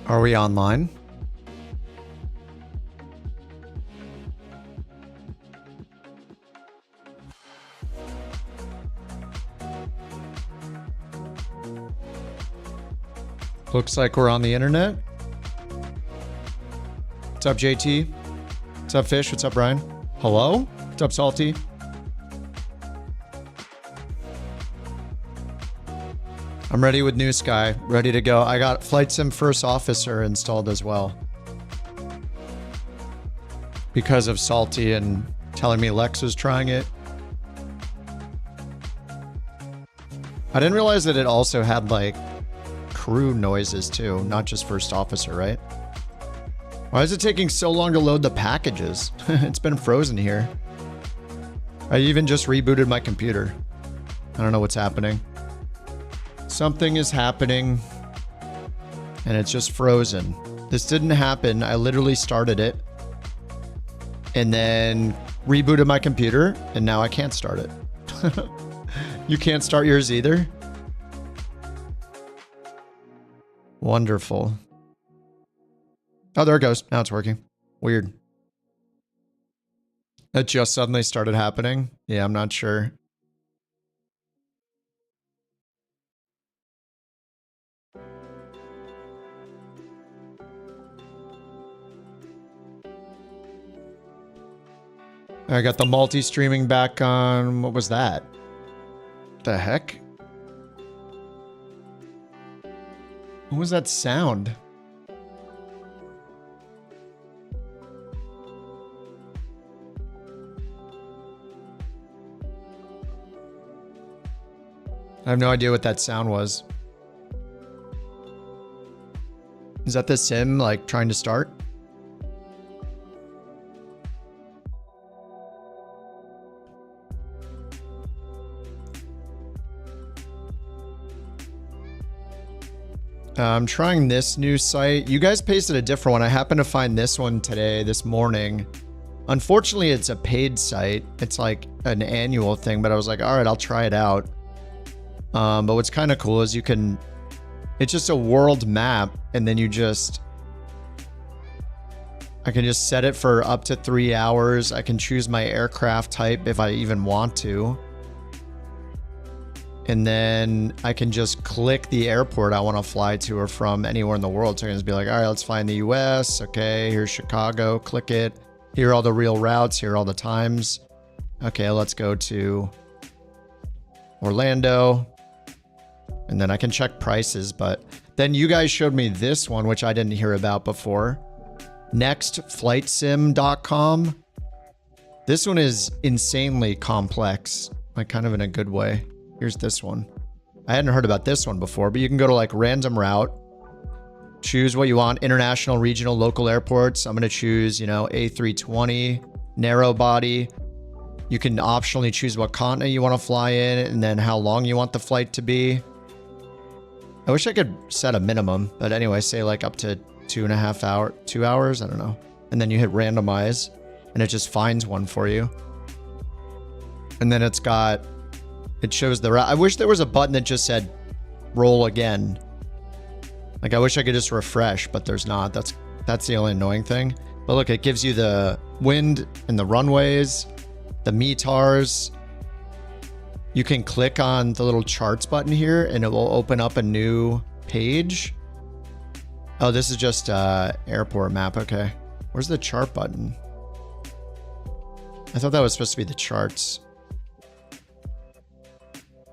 Are we online? Looks like we're on the internet. What's up, JT? What's up, Fish? What's up, Brian? Hello? What's up, Salty? I'm ready with NewSky. Ready to go. I got Flight Sim First Officer installed as well. Because of Salty and telling me Lex was trying it. I didn't realize that it also had, like, crew noises too, not just first officer, right? Why is it taking so long to load the packages? It's been frozen here. I even just rebooted my computer. I don't know what's happening. Something is happening and it's just frozen. This didn't happen. I literally started it and then rebooted my computer and now I can't start it. You can't start yours either? Wonderful. Oh, there it goes. Now it's working. Weird. It just suddenly started happening. Yeah, I'm not sure. I got the multi-streaming back on. What was that? The heck? What was that sound? I have no idea what that sound was. Is that the sim, like, trying to start? I'm trying this new site. You guys pasted a different one. I happened to find this one today, this morning. Unfortunately, it's a paid site. It's like an annual thing, but I was like, all right, I'll try it out. But what's kind of cool is you can, it's just a world map and then you just, I can just set it for up to 3 hours. I can choose my aircraft type if I even want to. And then I can just click the airport I want to fly to or from anywhere in the world. So I can just be like, all right, let's fly in the US. Okay, here's Chicago. Click it. Here are all the real routes. Here are all the times. Okay, let's go to Orlando. And then I can check prices. But then you guys showed me this one, which I didn't hear about before. Nextflightsim.com. This one is insanely complex, like kind of in a good way. Here's this one. I hadn't heard about this one before, but you can go to like random route, choose what you want, international, regional, local airports. I'm going to choose, you know, A320, narrow body. You can optionally choose what continent you want to fly in and then how long you want the flight to be. I wish I could set a minimum, but anyway, say like up to 2.5 hours, 2 hours. I don't know. And then you hit randomize and it just finds one for you. And then it's got, it shows the route. I wish there was a button that just said roll again. Like I wish I could just refresh, but there's not. That's the only annoying thing. But look, it gives you the wind and the runways, the METARs. You can click on the little charts button here and it will open up a new page. Oh, this is just airport map. Okay. Where's the chart button? I thought that was supposed to be the charts.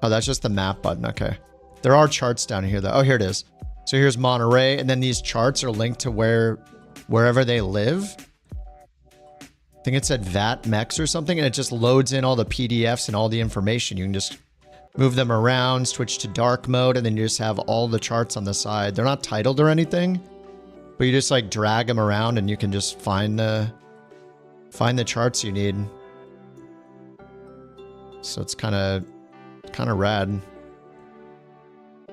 Oh, that's just the map button. Okay. There are charts down here though. Oh, here it is. So here's Monterey, and then these charts are linked to wherever they live. I think it said VAT Mex or something, and it just loads in all the PDFs and all the information. You can just move them around, switch to dark mode, and then you just have all the charts on the side. They're not titled or anything, but you just like drag them around and you can just find the charts you need. So it's kind of rad. And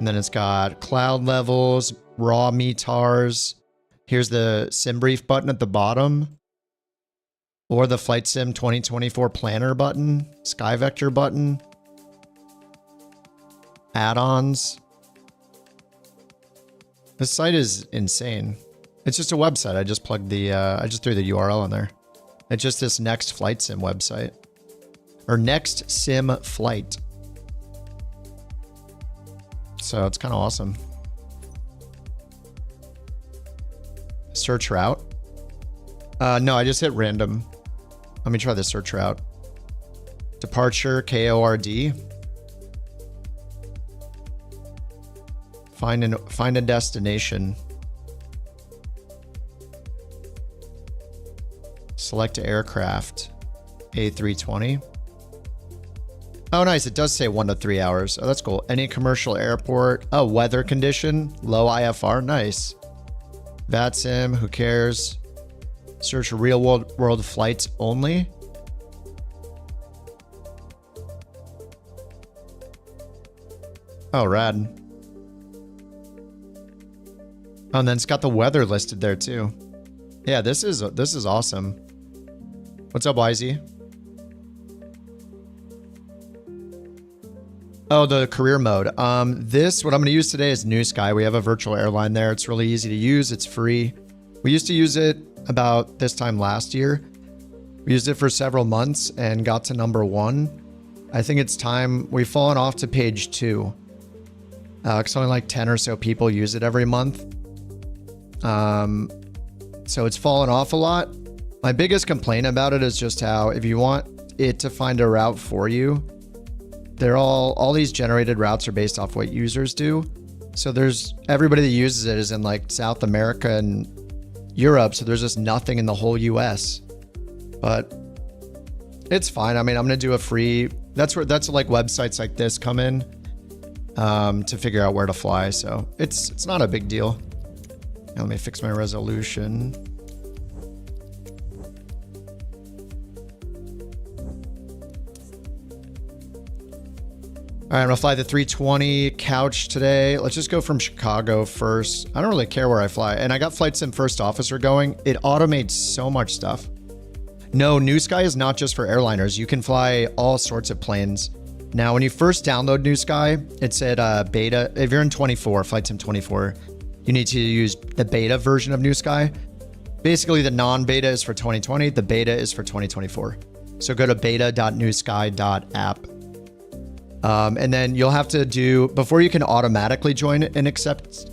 then it's got cloud levels, raw METARs. Here's the sim brief button at the bottom, or the Flight Sim 2024 planner button, Sky Vector button, add-ons. This site is insane. It's just a website. I just plugged the, I just threw the URL in there. It's just this Next Flight Sim website. Or Next Sim Flight. So it's kind of awesome. Search route. No, I just hit random. Let me try the search route. Departure, KORD. Find a destination. Select aircraft. A320. Oh, nice. It does say 1 to 3 hours. Oh, that's cool. Any commercial airport. Oh, weather condition. Low IFR. Nice. VATSIM. Who cares? Search real world flights only. Oh, rad. Oh, and then it's got the weather listed there too. Yeah, this is awesome. What's up, YZ? Oh, the career mode. What I'm going to use today is NewSky. We have a virtual airline there. It's really easy to use. It's free. We used to use it about this time last year. We used it for several months and got to #1. I think it's time. We've fallen off to page 2. Because only like 10 or so people use it every month. So it's fallen off a lot. My biggest complaint about it is just how if you want it to find a route for you, they're all these generated routes are based off what users do. So there's everybody that uses it is in like South America and Europe. So there's just nothing in the whole US, but it's fine. I mean, I'm going to do a free, that's like websites like this come in, to figure out where to fly. So it's not a big deal. Now let me fix my resolution. All right, I'm gonna fly the 320 couch today. Let's just go from Chicago first. I don't really care where I fly. And I got Flight Sim First Officer going. It automates so much stuff. No, NewSky is not just for airliners. You can fly all sorts of planes. Now, when you first download NewSky, it said beta. If you're in 24, Flight Sim 24, you need to use the beta version of NewSky. Basically, the non-beta is for 2020. The beta is for 2024. So go to beta.newsky.app. And then you'll have to do, before you can automatically join and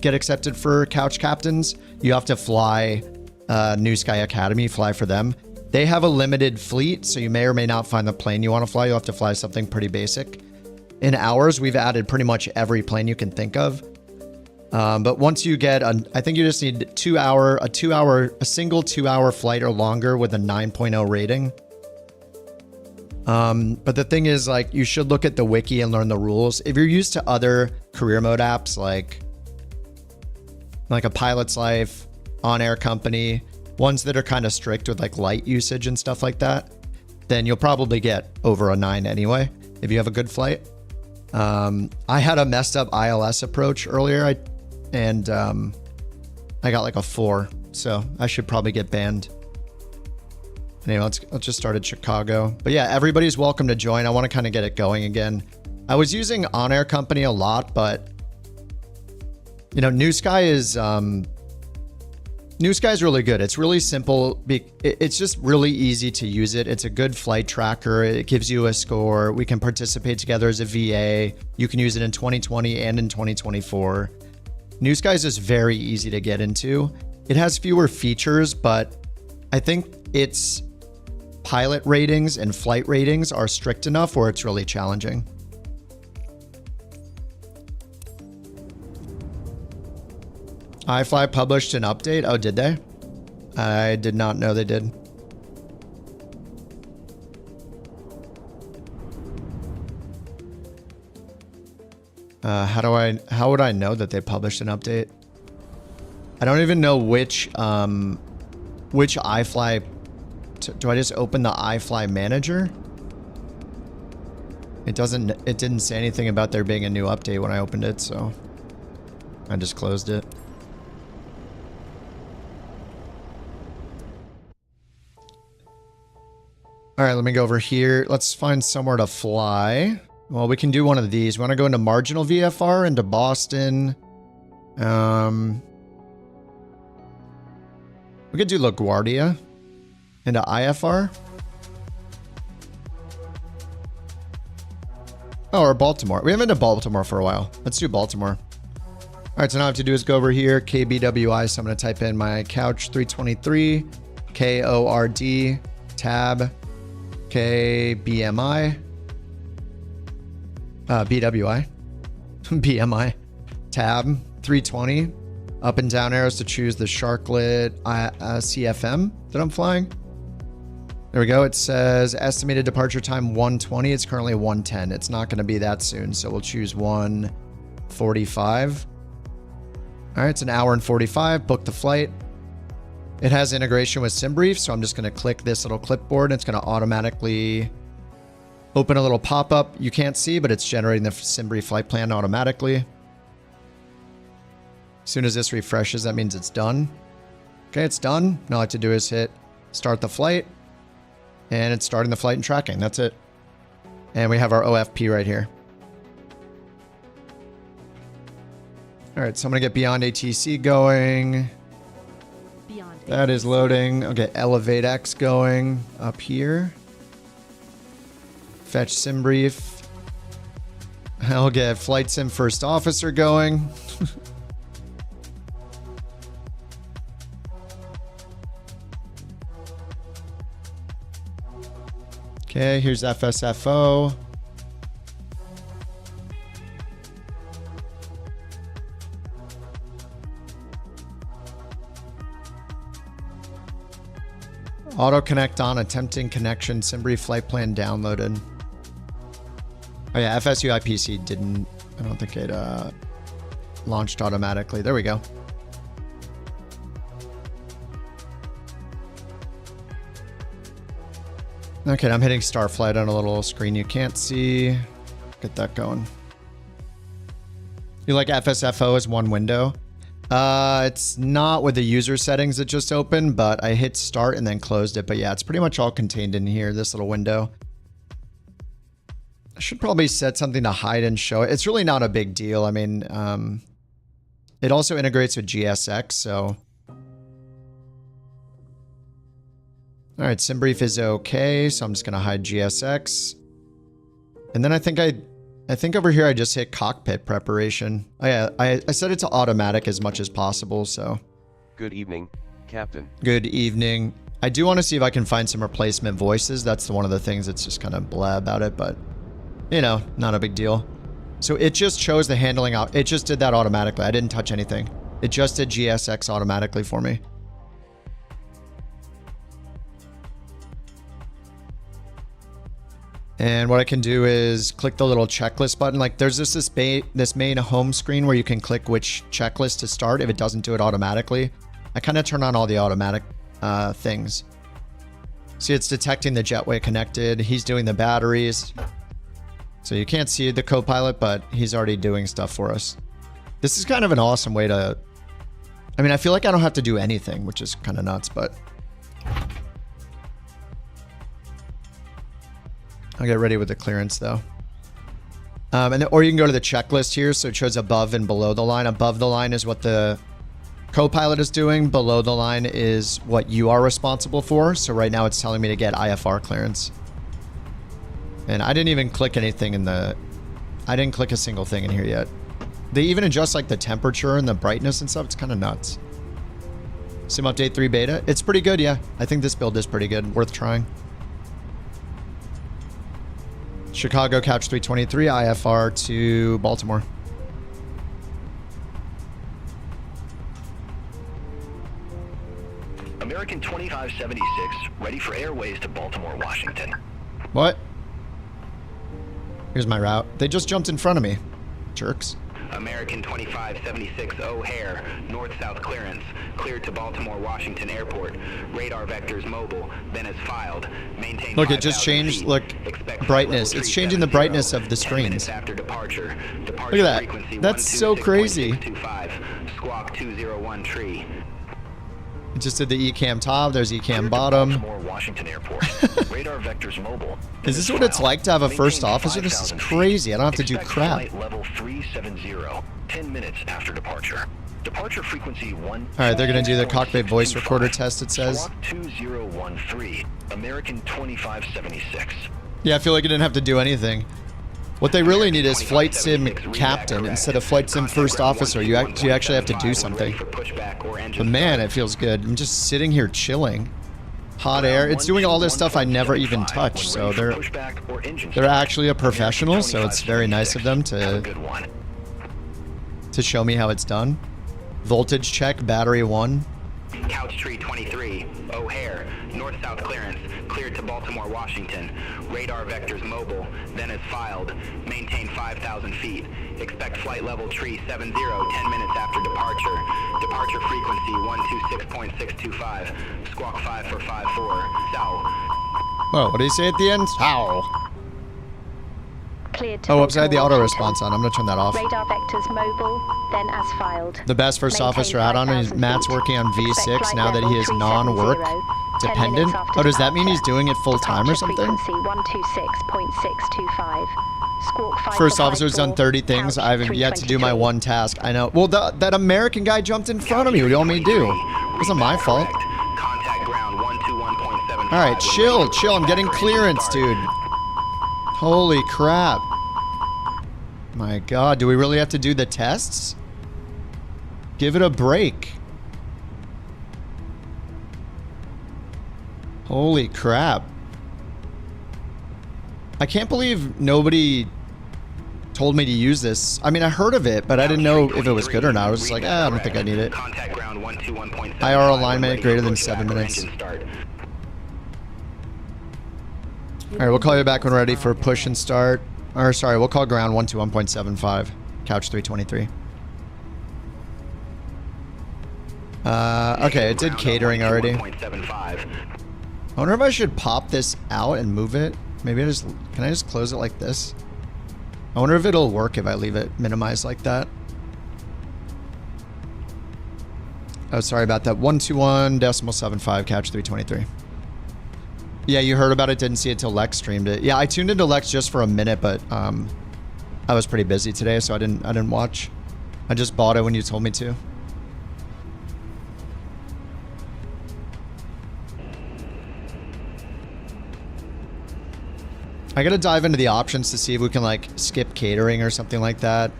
get accepted for couch captains, you have to fly NewSky Academy, fly for them. They have a limited fleet, so you may or may not find the plane you want to fly. You'll have to fly something pretty basic. In ours, we've added pretty much every plane you can think of. But once you get, I think you just need a single 2-hour flight or longer with a 9.0 rating. But the thing is, like, you should look at the wiki and learn the rules. If you're used to other career mode apps, like a Pilot's Life, On Air Company, ones that are kind of strict with like light usage and stuff like that, then you'll probably get over a 9 anyway, if you have a good flight. I had a messed up ILS approach earlier, I got like a 4, so I should probably get banned. Anyway, let's just start at Chicago. But yeah, everybody's welcome to join. I want to kind of get it going again. I was using On Air Company a lot, but you know, NewSky is really good. It's really simple. It's just really easy to use it. It's a good flight tracker. It gives you a score. We can participate together as a VA. You can use it in 2020 and in 2024. NewSky is just very easy to get into. It has fewer features, but I think its pilot ratings and flight ratings are strict enough where it's really challenging. iFly published an update. Oh, did they? I did not know they did. How would I know that they published an update? I don't even know which iFly. Do I just open the iFly manager? It didn't say anything about there being a new update when I opened it, so I just closed it. All right, let me go over here. Let's find somewhere to fly. Well, we can do one of these. We want to go into marginal VFR, into Boston. We could do LaGuardia into IFR. Oh, or Baltimore. We haven't been to Baltimore for a while. Let's do Baltimore. All right, so now all I have to do is go over here, KBWI. So I'm going to type in my couch 323, KORD, tab, KBMI, BWI, BMI, tab, 320, up and down arrows to choose the Sharklet CFM that I'm flying. There we go. It says estimated departure time 1:20. It's currently 1:10. It's not going to be that soon, so we'll choose 1:45. All right, it's an hour and 45. Book the flight. It has integration with SimBrief, so I'm just going to click this little clipboard, and it's going to automatically open a little pop-up. You can't see, but it's generating the SimBrief flight plan automatically. As soon as this refreshes, that means it's done. Okay, it's done. Now all I have to do is hit start the flight, and it's starting the flight and tracking. That's it. And we have our OFP right here. All right, so I'm going to get Beyond ATC going. That is loading. I'll get Elevate X going up here. Fetch SimBrief. I'll get Flight Sim First Officer going. Okay, here's FSFO. Auto connect on, attempting connection, SimBrief flight plan downloaded. Oh yeah, FSU IPC didn't, I don't think it launched automatically. There we go. Okay, I'm hitting Starflight on a little screen you can't see. Get that going. You like FSFO as one window? It's not with the user settings that just opened, but I hit start and then closed it. But yeah, it's pretty much all contained in here, this little window. I should probably set something to hide and show it. It's really not a big deal. I mean, it also integrates with GSX, so. All right, SimBrief is okay, so I'm just gonna hide GSX. And then I think over here I just hit cockpit preparation. Oh yeah, I set it to automatic as much as possible, so. Good evening, Captain. Good evening. I do want to see if I can find some replacement voices. That's one of the things that's just kind of blah about it, but you know, not a big deal. So it just chose the handling out. It just did that automatically. I didn't touch anything. It just did GSX automatically for me. And what I can do is click the little checklist button. Like there's this main home screen where you can click which checklist to start if it doesn't do it automatically. I kind of turn on all the automatic things. See, it's detecting the jetway connected. He's doing the batteries. So you can't see the co-pilot, but he's already doing stuff for us. This is kind of an awesome way to... I mean, I feel like I don't have to do anything, which is kind of nuts, but... I'll get ready with the clearance though. Or you can go to the checklist here. So it shows above and below the line. Above the line is what the co-pilot is doing. Below the line is what you are responsible for. So right now it's telling me to get IFR clearance. And I didn't even click anything in the... I didn't click a single thing in here yet. They even adjust like the temperature and the brightness and stuff. It's kind of nuts. Sim Update 3 beta. It's pretty good, yeah. I think this build is pretty good. Worth trying. Chicago Couch 323, IFR to Baltimore. American 2576, ready for airways to Baltimore, Washington. What? Here's my route. They just jumped in front of me. Jerks. American 2576 O'Hare, north-south clearance, cleared to Baltimore Washington Airport. Radar vectors mobile, then is filed. Maintain. Look, it just changed. Look, brightness. It's changing the brightness of the screens. After departure. Look at that. That's so crazy. Squawk 201 tree. It just did the ECAM top. There's ECAM bottom. Baltimore Washington Airport. Radar vectors mobile. Is this what it's like to have a first officer? This is crazy. I don't have to do crap. Flight level 370. 10 minutes after departure. Departure frequency 1. All right, they're going to do the cockpit voice recorder test, it says. Squawk 2013, American 2576. Yeah, I feel like I didn't have to do anything. What they really need is flight sim captain instead of flight sim first officer. You actually have to do something. But man, it feels good. I'm just sitting here chilling. Hot air. It's doing all this stuff I never even touch. So they're actually a professional. So it's very nice of them to show me how it's done. Voltage check, battery 1. Couch tree 23, O'Hare, north-south clearance, cleared to Baltimore, Washington. Radar vectors mobile, then is filed. Maintain 5,000 feet. Expect flight level tree 70, 10 minutes after departure. Departure frequency 126.625. Squawk 5454. Sow. Whoa, what did he say at the end? How? Oh, upside the auto response on. I'm gonna turn that off. Radar vectors mobile, then as filed. The best first officer add-on is Matt's working on V6 now that he is non-work dependent. Oh, does that mean he's doing it full time or something? First officer's done 30 things. I haven't yet to do my one task. I know. Well, that American guy jumped in front of me. What do you want me to do? It wasn't my fault. All right, chill. I'm getting clearance, dude. Holy crap. My God, do we really have to do the tests? Give it a break. Holy crap. I can't believe nobody told me to use this. I mean, I heard of it, but I didn't know if it was good or not. I was just like, I don't think I need it. IR alignment greater than 7 minutes. Alright, we'll call you back when we're ready for push and start. Or, sorry, we'll call ground 121.75. Couch 323. Okay, it did catering already. I wonder if I should pop this out and move it. Maybe can I just close it like this? I wonder if it'll work if I leave it minimized like that. Oh, sorry about that. 121.75, Couch 323. Yeah, you heard about it, didn't see it till Lex streamed it. Yeah, I tuned into Lex just for a minute, but I was pretty busy today, so I didn't watch. I just bought it when you told me to. I gotta dive into the options to see if we can like skip catering or something like that.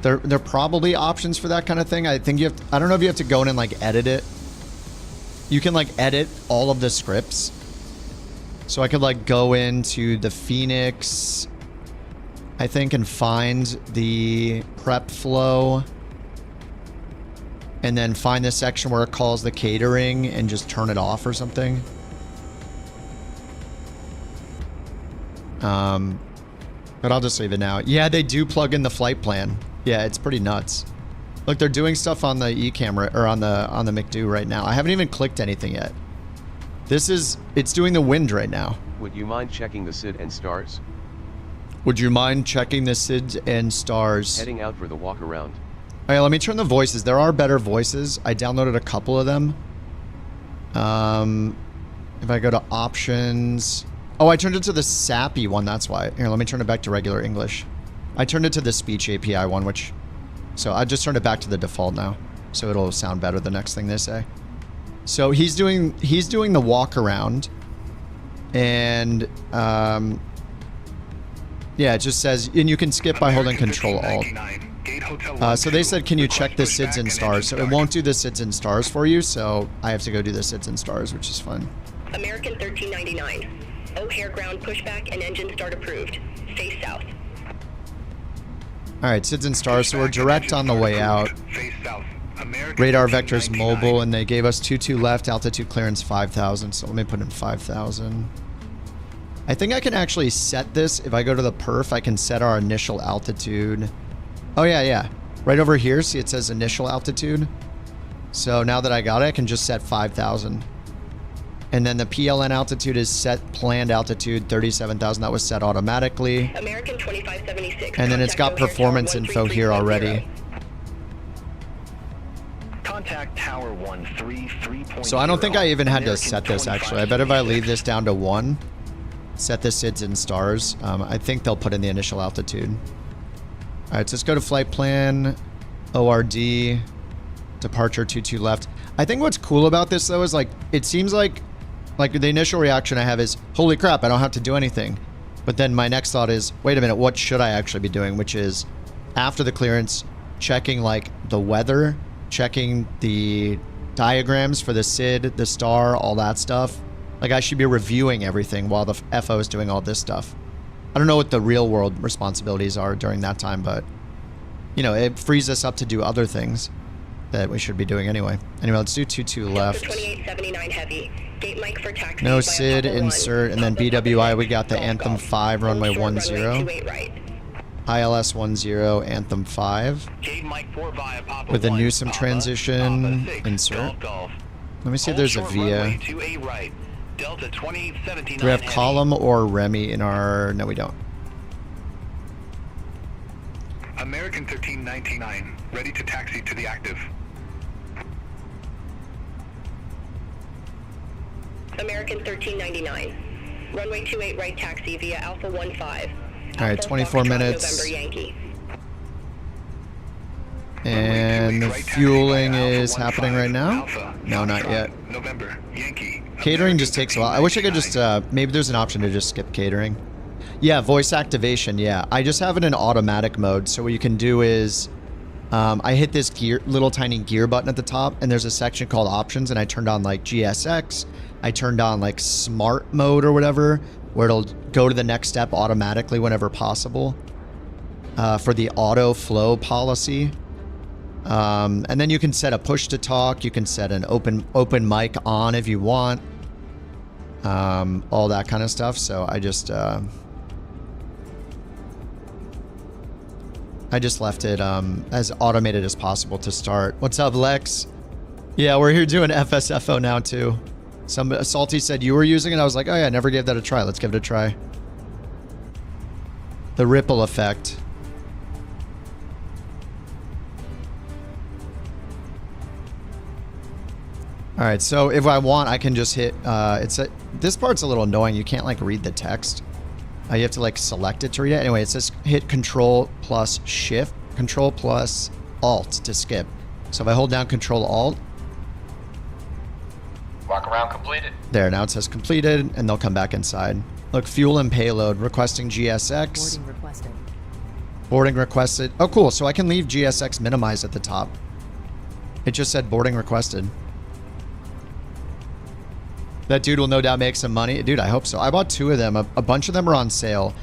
There are probably options for that kind of thing. I think you have to, I don't know if you have to go in and like edit it. You can like edit all of the scripts. So I could like go into the Fenix, I think, and find the prep flow. And then find the section where it calls the catering and just turn it off or something. But I'll just leave it now. Yeah, they do plug in the flight plan. Yeah, it's pretty nuts. Look, they're doing stuff on the e-camera or on the McDo right now. I haven't even clicked anything yet. It's doing the wind right now. Would you mind checking the SID and stars? Would you mind checking the SID and stars? Heading out for the walk around. All right, let me turn the voices. There are better voices. I downloaded a couple of them. If I go to options... Oh, I turned it to the sappy one, that's why. Here, let me turn it back to regular English. I turned it to the speech API one, which... So I just turned it back to the default now. So it'll sound better the next thing they say. So he's doing the walk around. And, yeah, it just says... And you can skip by holding Control Alt. So they said, can you check the SIDs and stars? So it won't do the SIDs and stars for you, so I have to go do the SIDs and stars, which is fun. American 1399. O'Hare ground pushback and engine start approved. Face south. Alright, SIDs and stars, so we're direct on the way out. Radar vectors mobile, and they gave us 22 left, altitude clearance 5,000, so let me put in 5,000. I think I can actually set this. If I go to the perf, I can set our initial altitude. Oh yeah. Right over here, see it says initial altitude. So now that I got it, I can just set 5,000. And then the PLN altitude is set planned altitude 37,000. That was set automatically. American 2576. And then it's got performance info here already. Contact tower 133.0. So I don't think I even had to set this actually. I bet if I leave this down to 1, set the SIDs and stars, I think they'll put in the initial altitude. All right, so let's go to flight plan. ORD, departure 22 left. I think what's cool about this though is like, it seems like the initial reaction I have is, holy crap, I don't have to do anything. But then my next thought is, wait a minute, what should I actually be doing? Which is, after the clearance, checking like the weather, checking the diagrams for the SID, the star, all that stuff. Like I should be reviewing everything while the FO is doing all this stuff. I don't know what the real world responsibilities are during that time, but you know, it frees us up to do other things that we should be doing anyway. Anyway, let's do 22 left. 2879 heavy. Gate mic for taxi No via SID, Papa 1, insert, and then Papa BWI, we got the Golf Anthem Golf. 5, runway Hold 10. short, runway 28 right. ILS 10, Anthem 5. Gate mic 4 via Papa With a 1, Newsom Papa, transition, Papa 6, insert. Golf Golf. Let me see if Hold there's a short, VIA. runway 28 right. Delta 2879 Do we have heavy. column or Remy in our... No, we don't. American 1399, ready to taxi to the active. American 1399. Runway 28 right taxi via Alpha 15. All right, 24 minutes. November Yankee. And the fueling is happening right now? No, not yet. November Yankee. Catering just takes a while. I wish I could just, maybe there's an option to just skip catering. Yeah, voice activation, yeah. I just have it in automatic mode, so what you can do is, I hit this little tiny gear button at the top, and there's a section called options, and I turned on like GSX, I turned on like smart mode or whatever, where it'll go to the next step automatically whenever possible, for the auto flow policy. And then you can set a push to talk, you can set an open mic on if you want, all that kind of stuff. So I just left it as automated as possible to start. What's up, Lex? Yeah, we're here doing FSFO now too. Salty said you were using it. I was like, oh yeah, I never gave that a try. Let's give it a try. The ripple effect. All right, so if I want, I can just hit, this part's a little annoying. You can't like read the text. You have to like select it to read it. Anyway, it says hit Control plus Shift, Control plus Alt to skip. So if I hold down Control Alt. Walk around completed. There, now it says completed, and they'll come back inside. Look, fuel and payload, requesting GSX. Boarding requested. Boarding requested. Oh, cool. So I can leave GSX minimized at the top. It just said boarding requested. That dude will no doubt make some money. Dude, I hope so. I bought 2 of them. A bunch of them are on sale.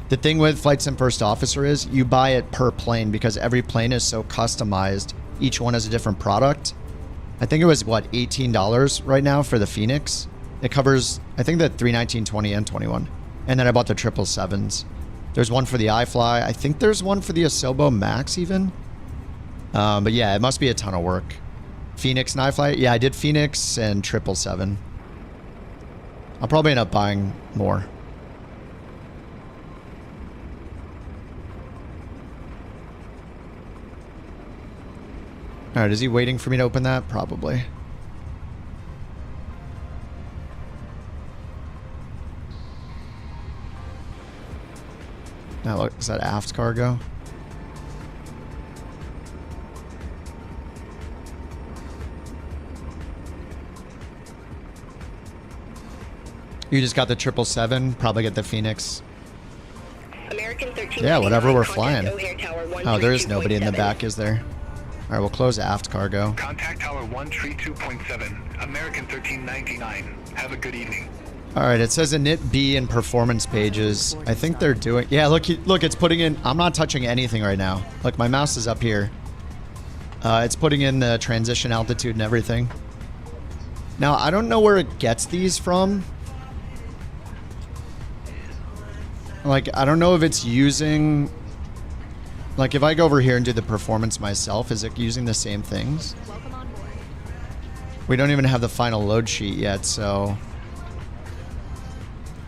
The thing with Flight Sim First Officer is you buy it per plane because every plane is so customized. Each one has a different product. I think it was, what, $18 right now for the Fenix. It covers, I think, the 319, 20, and 21. And then I bought the 777s. There's one for the iFly. I think there's one for the Asobo Max even. But yeah, it must be a ton of work. Fenix and iFly. Yeah, I did Fenix and 777. I'll probably end up buying more. All right, is he waiting for me to open that? Probably. Now look, is that aft cargo? You just got the 777, probably get the Fenix. American 13. Yeah, whatever, we're flying. O'Hare Tower Oh, there is nobody in the 132.7. back, is there? All right, we'll close aft cargo. Contact Tower 132.7, American 1399. Have a good evening. All right, it says init B in performance pages. I think they're doing... Yeah, look, it's putting in... I'm not touching anything right now. Look, my mouse is up here. It's putting in the transition altitude and everything. Now, I don't know where it gets these from. Like, I don't know if it's using... Like, if I go over here and do the performance myself, is it using the same things? Welcome on board. We don't even have the final load sheet yet, so...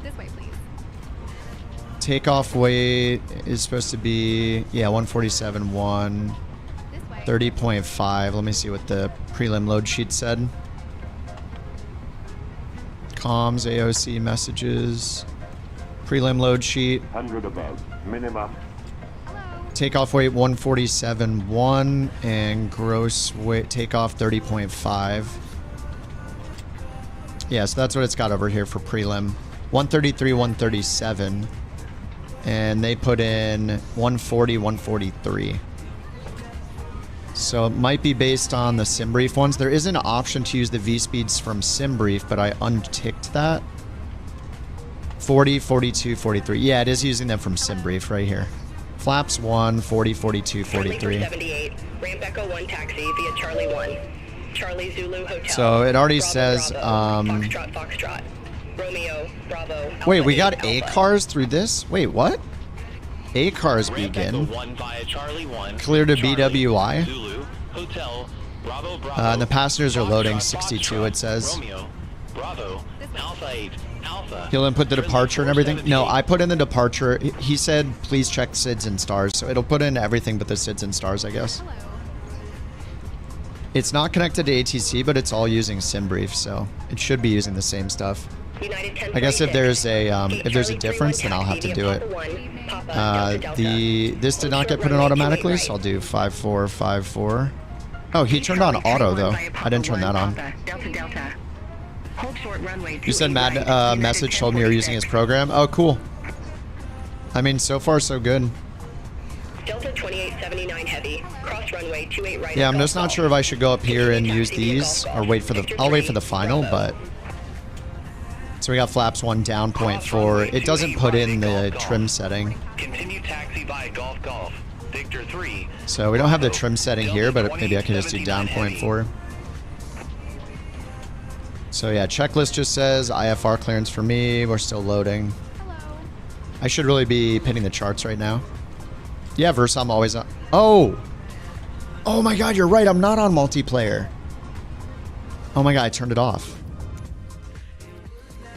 This way, please. Takeoff weight is supposed to be, yeah, 147.1, This way. 30.5. Let me see what the prelim load sheet said. Comms, AOC messages. Prelim load sheet. 100 above. Minimum. Takeoff weight 147.1 and gross weight takeoff 30.5. Yeah, so that's what it's got over here for prelim. 133, 137. And they put in 140, 143. So it might be based on the SimBrief ones. There is an option to use the V-speeds from SimBrief, but I unticked that. 40, 42, 43. Yeah, it is using them from SimBrief right here. Flaps 1, 40, 42, 43. 78, ramp Echo 1 taxi via Charlie 1. Charlie Zulu Hotel. So it already Bravo, says, Bravo, Foxtrot, Foxtrot. Romeo, Bravo. Wait, Alpha we got 8, A Alpha. cars through this? Wait, what? A cars begin. Clear to BWI. Zulu, Hotel, Bravo, Bravo, And the passengers are loading Foxtrot, 62, Foxtrot, it says. Romeo, Bravo, Alpha 8, Alpha. He'll input the departure and everything. No, I put in the departure. He said, please check SIDS and stars. So it'll put in everything but the SIDS and stars, I guess. It's not connected to ATC, but it's all using SimBrief, so it should be using the same stuff. I guess if there's a difference, then I'll have to do it. This did not get put in automatically, so I'll do 5454. Oh, he turned on auto though. I didn't turn that on. You said Mad Message told me you're using his program. Oh, cool. I mean, so far so good. Delta 2879 heavy, cross runway 28 right. Yeah, I'm just not sure if I should go up here and use these or wait for the. I'll wait for the final, but. So we got flaps 1 down 0.4. It doesn't put in the trim setting. Continue taxi by Golf Golf. Victor 3. So we don't have the trim setting here, but maybe I can just do down 0.4. So yeah, checklist just says IFR clearance for me. We're still loading. I should really be pinning the charts right now. Yeah, Versa, I'm always on. Oh! Oh my god, you're right. I'm not on multiplayer. Oh my god, I turned it off.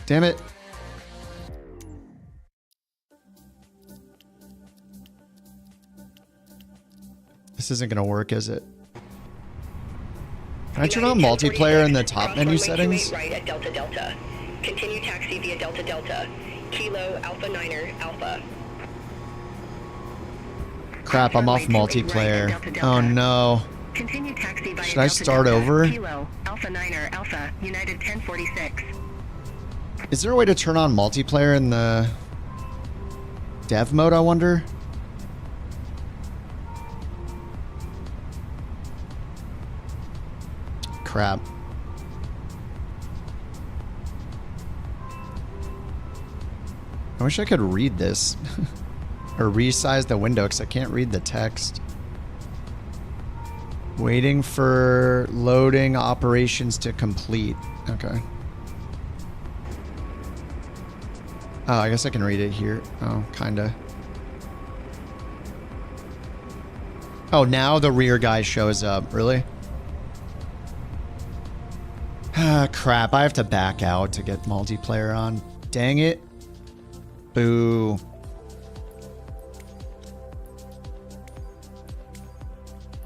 Damn it. This isn't going to work, is it? Can I turn on multiplayer in the top menu settings? Right at Delta Delta. Continue taxi via Delta Delta. Kilo Alpha Niner Alpha. Crap, I'm off multiplayer. Oh no. Continue taxi via Should I start over? Kilo Alpha Niner Alpha United 1046. Is there a way to turn on multiplayer in the dev mode, I wonder? Crap. I wish I could read this. Or resize the window because I can't read the text. Waiting for loading operations to complete. Okay. Oh, I guess I can read it here. Oh, kinda. Oh, now the rear guy shows up. Really? Ah, crap. I have to back out to get multiplayer on. Dang it. Boo.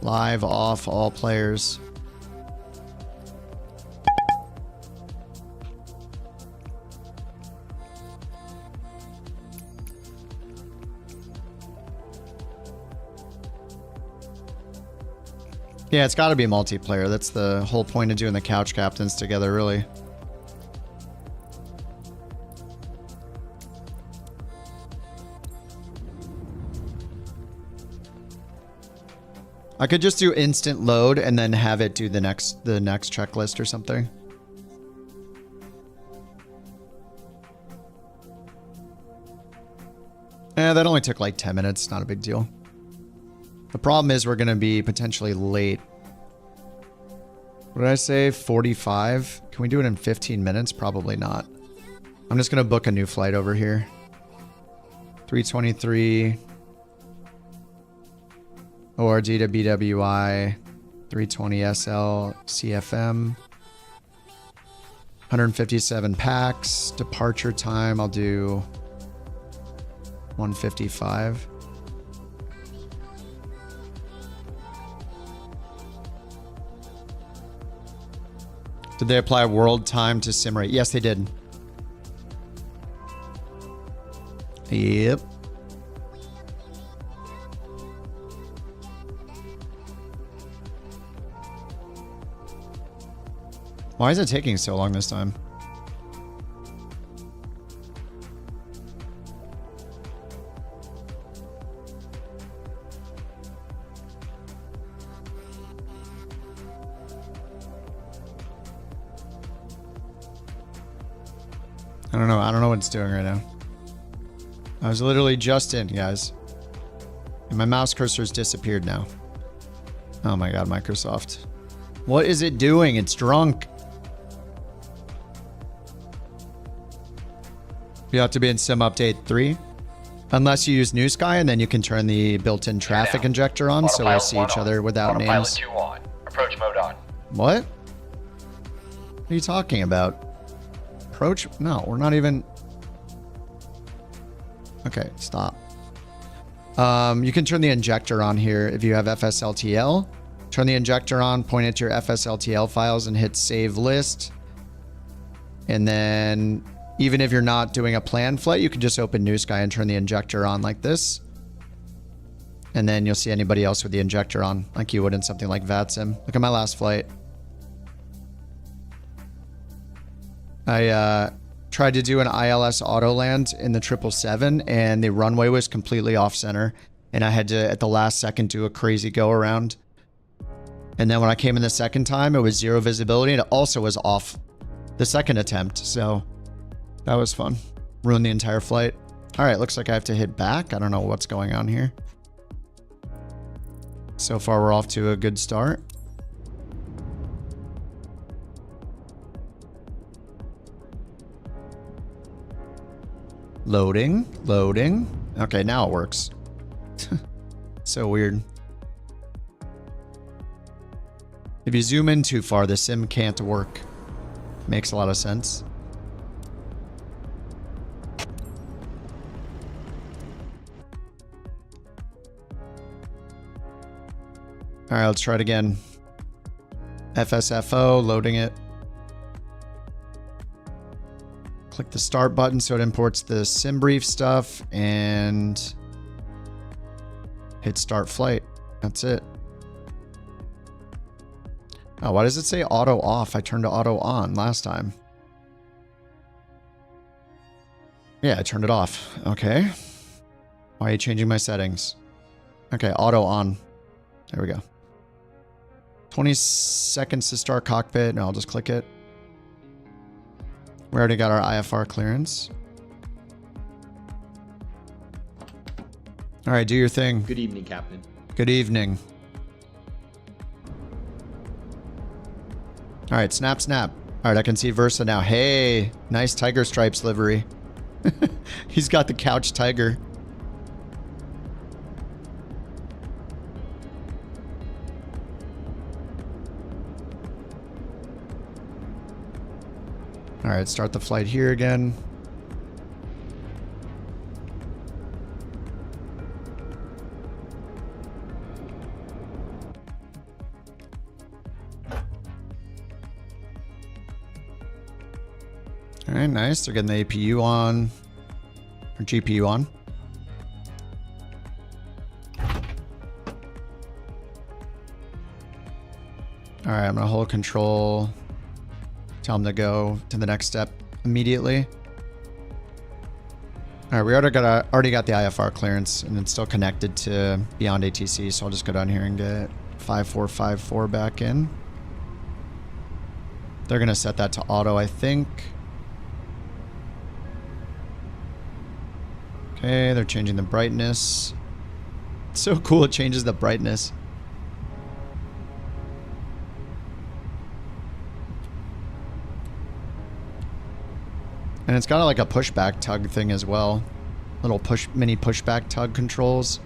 Live off all players. Yeah, it's got to be multiplayer. That's the whole point of doing the couch captains together, really. I could just do instant load and then have it do the next checklist or something. That only took like 10 minutes. Not a big deal. The problem is we're going to be potentially late. What did I say? 45? Can we do it in 15 minutes? Probably not. I'm just going to book a new flight over here. 323. ORD to BWI. 320 SL. CFM. 157 packs. Departure time, I'll do 155. Did they apply world time to sim rate? Yes, they did. Yep. Why is it taking so long this time? I don't know. I don't know what it's doing right now. I was literally just in, guys. And my mouse cursor's disappeared now. Oh my god, Microsoft. What is it doing? It's drunk. You have to be in Sim Update 3. Unless you use NewSky, and then you can turn the built-in traffic injector on, so we'll see each other without names. Autopilot 2 on. Approach mode on. What? What are you talking about? Approach? No, we're not even... Okay, stop. You can turn the injector on here if you have FSLTL. Turn the injector on, point it to your FSLTL files, and hit Save List. And then, even if you're not doing a planned flight, you can just open NewSky and turn the injector on like this. And then you'll see anybody else with the injector on, like you would in something like VATSIM. Look at my last flight. I tried to do an ILS auto land in the 777, and the runway was completely off center, and I had to at the last second do a crazy go around. And then when I came in the second time, it was 0 visibility, and it also was off the second attempt. So that was fun. Ruined the entire flight. All right, looks like I have to hit back. I don't know what's going on here. So far, we're off to a good start. Loading, loading. Okay, now it works. So weird. If you zoom in too far, the sim can't work. Makes a lot of sense. All right, let's try it again. FSFO, loading it. Click the start button so it imports the sim brief stuff, and hit start flight. That's it. Oh, why does it say auto off? I turned to auto on last time. Yeah, I turned it off. Okay. Why are you changing my settings? Okay, auto on. There we go. 20 seconds to start cockpit. No, I'll just click it. We already got our IFR clearance. All right, do your thing. Good evening, Captain. Good evening. All right, snap, snap. All right, I can see Versa now. Hey, nice Tiger Stripes livery. He's got the couch tiger. All right, start the flight here again. All right, nice. They're getting the APU on, or GPU on. All right, I'm gonna hold control. Tell them to go to the next step immediately. All right, we already got the IFR clearance, and it's still connected to Beyond ATC, so I'll just go down here and get 5454 back in. They're gonna set that to auto, I think. Okay, they're changing the brightness. It's so cool, it changes the brightness. And it's got like a pushback tug thing as well. Little mini pushback tug controls.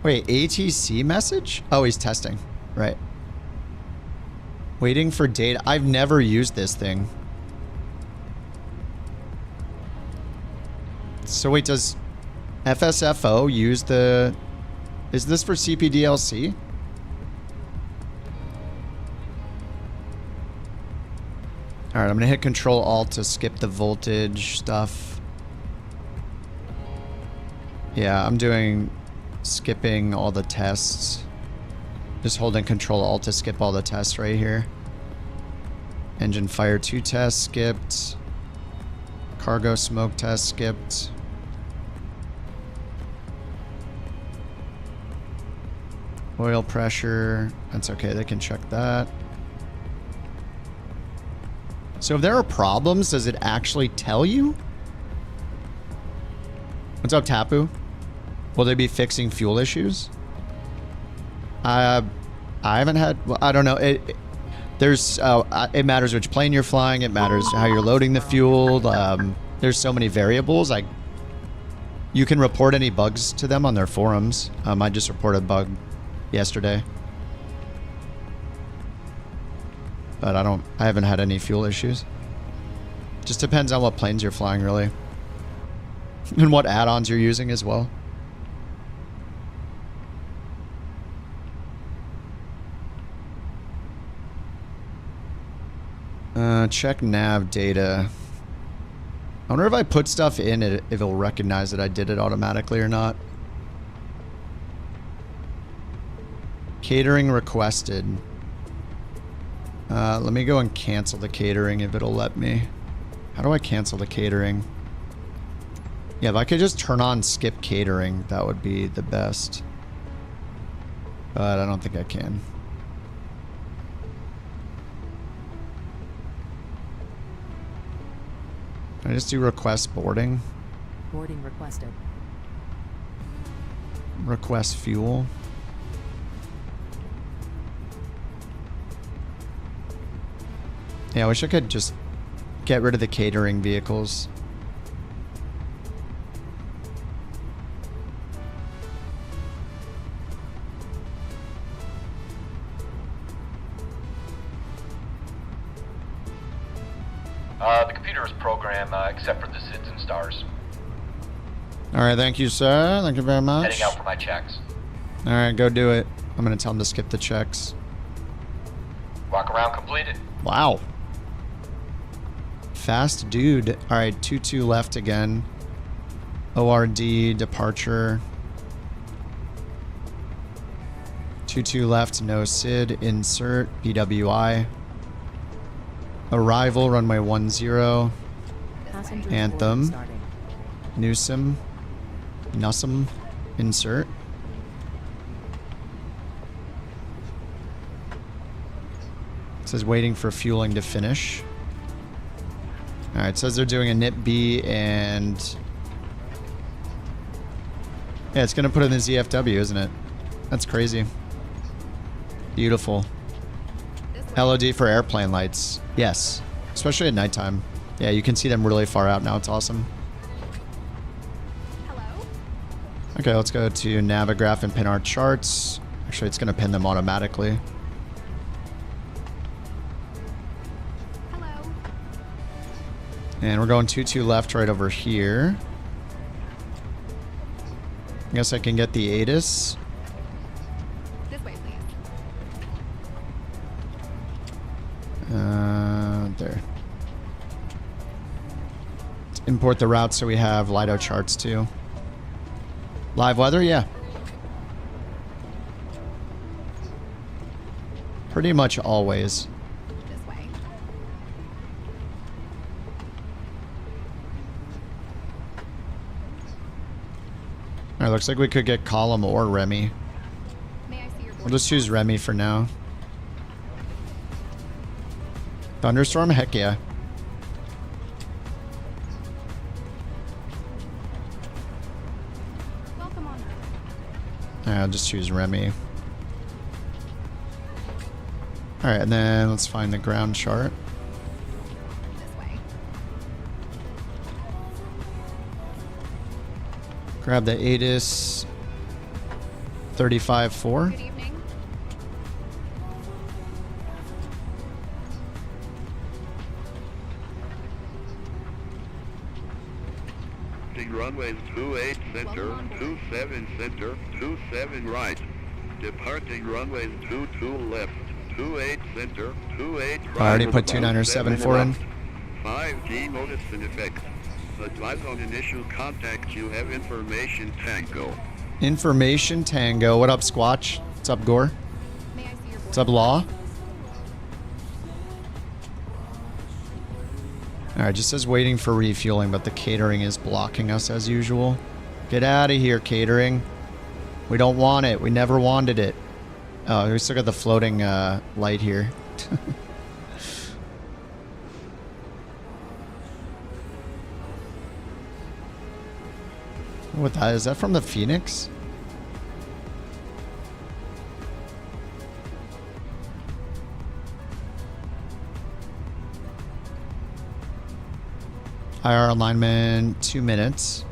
Wait, ATC message? Oh, he's testing. Right. Waiting for data. I've never used this thing. So wait, does FSFO use the... Is this for CPDLC? All right, I'm gonna hit Control Alt to skip the voltage stuff. Yeah, I'm doing skipping all the tests. Just holding Control Alt to skip all the tests right here. Engine fire 2 test skipped. Cargo smoke test skipped. Oil pressure, that's okay, they can check that. So if there are problems, does it actually tell you? What's up, Tapu? Will they be fixing fuel issues? I haven't had, well, I don't know. It matters which plane you're flying. It matters how you're loading the fuel. There's so many variables. You can report any bugs to them on their forums. I just reported a bug yesterday. But I haven't had any fuel issues. Just depends on what planes you're flying, really. And what add-ons you're using as well. Check nav data. I wonder if I put stuff in it, if it'll recognize that I did it automatically or not. Catering requested. Let me go and cancel the catering if it'll let me. How do I cancel the catering? Yeah, if I could just turn on skip catering, that would be the best. But I don't think I can. Can I just do request boarding? Boarding requested. Request fuel. Yeah, I wish I could just get rid of the catering vehicles. The computer is programmed except for the SIDS and stars. Alright, thank you, sir. Thank you very much. Heading out for my checks. Alright, go do it. I'm gonna tell him to skip the checks. Walk around completed. Wow. Fast dude. Alright, 2-2 left again. ORD, departure. 2-2 left, no SID, insert, PWI. Arrival, runway 10. Anthem. Newsome. Nussum. Insert. It says waiting for fueling to finish. Alright, it says they're doing a NIP-B and... yeah, it's gonna put it in the ZFW, isn't it? That's crazy. Beautiful. LOD for airplane lights. Yes. Especially at nighttime. Yeah, you can see them really far out now. It's awesome. Hello? Okay, let's go to Navigraph and pin our charts. Actually, it's going to pin them automatically. Hello? And we're going 2-2 left right over here. I guess I can get the ATIS. This way, please. There. Let's import the route so we have Lido charts too. Live weather, yeah. Pretty much always. This way. Alright, looks like we could get Column or Remy. May I see your We'll just choose Remy for now. Thunderstorm? Heck yeah. Welcome on. Alright, I'll just choose Remy. Alright, and then let's find the ground chart. This way. Grab the ATIS 35-4. Good evening. Runways 28 center, 27 center, 27 right. Departing runways 22 left, 28 center, 28 right. I already put 29er 74 in. 5G notice in effect. Advise on initial contact. You have information Tango. Information Tango. What up, Squatch? What's up, Gore? May I see your What's up, Law? Alright, just says waiting for refueling, but the catering is blocking us as usual. Get out of here, catering. We don't want it. We never wanted it. Oh, we still got the floating light here. What that is that from the Fenix? IR alignment 2 minutes.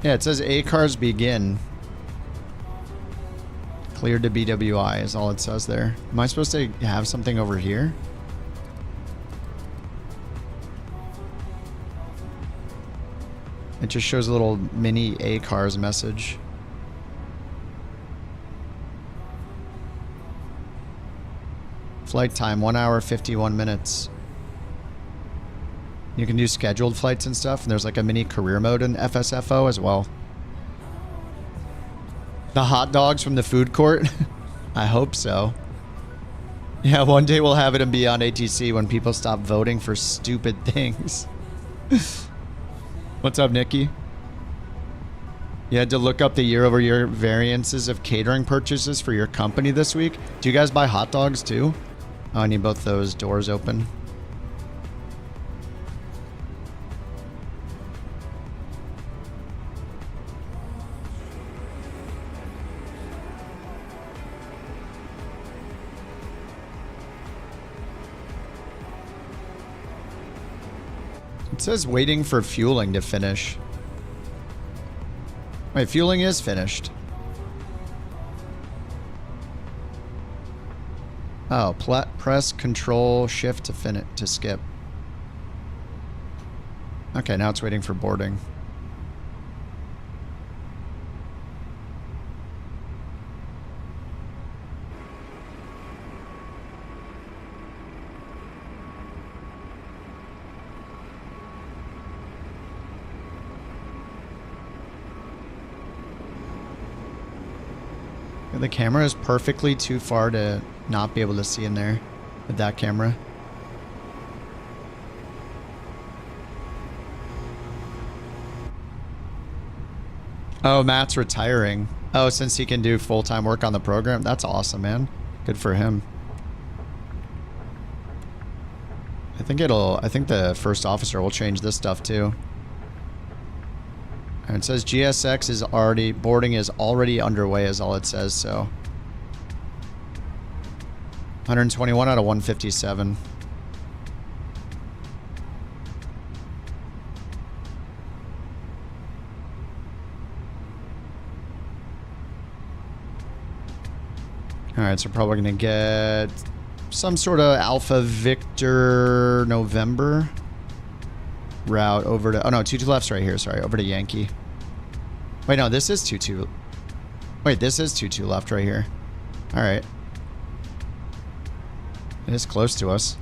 Yeah, it says A cars begin. Cleared to BWI is all it says there. Am I supposed to have something over here? It just shows a little mini A cars message. Flight time 1 hour 51 minutes. You can do scheduled flights and stuff, and there's like a mini career mode in FSFO as well. The hot dogs from the food court? I hope so. Yeah, one day we'll have it in Beyond ATC when people stop voting for stupid things. What's up, Nikki? You had to look up the year-over-year variances of catering purchases for your company this week. Do you guys buy hot dogs too? Oh, I need both those doors open. It says waiting for fueling to finish. Wait, fueling is finished. Oh, press Control Shift to skip. Okay, now it's waiting for boarding. The camera is perfectly too far to not be able to see in there with that camera. Oh, Matt's retiring. Oh, since he can do full-time work on the program? That's awesome, man. Good for him. I think the first officer will change this stuff too. And it says GSX is already, boarding is already underway is all it says, so. 121 out of 157. Alright, so probably gonna get some sort of Alpha Victor November route over to, oh no, 22 left's right here, sorry, over to Yankee. Wait, no, this is 22. Wait, this is 22 left right here. Alright. It is close to us.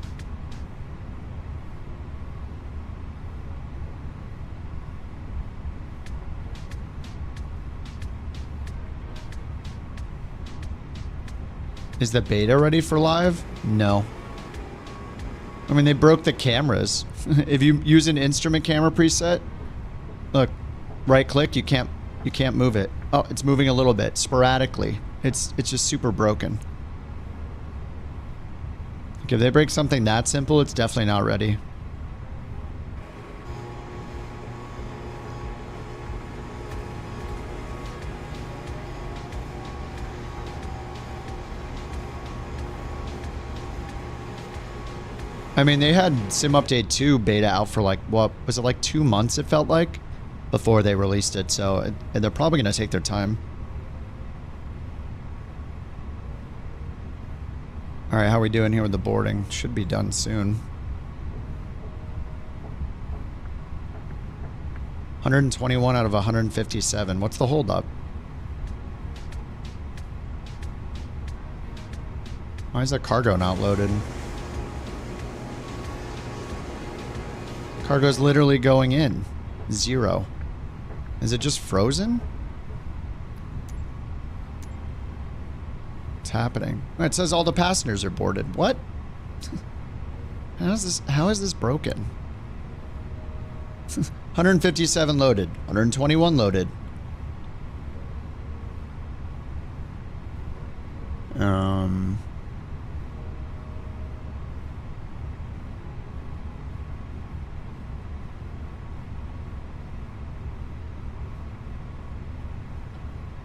Is the beta ready for live? No. I mean, they broke the cameras. If you use an instrument camera preset, look, right click, you can't move it. Oh, it's moving a little bit sporadically. It's just super broken. Like if they break something that simple, it's definitely not ready. I mean, they had Sim Update 2 beta out for like, what, was it like 2 months it felt like? Before they released it, so they're probably going to take their time. Alright, how are we doing here with the boarding? Should be done soon. 121 out of 157. What's the holdup? Why is that cargo not loaded? Cargo's literally going in. 0. Is it just frozen? What's happening? Oh, it says all the passengers are boarded. What? How is this broken? 157 loaded. 121 loaded.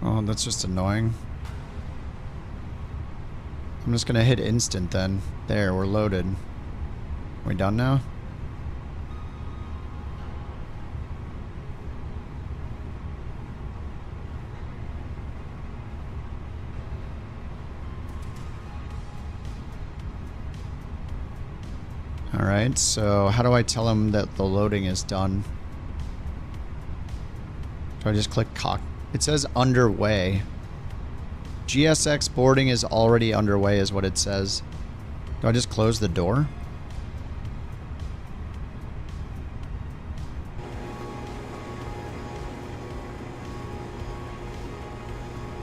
Oh, that's just annoying. I'm just gonna hit instant then. There, we're loaded. We done now? Alright, so how do I tell him that the loading is done? Do I just click cock? It says underway. GSX boarding is already underway is what it says. Do I just close the door?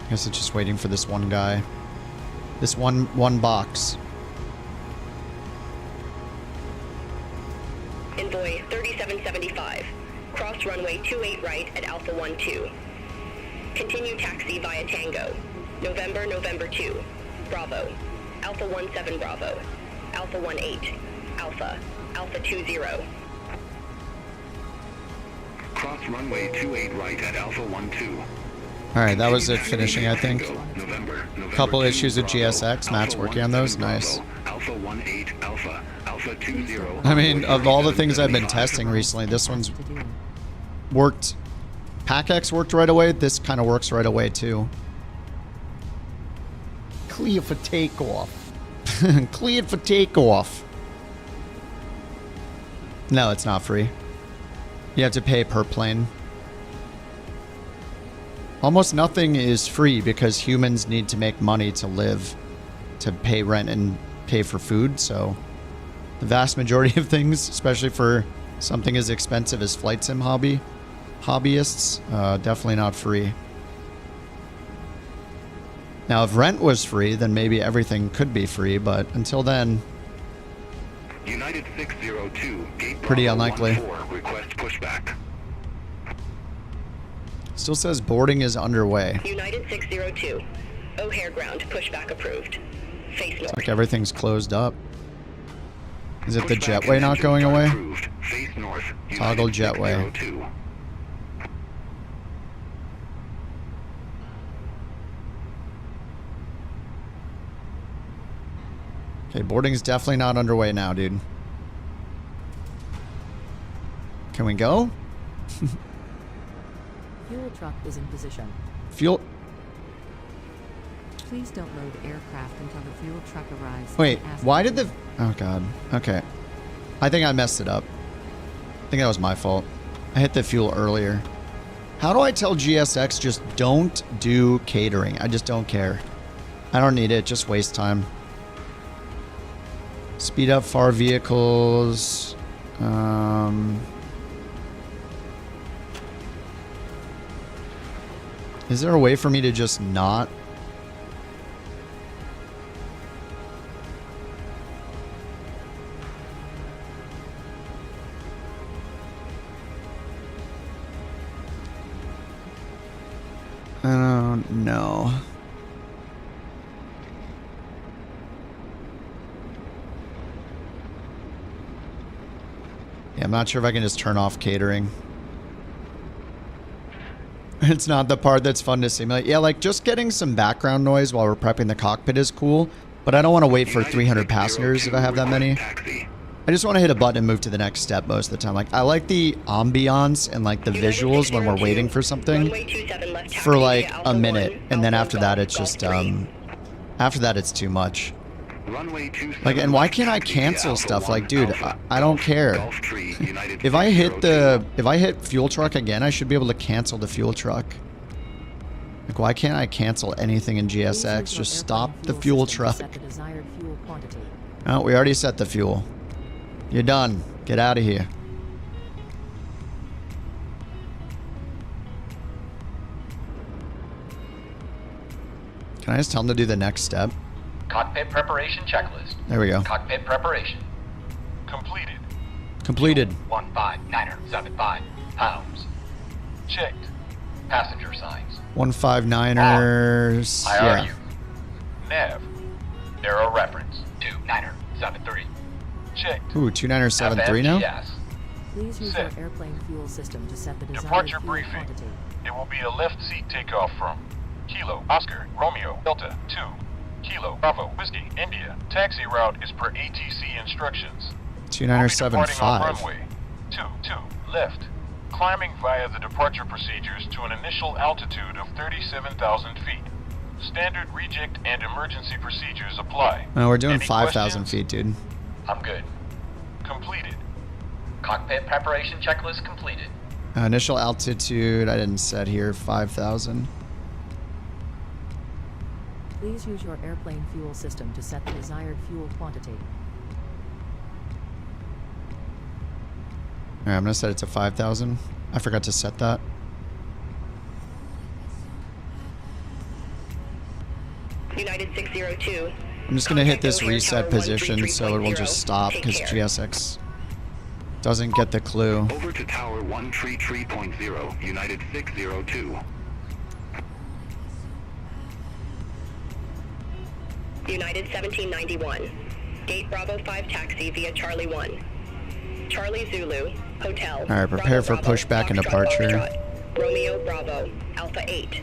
I guess it's just waiting for this one guy. This one box. Envoy 3775. Cross runway 28 right at Alpha 12. Continue taxi via Tango. November, November 2. Bravo. Alpha 17 Bravo. Alpha 18. Alpha. Alpha 20. Cross runway 28 right at Alpha 12. Alright, that was it finishing, I think. Couple issues with GSX. Matt's working on those. Nice. Alpha 18 Alpha. Alpha 20. I mean, of all the things I've been testing recently, this one's worked. PackX worked right away. This kind of works right away, too. Clear for takeoff. Cleared for takeoff. No, it's not free. You have to pay per plane. Almost nothing is free because humans need to make money to live, to pay rent and pay for food. So the vast majority of things, especially for something as expensive as flight sim hobbyists, definitely not free. Now, if rent was free, then maybe everything could be free, but until then, United 602, gate pretty unlikely. 14, request pushback. Still says boarding is underway. United 602. O'Hare ground pushback approved. Face north. It's like everything's closed up. Is it the jetway not going away? Face north. Toggle jetway. Okay, boarding's definitely not underway now, dude. Can we go? Fuel truck is in position. Fuel... Please don't load aircraft until the fuel truck arrives. Wait, why did the... Oh, God. Okay. I think I messed it up. I think that was my fault. I hit the fuel earlier. How do I tell GSX just don't do catering? I just don't care. I don't need it. Just waste time. Speed up far vehicles. Is there a way for me to just not? I don't know. Yeah, I'm not sure if I can just turn off catering. It's not the part that's fun to simulate. Yeah, like just getting some background noise while we're prepping the cockpit is cool, but I don't want to wait for 300 passengers if I have that many. I just want to hit a button and move to the next step most of the time. Like, I like the ambiance and like the visuals when we're waiting for something for like a minute, and then after that it's just after that it's too much. Like, and why can't I cancel stuff? Like, dude, I don't care. If I hit fuel truck again, I should be able to cancel the fuel truck. Like, why can't I cancel anything in GSX? Just stop the fuel truck. Oh, we already set the fuel. You're done. Get out of here. Can I just tell him to do the next step? Cockpit preparation checklist. There we go. Cockpit preparation. Completed. Completed. 15975 pounds. Checked. Passenger signs. 159ers. IRU. Nav. Arrow reference. 2973. Checked. Ooh, 2973 now? FFGS. Please use Set. your airplane fuel system to set the desired Departure fuel briefing. quantity. It will be a left seat takeoff from Kilo, Oscar, Romeo, Delta, 2, Kilo, Bravo, Whiskey, India. Taxi route is per ATC instructions. We'll be departing on 2975. runway 22 left. Climbing via the departure procedures to an initial altitude of 37,000 feet. Standard reject and emergency procedures apply. No, we're doing Any 5,000 questions? feet, dude. I'm good. Completed. Cockpit preparation checklist completed. Initial altitude, I didn't set here, 5,000. Please use your airplane fuel system to set the desired fuel quantity. All right, I'm gonna set it to 5,000. I forgot to set that. United 602. I'm just gonna hit this Contact O'Hare reset Tower position so it will 133.0. just stop Take because care. GSX doesn't get the clue. Over to Tower 133.0, United 602. United 1791. Gate Bravo 5 taxi via Charlie 1. Charlie Zulu, Hotel. All right, prepare for pushback and departure. Foxtrot, Romeo Bravo, Alpha 8.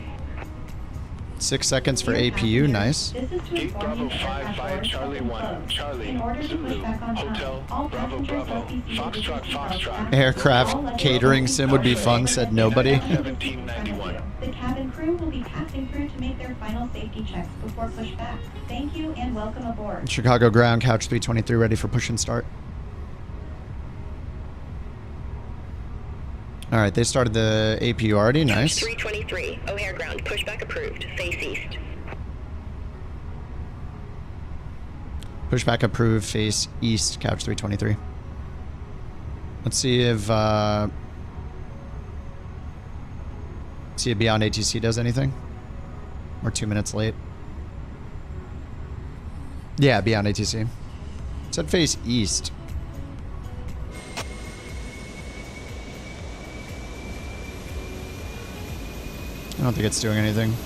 6 seconds for APU, nice. Gate Bravo 5 via Charlie 1, Charlie, Zulu, Hotel, Bravo Bravo, Foxtrot. Aircraft catering sim would be fun, said nobody. 1791. The cabin crew will be passing through to make their final safety checks before pushback. Thank you and welcome aboard. Chicago ground, couch 323, ready for push and start. All right, they started the APU already, nice. 323, O'Hare ground, pushback approved, face east. Pushback approved, face east, couch 323. Let's see if Beyond ATC does anything. We're 2 minutes late. Yeah, Beyond ATC. It said face east. I don't think it's doing anything.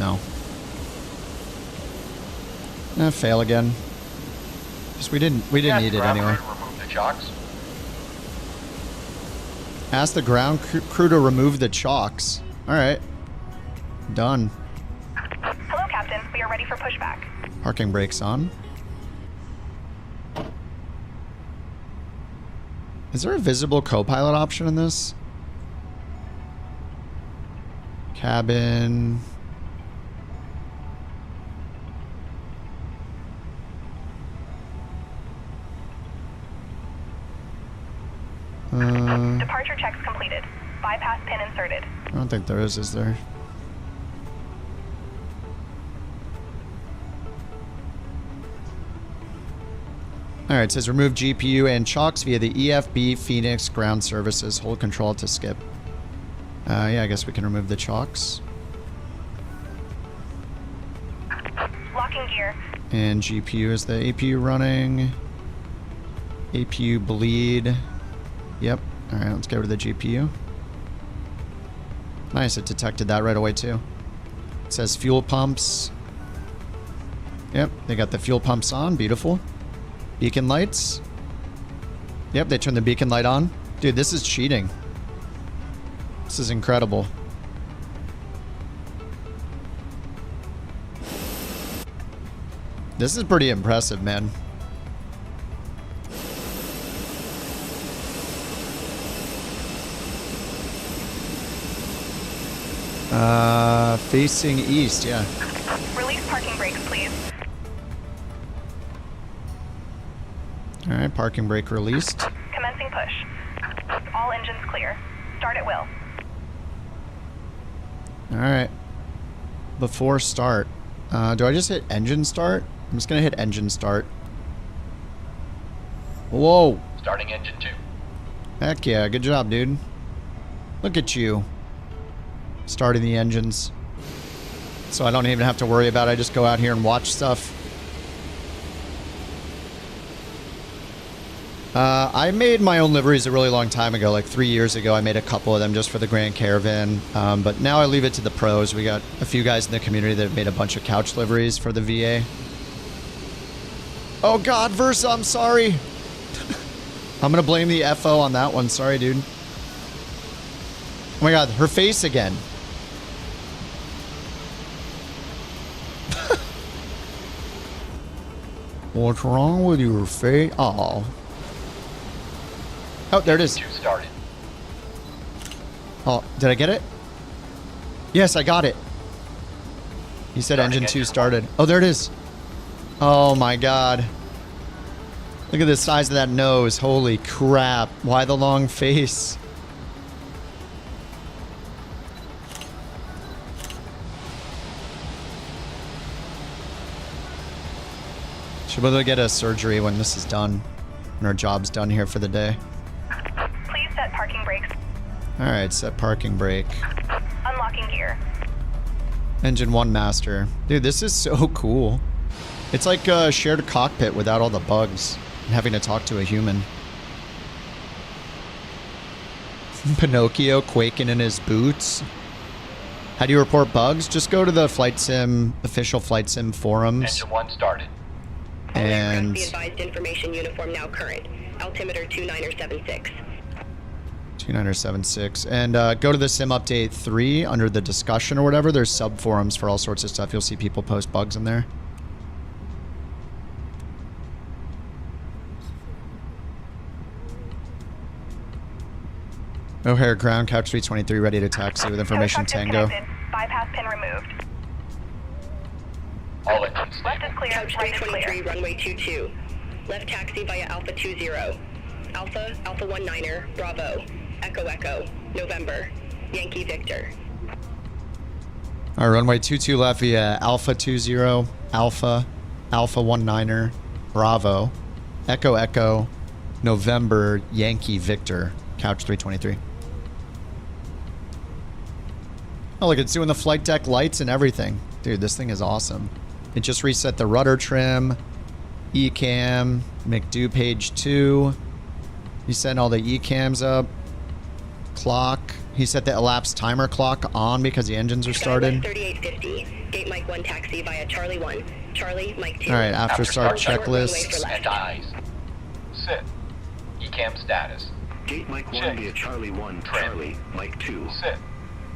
No. Fail again. Just we didn't need it anyway. Remove the chocks. Ask the ground crew to remove the chocks. All right. Done. Hello, Captain. We are ready for pushback. Parking brakes on. Is there a visible co-pilot option in this? Cabin. Departure checks completed. Bypass pin inserted. I don't think there is there? Alright, it says remove GPU and chocks via the EFB Fenix ground services. Hold control to skip. Yeah, I guess we can remove the chocks. Locking gear. And GPU is the APU running. APU bleed. Yep. Alright, let's get rid of the GPU. Nice, it detected that right away too. It says fuel pumps. Yep, they got the fuel pumps on. Beautiful. Beacon lights. Yep, they turned the beacon light on. Dude, this is cheating. This is incredible. This is pretty impressive, man. Facing east, yeah. Release parking brakes, please. All right, parking brake released. Commencing push. All engines clear. Start at will. All right. Before start, do I just hit engine start? I'm just gonna hit engine start. Whoa. Starting engine 2. Heck yeah, good job, dude. Look at you. starting the engines. So I don't even have to worry about it. I just go out here and watch stuff. I made my own liveries a really long time ago, like 3 years ago. I made a couple of them just for the Grand Caravan. But now I leave it to the pros. We got a few guys in the community that have made a bunch of couch liveries for the VA. Oh God, Versa, I'm sorry. I'm gonna blame the FO on that one. Sorry, dude. Oh my God, her face again. What's wrong with your face? Oh. Oh, there it is. Started. Oh, did I get it? Yes, I got it. He said engine 2 started. Oh, there it is. Oh my God. Look at the size of that nose. Holy crap. Why the long face? Should be able to get a surgery when this is done. When our job's done here for the day. Please set parking brakes. Alright, set parking brake. Unlocking gear. Engine 1 master. Dude, this is so cool. It's like a shared cockpit without all the bugs. And having to talk to a human. Pinocchio quaking in his boots. How do you report bugs? Just go to the Flight Sim, official Flight Sim forums. Engine 1 started. And the advised information uniform now current. Altimeter 2976. 2976. And go to the Sim Update 3 under the discussion or whatever. There's sub forums for all sorts of stuff. You'll see people post bugs in there. O'Hare ground, couch 323 ready to taxi with information Tango. Bypass pin removed. All engines Left is clear. Couch Right is 323, clear. runway 22. Left taxi via Alpha 20. Alpha, Alpha 19er, Bravo. Echo Echo, November. Yankee Victor. All right, runway 22 left via Alpha 20, Alpha, Alpha 19er, Bravo. Echo Echo, November, Yankee Victor. Couch 323. Oh, look, it's doing the flight deck lights and everything. Dude, this thing is awesome. It just reset the rudder trim, ECAM, McDo page 2. He set all the ECAMs up. Clock. He set the elapsed timer clock on because the engines are started. 3850. Gate Mike 1 taxi via Charlie 1. Charlie, Mike 2. All right, after start checklist. And eyes. Sit. ECAM status. Gate Mike 1 via Charlie 1, Trim. Charlie, Mike 2. Sit.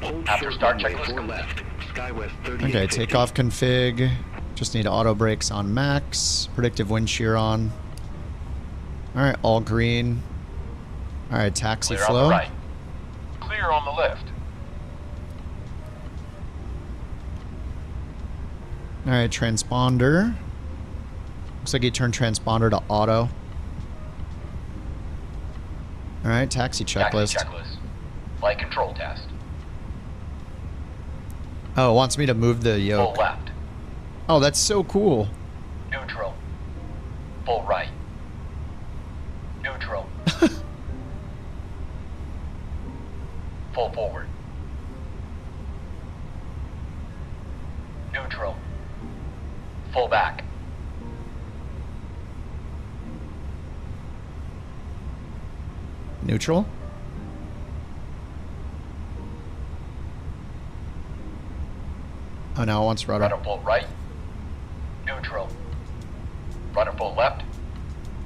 Hold After short start runway checklist 4 left. Skywest 3850. Okay, takeoff config. Just need auto brakes on max. Predictive wind shear on. All right, all green. All right, taxi Clear flow. on the right. Clear on the left. All right, transponder. Looks like he turned transponder to auto. All right, taxi checklist. Taxi checklist. Flight control test. Oh, it wants me to move the Full yoke. left. Oh, that's so cool. Neutral. Full right. Neutral. Full forward. Neutral. Full back. Neutral. Oh, now it wants rudder. Rudder full right. Neutral. Rudder full left.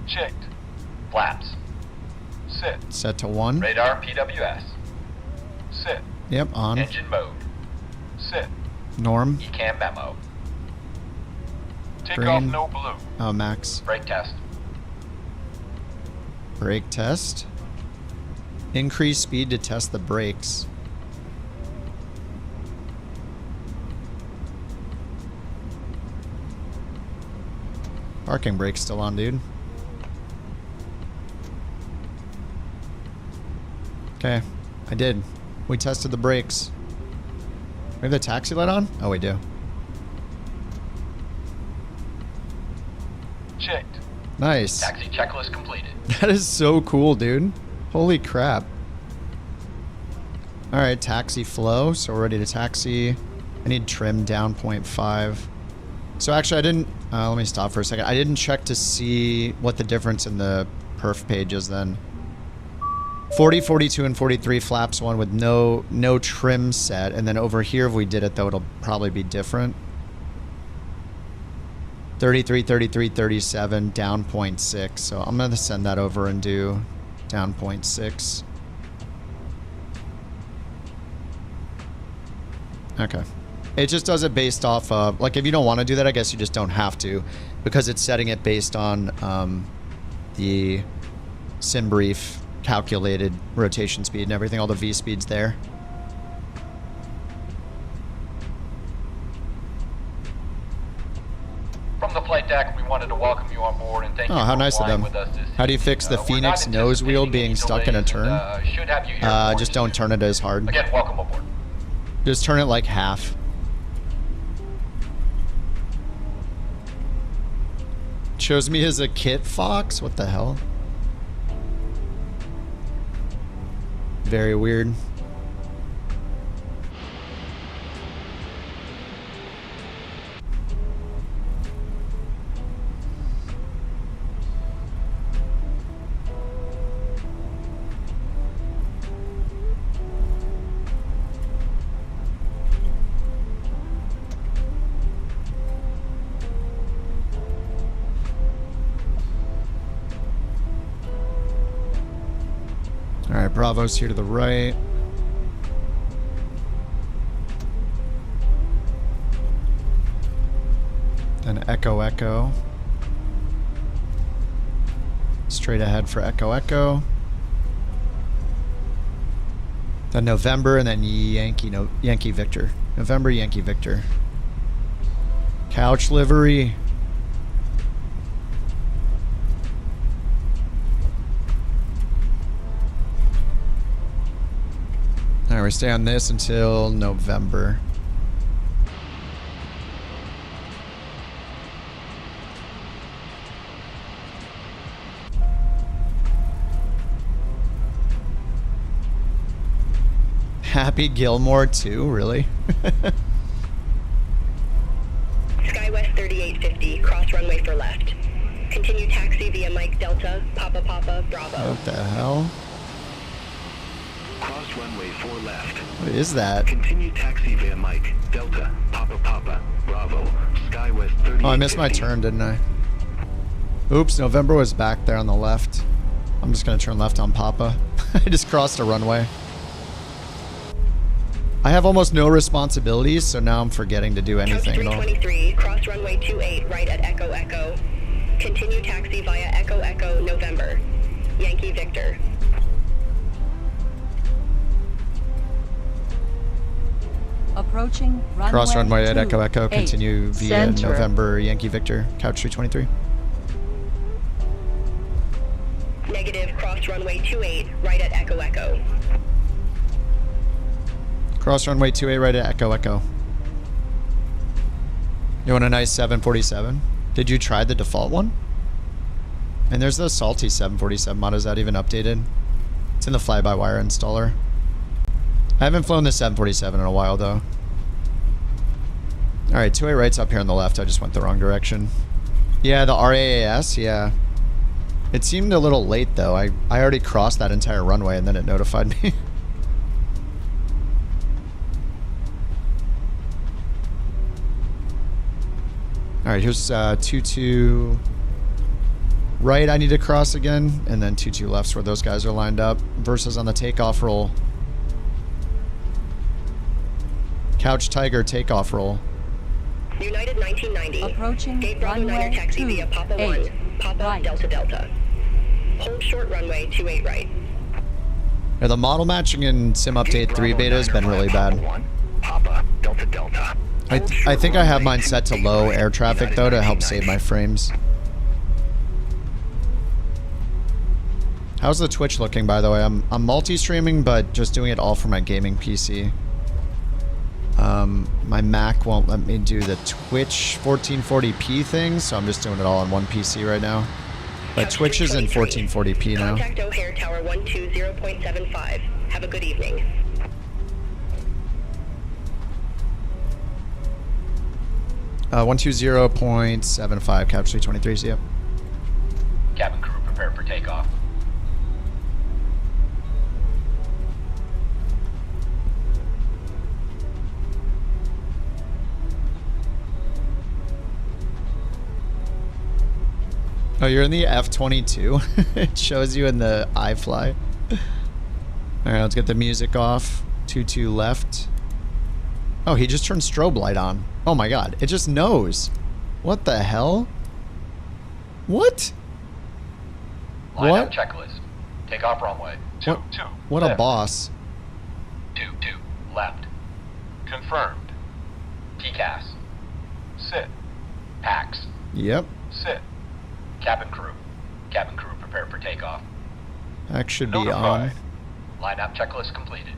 Checked. Flaps. Sit. Set to 1. Radar PWS. Sit. Yep, on. Engine mode. Sit. Norm. ECAM memo. Takeoff Green. no blue. Oh, max. Brake test. Brake test. Increase speed to test the brakes. Parking brake's still on, dude. Okay, I did. We tested the brakes. We have the taxi light on? Oh, we do. Checked. Nice. Taxi checklist completed. That is so cool, dude. Holy crap. All right, taxi flow. So we're ready to taxi. I need trim down 0.5. So actually I didn't, let me stop for a second. I didn't check to see what the difference in the perf page is then. 40, 42, and 43 flaps one with no trim set. And then over here, if we did it though, it'll probably be different. 33, 33, 37, down 0.6. So I'm going to send that over and do down 0.6. Okay. It just does it based off of, like, if you don't want to do that, I guess you just don't have to, because it's setting it based on the sim brief calculated rotation speed and everything, all the V speeds there. From the flight deck, we wanted to welcome you on board and thank you how for nice of flying them. with us this How do you evening. fix the We're Fenix not nose wheel anticipating being any stuck in a delays turn? and, should have you here aboard Just soon. don't turn it as hard. Again, welcome aboard. Just turn it like half. Shows me as a kit fox? What the hell? Very weird. Alright, Bravo's here to the right. Then Echo Echo. Straight ahead for Echo Echo. Then November and then Yankee Victor. November Yankee Victor. Couch livery. Alright, we stay on this until November. Happy Gilmore too, really? SkyWest 3850, cross runway for left. Continue taxi via Mike Delta, Papa Papa, Bravo. What the hell? Cross runway 4 left. What is that? Continue taxi via Mike Delta, Papa Papa, Bravo, SkyWest 3850. Oh, I missed my turn, didn't I? Oops, November was back there on the left. I'm just gonna turn left on Papa. I just crossed a runway. I have almost no responsibilities, so now I'm forgetting to do anything at all. 323, cross runway 28, right at Echo Echo. Continue taxi via Echo Echo, November. Yankee Victor. Approaching runway Cross runway at 2, Echo Echo, 8, continue via center. November Yankee Victor, couch 323. Negative, cross runway 28, right at Echo Echo. Cross runway 28 right at Echo Echo. You want a nice 747? Did you try the default one? And there's the salty 747 mod. Is that even updated? It's in the fly-by-wire installer. I haven't flown the 747 in a while though. Alright, 28 right's up here on the left. I just went the wrong direction. Yeah, the RAAS, yeah. It seemed a little late though. I already crossed that entire runway and then it notified me. Alright, here's 22 right I need to cross again, and then 22 left's where those guys are lined up. Versus on the takeoff roll. Couch Tiger takeoff roll. United 1990. Approaching Gate Bravo runway Niner taxi 2, via Papa 8, 1, Papa right. Delta Delta. Hold short runway 28 right. Yeah, the model matching in Sim Update 3 beta has been really bad. Papa Delta Delta. I think I have mine set to low air traffic though to help save my frames. How's the Twitch looking, by the way? I'm multi-streaming, but just doing it all for my gaming PC. My Mac won't let me do the Twitch 1440p thing, so I'm just doing it all on one PC right now. But Twitch is in 1440p now. Contact O'Hare Tower 120.75. Have a good evening. 120.75, couch 323, see ya. Cabin crew prepare for takeoff. Oh, you're in the F-22? It shows you in the iFly. Alright, let's get the music off. 22 left. Oh, he just turned strobe light on. Oh my god, it just knows. What the hell? What? Line What? up checklist. Take off runway. What a boss. 22 left. Confirmed. TCAS. Sit. PAX. Yep. Sit. Cabin crew. Cabin crew prepare for takeoff. That should be Notified. on. Line up checklist completed.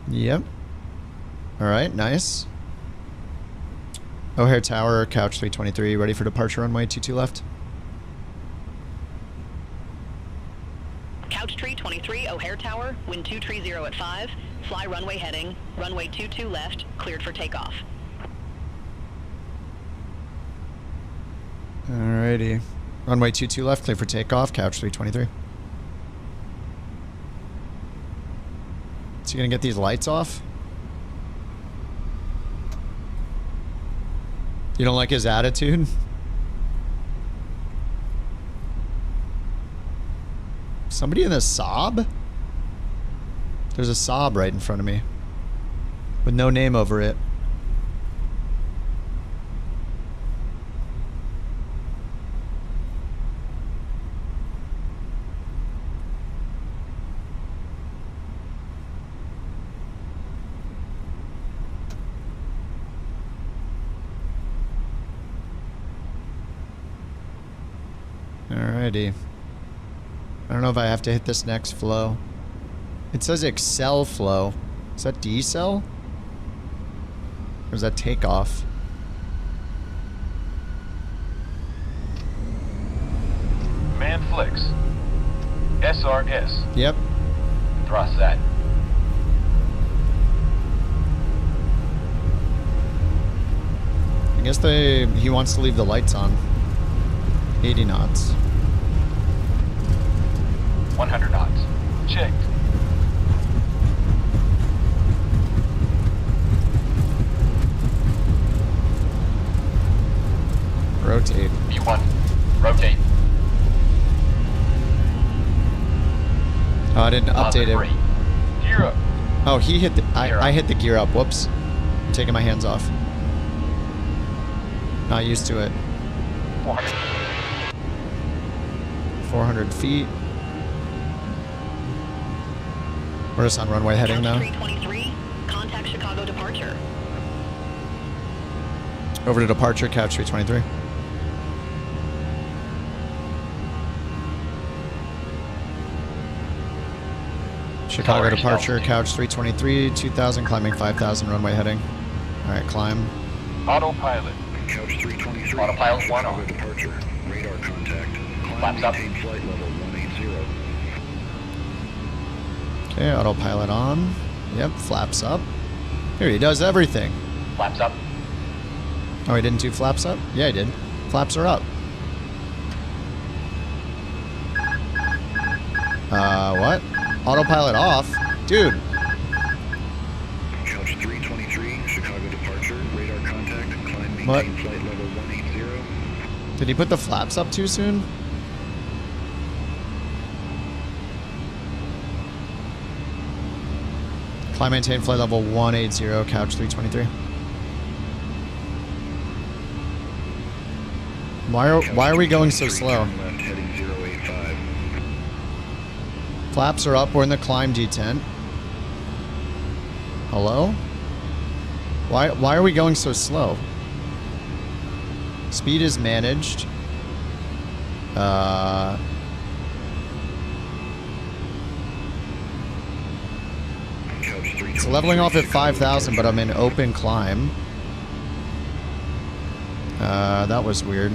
Yep. Alright, nice. O'Hare Tower, couch 323, ready for departure runway 22 left. Couch tree 23, O'Hare Tower, wind 230 at 5, fly runway heading, runway 22 left, cleared for takeoff. Alrighty. Runway 22 left, clear for takeoff, couch 323. Is he gonna get these lights off? You don't like his attitude? Somebody in a Saab? There's a Saab right in front of me. With no name over it. Alrighty. I don't know if I have to hit this next flow. It says Excel flow. Is that decel? Or is that takeoff? Man flicks. SRS. Yep. Thrust set. I guess he wants to leave the lights on. 80 knots. 100 knots. Checked. Rotate. V1. Rotate. Oh, I didn't update it. Gear up. Oh, he hit the... Gear I up. hit the gear up. Whoops. I'm taking my hands off. Not used to it. 400. 400 feet. We're just on runway heading now. 323, contact Chicago departure. Over to departure, couch 323. Chicago Tower, departure, altitude. couch 323, 2000, climbing 5000, runway heading. Alright, climb. Autopilot. Couch 323. Autopilot 1 Chicago on. departure. Radar contact. Flaps Climb up. maintain flight level 180. Okay, autopilot on. Yep, flaps up. Here, he does everything. Flaps up. Oh, he didn't do flaps up? Yeah, he did. Flaps are up. What? Autopilot off? Dude. Couch 323. Chicago departure. Radar contact. Climb maintain What? flight level 180. Did he put the flaps up too soon? Climb maintain flight level 180, couch 323. Why are we going so slow? Turn left heading 085. Flaps are up, we're in the climb detent. Hello? Why are we going so slow? Speed is managed. It's leveling off at 5,000, but I'm in open climb. That was weird.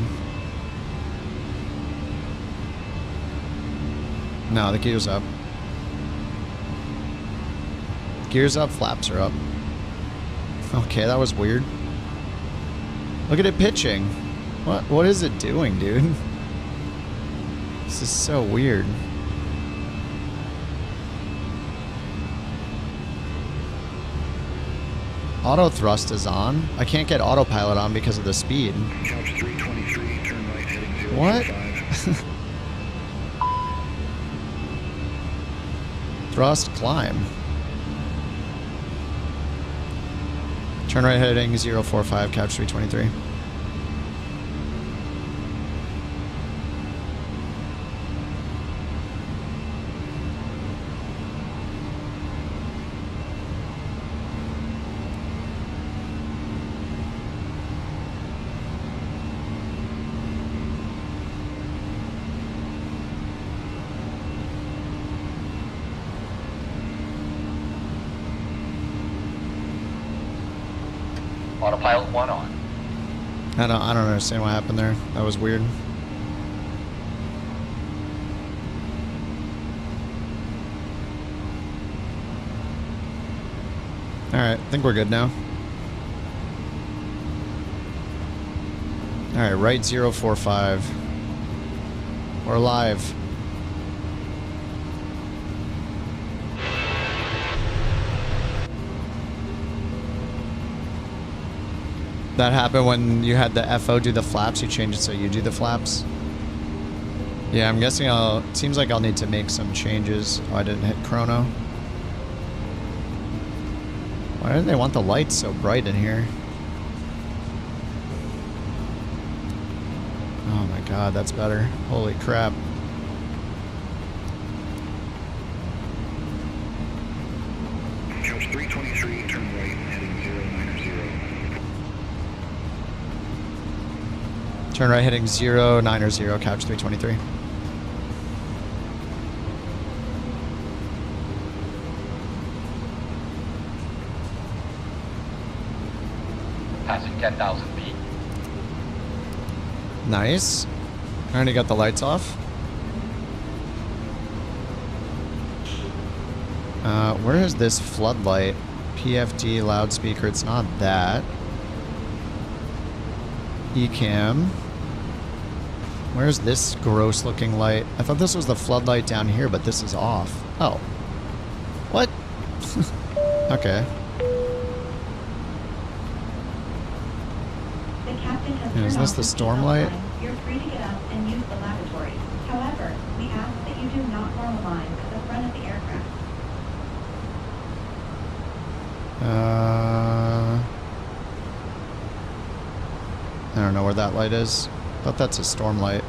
No, the gear's up. Gear's up, flaps are up. Okay, that was weird. Look at it pitching. What is it doing, dude? This is so weird. Auto thrust is on. I can't get autopilot on because of the speed. Couch 323, turn right heading 045. What? Thrust, climb. Turn right heading 045, couch 323. Autopilot 1 on. I don't understand what happened there. That was weird. Alright, I think we're good now. Alright, right 045. We're live. That happened when you had the FO do the flaps, you changed it so you do the flaps. Yeah, I'm guessing it seems like I'll need to make some changes. Oh, I didn't hit chrono. Why didn't they want the lights so bright in here? Oh my god, that's better. Holy crap. Couch 323, turn right heading 090. Turn right heading 090, couch 323. Passing 10,000 feet. Nice. I already got the lights off. Where is this floodlight? PFD loudspeaker. It's not that. ECam. Where's this gross looking light? I thought this was the floodlight down here, but this is off. Oh. What? Okay. The captain has Is turned this off the the storm seatbelt light? sign. You're free to get up and use the lavatory. However, we ask that you do not form a line at the front of the aircraft. I don't know where that light is. Thought that's a storm light.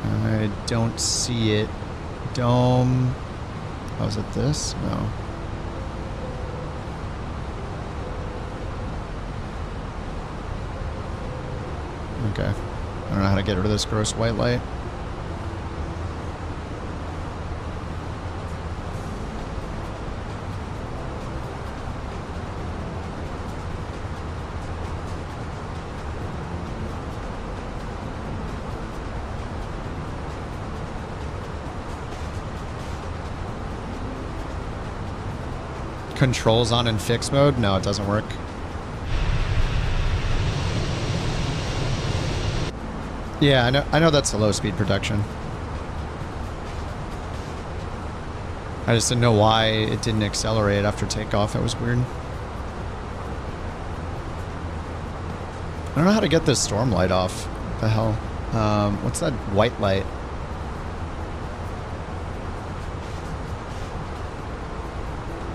I don't see it. Dome. Oh, is it this? No. Okay. I don't know how to get rid of this gross white light. Controls on in fixed mode? No, it doesn't work. Yeah, I know that's the low speed protection. I just didn't know why it didn't accelerate after takeoff. That was weird. I don't know how to get this storm light off. What the hell? What's that white light?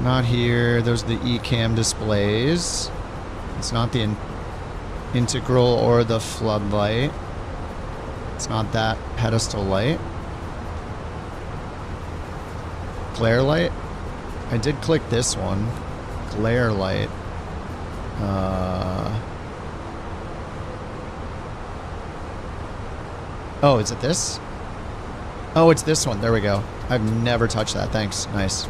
Not here. Those are the eCam displays. It's not the integral or the floodlight. It's not that pedestal light. Glare light? I did click this one. Glare light. Oh, is it this? Oh, it's this one. There we go. I've never touched that. Thanks. Nice.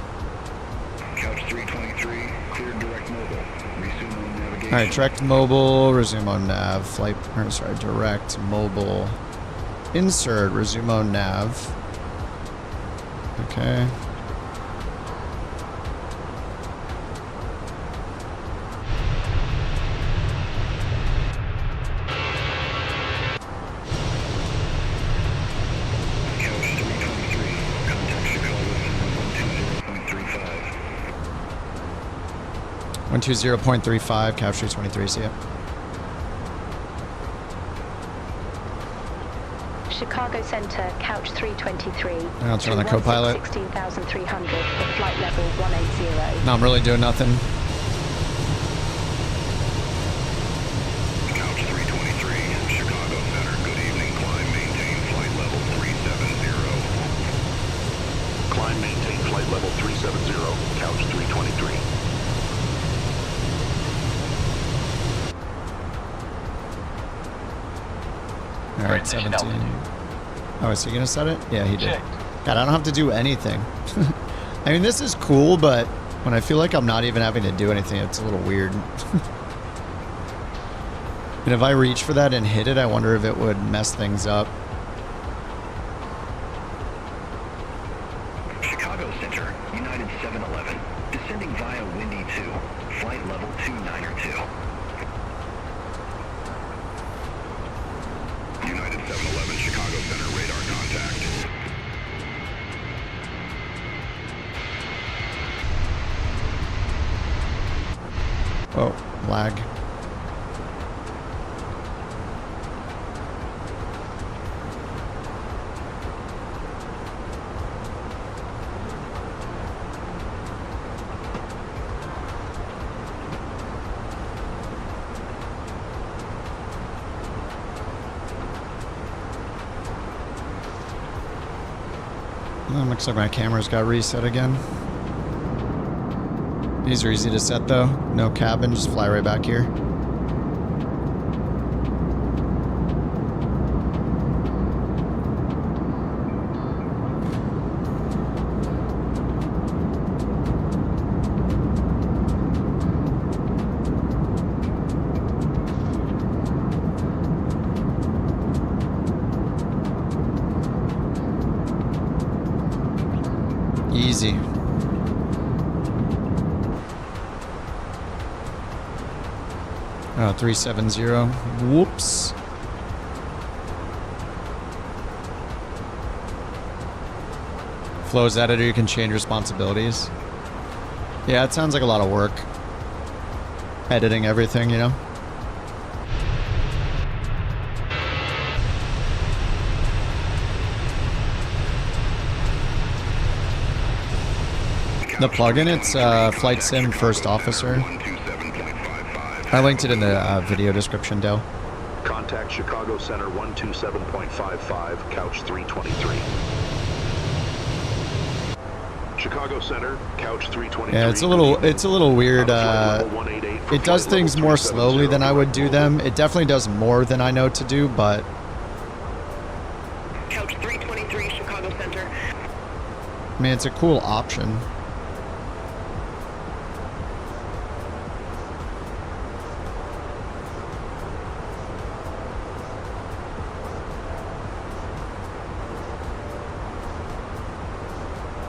Couch 323, cleared direct mobile. Resume on navigation. Alright, direct mobile, resume on nav. Flight, or sorry, direct mobile. Insert, resume on nav. Okay. 120.35, couch 323, see ya. Chicago Center, couch 323. I'll turn on the co-pilot. 16,300 for flight level 180. No, I'm really doing nothing. Couch 323, Chicago Center. Good evening. Climb, maintain flight level 370. Climb, maintain flight level 370, couch 323. All right, 17. Oh, is he gonna set it? Yeah, he did. God, I don't have to do anything. I mean, this is cool, but when I feel like I'm not even having to do anything, it's a little weird. And if I reach for that and hit it, I wonder if it would mess things up. Chicago Center, United 711, descending via Windy 2, flight level 292. United 711, Chicago Center, radar contact. Oh, lag. Looks like my camera's got reset again. These are easy to set though. No cabin, just fly right back here. Easy. Oh, 370. Whoops. Flows editor, you can change responsibilities. Yeah, it sounds like a lot of work. Editing everything, you know? The plugin, it's Flight Sim First Officer. I linked it in the video description, Dale. Contact Chicago Center 127.55, couch 323. Chicago Center, couch 323. Yeah, it's a little weird. It does things more slowly than I would do them. It definitely does more than I know to do, but Couch 323, Chicago Center. I mean, it's a cool option.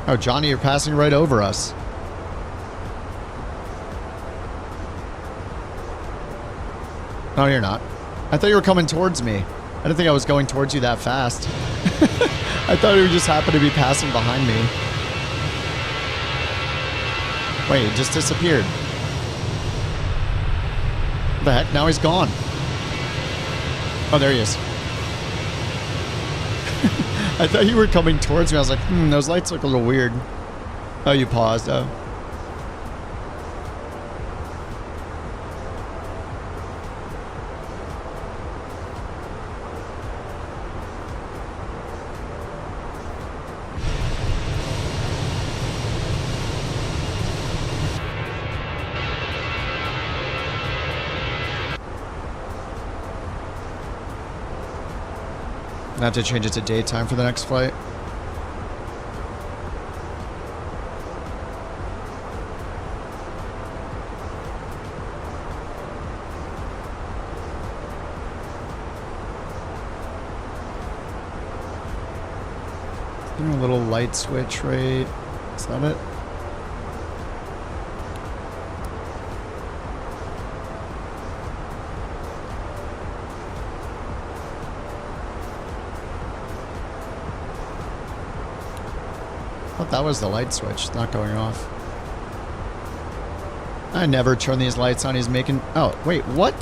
Oh, Johnny, you're passing right over us. No, you're not. I thought you were coming towards me. I didn't think I was going towards you that fast. I thought you just happened to be passing behind me. Wait, it just disappeared. What the heck? Now he's gone. Oh, there he is. I thought you were coming towards me. I was like, those lights look a little weird. Oh, you paused. Oh. I have to change it to daytime for the next flight. A little light switch, right? Is that it? I thought that was the light switch, not going off. I never turn these lights on. He's making... Oh, wait, what?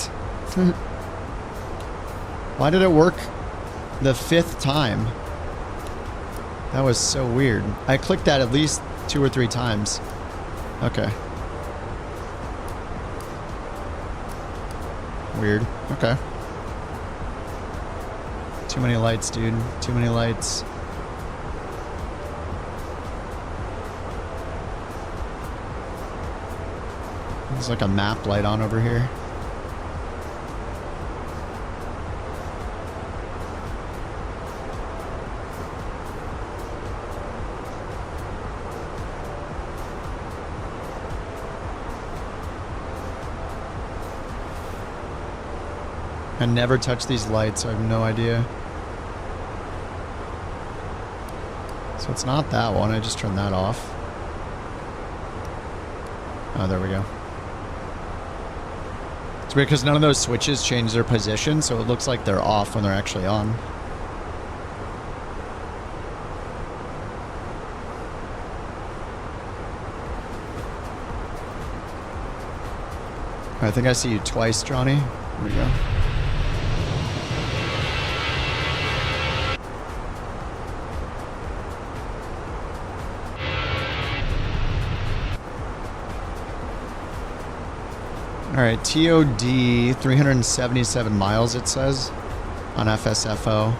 Why did it work the 5th time? That was so weird. I clicked that at least 2 or 3 times. Okay. Weird. Okay. Too many lights, dude. Too many lights. There's like a map light on over here. I never touch these lights, so I have no idea. So it's not that one, I just turned that off. Oh, there we go. It's weird because none of those switches change their position, so it looks like they're off when they're actually on. I think I see you twice, Johnny. Here we go. All right, TOD 377 miles it says on FSFO.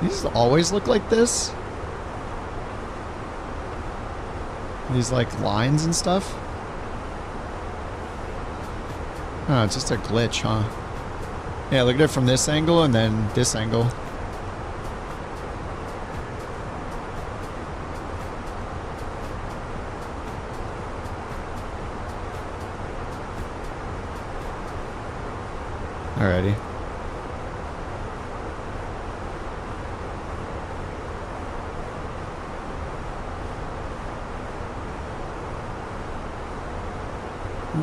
These always look like this? These like lines and stuff? Oh, it's just a glitch, huh? Yeah, look at it from this angle and then this angle. Alrighty.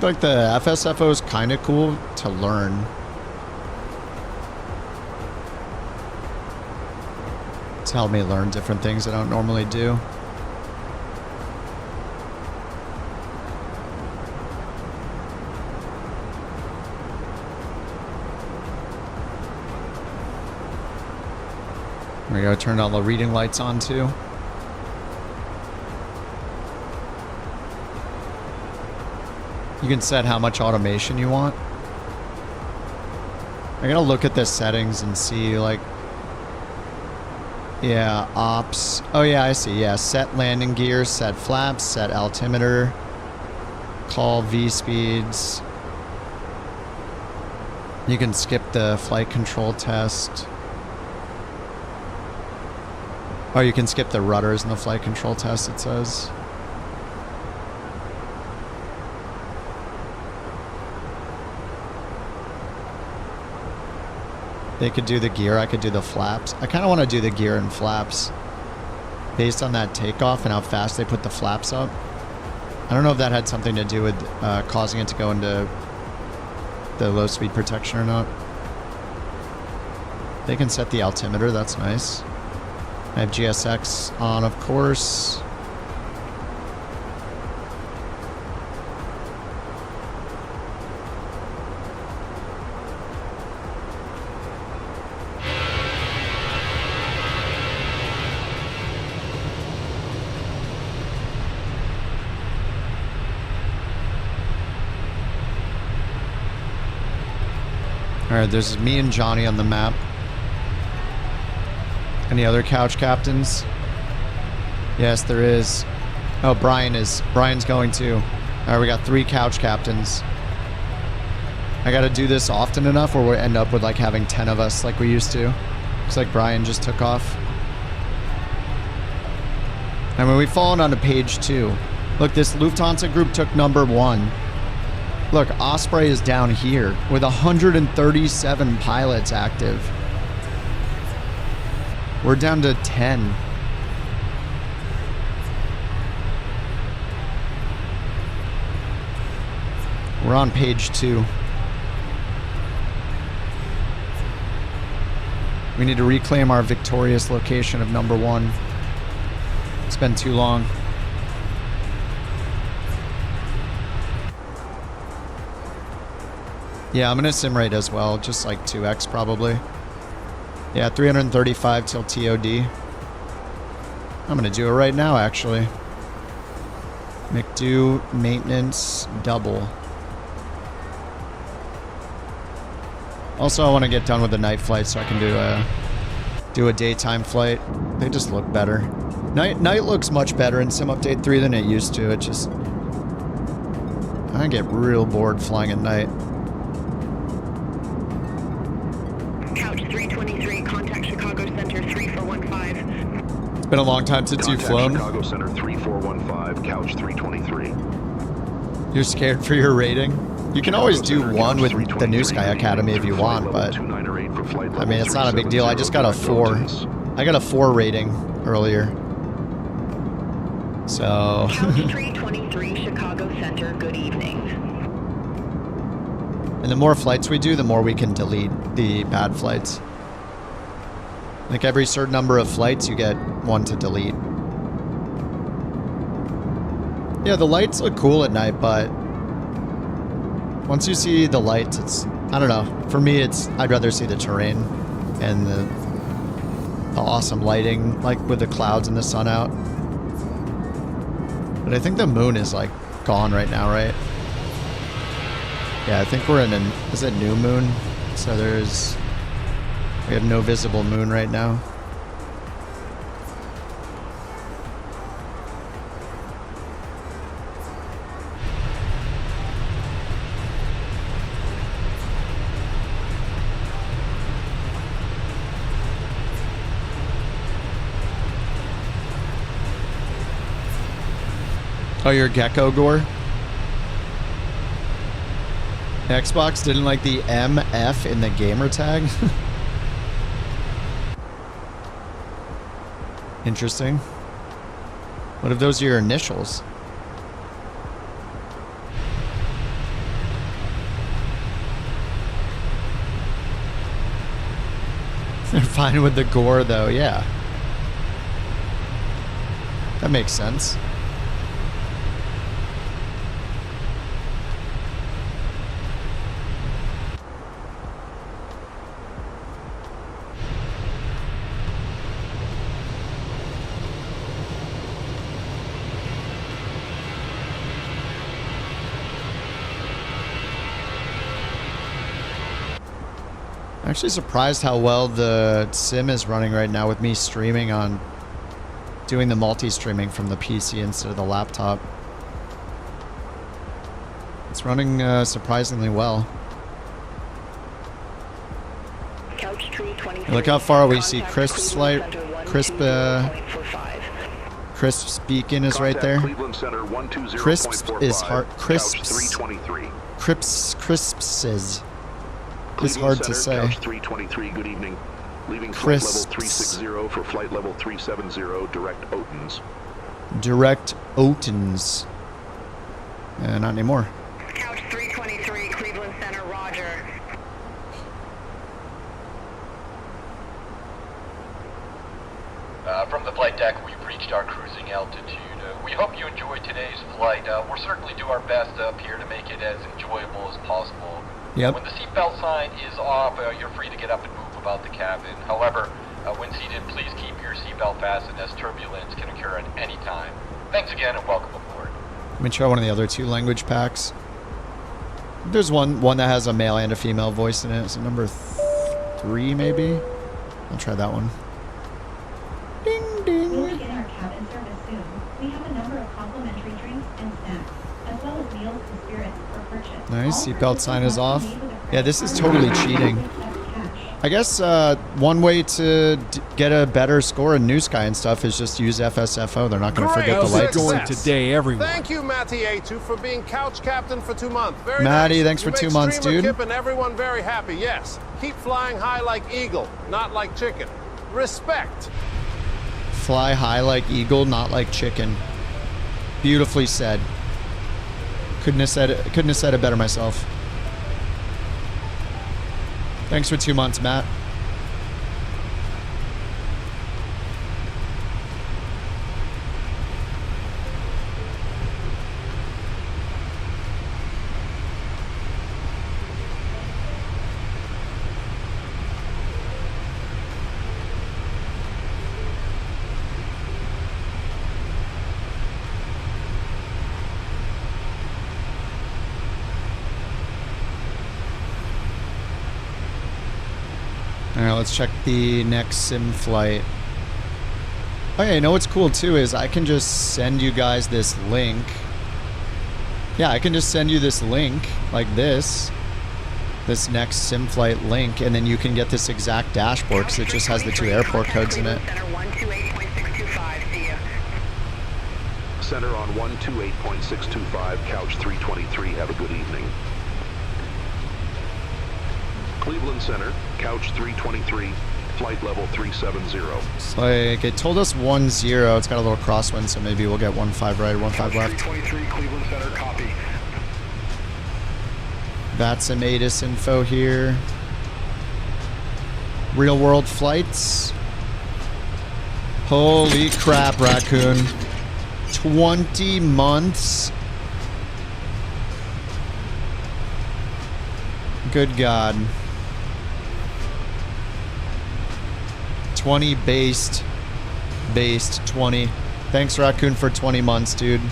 Like the FSFO is kind of cool to learn. It's helped me learn different things I don't normally do. There we go, turned all the reading lights on too. You can set how much automation you want. I gotta look at the settings and see, like... Yeah, ops. Oh yeah, I see. Yeah, set landing gear, set flaps, set altimeter, call V-speeds. You can skip the flight control test. Oh, you can skip the rudders in the flight control test, it says. They could do the gear, I could do the flaps. I kind of want to do the gear and flaps based on that takeoff and how fast they put the flaps up. I don't know if that had something to do with causing it to go into the low speed protection or not. They can set the altimeter, that's nice. I have GSX on, of course. Alright, there's me and Johnny on the map. Any other couch captains? Yes, there is. Oh, Brian's going too. Alright, we got 3 couch captains. I gotta do this often enough or we'll end up with like having 10 of us like we used to. Looks like Brian just took off. And when we've fallen onto page 2. Look, this Lufthansa group took number 1. Look, Osprey is down here with 137 pilots active. We're down to 10. We're on page 2. We need to reclaim our victorious location of number 1. It's been too long. Yeah, I'm gonna sim rate as well, just like 2x probably. Yeah, 335 till TOD. I'm gonna do it right now, actually. McDo maintenance double. Also, I want to get done with the night flight so I can do a daytime flight. They just look better. Night looks much better in Sim Update 3 than it used to. It just... I get real bored flying at night. Couch 323, contact Chicago Center 3415. It's been a long time since you've flown. Chicago Center 3415, couch 323. You're scared for your rating? You can always do one with the NewSky Academy if you want, but I mean, it's not a big deal. I just got a 4. I got a 4 rating earlier. So... Couch 323, Chicago Center, good evening. And the more flights we do, the more we can delete the bad flights. Like every certain number of flights, you get 1 to delete. Yeah, the lights look cool at night, but once you see the lights, it's, I don't know. For me, it's, I'd rather see the terrain and the awesome lighting, like with the clouds and the sun out. But I think the moon is like gone right now, right? Yeah, I think we're in an, is it new moon? So we have no visible moon right now. Oh, you're Gecko Gore? Xbox didn't like the MF in the gamer tag? Interesting. What if those are your initials? They're fine with the gore though, yeah. That makes sense. I'm actually surprised how well the sim is running right now with me streaming on, doing the multi-streaming from the PC instead of the laptop. It's running surprisingly well. Look how far we see Crisp's flight. Crisp Beacon is right there. Crisp is hard. Crisps. Crisps is. It's hard to say. Couch 323, good evening. Leaving flight level 360 for flight level 370, direct Otens. Direct Otens. Not anymore. Couch 323, Cleveland Center, roger. From the flight deck, we've reached our cruising altitude. We hope you enjoyed today's flight. We'll certainly do our best up here to make it as enjoyable as possible. Yep. When the seatbelt sign is off, you're free to get up and move about the cabin. However, when seated, please keep your seatbelt fastened as turbulence can occur at any time. Thanks again and welcome aboard. Let me try one of the other 2 language packs. There's one that has a male and a female voice in it. It's number 3 maybe? I'll try that one. Ding ding. We'll begin our cabin service soon. We have a number of complimentary drinks and snacks, as well as meals and spirits for purchase. Nice, seatbelt sign is off. Yeah, this is totally cheating. I guess one way to get a better score in NewSky and stuff is just use FSFO. They're not going to forget the lights. Going today, everyone. Thank you, Matty A2, for being couch captain for 2 months. Very Matty, nice. thanks for 2 months, dude. Kip and everyone very happy. Yes, keep flying high like eagle, not like chicken. Respect. Fly high like eagle, not like chicken. Beautifully said. Couldn't have said it better myself. Thanks for 2 months, Matt. Alright, let's check the next sim flight. Oh yeah, you know what's cool too is I can just send you guys this link. Yeah, I can just send you this link like this. This next sim flight link, and then you can get this exact dashboard because it just has the 2 airport codes in it. Center on 128.625, couch 323. Have a good evening. Cleveland Center, couch 323, flight level 370. It's like, it told us 10. It's got a little crosswind, so maybe we'll get 15 right, 15 left. 323, Cleveland Center, copy. VATSIM info here. Real world flights. Holy crap, Raccoon. 20 months. Good God. 20 based 20. Thanks, Raccoon, for 20 months, dude.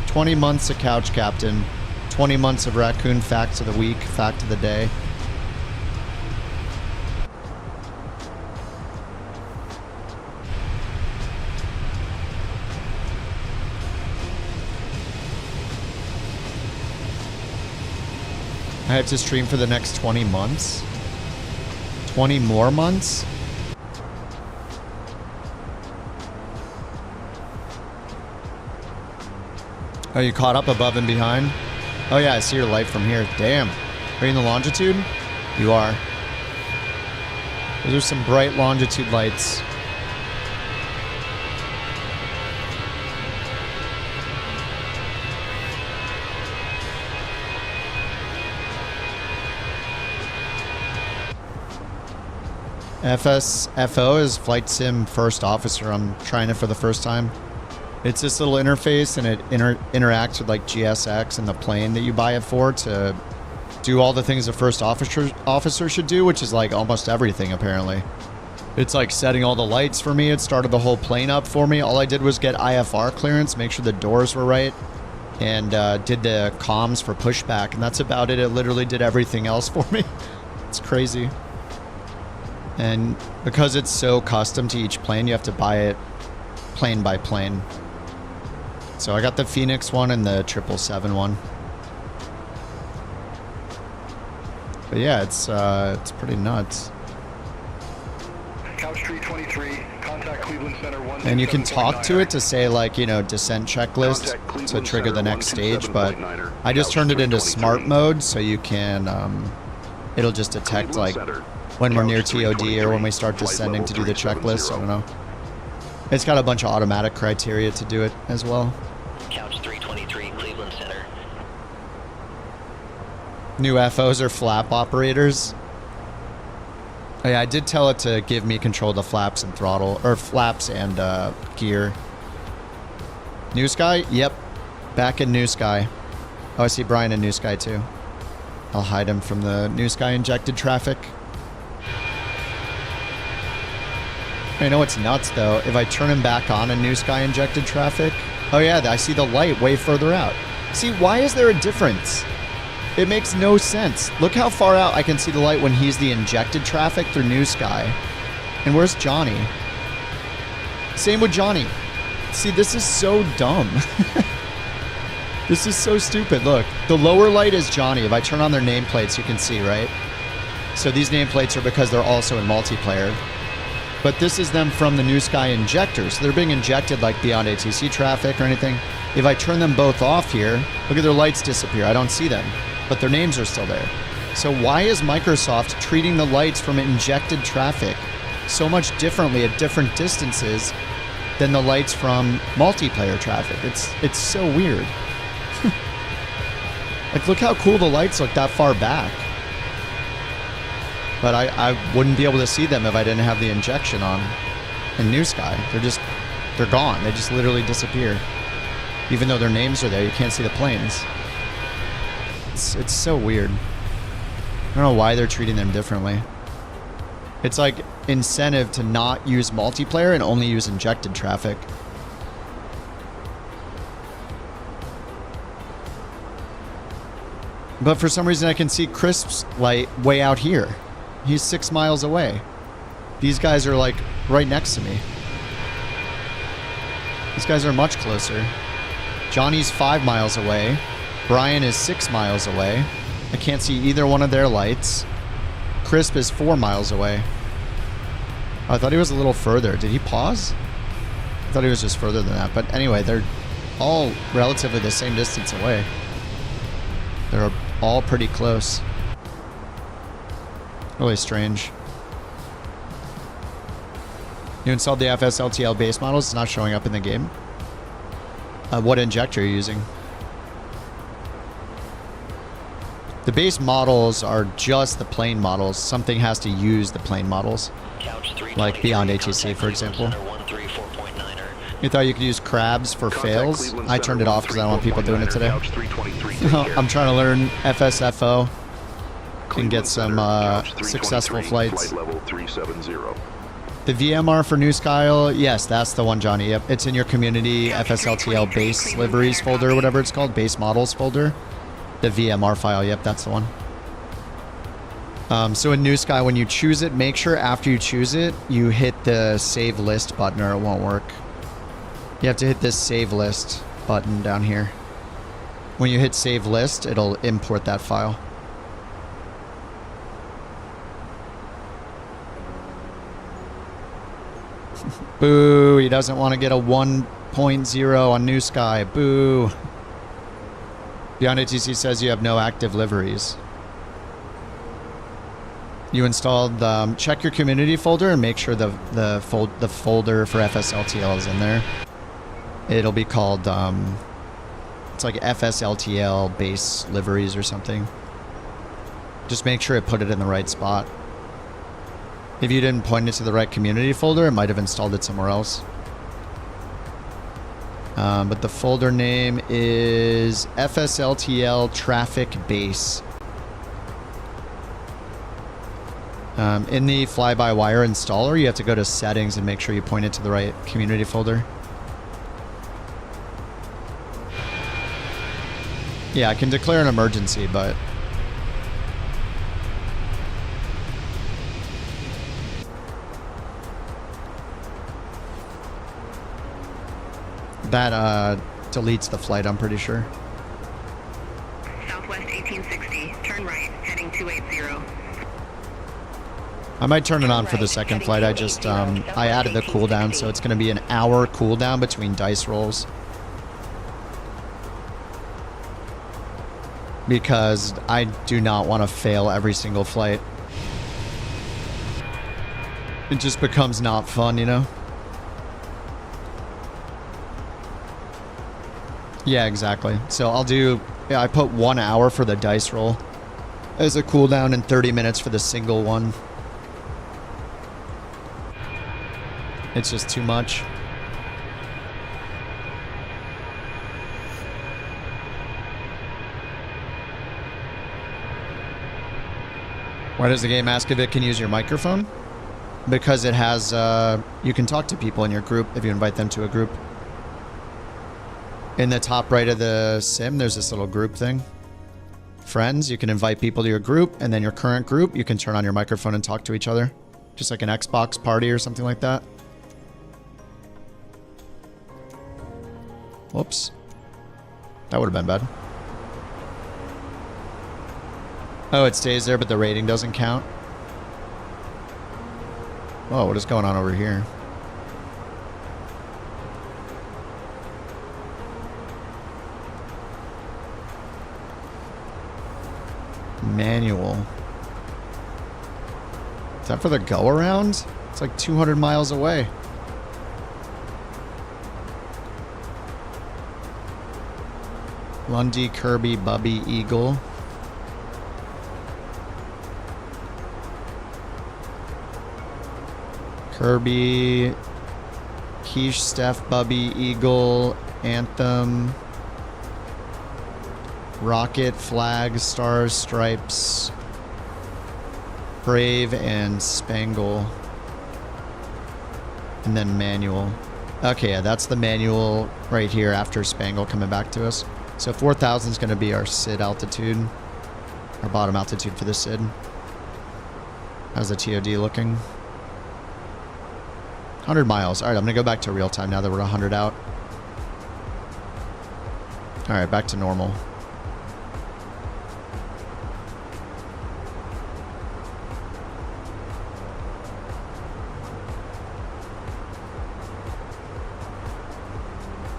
20 months of Couch Captain. 20 months of Raccoon Facts of the Week, Fact of the Day. I have to stream for the next 20 months? 20 more months? Are you caught up above and behind? Oh yeah, I see your light from here. Damn. Are you in the longitude? You are. Those are some bright longitude lights. FSFO is Flight Sim First Officer. I'm trying it for the first time. It's this little interface, and it interacts with like GSX and the plane that you buy it for to do all the things a first officer should do, which is like almost everything apparently. It's like setting all the lights for me. It started the whole plane up for me. All I did was get IFR clearance, make sure the doors were right, and did the comms for pushback, and that's about it. It literally did everything else for me. It's crazy. And because it's so custom to each plane, you have to buy it plane by plane. So I got the Fenix one and the 777 one. But yeah, it's pretty nuts. Couch 323, contact Cleveland Center 1. And you can talk to it to say like, you know, descent checklist to trigger the next stage, but I just turned it into smart mode so you can, it'll just detect like when we're near TOD or when we start descending to do the checklist. I don't know. It's got a bunch of automatic criteria to do it as well. Couch 323, Cleveland Center. New FOs are flap operators. Oh yeah, I did tell it to give me control of the flaps and throttle, or flaps and gear. NewSky? Yep. Back in NewSky. Oh, I see Brian in NewSky too. I'll hide him from the NewSky injected traffic. You know what's nuts though? If I turn him back on in NewSky injected traffic, oh yeah, I see the light way further out. See, why is there a difference? It makes no sense. Look how far out I can see the light when he's the injected traffic through NewSky. And where's Johnny? Same with Johnny. See, this is so dumb. This is so stupid. Look, the lower light is Johnny. If I turn on their nameplates, you can see, right? So these nameplates are because they're also in multiplayer. But this is them from the NewSky injectors. So they're being injected like beyond ATC traffic or anything. If I turn them both off here, look at their lights disappear. I don't see them, but their names are still there. So why is Microsoft treating the lights from injected traffic so much differently at different distances than the lights from multiplayer traffic? It's so weird. Like, look how cool the lights look that far back. But I wouldn't be able to see them if I didn't have the injection on in NewSky. They're gone. They just literally disappear. Even though their names are there, you can't see the planes. It's so weird. I don't know why they're treating them differently. It's like incentive to not use multiplayer and only use injected traffic. But for some reason I can see Crisp's light way out here. He's 6 miles away. These guys are like right next to me. These guys are much closer. Johnny's 5 miles away. Brian is 6 miles away. I can't see either one of their lights. Crisp is 4 miles away. Oh, I thought he was a little further. Did he pause? I thought he was just further than that. But anyway, they're all relatively the same distance away. They're all pretty close. Really strange. You installed the FSLTL base models. It's not showing up in the game. What injector are you using? The base models are just the plane models. Something has to use the plane models. Like Beyond ATC, for example. You thought you could use crabs for fails? I turned it off because I don't want people doing it today. I'm trying to learn FSFO and get some successful flights. The VMR for NewSky, yes, that's the one, Johnny. Yep, it's in your community FSLTL base liveries folder, or whatever it's called, base models folder. The VMR file, yep, that's the one. So in NewSky, when you choose it, make sure after you choose it, you hit the save list button or it won't work. You have to hit this save list button down here. When you hit save list, it'll import that file. Boo, he doesn't want to get a 1.0 on NewSky. Boo. Beyond ATC says you have no active liveries. You installed, check your community folder and make sure the folder for FSLTL is in there. It'll be called, it's like FSLTL base liveries or something. Just make sure it put it in the right spot. If you didn't point it to the right community folder, it might have installed it somewhere else. But the folder name is FSLTL Traffic Base. In the fly-by-wire installer, you have to go to settings and make sure you point it to the right community folder. Yeah, I can declare an emergency, but that deletes the flight, I'm pretty sure. Southwest 1860, turn right, heading 280. I might turn it on for the second flight. I just, I added the cooldown, so it's going to be an hour cooldown between dice rolls. Because I do not want to fail every single flight. It just becomes not fun, you know? Yeah, exactly. So I'll do, I put 1 hour for the dice roll as a cooldown and 30 minutes for the single one. It's just too much. Why does the game ask if it can use your microphone? Because it has, you can talk to people in your group if you invite them to a group. In the top right of the sim, there's this little group thing. Friends, you can invite people to your group, and then your current group, you can turn on your microphone and talk to each other. Just like an Xbox party or something like that. Whoops. That would have been bad. Oh, it stays there, but the rating doesn't count. Whoa, what is going on over here? Manual. Is that for the go-around? It's like 200 miles away. Lundy, Kirby, Bubby, Eagle. Kirby, Quiche, Steph, Bubby, Eagle, Anthem, Rocket, Flag, Stars, Stripes, Brave, and Spangle. And then Manual. Okay, yeah, that's the Manual right here after Spangle coming back to us. So 4,000 is going to be our SID altitude. Our bottom altitude for the SID. How's the TOD looking? 100 miles. All right, I'm going to go back to real time now that we're 100 out. All right, back to normal.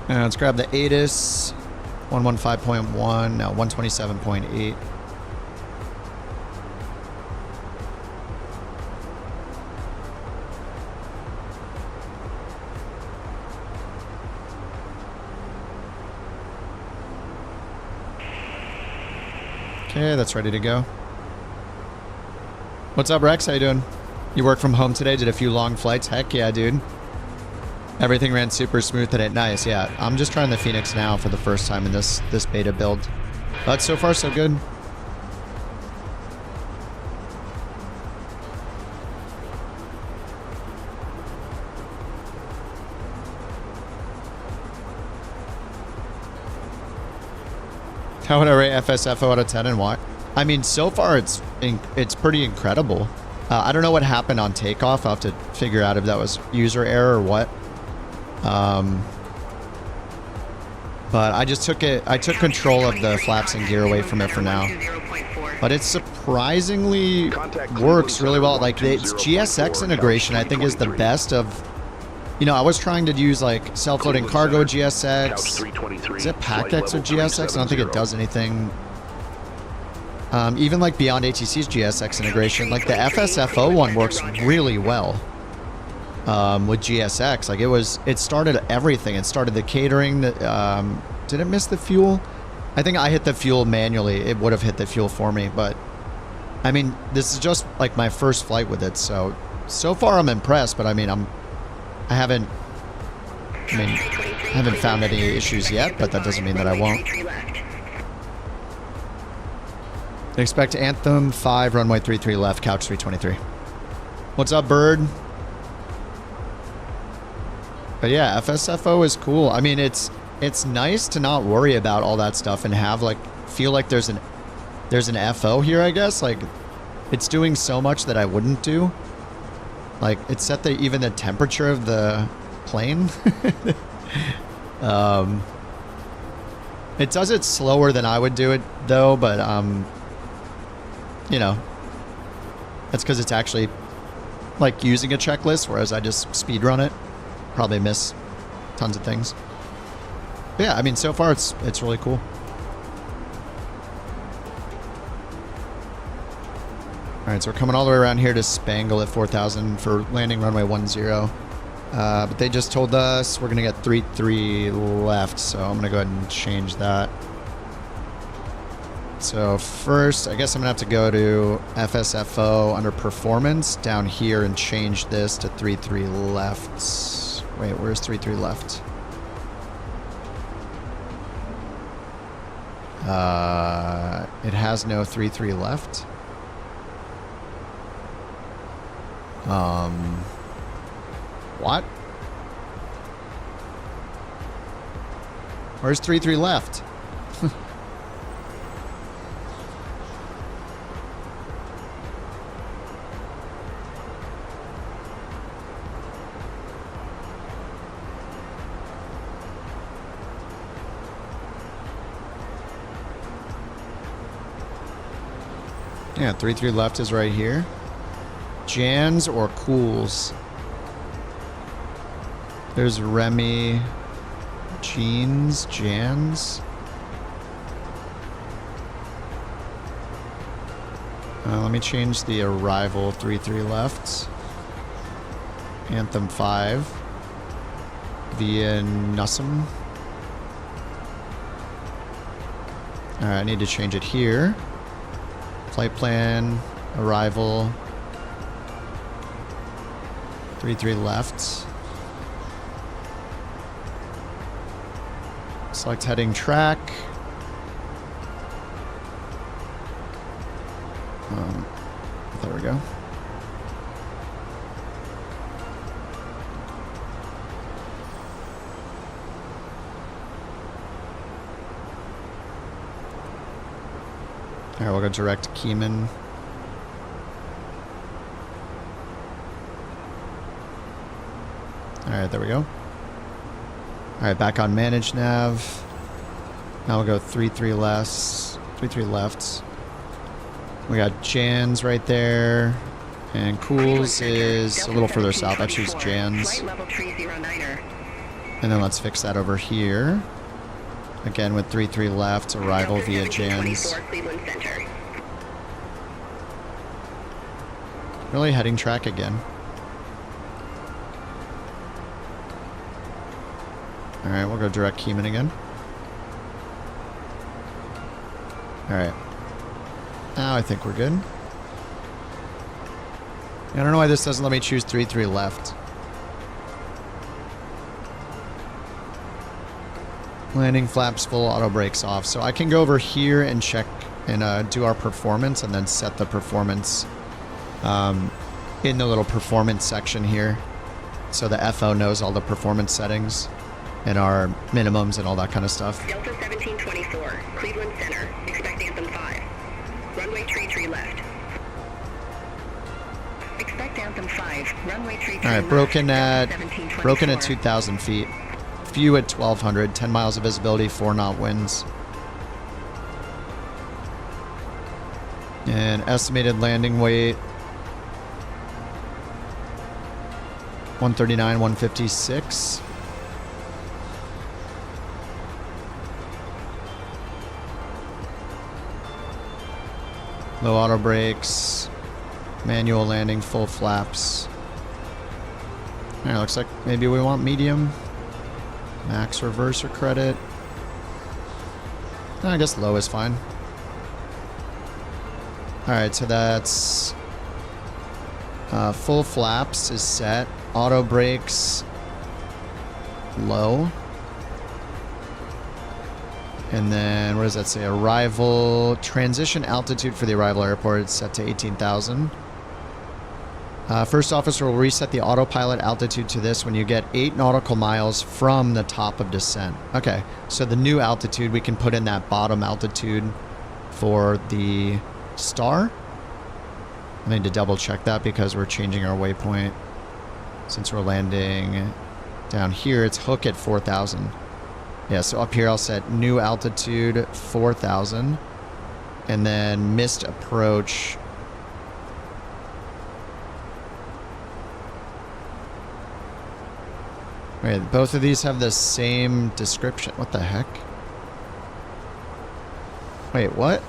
And let's grab the ATIS. 115.1, now 127.8. Okay, that's ready to go. What's up, Rex? How you doing? You work from home today? Did a few long flights? Heck yeah, dude. Everything ran super smooth today. Nice, yeah. I'm just trying the Fenix now for the first time in this beta build. But so far, so good. How would I rate FSFO out of 10 and why? I mean, so far it's pretty incredible. I don't know what happened on takeoff. I'll have to figure out if that was user error or what. But I just took control of the flaps and gear away from it for now. But it surprisingly works really well. Like, its GSX integration, I think, is the best of... You know, I was trying to use, like, self-loading cargo GSX. Is it PackX with GSX? I don't think it does anything. Even, like, beyond ATC's GSX integration. Like, the FSFO one works really well. With GSX, like it started everything. It started the catering. Did it miss the fuel? I think I hit the fuel manually. It would have hit the fuel for me, but I mean, this is just like my first flight with it. So far I'm impressed, but I mean, I haven't found any issues yet, but that doesn't mean that I won't. Expect Anthem 5, runway 33 left, couch 323. What's up, Bird? But yeah, FSFO is cool. I mean, it's nice to not worry about all that stuff and have feel like there's an FO here, I guess. Like, it's doing so much that I wouldn't do. Like, it set even the temperature of the plane. It does it slower than I would do it though, but you know, that's because it's actually like using a checklist, whereas I just speed run it. Probably miss tons of things. But yeah, I mean, so far it's really cool. All right, so we're coming all the way around here to Spangle at 4,000 for landing runway 10. But they just told us we're gonna get 33 left, so I'm gonna go ahead and change that. So first, I guess I'm gonna have to go to FSFO under performance down here and change this to 33 left. Wait, where's 33 left? It has no 33 left. What? Where's 33 left? Yeah, 33 left is right here. Jans or Cools? There's Remy, Jeans, Jans. Let me change the arrival 33 left. Anthem 5. Via Nussum. All right, I need to change it here. Flight plan, arrival. 33 left. Select heading track. There we go. All right, we'll go direct to Keyman. All right, there we go. All right, back on manage nav. Now we'll go 3-3 left. 3-3 left. We got Jan's right there, and Cools is a little further south. I choose Jan's. And then let's fix that over here. Again with 3-3 left, arrival via Jan's. Really heading track again. Alright, we'll go direct Keyman again. Alright. Now I think we're good. I don't know why this doesn't let me choose 3-3 left. Landing flaps full, auto brakes off. So I can go over here and check and do our performance and then set the performance in the little performance section here. So the FO knows all the performance settings and our minimums and all that kind of stuff. Delta 1724, Cleveland Center, expect anthem 5. Runway 33 left. Expect anthem 5, runway 33 left. Alright, broken at 2,000 feet. View at 1,200, 10 miles of visibility, 4 knot winds. And estimated landing weight 139, 156. Low auto brakes, manual landing, full flaps. Alright, looks like maybe we want medium. Max reverser credit. I guess low is fine. Alright, so that's full flaps is set. Auto brakes low. And then what does that say? Arrival transition altitude for the arrival airport is set to 18,000. First officer will reset the autopilot altitude to this when you get 8 nautical miles from the top of descent. Okay, so the new altitude, we can put in that bottom altitude for the star. I need to double check that because we're changing our waypoint. Since we're landing down here, it's hook at 4,000. Yeah, so up here I'll set new altitude 4,000. And then missed approach. Wait, both of these have the same description. What the heck? Wait, what?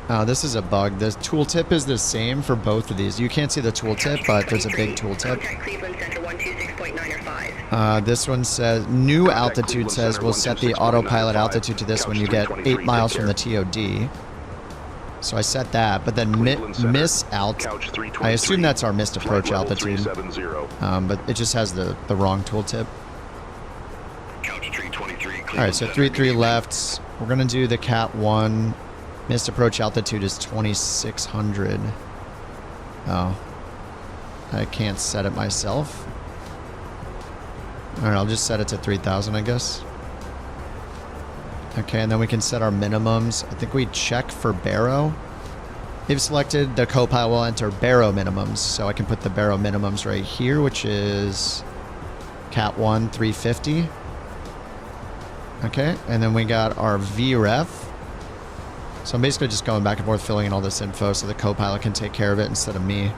Oh, this is a bug. The tooltip is the same for both of these. You can't see the tooltip, but there's a big tooltip. This one says, new altitude says we'll set the autopilot altitude to this when you get 8 miles from the TOD. So I set that, but then miss alt, I assume that's our missed approach altitude, but it just has the wrong tooltip. Alright, so 3-3 left. We're going to do the Cat 1. Missed approach altitude is 2,600. Oh. I can't set it myself. Alright, I'll just set it to 3,000, I guess. Okay, and then we can set our minimums. I think we check for baro. If selected, the copilot will enter baro minimums. So I can put the baro minimums right here, which is Cat 1, 350. Okay, and then we got our VREF. So I'm basically just going back and forth filling in all this info so the copilot can take care of it instead of me.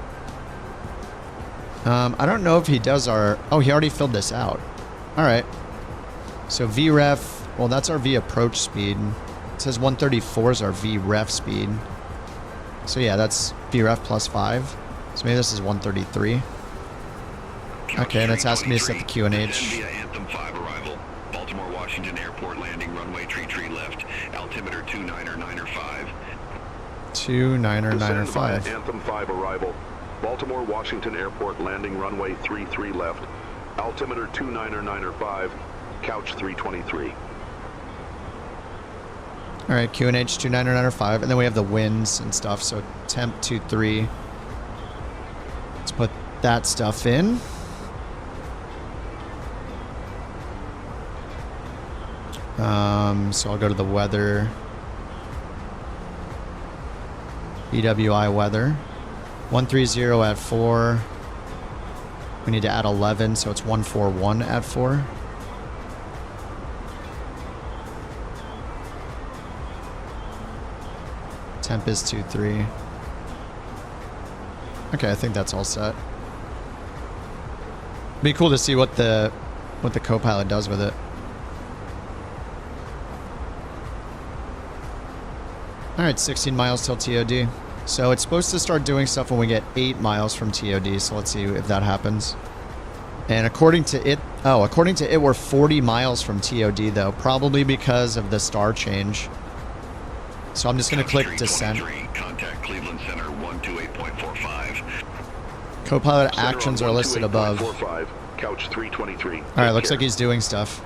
I don't know if he does our... Oh, he already filled this out. Alright. So VREF... Well, that's our V approach speed. It says 134 is our VREF speed. So yeah, that's VREF plus 5. So maybe this is 133. Okay, and it's asking me to set the QNH. Baltimore Washington Airport landing runway tree left. Altimeter 299er5. 299er5. Anthem 5 arrival. Baltimore Washington Airport landing runway 33 left. Altimeter 299er5. Couch 323. All right, QNH 299er5, and then we have the winds and stuff. So temp 23. Let's put that stuff in. So I'll go to the weather. EWI weather. 130 at 4. We need to add 11, so it's 141 at 4. Temp is 23. Okay, I think that's all set. Be cool to see what the co-pilot does with it. All right, 16 miles till TOD. So it's supposed to start doing stuff when we get 8 miles from TOD. So let's see if that happens. And according to it, we're 40 miles from TOD though, probably because of the star change. So I'm just going to click descent. Contact Cleveland Center 128.45. Co-pilot actions are listed above. Couch 323. All right, looks like he's doing stuff.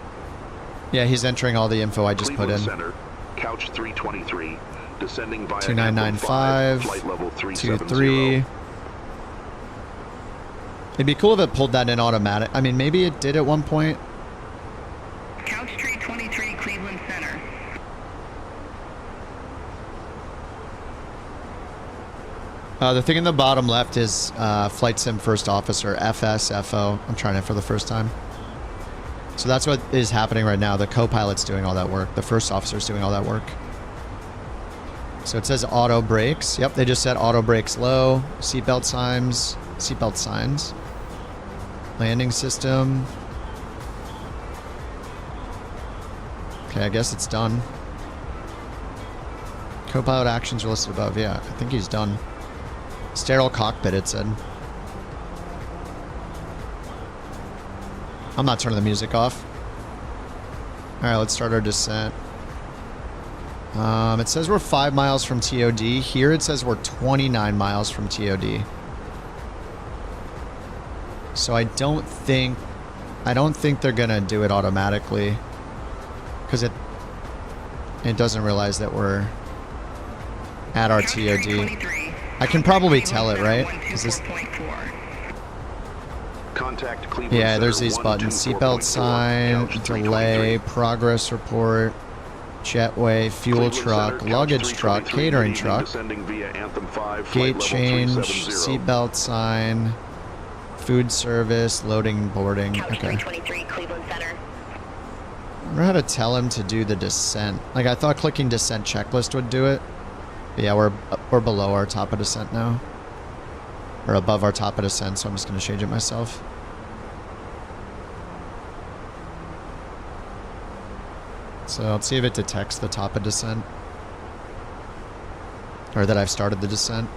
Yeah, he's entering all the info I just put in. Center, Couch 323. Descending via 2995, flight level 23. It'd be cool if it pulled that in automatic. I mean, maybe it did at one point. Couch 323, Cleveland Center. The thing in the bottom left is Flight Sim First Officer, FSFO. I'm trying it for the first time. So that's what is happening right now. The co-pilot's doing all that work. The first officer's doing all that work. So it says auto brakes. Yep, they just set auto brakes low. Seatbelt signs. Landing system. Okay, I guess it's done. Co-pilot actions are listed above. Yeah, I think he's done. Sterile cockpit, it said. I'm not turning the music off. All right, let's start our descent. It says we're 5 miles from TOD. Here it says we're 29 miles from TOD. So I don't think they're gonna do it automatically, because it doesn't realize that we're at our TOD. I can probably tell it, right? Is this? Contact Cleveland Yeah, there's these buttons: seatbelt sign, delay, progress report, jetway, fuel truck, luggage truck, catering truck, gate change, seatbelt sign, food service, loading, boarding. Okay. I don't know how to tell him to do the descent. Like, I thought clicking descent checklist would do it. But yeah, we're below our top of descent now. Or above our top of descent, so I'm just going to change it myself. So let's see if it detects the top of descent. Or that I've started the descent.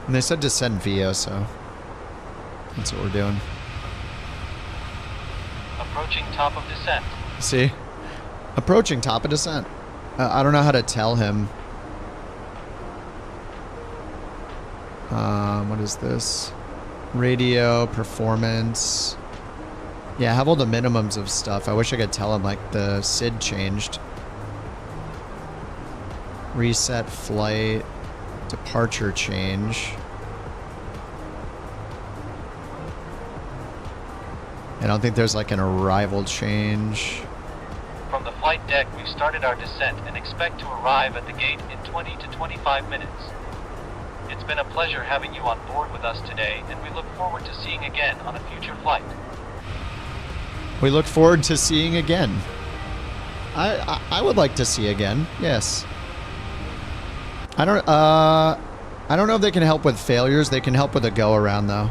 And they said descend VIA, so that's what we're doing. Approaching top of descent. See? Approaching top of descent. I don't know how to tell him. What is this? Radio, performance. Yeah, I have all the minimums of stuff. I wish I could tell him, like, the SID changed. Reset flight. Departure change. I don't think there's, like, an arrival change. From the flight deck, we've started our descent and expect to arrive at the gate in 20 to 25 minutes. It's been a pleasure having you on board with us today, and we look forward to seeing again on a future flight. We look forward to seeing again. I would like to see again. Yes. I don't know if they can help with failures. They can help with a go around though.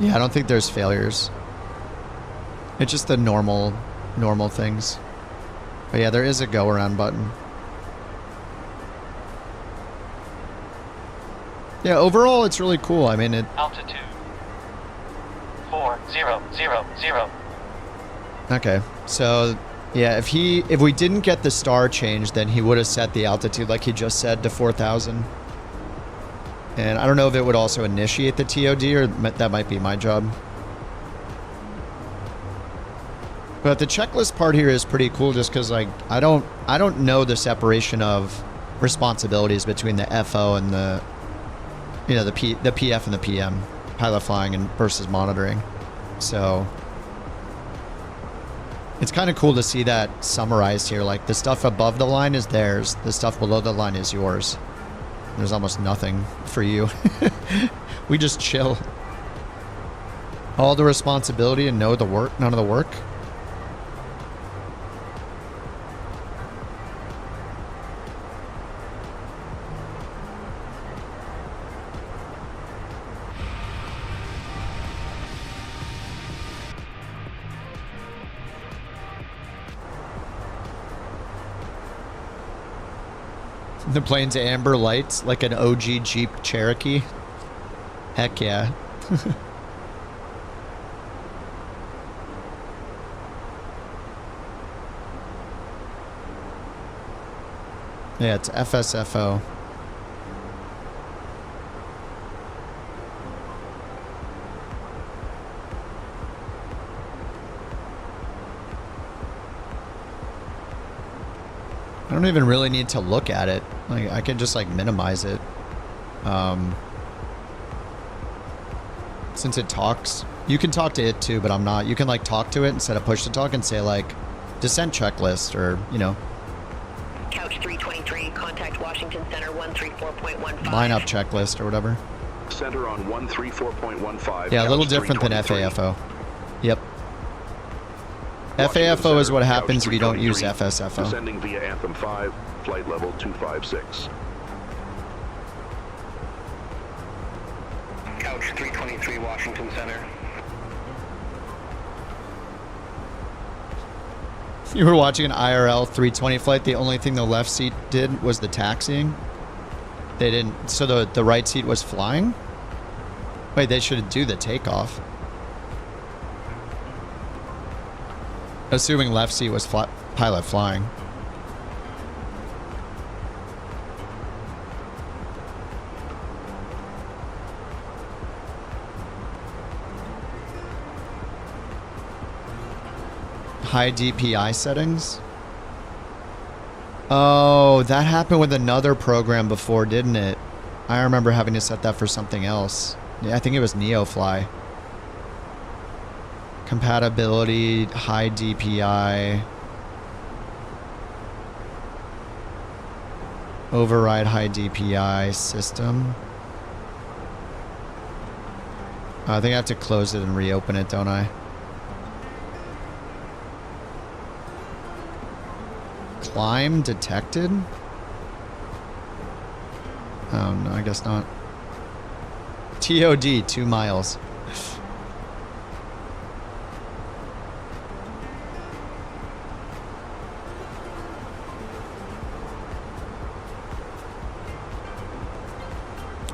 Yeah, I don't think there's failures. It's just the normal things. But yeah, there is a go around button. Yeah, overall it's really cool. I mean, it altitude 4000. Okay, so yeah, if we didn't get the star change, then he would have set the altitude like he just said to 4,000. And I don't know if it would also initiate the TOD, or that might be my job. But the checklist part here is pretty cool, just because like I don't know the separation of responsibilities between the FO and the the PF and the PM, pilot flying and versus monitoring. So it's kind of cool to see that summarized here. Like the stuff above the line is theirs, the stuff below the line is yours. There's almost nothing for you. We just chill. All the responsibility and no the work, none of the work. The plane's amber lights like an OG Jeep Cherokee. Heck yeah. Yeah, it's FSFO. I don't even really need to look at it. Like I can just like minimize it. Since it talks, you can talk to it too, but I'm not. You can like talk to it instead of push to talk and say like descent checklist or, you know. Couch 323, contact Washington Center 134.15. Lineup checklist or whatever. Center on 134.15. Yeah, a little different than FAFO. Yep. FAFO is what happens if you don't use FSFO. Descending via Anthem 5, flight level 256. Couch 323, Washington Center. You were watching an IRL 320 flight. The only thing the left seat did was the taxiing. They didn't. So the right seat was flying? Wait, they should do the takeoff. Assuming left seat was pilot flying. High DPI settings? Oh, that happened with another program before, didn't it? I remember having to set that for something else. Yeah, I think it was NeoFly. Compatibility, high DPI. Override high DPI system. I think I have to close it and reopen it, don't I? Climb detected? Oh, no, I guess not. TOD, 2 miles.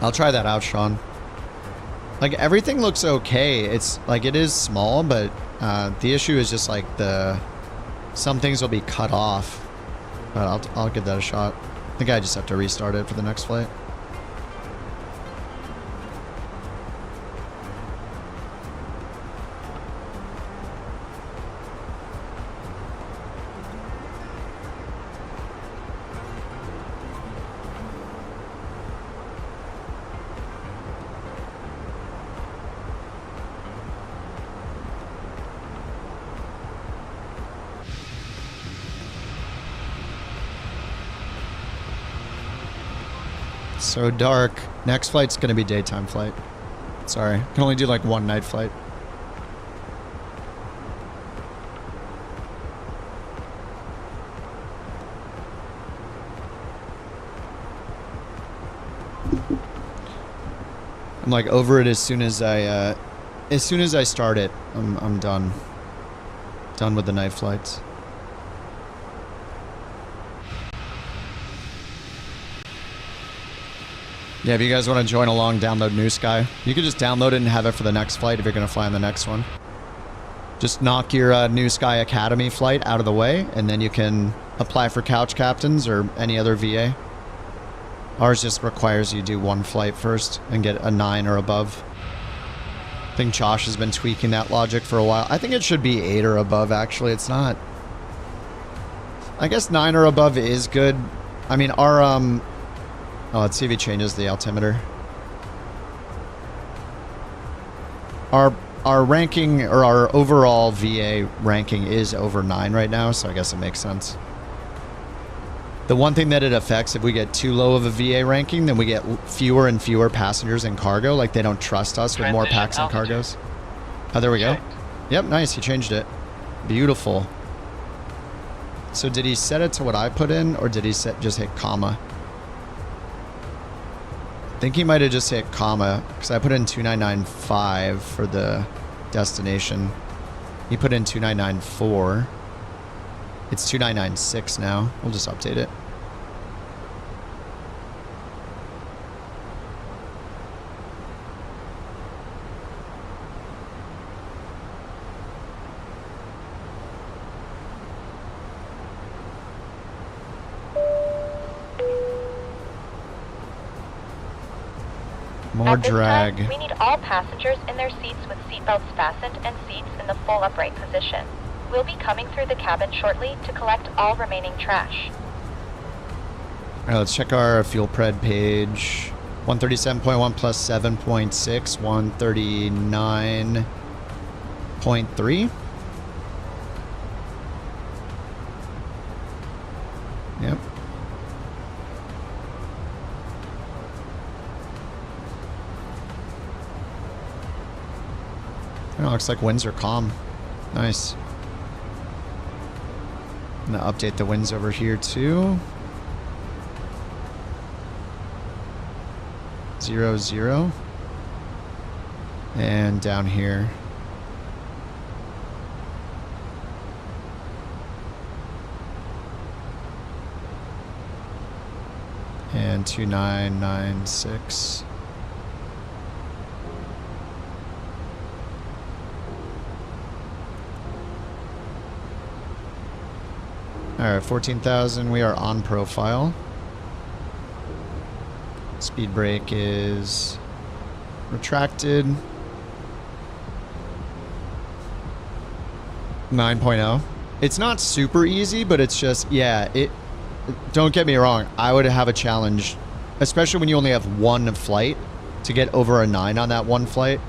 I'll try that out, Sean. Like, everything looks okay. It's, like, it is small, but the issue is just, like, some things will be cut off. But I'll give that a shot. I think I just have to restart it for the next flight. So dark. Next flight's gonna be daytime flight. Sorry, can only do like one night flight. I'm like over it as soon as I start it. I'm done. Done with the night flights. Yeah, if you guys want to join along, download NewSky. You can just download it and have it for the next flight if you're going to fly on the next one. Just knock your NewSky Academy flight out of the way, and then you can apply for couch captains or any other VA. Ours just requires you do one flight first and get a 9 or above. I think Josh has been tweaking that logic for a while. I think it should be 8 or above, actually. It's not. I guess 9 or above is good. I mean, our, oh, let's see if he changes the altimeter. Our ranking, or our overall VA ranking is over 9 right now, so I guess it makes sense. The one thing that it affects, if we get too low of a VA ranking, then we get fewer and fewer passengers and cargo. Like, they don't trust us with more packs and cargos. Oh, there we go. Yep, nice. He changed it. Beautiful. So did he set it to what I put in, or did he just hit comma? I think he might have just hit comma, because I put in 2995 for the destination. He put in 2994. It's 2996 now. We'll just update it. More drag. Time, we need all passengers in their seats with seatbelts fastened and seats in the full upright position. We'll be coming through the cabin shortly to collect all remaining trash. All right, let's check our fuel pred page. 137.1 plus 7.6, 139.3. Yep. Oh, looks like winds are calm. Nice. I'm gonna update the winds over here too. 0, 0. And down here. And 2996. Alright, 14,000. We are on profile. Speed brake is retracted. 9.0. It's not super easy, but it's just, yeah, don't get me wrong. I would have a challenge, especially when you only have one flight, to get over a 9 on that one flight.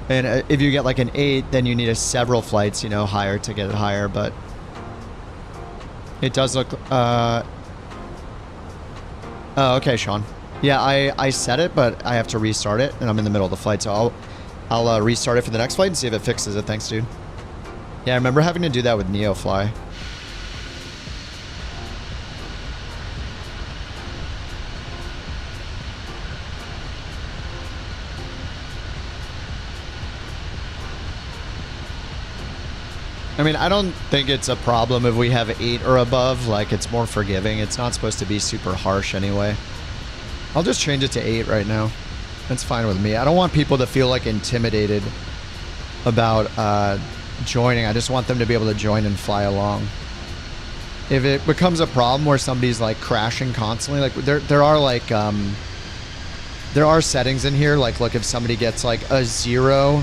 And if you get like an 8, then you need several flights, you know, higher to get it higher, but it does look, oh, okay, Sean. Yeah, I set it, but I have to restart it, and I'm in the middle of the flight, so I'll restart it for the next flight and see if it fixes it. Thanks, dude. Yeah, I remember having to do that with NeoFly. I mean, I don't think it's a problem if we have 8 or above. Like, it's more forgiving. It's not supposed to be super harsh anyway. I'll just change it to 8 right now. That's fine with me. I don't want people to feel like intimidated about joining. I just want them to be able to join and fly along. If it becomes a problem where somebody's like crashing constantly, like there are like there are settings in here. Like, look, if somebody gets like a 0,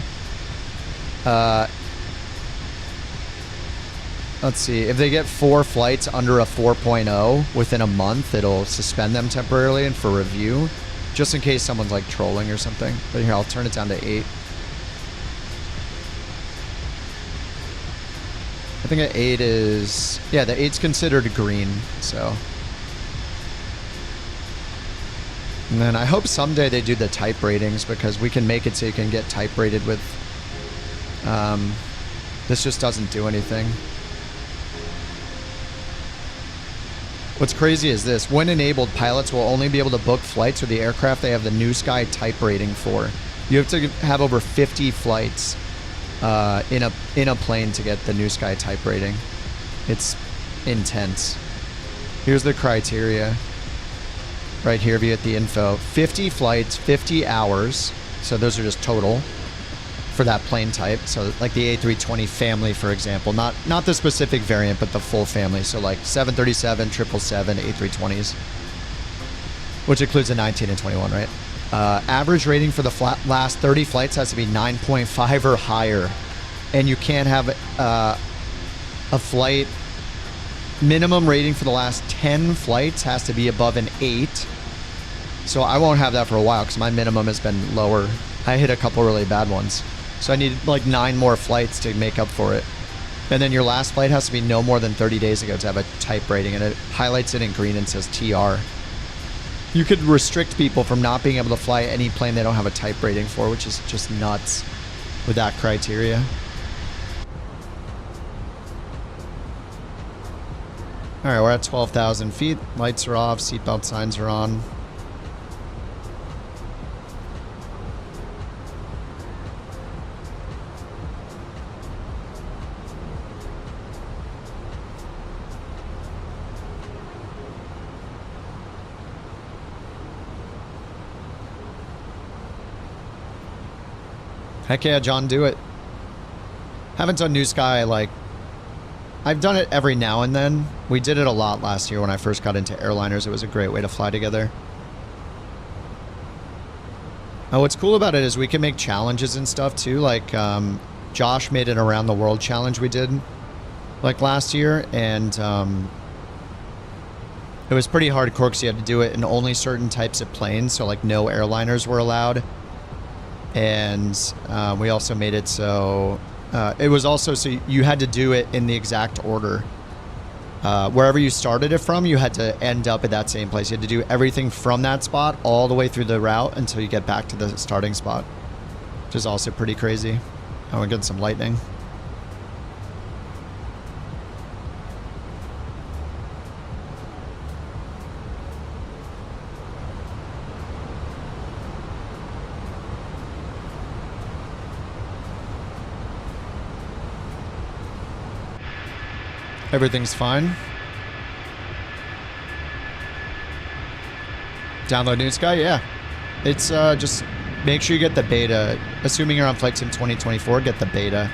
let's see, if they get 4 flights under a 4.0 within a month, it'll suspend them temporarily and for review, just in case someone's like trolling or something. But here, I'll turn it down to 8. I think an 8 is, yeah, the 8's considered green, so. And then I hope someday they do the type ratings, because we can make it so you can get type rated with, this just doesn't do anything. What's crazy is this: when enabled, pilots will only be able to book flights with the aircraft they have the NewSky type rating for. You have to have over 50 flights in a plane to get the NewSky type rating. It's intense. Here's the criteria. Right here, if you get the info. 50 flights, 50 hours. So those are just total. for that plane type. So like the A320 family, for example, not the specific variant, but the full family. So like 737, 777, A320s, which includes a 19 and 21, right? Average rating for the last 30 flights has to be 9.5 or higher. And you can't have a flight minimum rating for the last 10 flights has to be above an 8. So I won't have that for a while because my minimum has been lower. I hit a couple really bad ones. So I need like 9 more flights to make up for it. And then your last flight has to be no more than 30 days ago to have a type rating, and it highlights it in green and says TR. You could restrict people from not being able to fly any plane they don't have a type rating for, which is just nuts with that criteria. All right, we're at 12,000 feet. Lights are off, seatbelt signs are on. Heck yeah, John, do it. Haven't done NewSky, like, I've done it every now and then. We did it a lot last year when I first got into airliners. It was a great way to fly together. What's cool about it is we can make challenges and stuff too. Like, Josh made an around the world challenge we did like last year, and it was pretty hardcore because you had to do it in only certain types of planes. So like no airliners were allowed. And we also made it so it was also so you had to do it in the exact order. Wherever you started it from, you had to end up at that same place. You had to do everything from that spot all the way through the route until you get back to the starting spot, which is also pretty crazy. I want to get some lightning. Everything's fine. Download NewSky, yeah. It's just make sure you get the beta. Assuming you're on Flight Sim 2024, get the beta.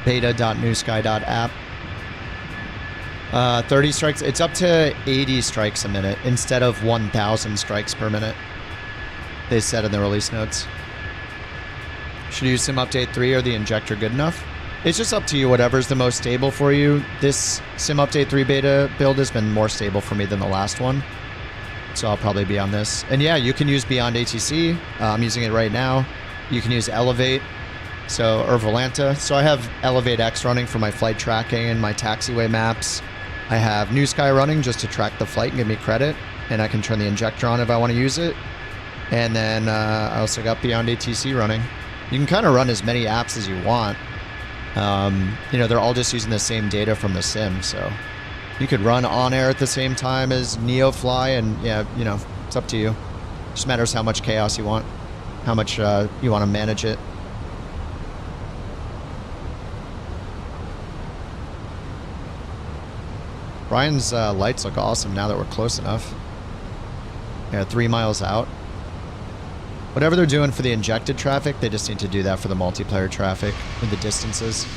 beta.newsky.app. 30 strikes. It's up to 80 strikes a minute instead of 1,000 strikes per minute. They said in the release notes. Should use Sim Update 3 or the injector good enough? It's just up to you, whatever's the most stable for you. This Sim Update 3 beta build has been more stable for me than the last one. So I'll probably be on this. And yeah, you can use Beyond ATC. I'm using it right now. You can use Elevate, or Volanta. So I have Elevate X running for my flight tracking and my taxiway maps. I have NewSky running just to track the flight and give me credit. And I can turn the injector on if I want to use it. And then I also got Beyond ATC running. You can kind of run as many apps as you want. You know, they're all just using the same data from the sim, so you could run on air at the same time as NeoFly, and yeah, you know, it's up to you. Just matters how much chaos you want, how much you want to manage it. Brian's lights look awesome now that we're close enough. Yeah, 3 miles out. Whatever they're doing for the injected traffic, they just need to do that for the multiplayer traffic with the distances.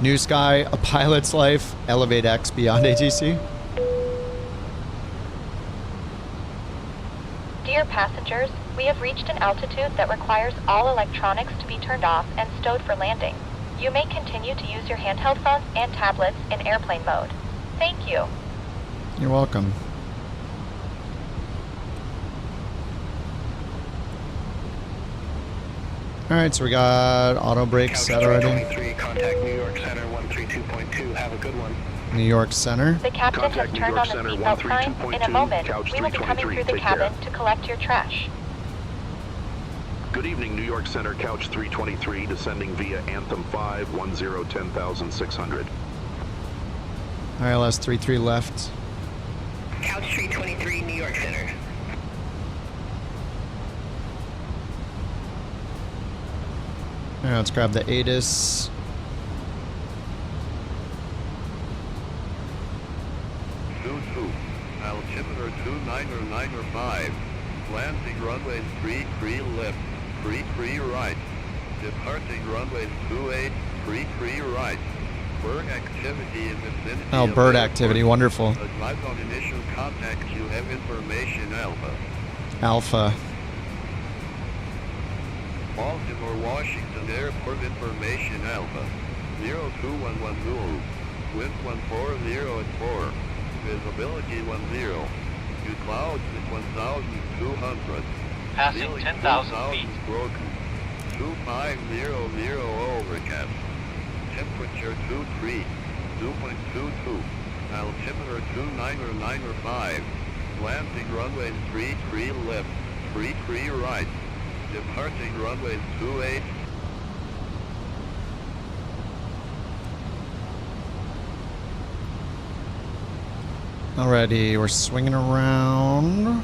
NewSky, A Pilot's Life, Elevate X, Beyond ATC. Dear passengers, we have reached an altitude that requires all electronics to be turned off and stowed for landing. You may continue to use your handheld phones and tablets in airplane mode. Thank you. You're welcome. All right, so we got auto brakes set already. Contact New York Center 132.2. Have a good one. New York Center. The captain has turned on the seatbelt sign. In a moment, we will be coming through the cabin to collect your trash. Good evening, New York Center, Couch 323, descending via Anthem 5, 10-10,600. ILS 33 left. Couch 323, New York Center. All right, let's grab the ATIS. 2995. Landing runway 33 left, 33 right. Departing runway 28, 33 right. Bird activity in vicinity. Oh, bird activity, wonderful. Advise on initial contact. You have information Alpha. Alpha. Baltimore, Washington Airport information Alpha. 02110. Wind 140 at 4. Visibility 10. New clouds at 1,200. Passing 10,000 feet. Broken. 2500 overcast. Temperature 23. 2.22. Altimeter 2995. Landing runway 33 left, 33 right. Departing runway 28. Alrighty, we're swinging around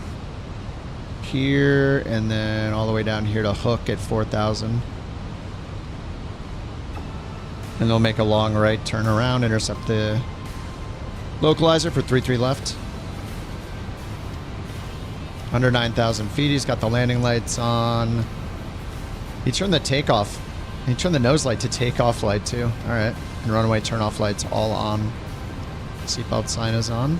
here and then all the way down here to hook at 4,000. And they'll make a long right turn around, intercept the localizer for 33 left. Under 9,000 feet, he's got the landing lights on. He turned the takeoff. He turned the nose light to takeoff light too. Alright, and runway turn off lights all on. Seatbelt sign is on.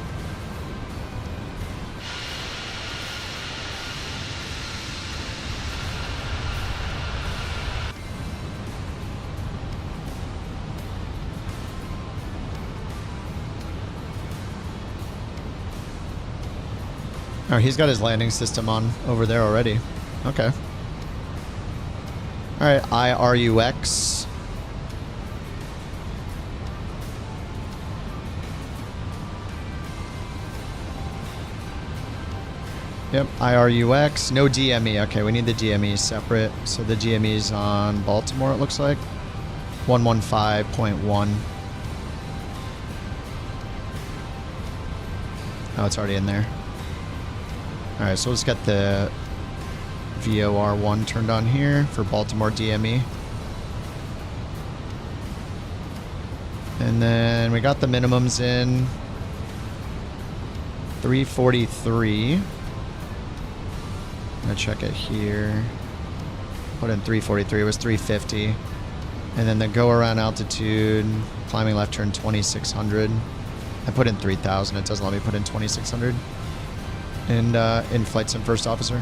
Oh, he's got his landing system on over there already. Okay. Alright, IRUX. Yep, IRUX. No DME. Okay, we need the DME separate. So the DME is on Baltimore, it looks like. 115.1. Oh, it's already in there. Alright, so let's get the VOR1 turned on here for Baltimore DME. And then we got the minimums in. 343. I'm gonna check it here. Put in 343, it was 350. And then the go around altitude, climbing left turn 2600. I put in 3000, it doesn't let me put in 2600. And in flight sim first officer.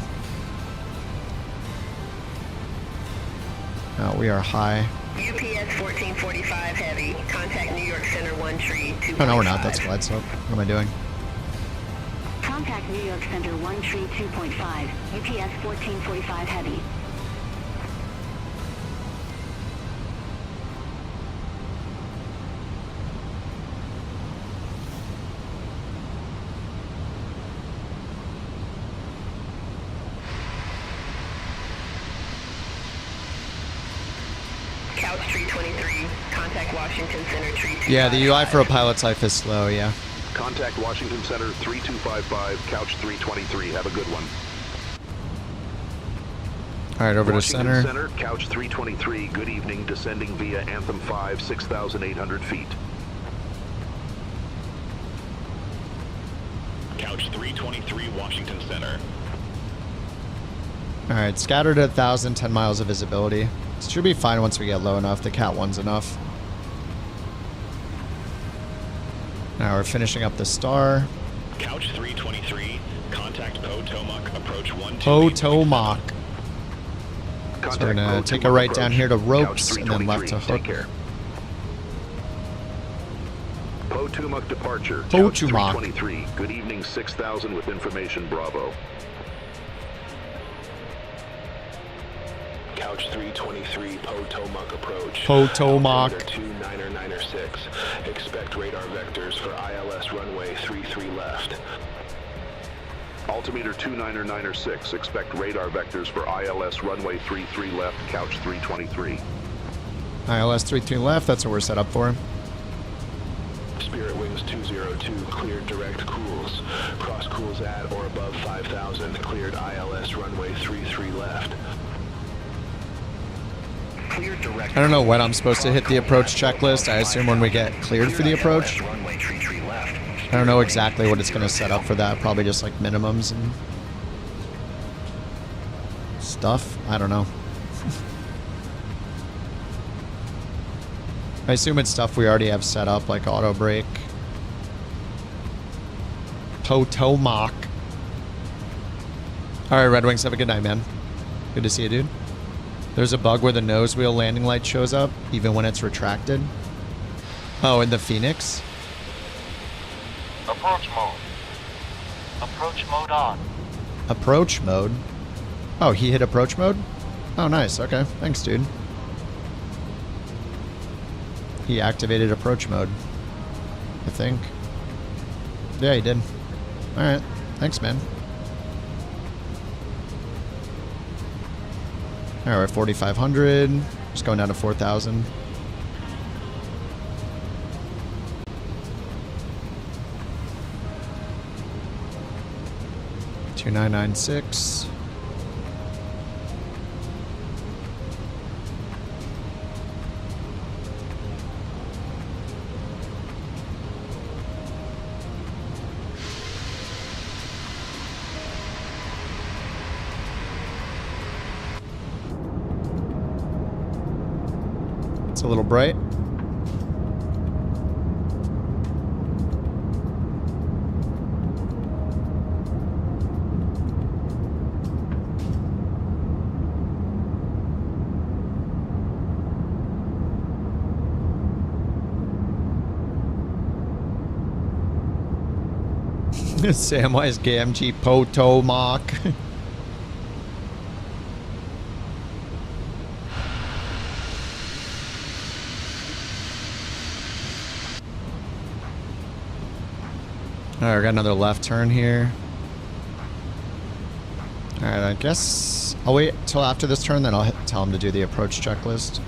Oh, we are high. UPS 1445 heavy. Contact New York Center 1 tree 2. Oh no, we're not. That's glide slope. What am I doing? Contact New York Center 1 tree 2.5. UPS 1445 heavy. Couch 323. Contact Washington Center tree 2. Yeah, the UI for a pilot's life is slow, yeah. Contact Washington Center 3255, Couch 323. Have a good one. Alright, over Washington to Center, Couch 323. Good evening, descending via Anthem 5, 6,800 feet. Couch 323, Washington Center. Alright, scattered at 1,000, 10 miles of visibility. This should be fine once we get low enough. The Cat 1's enough. Now we're finishing up the star. Couch 323, contact Potomac, approach 128. Potomac. So we're gonna take a right down here to ropes and then left to hook. Potomac departure. Potomac. 323. Good evening, 6,000 with information Bravo. Couch 323, Potomac approach. Potomac. 2996. Expect radar vectors for ILS runway 33 left. Altimeter 2996. Expect radar vectors for ILS runway 33 left, Couch 323. ILS 33 left, that's what we're set up for. Spirit Wings 202, cleared direct cools. Cross cools at or above 5,000, cleared ILS runway 33 left. I don't know when I'm supposed to hit the approach checklist. I assume when we get cleared for the approach. Runway 33 left. I don't know exactly what it's going to set up for that. Probably just like minimums and stuff. I don't know. I assume it's stuff we already have set up, like auto brake. Potomac. Alright, Red Wings, have a good night, man. Good to see you, dude. There's a bug where the nose wheel landing light shows up, even when it's retracted. Oh, in the Fenix? Approach mode. Approach mode on. Approach mode? Oh, he hit approach mode? Oh, nice. Okay. Thanks, dude. He activated approach mode, I think. Yeah, he did. Alright. Thanks, man. Alright, we're at 4,500. Just going down to 4,000. $2,996. It's a little bright. Samwise GMG Potomac. Alright, we got another left turn here. Alright, I guess I'll wait till after this turn, then I'll tell him to do the approach checklist.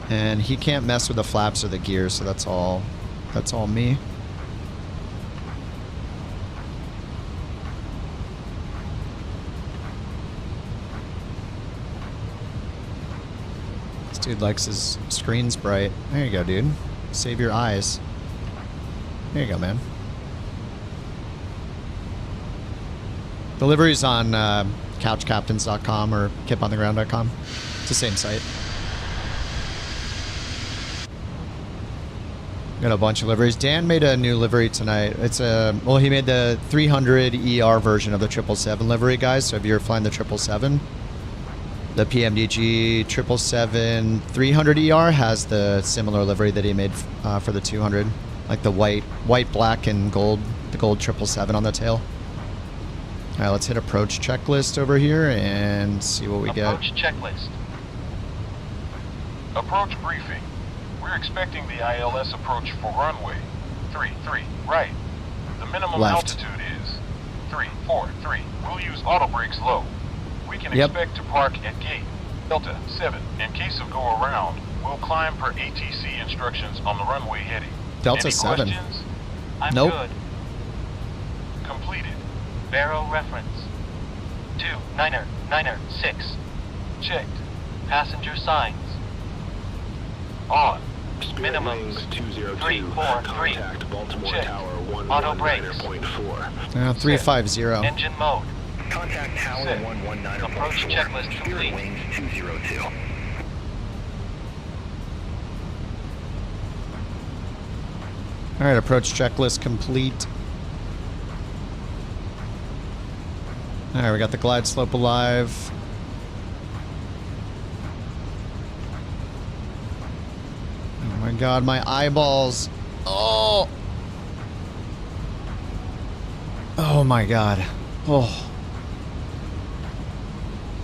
And he can't mess with the flaps or the gears, so that's all me. This dude likes his screens bright. There you go, dude. Save your eyes. There you go, man. Deliveries on couchcaptains.com or kipontheground.com. It's the same site. Got a bunch of liveries. Dan made a new livery tonight. It's well, he made the 300 ER version of the 777 livery, guys. So if you're flying the 777, the PMDG 777 300 ER has the similar livery that he made for the 200, like the white, black, and gold, the gold 777 on the tail. All right, let's hit approach checklist over here and see what we get. Approach checklist. Approach briefing. We're expecting the ILS approach for runway 33 right. The minimum Left. altitude is 343. We'll use auto brakes low. We can Yep. expect to park at gate Delta 7. In case of go around, we'll climb per ATC instructions on the runway heading. Delta Any 7. questions? I'm Nope. good. Completed. Barrow reference. 2996. Checked. Passenger signs. On. Minimums. 202. 343. Contact Baltimore Checked. Tower Auto brakes. 119.4. 350. Engine mode. Contact Tower Set. 119.4. Approach checklist Spirit complete. Wings 202. All right, approach checklist complete. All right, we got the glide slope alive. Oh my God, my eyeballs. Oh. Oh my God. Oh.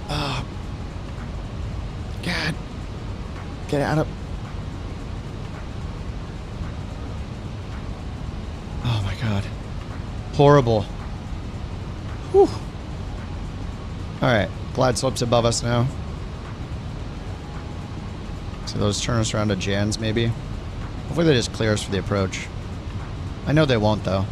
Oh. God. Get out of... Oh my God. Horrible. Whew. Alright, glide slope's above us now. So those turn us around to Jans maybe. Hopefully they just clear us for the approach. I know they won't though.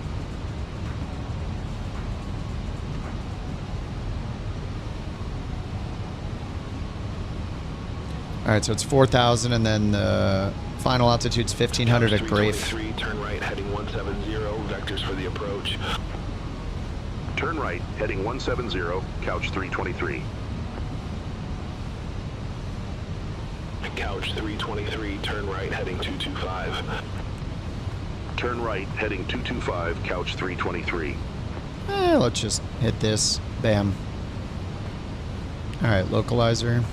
All right, so it's 4,000, and then the final altitude's 1,500 at Grafe. Turn right, heading 170, vectors for the approach. Turn right, heading 170, couch 323. Couch 323, turn right, heading 225. Turn right, heading 225, couch 323. Let's just hit this. Bam. All right, localizer.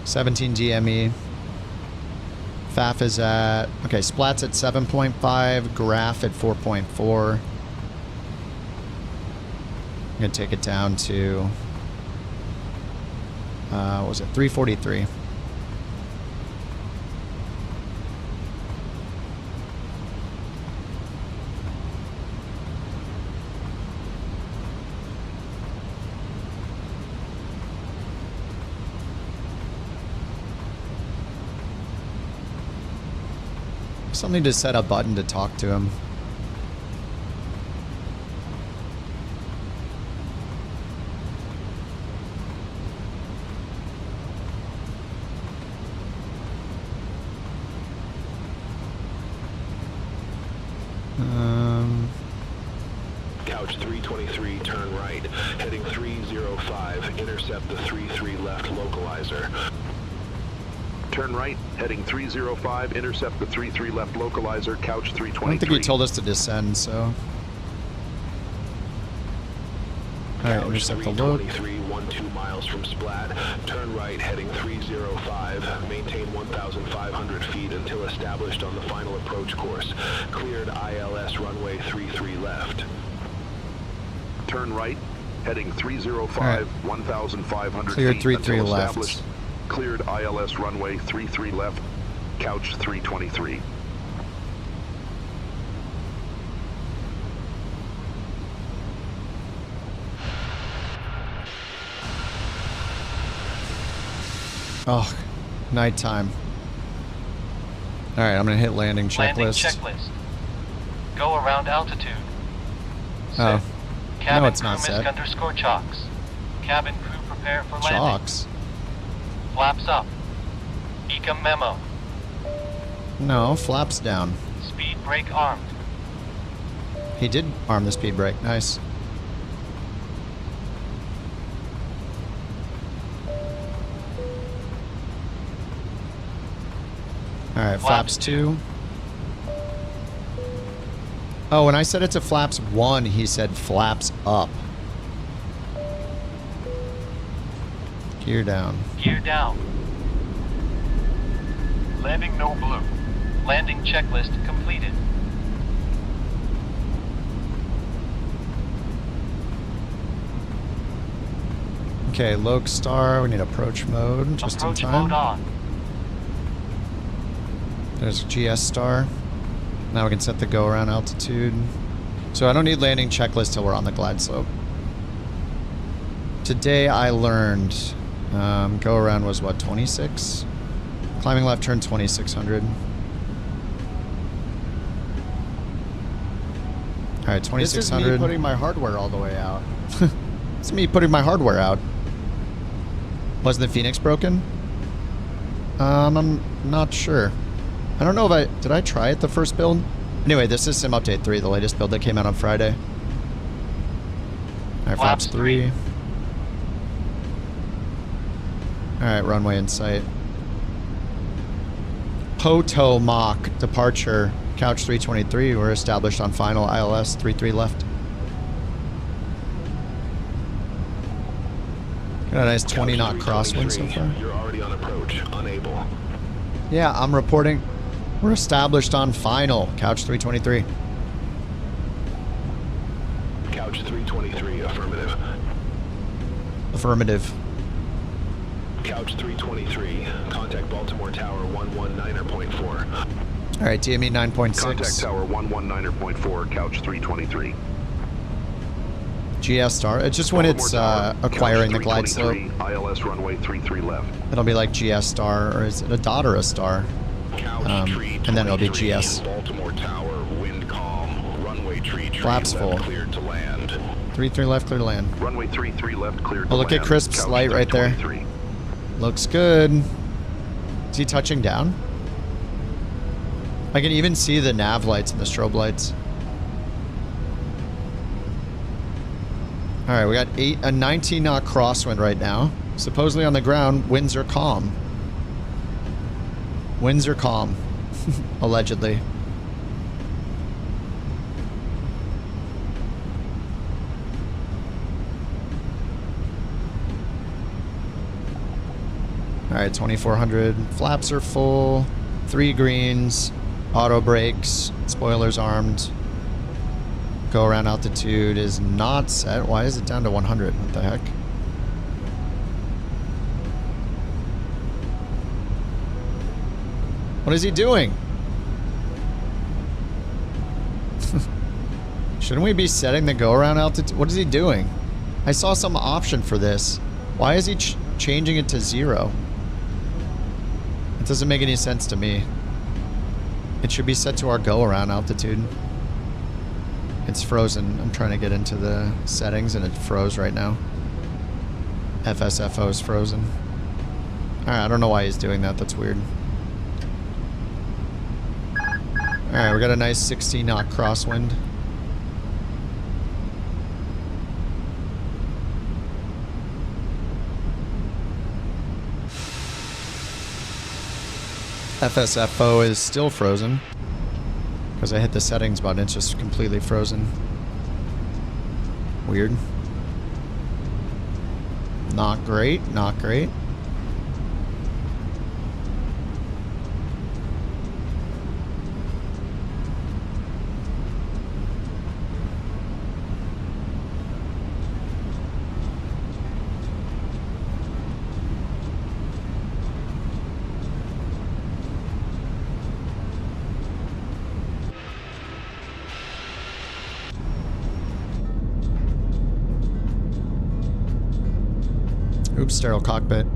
$17 GME. FAF is at, okay, Splat's at 7.5, Graph at 4.4. I'm gonna take it down to, what was it, 343. Something to set a button to talk to him. Couch 323, turn right, heading 305, intercept the 33 left localizer. Turn right, heading 305, intercept the 33 left localizer, couch 323. I don't think he told us to descend, so. Alright, intercept the load. 12 miles from Splat. Turn right, heading 305. Maintain 1,500 feet until established on the final approach course. Cleared ILS runway 33 left. Turn right, heading 305, 1,500 Cleared feet 33 until left. established. Cleared ILS runway 33 left, couch 323. Oh, nighttime. Alright, I'm gonna hit landing checklist. Landing checklist. Go around altitude. Oh. Cabin No, it's crew not set. _ chocks. Cabin crew prepare for landing. Chocks? Flaps up. Ecom memo. No, flaps down. Speed brake armed. He did arm the speed brake. Nice. Alright, flaps 2. Oh, when I said it's a flaps 1, he said flaps up. Gear down. Gear down. Landing no blue. Landing checklist completed. Okay, Logue Star, we need approach mode just Approach in time. mode on. There's GS Star. Now we can set the go around altitude. So I don't need landing checklist till we're on the glide slope. Today I learned go around was what, 26? Climbing left turn 2600. Alright, 2600. This is me putting my hardware all the way out. It's me putting my hardware out. Wasn't the Fenix broken? I'm not sure. I don't know if did I try it the first build? Anyway, this is Sim Update 3, the latest build that came out on Friday. Alright, flaps 3. Alright, runway in sight. Potomac departure, couch 323. We're established on final ILS 33 left. Got a nice 20 knot crosswind so far. You're already on approach, unable. Yeah, I'm reporting. We're established on final, couch 323. Couch 323, affirmative. Affirmative. Couch 323, contact Baltimore Tower 119.4. Alright, TME 9.6. Contact Tower 119.4, couch 323. GS Star. It's just when it's acquiring the glide slope. ILS runway 33 left. It'll be like GS Star, or is it a dot or a star? And then it'll be GS. Baltimore Tower, wind calm, runway tree Flaps full. cleared to land. 3-3 left, clear to land. Runway 33 left, clear to Oh, look land. at Crisp's Couch light right there. 23. Looks good. Is he touching down? I can even see the nav lights and the strobe lights. All right, we got a 19 knot crosswind right now. Supposedly on the ground, winds are calm. Winds are calm, allegedly. All right, 2400. Flaps are full. 3 greens. Auto brakes. Spoilers armed. Go around altitude is not set. Why is it down to 100? What the heck? What is he doing? Shouldn't we be setting the go around altitude? What is he doing? I saw some option for this. Why is he changing it to 0? It doesn't make any sense to me. It should be set to our go around altitude. It's frozen. I'm trying to get into the settings and it froze right now. FSFO is frozen. Alright, I don't know why he's doing that. That's weird. Alright, we got a nice 16 knot crosswind. FSFO is still frozen. Because I hit the settings button, it's just completely frozen. Weird. Not great, not great. Oops, sterile cockpit.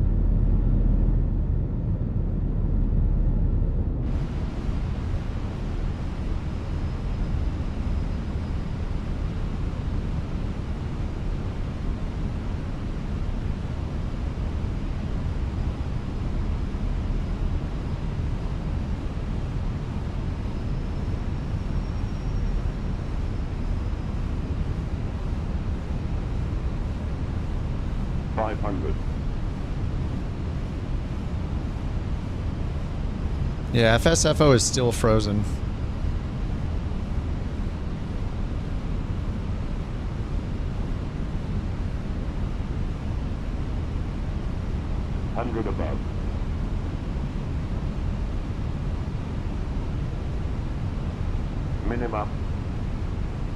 Yeah, FSFO is still frozen. Above. Minimum.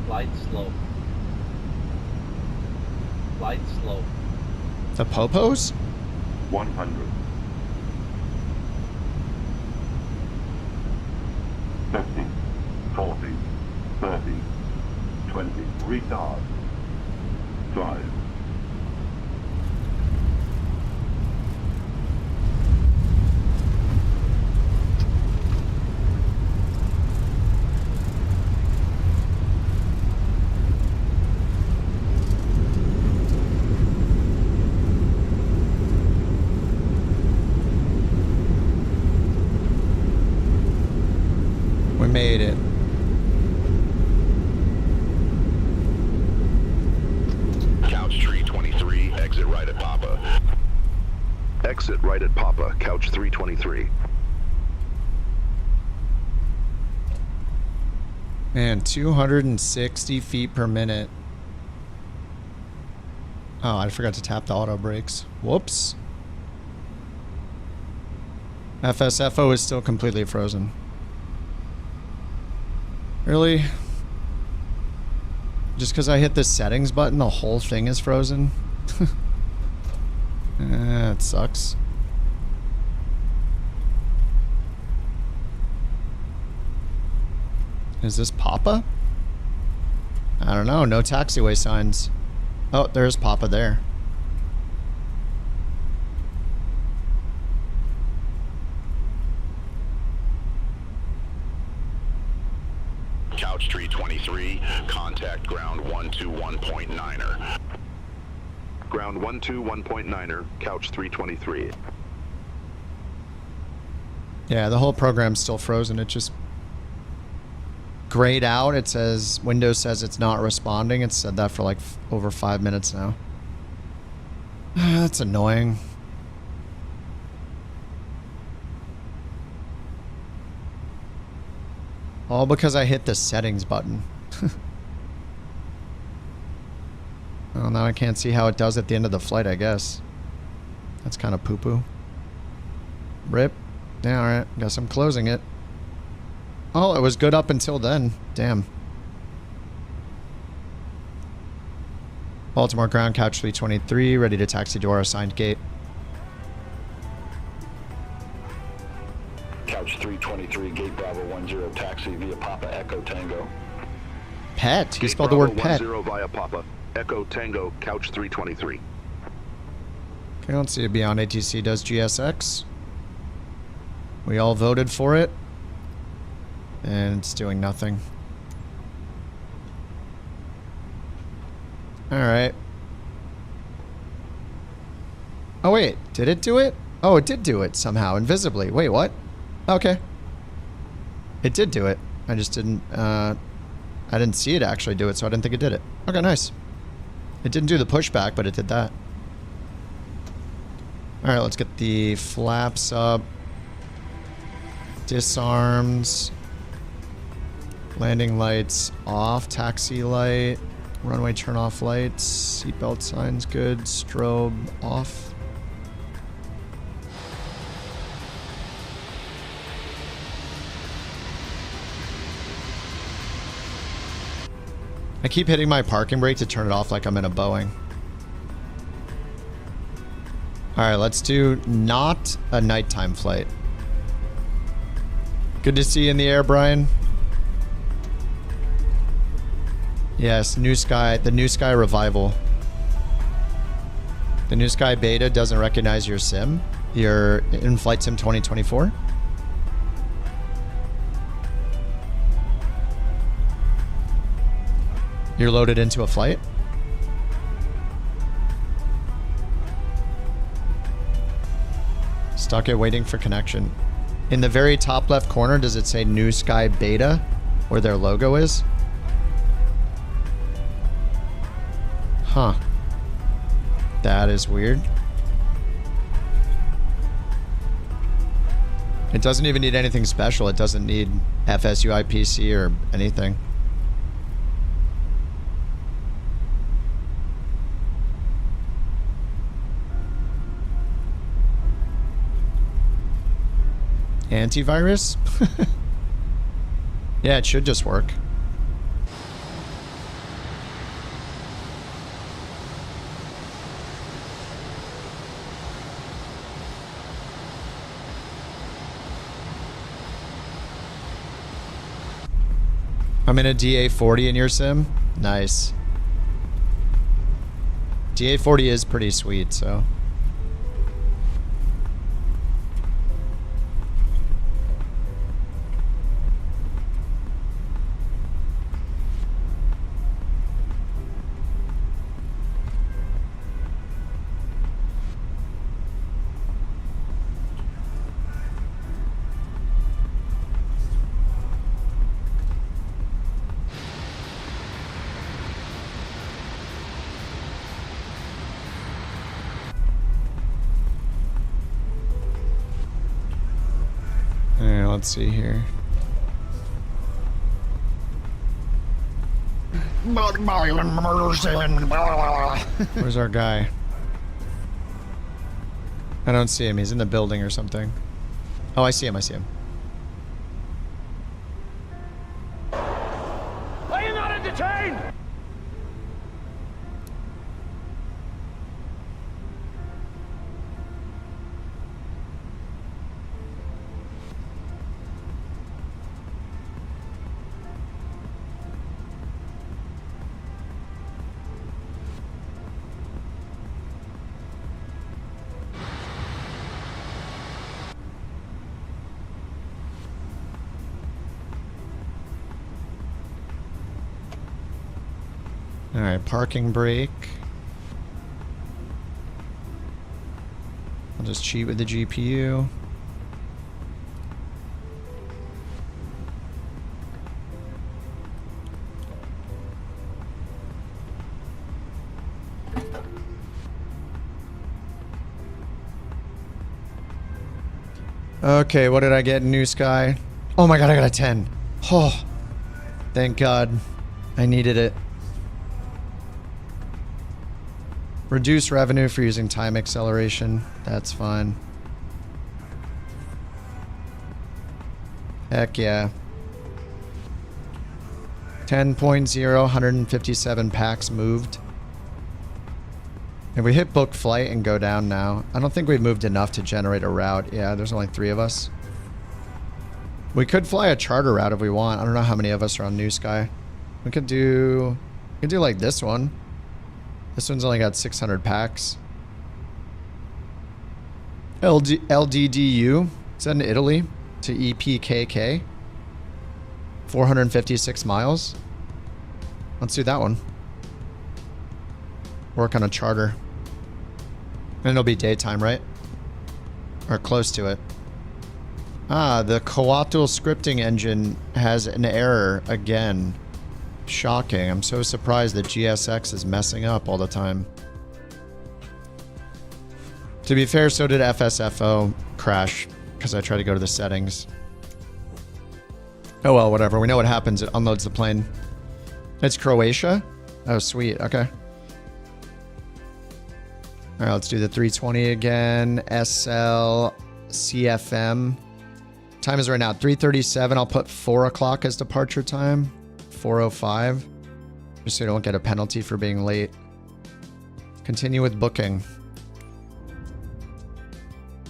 Flight slow. Flight slow. The popos? 100. 50, 40, 30, 20, retard. 5. Made it. Couch tree 23, exit right at Papa. Exit right at Papa, couch 323. Man, 260 feet per minute. Oh, I forgot to tap the auto brakes. Whoops. FSFO is still completely frozen. Really? Just because I hit the settings button, the whole thing is frozen? It sucks. Is this Papa? I don't know. No taxiway signs. Oh, there's Papa there. Couch 323, contact ground 121.9er. Ground 121.9er, Couch 323. Yeah, the whole program's still frozen. It just grayed out. It says, Windows says it's not responding. It's said that for like over 5 minutes now. That's annoying. All because I hit the settings button. Well, now I can't see how it does at the end of the flight, I guess. That's kind of poo-poo. Rip. Yeah, alright. Guess I'm closing it. Oh, it was good up until then. Damn. Baltimore ground, Couch 323, ready to taxi to our assigned gate. Couch 323, gate Bravo 10, taxi via Papa Echo Tango. Pet? He spelled the word pet. 10 via Papa Echo Tango, Couch 323. Okay, let's see if Beyond ATC does GSX. We all voted for it. And it's doing nothing. Alright. Oh wait, did it do it? Oh, it did do it somehow, invisibly. Wait, what? Okay. It did do it. I just didn't, I didn't see it actually do it, so I didn't think it did it. Okay, nice. It didn't do the pushback, but it did that. Alright, let's get the flaps up. Disarms. Landing lights off. Taxi light. Runway turn off lights. Seatbelt signs good. Strobe off. I keep hitting my parking brake to turn it off like I'm in a Boeing. Alright, let's do not a nighttime flight. Good to see you in the air, Brian. Yes, NewSky, the NewSky revival. The NewSky beta doesn't recognize your sim. Your in-flight sim 2024. You're loaded into a flight? Stuck it waiting for connection. In the very top left corner, does it say NewSky Beta? Where their logo is? Huh. That is weird. It doesn't even need anything special. It doesn't need FSU IPC or anything. Antivirus? Yeah, it should just work. I'm in a DA40 in your sim. Nice. DA40 is pretty sweet, so... Let's see here. Where's our guy? I don't see him. He's in the building or something. Oh, I see him. I see him. Are you not entertained? All right, parking brake. I'll just cheat with the GPU. Okay, what did I get in NewSky? Oh my god, I got a 10. Oh, thank god. I needed it. Reduce revenue for using time acceleration. That's fine. Heck yeah. 10.0, 157 packs moved. If we hit book flight and go down now, I don't think we've moved enough to generate a route. Yeah, there's only 3 of us. We could fly a charter route if we want. I don't know how many of us are on NewSky. We could do like this one. This one's only got 600 packs. LDDU. Is that in Italy? To EPKK. 456 miles. Let's do that one. Work on a charter. And it'll be daytime, right? Or close to it. Ah, the Coatl scripting engine has an error again. Shocking. I'm so surprised that GSX is messing up all the time. To be fair, so did FSFO crash because I tried to go to the settings. Oh well, whatever. We know what happens. It unloads the plane. It's Croatia? Oh, sweet. Okay. All right, let's do the 320 again. SL CFM. Time is right now 3:37. I'll put 4 o'clock as departure time. 4:05. Just so you don't get a penalty for being late. Continue with booking.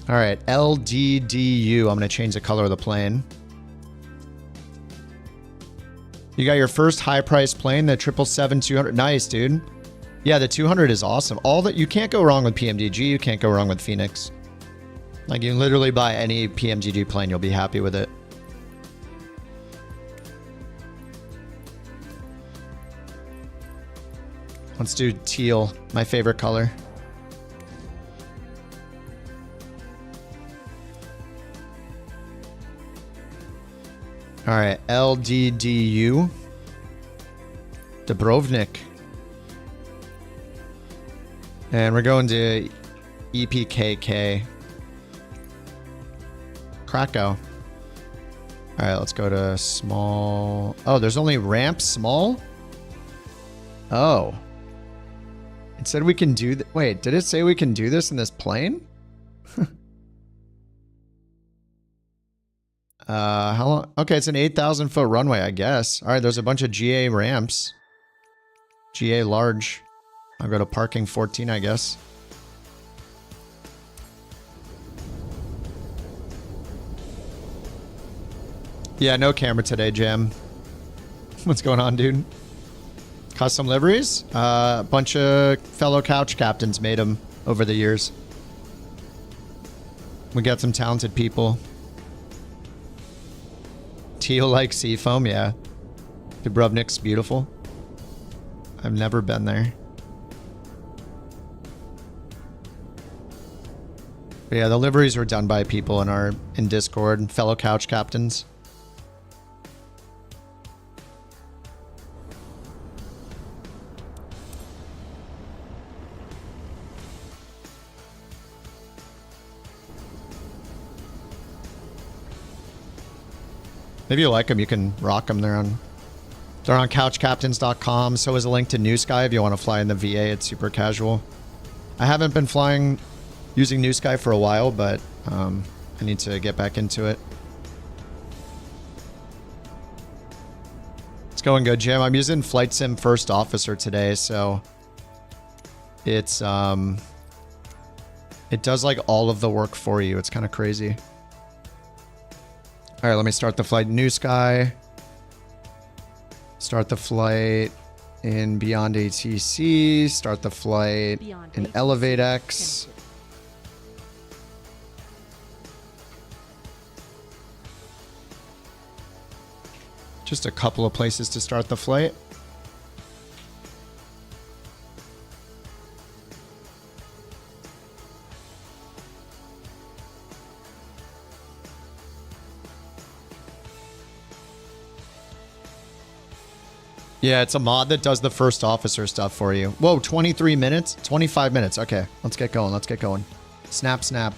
All right, LDDU. I'm going to change the color of the plane. You got your first high-priced plane, the 777-200. Nice, dude. Yeah, the 200 is awesome. All that you can't go wrong with PMDG. You can't go wrong with Fenix. Like, you can literally buy any PMDG plane. You'll be happy with it. Let's do teal, my favorite color. All right, LDDU. Dubrovnik. And we're going to EPKK. Krakow. All right, let's go to small. Oh, there's only ramp small? Oh. It said we can do that. Wait, did it say we can do this in this plane? How long? Okay, it's an 8,000 foot runway, I guess. All right, there's a bunch of GA ramps. GA large. I'll go to parking 14, I guess. Yeah, no camera today, Jam. What's going on, dude? Custom liveries? A bunch of fellow couch captains made them over the years. We got some talented people. Teal like seafoam, yeah. Dubrovnik's beautiful. I've never been there. But yeah, the liveries were done by people in Discord, fellow couch captains. If you like them, you can rock them. They're on couchcaptains.com. So is a link to NewSky if you want to fly in the VA. It's super casual. I haven't been flying using NewSky for a while, but I need to get back into it. It's going good, Jim. I'm using Flight Sim First Officer today, so it's it does like all of the work for you. It's kind of crazy. All right, let me start the flight in NewSky. Start the flight in Beyond ATC. Start the flight in ElevateX. Just a couple of places to start the flight. Yeah, it's a mod that does the first officer stuff for you. Whoa, 23 minutes? 25 minutes. Okay, let's get going. Let's get going. Snap, snap.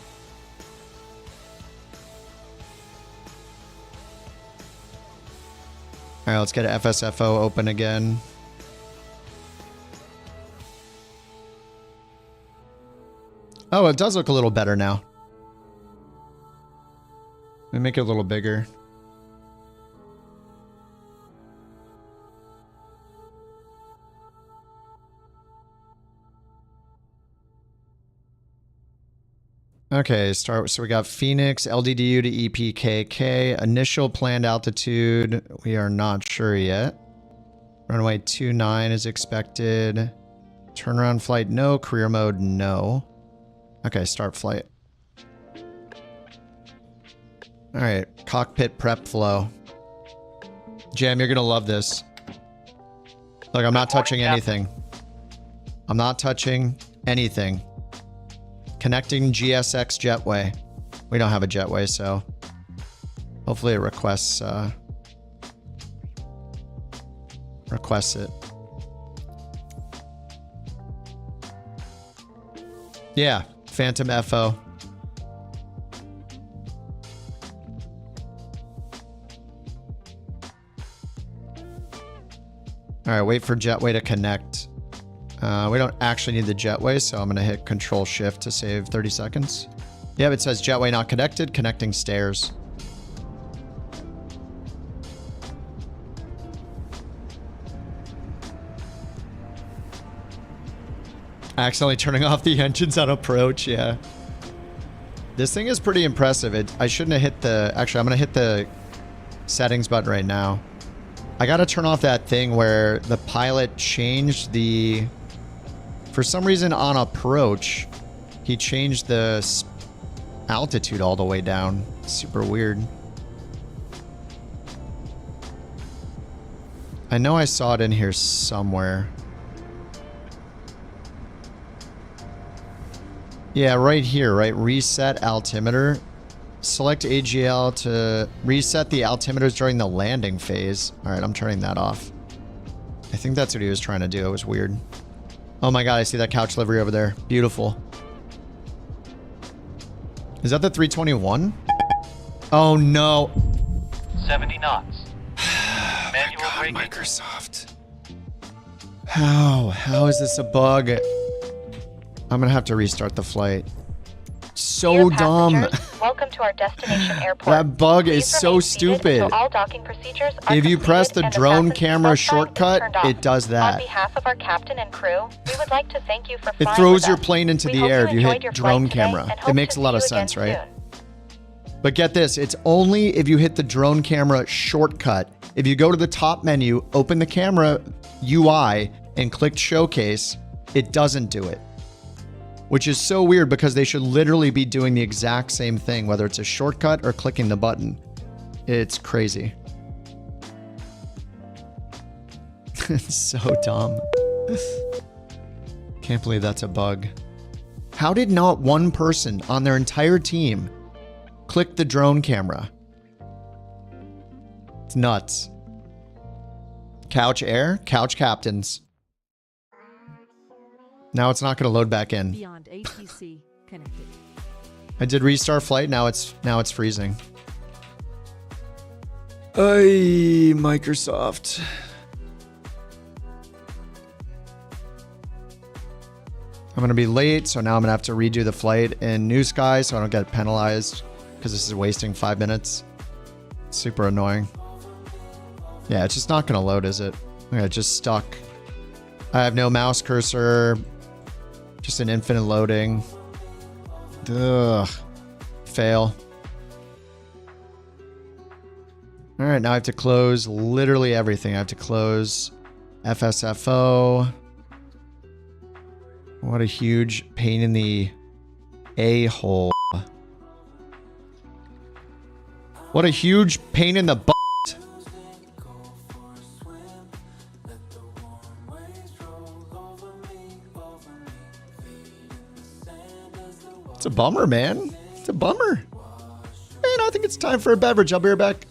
All right, let's get FSFO open again. Oh, it does look a little better now. Let me make it a little bigger. Okay, start. So we got Fenix, LDDU to EPKK. Initial planned altitude, we are not sure yet. Runway 29 is expected. Turnaround flight, no. Career mode, no. Okay, start flight. All right, cockpit prep flow. Jam, you're gonna love this. Look, I'm not touching anything. I'm not touching anything. Connecting GSX jetway. We don't have a jetway, so hopefully it requests it. Yeah, Phantom FO. All right, wait for jetway to connect. We don't actually need the jetway, so I'm going to hit Control Shift to save 30 seconds. Yep, it says jetway not connected, connecting stairs. Accidentally turning off the engines on approach, yeah. This thing is pretty impressive. I shouldn't have hit the... Actually, I'm going to hit the settings button right now. I got to turn off that thing where the pilot changed the... For some reason on approach, he changed the altitude all the way down. Super weird. I know I saw it in here somewhere. Yeah, right here, right? Reset altimeter. Select AGL to reset the altimeters during the landing phase. All right, I'm turning that off. I think that's what he was trying to do. It was weird. Oh my god, I see that couch livery over there. Beautiful. Is that the 321? Oh no. 70 knots. Manual braking. Microsoft. How is this a bug? I'm gonna have to restart the flight. So dumb. Welcome to our destination airport. That bug is so stupid. All docking procedures are if you press the drone camera shortcut, it does that. On behalf of our captain and crew, we would like to thank you for flying It throws with your us. plane into We the hope air you if you enjoyed hit your drone flight today camera. and It hope makes to a lot see of you sense, again right? soon. But get this, it's only if you hit the drone camera shortcut. If you go to the top menu, open the camera UI, and click showcase, it doesn't do it. Which is so weird because they should literally be doing the exact same thing, whether it's a shortcut or clicking the button. It's crazy. It's so dumb. Can't believe that's a bug. How did not one person on their entire team click the drone camera? It's nuts. Couch air, couch captains. Now it's not going to load back in. Beyond ATC connected. I did restart flight. Now it's freezing. Ay, Microsoft. I'm going to be late, so now I'm going to have to redo the flight in NewSky so I don't get penalized because this is wasting 5 minutes. Super annoying. Yeah, it's just not going to load, is it? Okay, just stuck. I have no mouse cursor. Just an infinite loading. Ugh. Fail. All right, now I have to close literally everything. I have to close FSFO. What a huge pain in the a-hole. What a huge pain in the butt. It's a bummer, man. It's a bummer. Man, I think it's time for a beverage. I'll be right back.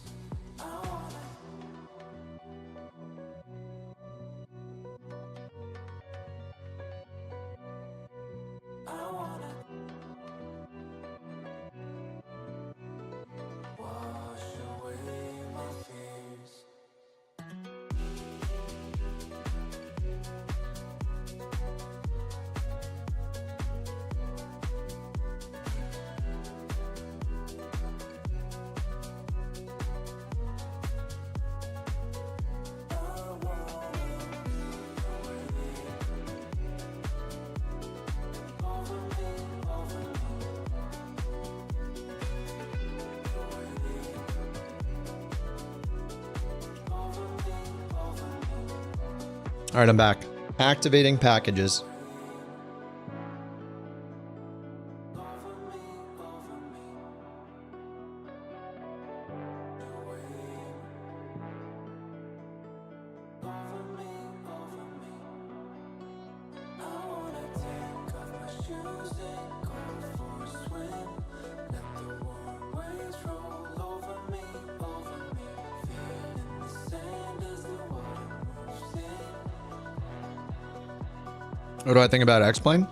All right, I'm back. Activating packages. What do I think about X-Plane?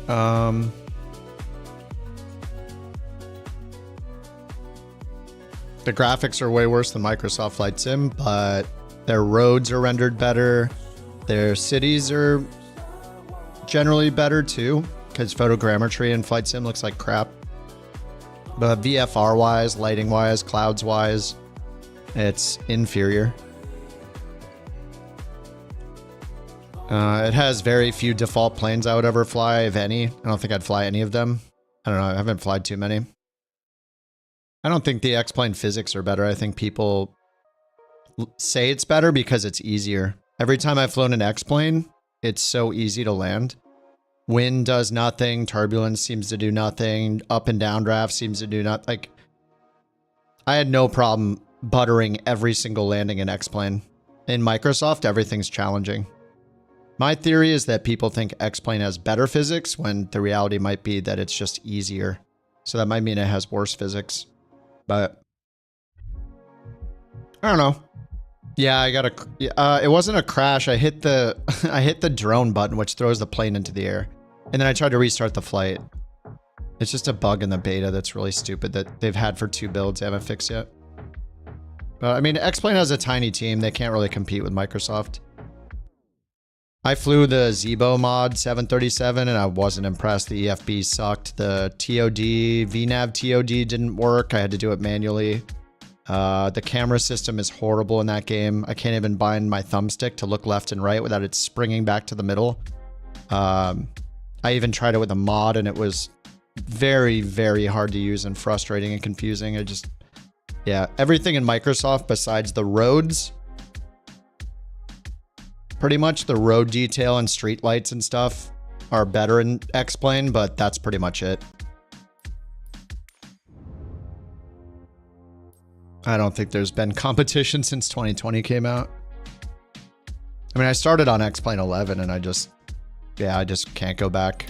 The graphics are way worse than Microsoft Flight Sim, but their roads are rendered better. Their cities are generally better too, because photogrammetry in Flight Sim looks like crap. But VFR-wise, lighting-wise, clouds-wise, it's inferior. It has very few default planes I would ever fly, if any. I don't think I'd fly any of them. I don't know. I haven't flied too many. I don't think the X-Plane physics are better. I think people say it's better because it's easier. Every time I've flown an X-Plane, it's so easy to land. Wind does nothing. Turbulence seems to do nothing. Up and down draft seems to do nothing. Like, I had no problem buttering every single landing in X-Plane. In Microsoft, everything's challenging. My theory is that people think X-Plane has better physics when the reality might be that it's just easier. So that might mean it has worse physics. But I don't know. Yeah, I got a it wasn't a crash. I hit the I hit the drone button, which throws the plane into the air. And then I tried to restart the flight. It's just a bug in the beta that's really stupid that they've had for 2 builds they haven't fixed yet. But I mean, X-Plane has a tiny team. They can't really compete with Microsoft. I flew the Zebo mod 737 and I wasn't impressed. The EFB sucked. The TOD, VNAV TOD didn't work. I had to do it manually. The camera system is horrible in that game. I can't even bind my thumbstick to look left and right without it springing back to the middle. I even tried it with a mod and it was very, very hard to use and frustrating and confusing. Yeah, everything in Microsoft besides the roads, pretty much the road detail and street lights and stuff are better in X-Plane, but that's pretty much it. I don't think there's been competition since 2020 came out. I mean, I started on X-Plane 11 and I just can't go back.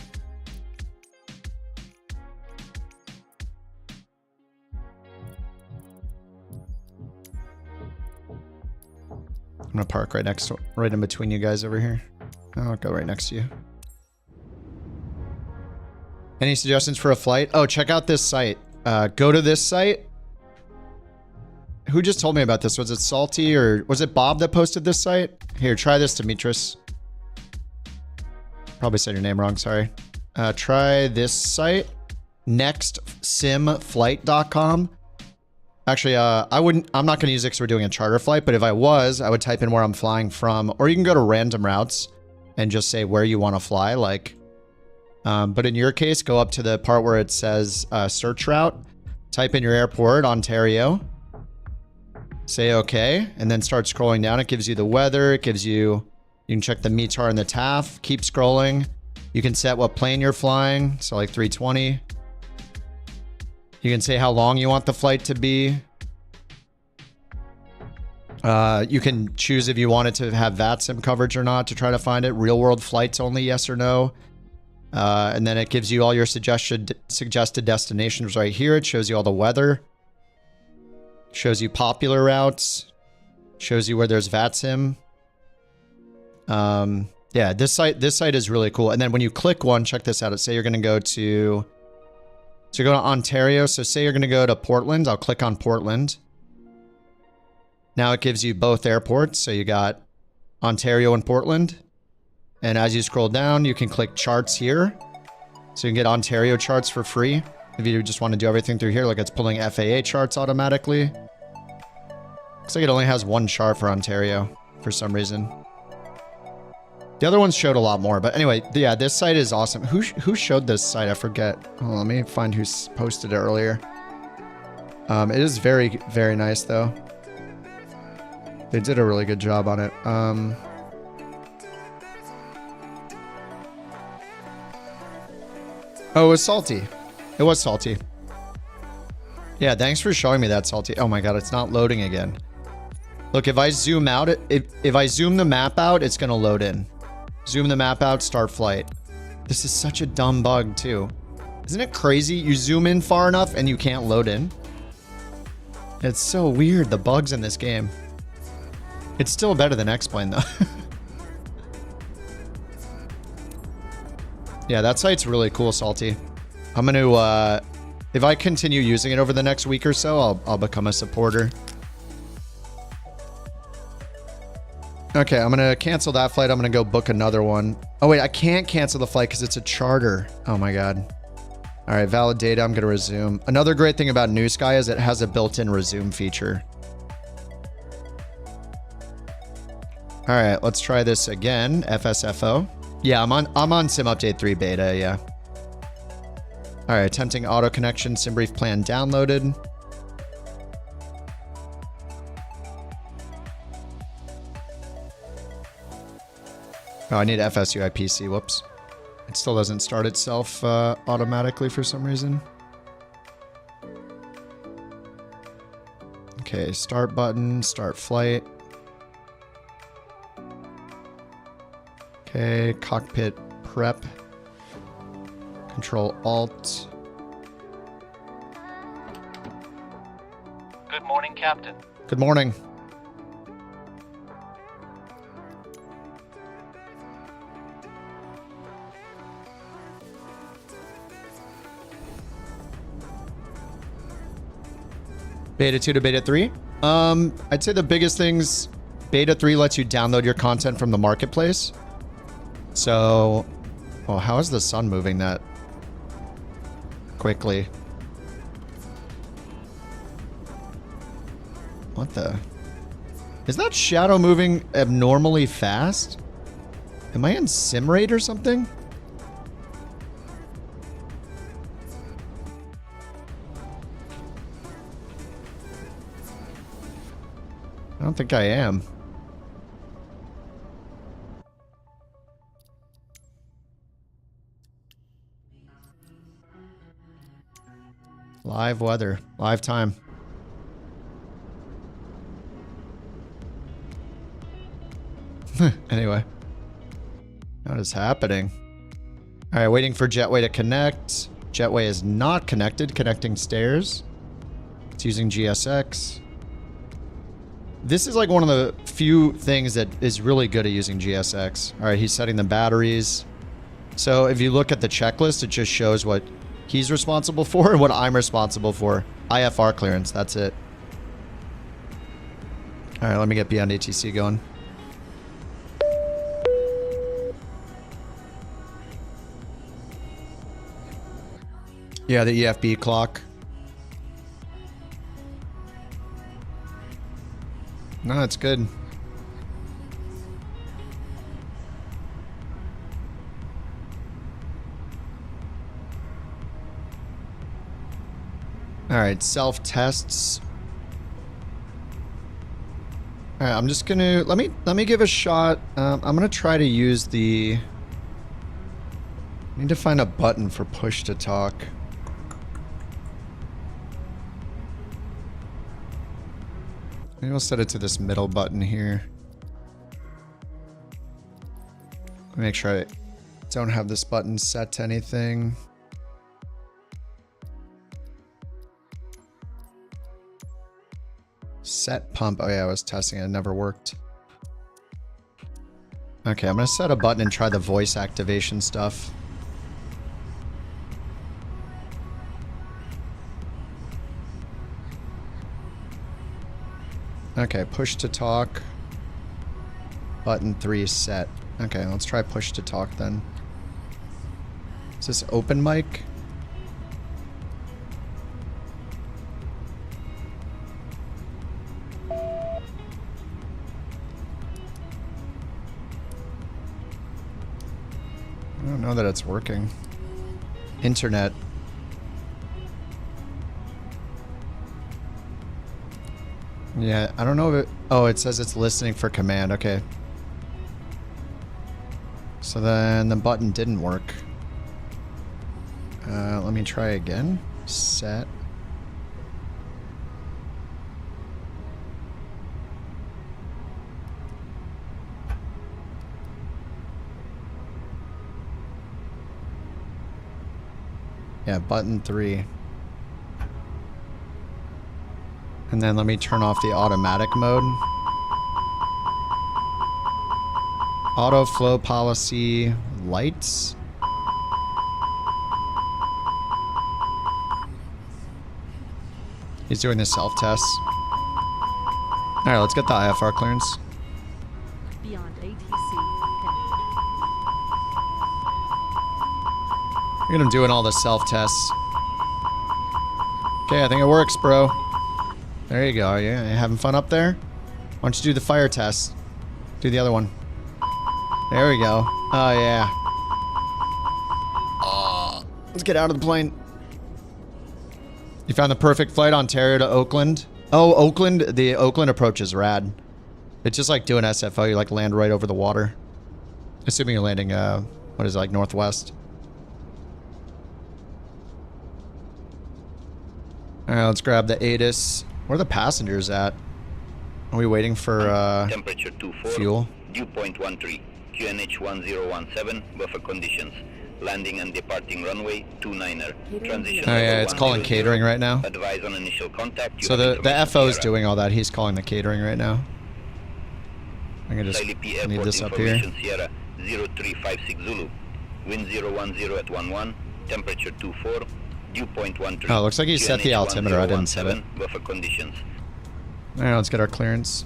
I'm gonna park right in between you guys over here. I'll go right next to you. Any suggestions for a flight? Oh, check out this site. Go to this site. Who just told me about this? Was it Salty or was it Bob that posted this site? Here, try this, Demetris. Probably said your name wrong, sorry. Try this site. nextsimflight.com. Actually, I'm not going to use it because we're doing a charter flight, but if I was, I would type in where I'm flying from, or you can go to random routes and just say where you want to fly. But in your case, go up to the part where it says search route, type in your airport, Ontario, say okay, and then start scrolling down. It gives you the weather. It gives you can check the METAR and the TAF. Keep scrolling. You can set what plane you're flying. So like 320. You can say how long you want the flight to be. You can choose if you want it to have VATSIM coverage or not to try to find it. Real world flights only, yes or no. And then it gives you all your suggested destinations right here. It shows you all the weather. Shows you popular routes. Shows you where there's VATSIM. Yeah, this site is really cool. And then when you click one, check this out. Say you're going to go to... So go to Ontario. So say you're going to go to Portland. I'll click on Portland. Now it gives you both airports. So you got Ontario and Portland. And as you scroll down, you can click charts here. So you can get Ontario charts for free. If you just want to do everything through here, like it's pulling FAA charts automatically. Looks like it only has one chart for Ontario for some reason. The other ones showed a lot more, but anyway, yeah, this site is awesome. Who showed this site? I forget. Oh, let me find who posted it earlier. It is very, very nice though. They did a really good job on it. Oh, it was salty. It was salty. Yeah, thanks for showing me that, salty. Oh my god, it's not loading again. Look, if I zoom out, if I zoom the map out, it's gonna load in. Zoom the map out, start flight. This is such a dumb bug too. Isn't it crazy? You zoom in far enough and you can't load in. It's so weird, the bugs in this game. It's still better than X-Plane though. Yeah, that site's really cool, Salty. I'm gonna, if I continue using it over the next week or so, I'll become a supporter. Okay, I'm gonna cancel that flight. I'm gonna go book another one. Oh wait, I can't cancel the flight because it's a charter. Oh my god. All right, valid data. I'm gonna resume. Another great thing about NewSky is it has a built-in resume feature. All right, let's try this again. FSFO. Yeah, I'm on Sim Update 3 beta, yeah. All right, attempting auto connection, SimBrief plan downloaded. Oh, I need FSU IPC, whoops. It still doesn't start itself automatically for some reason. Okay, start button, start flight. Okay, cockpit prep. Control Alt. Good morning, Captain. Good morning. Beta 2 to Beta 3? I'd say the biggest things, Beta 3 lets you download your content from the marketplace. So, well, how is the sun moving that quickly? What the? Is that shadow moving abnormally fast? Am I in sim rate or something? I don't think I am. Live weather, live time. Anyway, what is happening? All right, waiting for Jetway to connect. Jetway is not connected, connecting stairs. It's using GSX. This is like one of the few things that is really good at using GSX. All right, he's setting the batteries. So if you look at the checklist, it just shows what he's responsible for and what I'm responsible for. IFR clearance, that's it. All right, let me get beyond ATC going. Yeah, the EFB clock. No, it's good. All right, self-tests. All right, I'm just gonna let me give a shot. I'm gonna try to use the. I need to find a button for push to talk. Maybe I'll set it to this middle button here. Make sure I don't have this button set to anything. Set pump. Oh yeah, I was testing it. It never worked. Okay, I'm gonna set a button and try the voice activation stuff. Okay, push to talk. Button 3 set. Okay, let's try push to talk then. Is this open mic? I don't know that it's working. Internet. Yeah, I don't know if it... Oh, it says it's listening for command. Okay. So then the button didn't work. Let me try again. Set. Yeah, button 3. And then let me turn off the automatic mode. Auto flow policy lights. He's doing the self-test. Alright, let's get the IFR clearance. Beyond ATC. Look at him doing all the self-tests. Okay, I think it works, bro. There you go. You having fun up there? Why don't you do the fire test? Do the other one. There we go. Oh, yeah. Let's get out of the plane. You found the perfect flight, Ontario to Oakland. Oh, Oakland. The Oakland approach is rad. It's just like doing SFO. You like land right over the water. Assuming you're landing, what is it, like northwest. Alright, let's grab the ATIS. Where are the passengers at? Are we waiting for temperature 24, fuel? Dew point 13, QNH 1017, buffer conditions. Landing and departing runway 29er. Transition. Oh yeah, it's calling catering right now. Advise on initial contact. So the FO is doing all that. He's calling the catering right now. I'm gonna just need this up here. Sierra 0356 Zulu. Wind 010 at 11. Temperature 24. Dew point 13. Oh, looks like he set the altimeter. I didn't set it. Buffer conditions. All right, let's get our clearance.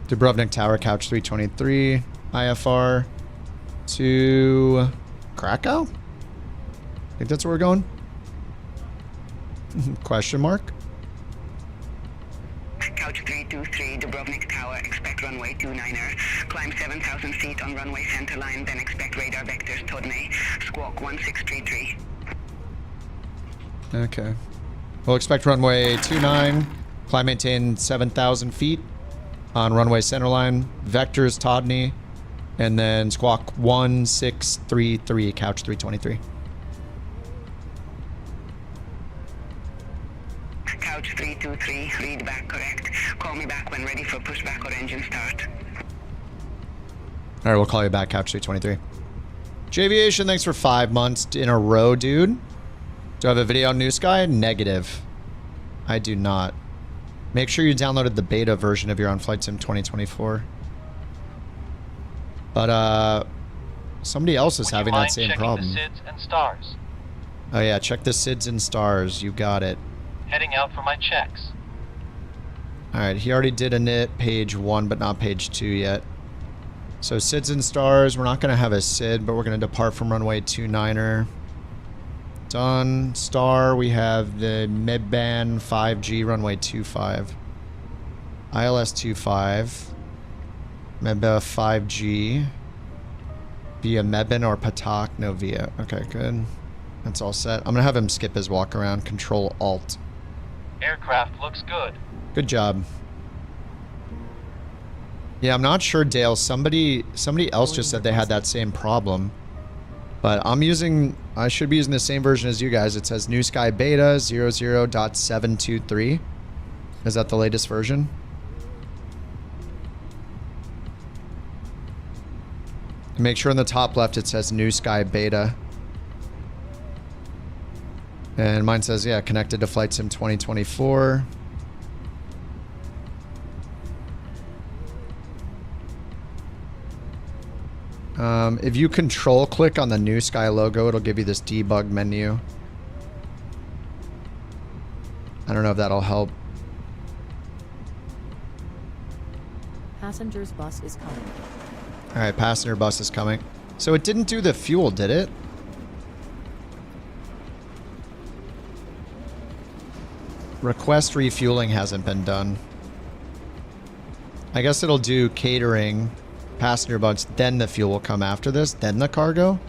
Dubrovnik Tower, couch 323, IFR to Krakow? I think that's where we're going. Question mark? Couch 323, Dubrovnik Tower, expect runway 29er. Climb 7,000 feet on runway centerline, then expect radar vectors Todney, squawk 1633. Okay. We'll expect runway 29, climb maintain 7,000 feet on runway centerline, vectors Todney, and then squawk 1633, couch 323. Couch 323, read back correct. Call me back when ready for pushback or engine start. Alright, we'll call you back, couch 323. Javiation, thanks for 5 months in a row, dude. Do I have a video on NewSky? Negative. I do not. Make sure you downloaded the beta version if you're on Flight Sim 2024. But, somebody else is having that same problem. The SIDS and stars. Oh yeah, check the SIDS and stars. You got it. Heading out for my checks. Alright, he already did init page 1, but not page 2 yet. So SIDS and stars, we're not going to have a SID, but we're going to depart from runway 29er. Done. Star, we have the midband 5G runway 25. ILS 25. Medba 5G. Via Medban or Patak? No, via. Okay, good. That's all set. I'm going to have him skip his walk around. Control Alt. Aircraft looks good. Good job. Yeah, I'm not sure, Dale. Somebody else just said they had that same problem. But I should be using the same version as you guys. It says NewSky Beta 00.723. Is that the latest version? And make sure in the top left it says NewSky Beta. And mine says, yeah, connected to Flight Sim 2024. If you control click on the NewSky logo, it'll give you this debug menu. I don't know if that'll help. Passenger's bus is coming. Alright, passenger bus is coming. So it didn't do the fuel, did it? Request refueling hasn't been done. I guess it'll do catering, passenger bus, then the fuel will come after this, then the cargo?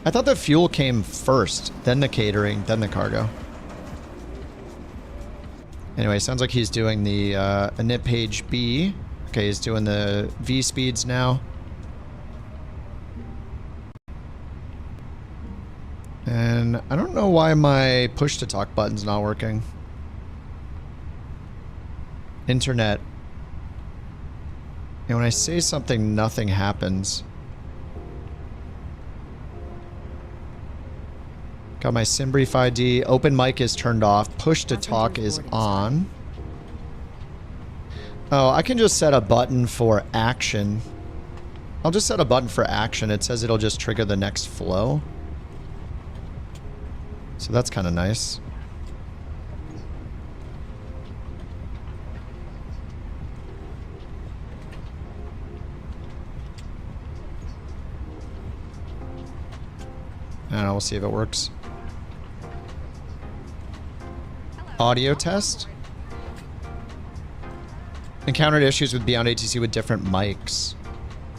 I thought the fuel came first, then the catering, then the cargo. Anyway, sounds like he's doing the init page B. Okay, he's doing the V speeds now. And I don't know why my push to talk button's not working. Internet. And when I say something, nothing happens. Got my SimBrief ID. Open mic is turned off. Push to talk is on. Oh, I can just set a button for action. I'll just set a button for action. It says it'll just trigger the next flow. So that's kind of nice. I don't know, we'll see if it works. Audio test. Encountered issues with Beyond ATC with different mics.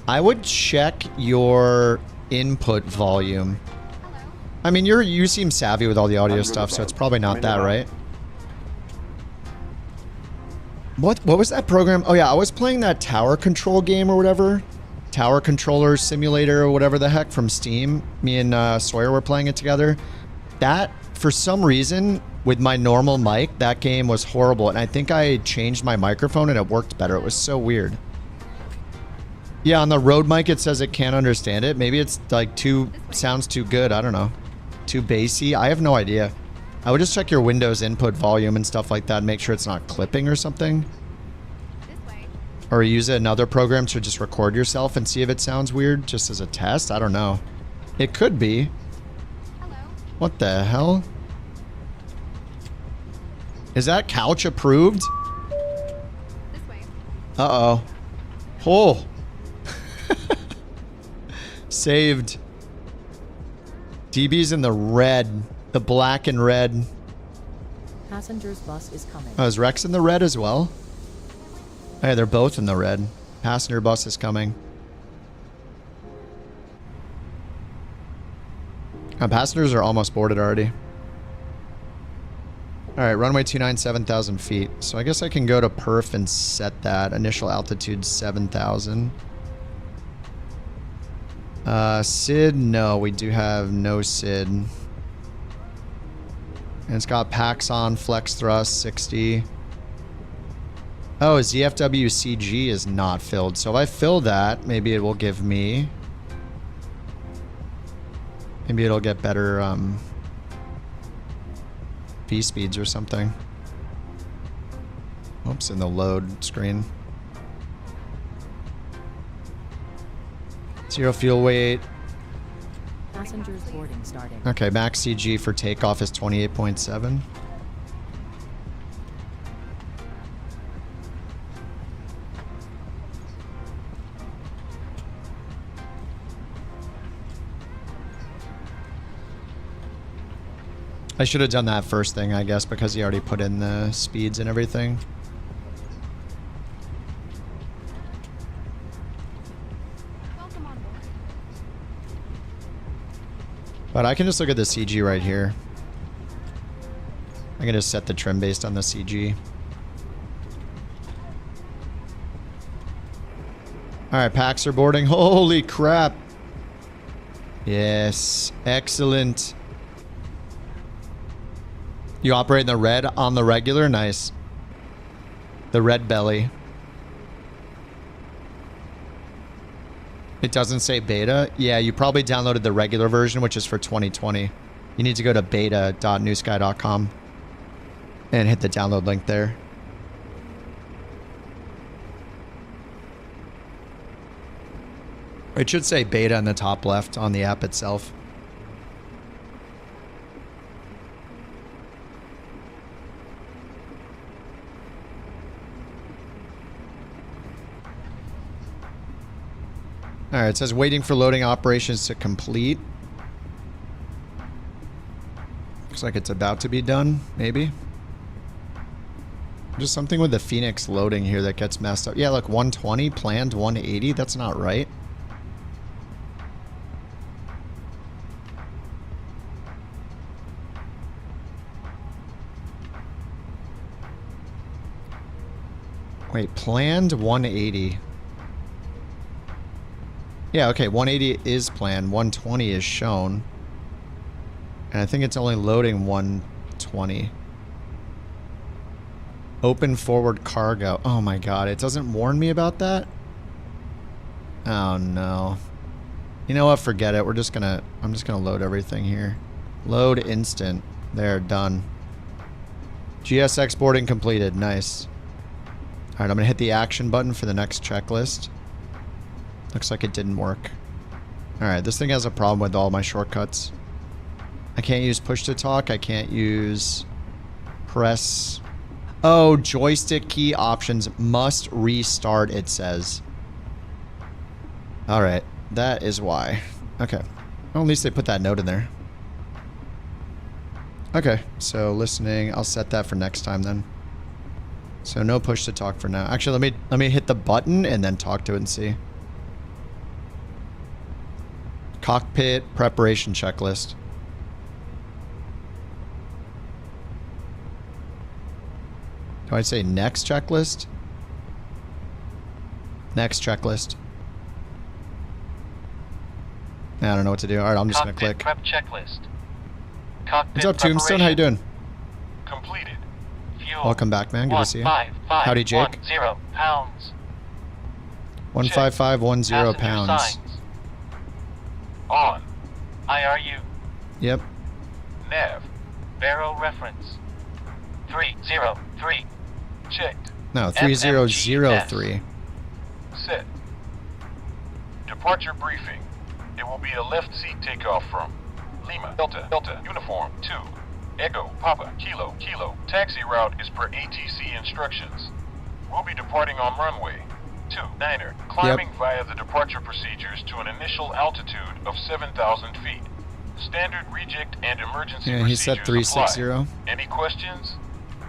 I would check your input volume. I mean, you seem savvy with all the audio stuff, so it's probably not that, right? What was that program? Oh yeah, I was playing that tower control game or whatever. Tower controller simulator or whatever the heck from Steam. Me and Sawyer were playing it together. That, for some reason, with my normal mic, that game was horrible. And I think I changed my microphone and it worked better. It was so weird. Yeah, on the Rode mic, it says it can't understand it. Maybe it's like sounds too good. I don't know. Too bassy. I have no idea. I would just check your Windows input volume and stuff like that and make sure it's not clipping or something. Or use another program to just record yourself and see if it sounds weird just as a test. I don't know. It could be. Hello. What the hell? Is that couch approved? This way. Uh-oh. Oh. Saved. DB's in the red. The black and red. Passenger's bus is coming. Oh, is Rex in the red as well? Hey, they're both in the red. Passenger bus is coming. Passengers are almost boarded already. Alright, runway 29, 7,000 feet. So I guess I can go to perf and set that. Initial altitude 7,000. SID, no, we do have no SID. And it's got packs on, flex thrust, 60. Oh, ZFW CG is not filled. So if I fill that, maybe it will give me... Maybe it'll get better V speeds or something. Oops, in the load screen. 0 fuel weight. Passengers boarding starting. Okay, max CG for takeoff is 28.7. I should have done that first thing, I guess, because he already put in the speeds and everything. But I can just look at the CG right here. I can just set the trim based on the CG. Alright, packs are boarding. Holy crap. Yes. Excellent. You operate in the red on the regular? Nice. The red belly. It doesn't say beta? Yeah, you probably downloaded the regular version, which is for 2020. You need to go to beta.newsky.com and hit the download link there. It should say beta in the top left on the app itself. Alright, it says waiting for loading operations to complete. Looks like it's about to be done, maybe. Just something with the Fenix loading here that gets messed up. Yeah, look, 120, planned 180. That's not right. Wait, planned 180. Yeah, okay, 180 is planned. 120 is shown. And I think it's only loading 120. Open forward cargo. Oh my god, it doesn't warn me about that? Oh no. You know what, forget it. I'm just gonna load everything here. Load instant. There, done. GS exporting completed. Nice. Alright, I'm gonna hit the action button for the next checklist. Looks like it didn't work. Alright, this thing has a problem with all my shortcuts. I can't use push to talk. I can't use press. Oh, joystick key options must restart, it says. Alright, that is why. Okay. Well, at least they put that note in there. Okay, so listening, I'll set that for next time then. So no push to talk for now. Actually, let me hit the button and then talk to it and see. Cockpit preparation checklist. Do I say next checklist? Next checklist. I don't know what to do. Alright, I'm just gonna click. Prep checklist. Cockpit What's up, Tombstone? How you doing? Completed. Fuel. Welcome back, man. Good to see you. 15510 Howdy, Jake. pounds. 15510 pounds. Signs. On. IRU. Yep. Nav. Baro reference. 303. Checked. No, 3003. Set. Departure briefing. It will be a left seat takeoff from Lima, Delta, Uniform, 2, Echo, Papa, Kilo, Kilo. Taxi route is per ATC instructions. We'll be departing on runway 29er, climbing via the departure procedures to an initial altitude of 7,000 feet. Standard reject and emergency Yeah, he said procedures 360. apply. Any questions?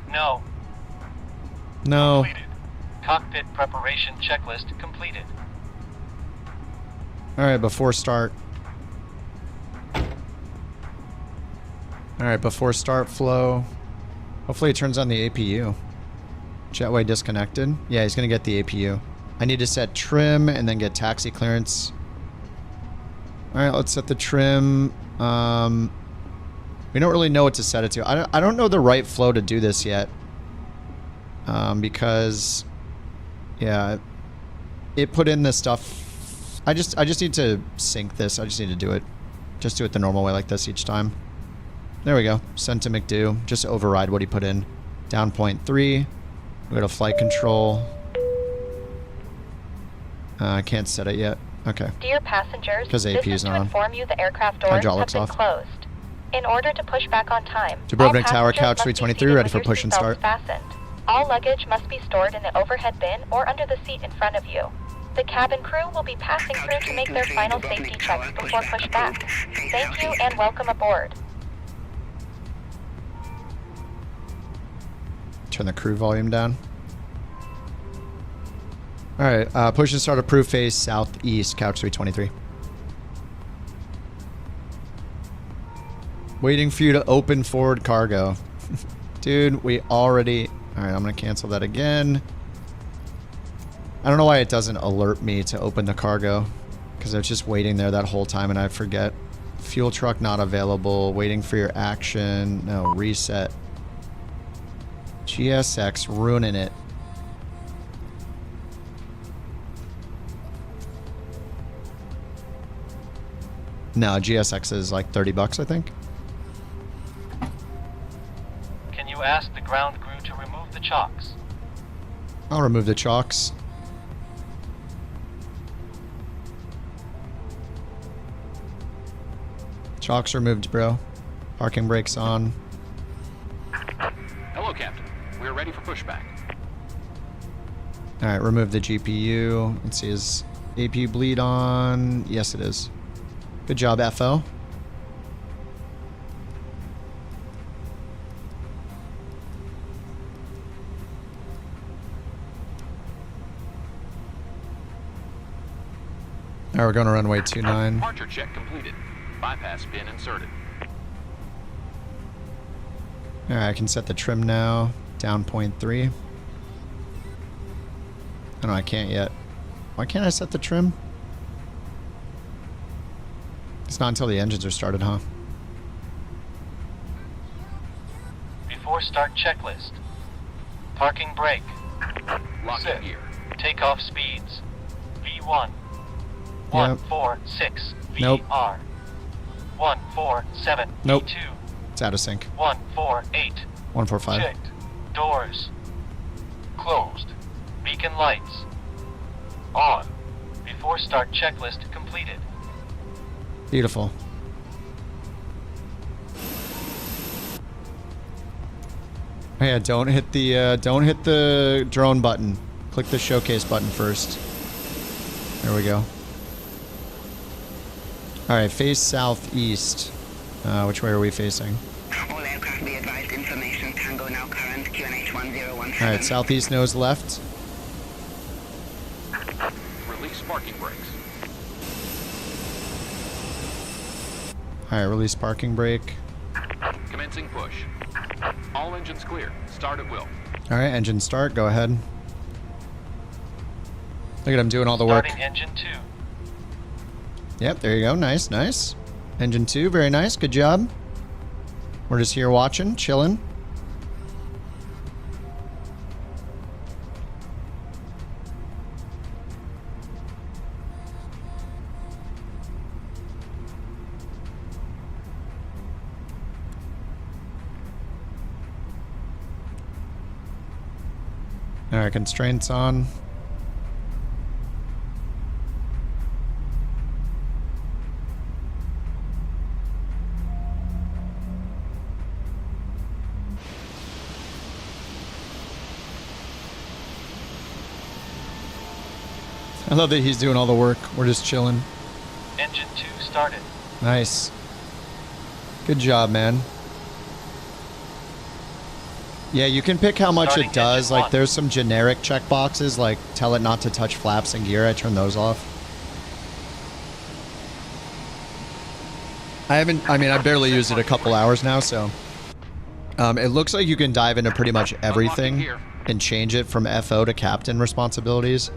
No. No. Completed. Cockpit preparation checklist completed. Alright, before start. Alright, before start flow. Hopefully it turns on the APU. Jetway disconnected. Yeah, he's gonna get the APU. I need to set trim and then get taxi clearance. Alright, let's set the trim. We don't really know what to set it to. I don't know the right flow to do this yet. Because yeah, it put in this stuff. I just need to sync this. I just need to do it. Just do it the normal way like this each time. There we go. Send to McDo. Just override what he put in. Down 0.3. We go to flight control. I can't set it yet. Okay. Dear passengers, Because this AP is is to on. inform you the aircraft doors have Hydraulics been off. closed. In order to push back on time, Dubrovnik all Tower, passengers couch must be 323, seated ready with for your push and seatbelts start. fastened. All luggage must be stored in the overhead bin or under the seat in front of you. The cabin crew will be passing through to make their final safety checks before pushback. Thank you and welcome aboard. Turn the crew volume down. Alright, push and start approved phase southeast, couch 323. Waiting for you to open forward cargo. Dude, we already... Alright, I'm going to cancel that again. I don't know why it doesn't alert me to open the cargo. Because I was just waiting there that whole time and I forget. Fuel truck not available. Waiting for your action. No, reset. GSX ruining it. No, GSX is like 30 bucks, I think. Can you ask the ground crew to remove the chocks? I'll remove the chocks. Chocks removed, bro. Parking brakes on. Hello, Captain. We're ready for pushback. Alright, remove the GPU. Let's see, is AP bleed on? Yes, it is. Good job, FO. Alright, we're going to runway 29. Departure check completed. Bypass bin inserted. Alright, I can set the trim now. Down 0.3. Oh, no, I can't yet. Why can't I set the trim? It's not until the engines are started, huh? Before start checklist. Parking brake. Locking gear. Takeoff speeds. V1. Yep. 146 Nope. VR. 147 Nope. V2. It's out of sync. 148. 145. Checked. Doors. Closed. Beacon lights. On. Before start checklist completed. Beautiful. Yeah, don't hit the drone button. Click the showcase button first. There we go. All right, face southeast. Which way are we facing? All aircraft be advised information. Tango now current QNH 1017. All right, southeast nose left. Release parking brakes. All right, release parking brake. Commencing push. All engines clear. Start at will. All right, engine start. Go ahead. Look at him doing all the work. Starting engine 2. Yep, there you go. Nice, nice. Engine 2, very nice. Good job. We're just here watching, chilling. All right, constraints on. I love that he's doing all the work. We're just chilling. Engine 2 started. Nice. Good job, man. Yeah, you can pick how much it does. Like, there's some generic checkboxes, like tell it not to touch flaps and gear. I turn those off. I barely used it a couple hours now, so. It looks like you can dive into pretty much everything and change it from FO to captain responsibilities.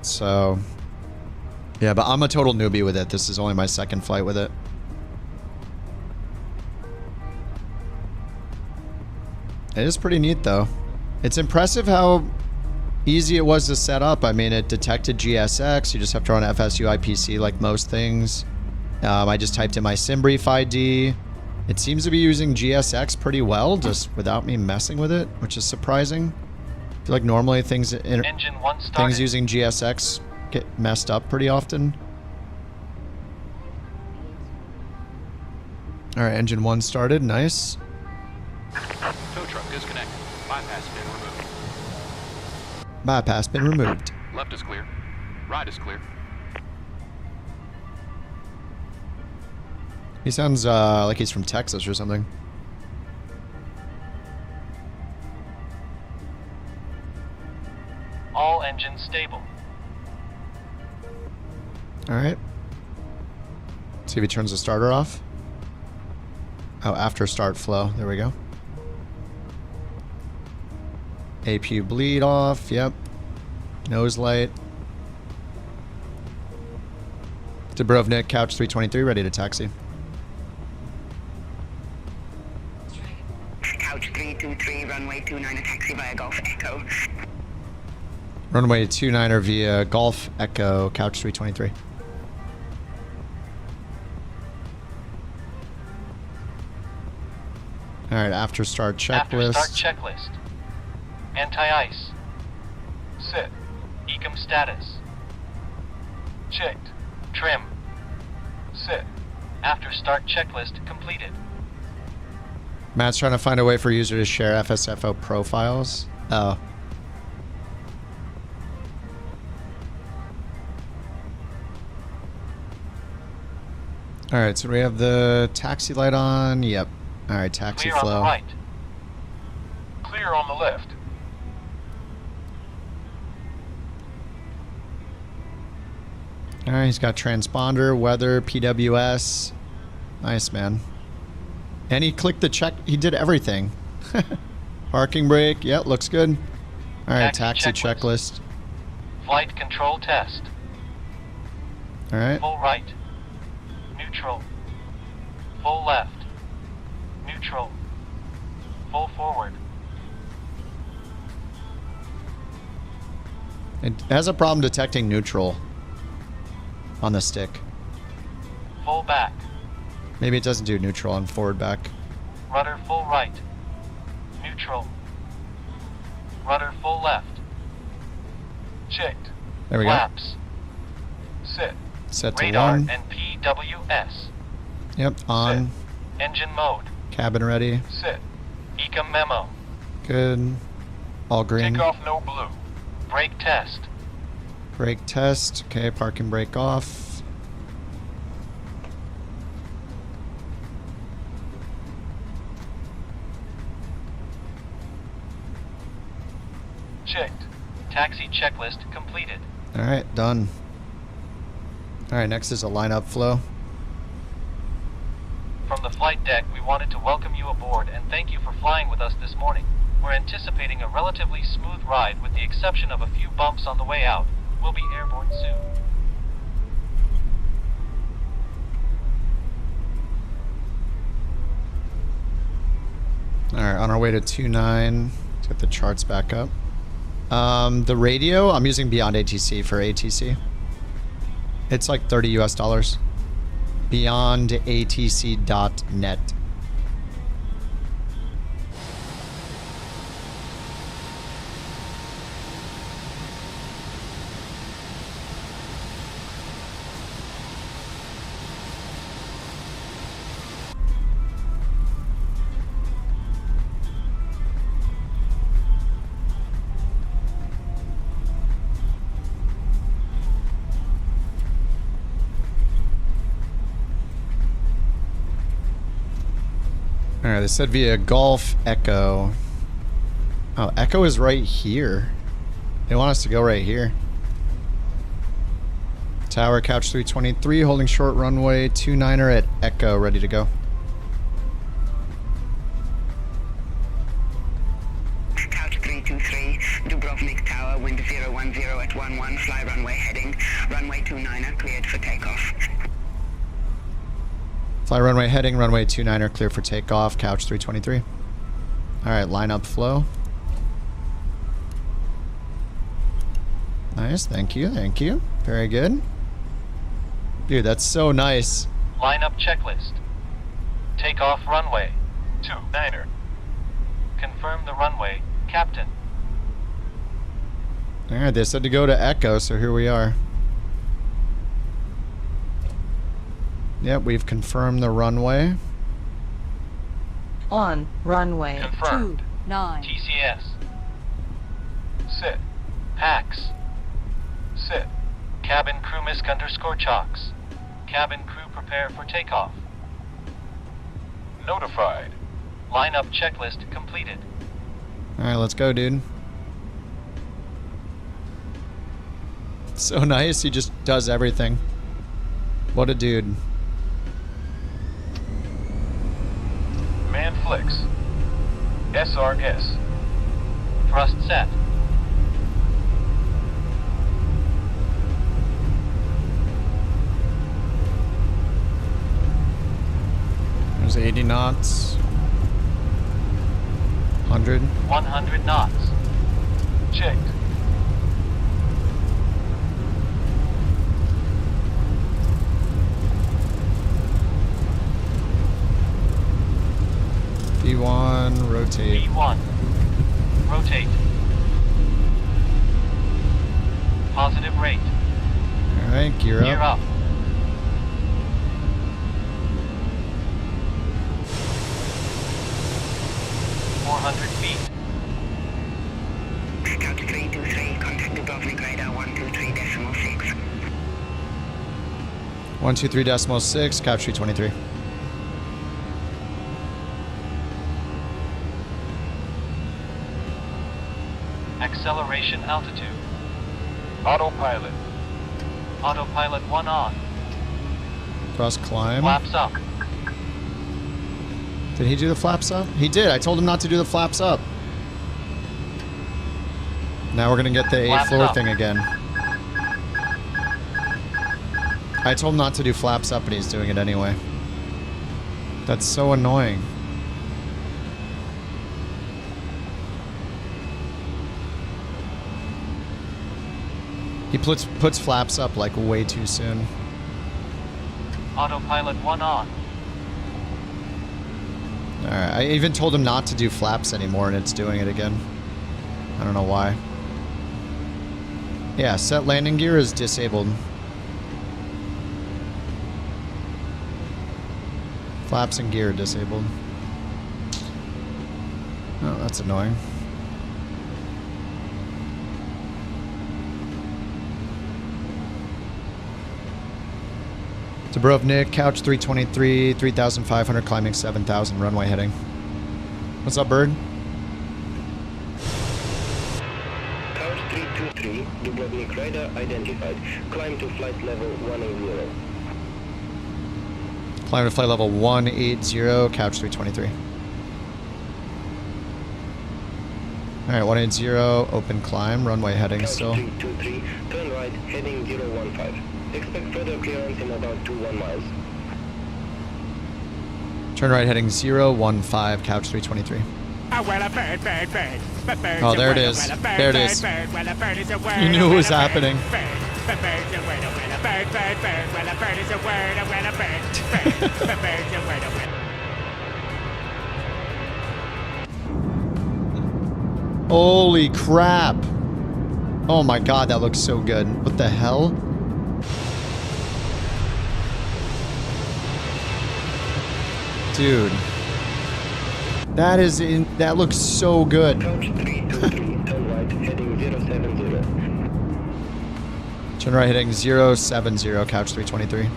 So, yeah, but I'm a total newbie with it. This is only my second flight with it. It is pretty neat, though. It's impressive how easy it was to set up. I mean, it detected GSX. You just have to run FSU IPC like most things. I just typed in my SimBrief ID. It seems to be using GSX pretty well, just without me messing with it, which is surprising. I feel like normally things using GSX get messed up pretty often. All right, engine 1 started. Nice. Tow truck disconnected. Bypass bin removed. Bypass bin removed. Left is clear. Right is clear. He sounds like he's from Texas or something. All engines stable. All right. See if he turns the starter off. Oh, after start flow. There we go. APU bleed off. Yep. Nose light. Dubrovnik, couch 323, ready to taxi. Couch 323, runway 29, taxi via Golf Echo. Runway 29er via Golf Echo, couch 323. All right, after start checklist. After start checklist. Anti-ice. Sit. Ecom status. Checked. Trim. Sit. After start checklist completed. Matt's trying to find a way for user to share FSFO profiles. Oh. All right, so we have the taxi light on. Yep. All right, taxi Clear flow. on the right. Clear on the left. All right, he's got transponder, weather, PWS. Nice, man. And he clicked the check. He did everything. Parking brake. Yep, looks good. All right, taxi checklist. Flight control test. All right. Full right. Neutral. Full left. Neutral. Full forward. It has a problem detecting neutral on the stick. Full back. Maybe it doesn't do neutral on forward back. Rudder full right. Neutral. Rudder full left. Checked. There we go. Flaps. Set. Set to Radar 1. and PWS. Yep, on. Engine mode. Cabin ready. Set. Ecom memo. Good. All green. Takeoff no blue. Brake test. Brake test. Okay, parking brake off. Checked. Taxi checklist completed. All right, done. All right, next is a lineup flow. From the flight deck, we wanted to welcome you aboard and thank you for flying with us this morning. We're anticipating a relatively smooth ride with the exception of a few bumps on the way out. We'll be airborne soon. All right, on our way to 29. Let's get the charts back up. The radio, I'm using Beyond ATC for ATC. It's like $30 US. BeyondATC.net. Alright, they said via Golf Echo. Oh, Echo is right here. They want us to go right here. Tower, couch 323, holding short runway 29er at Echo, ready to go. Couch 323, Dubrovnik Tower, wind 010 at 11, fly runway heading, runway 29er cleared for takeoff. Fly runway heading, runway 29er clear for takeoff, couch 323. Alright, lineup flow. Nice, thank you, thank you. Very good. Dude, that's so nice. Lineup checklist. Takeoff runway. 29er. Confirm the runway, Captain. Alright, they said to go to Echo, so here we are. Yep, we've confirmed the runway. On runway Confirmed. 29. TCS. Set. PAX. Set. Cabin crew misc _ chocks. Cabin crew prepare for takeoff. Notified. Lineup checklist completed. Alright, let's go, dude. So nice, he just does everything. What a dude. Man flex. SRS. Thrust set. There's 80 knots. 100. 100 knots. Checked. V1, rotate. V1. Rotate. Positive rate. Alright, gear up. Gear up. feet. Couch 323, contact Dubrovnik radar 123.6. 123.6, couch 323. Acceleration altitude. Autopilot. Autopilot 1 on. Thrust climb. Flaps up. Did he do the flaps up? He did. I told him not to do the flaps up. Now we're going to get the Flaps 8th floor up. thing again. I told him not to do flaps up, and he's doing it anyway. That's so annoying. He puts flaps up like way too soon. Autopilot 1 on. Alright, I even told him not to do flaps anymore, and it's doing it again. I don't know why. Yeah, set landing gear is disabled. Flaps and gear disabled. Oh, that's annoying. Dubrovnik, couch 323, 3,500, climbing 7,000, runway heading. What's up, bird? Couch 323, Dubrovnik radar identified. Climb to flight level 180. Climb to flight level 180, couch 323. Alright, 180, open climb, runway heading couch still. 323, turn right, heading 015. Expect further clearance in about 21 miles. Turn right heading 015, couch 323. Oh, there it is. There it is. You knew it was happening. Holy crap. Oh my god, that looks so good. What the hell? Dude. That is in that looks so good. Couch 323, turn right, heading 070. Turn right heading 070, couch 323.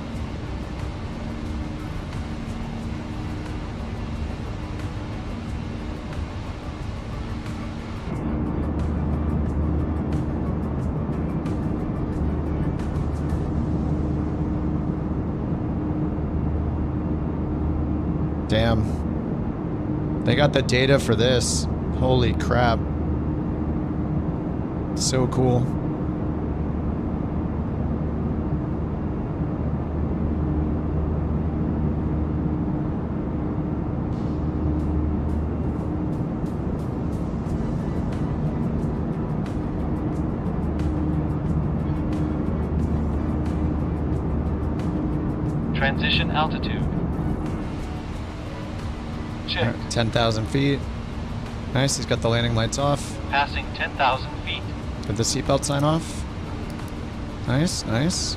Damn. They got the data for this. Holy crap. So cool. Transition altitude. 10,000 feet. Nice, he's got the landing lights off. Passing 10,000 feet. Got the seatbelt sign off. Nice, nice.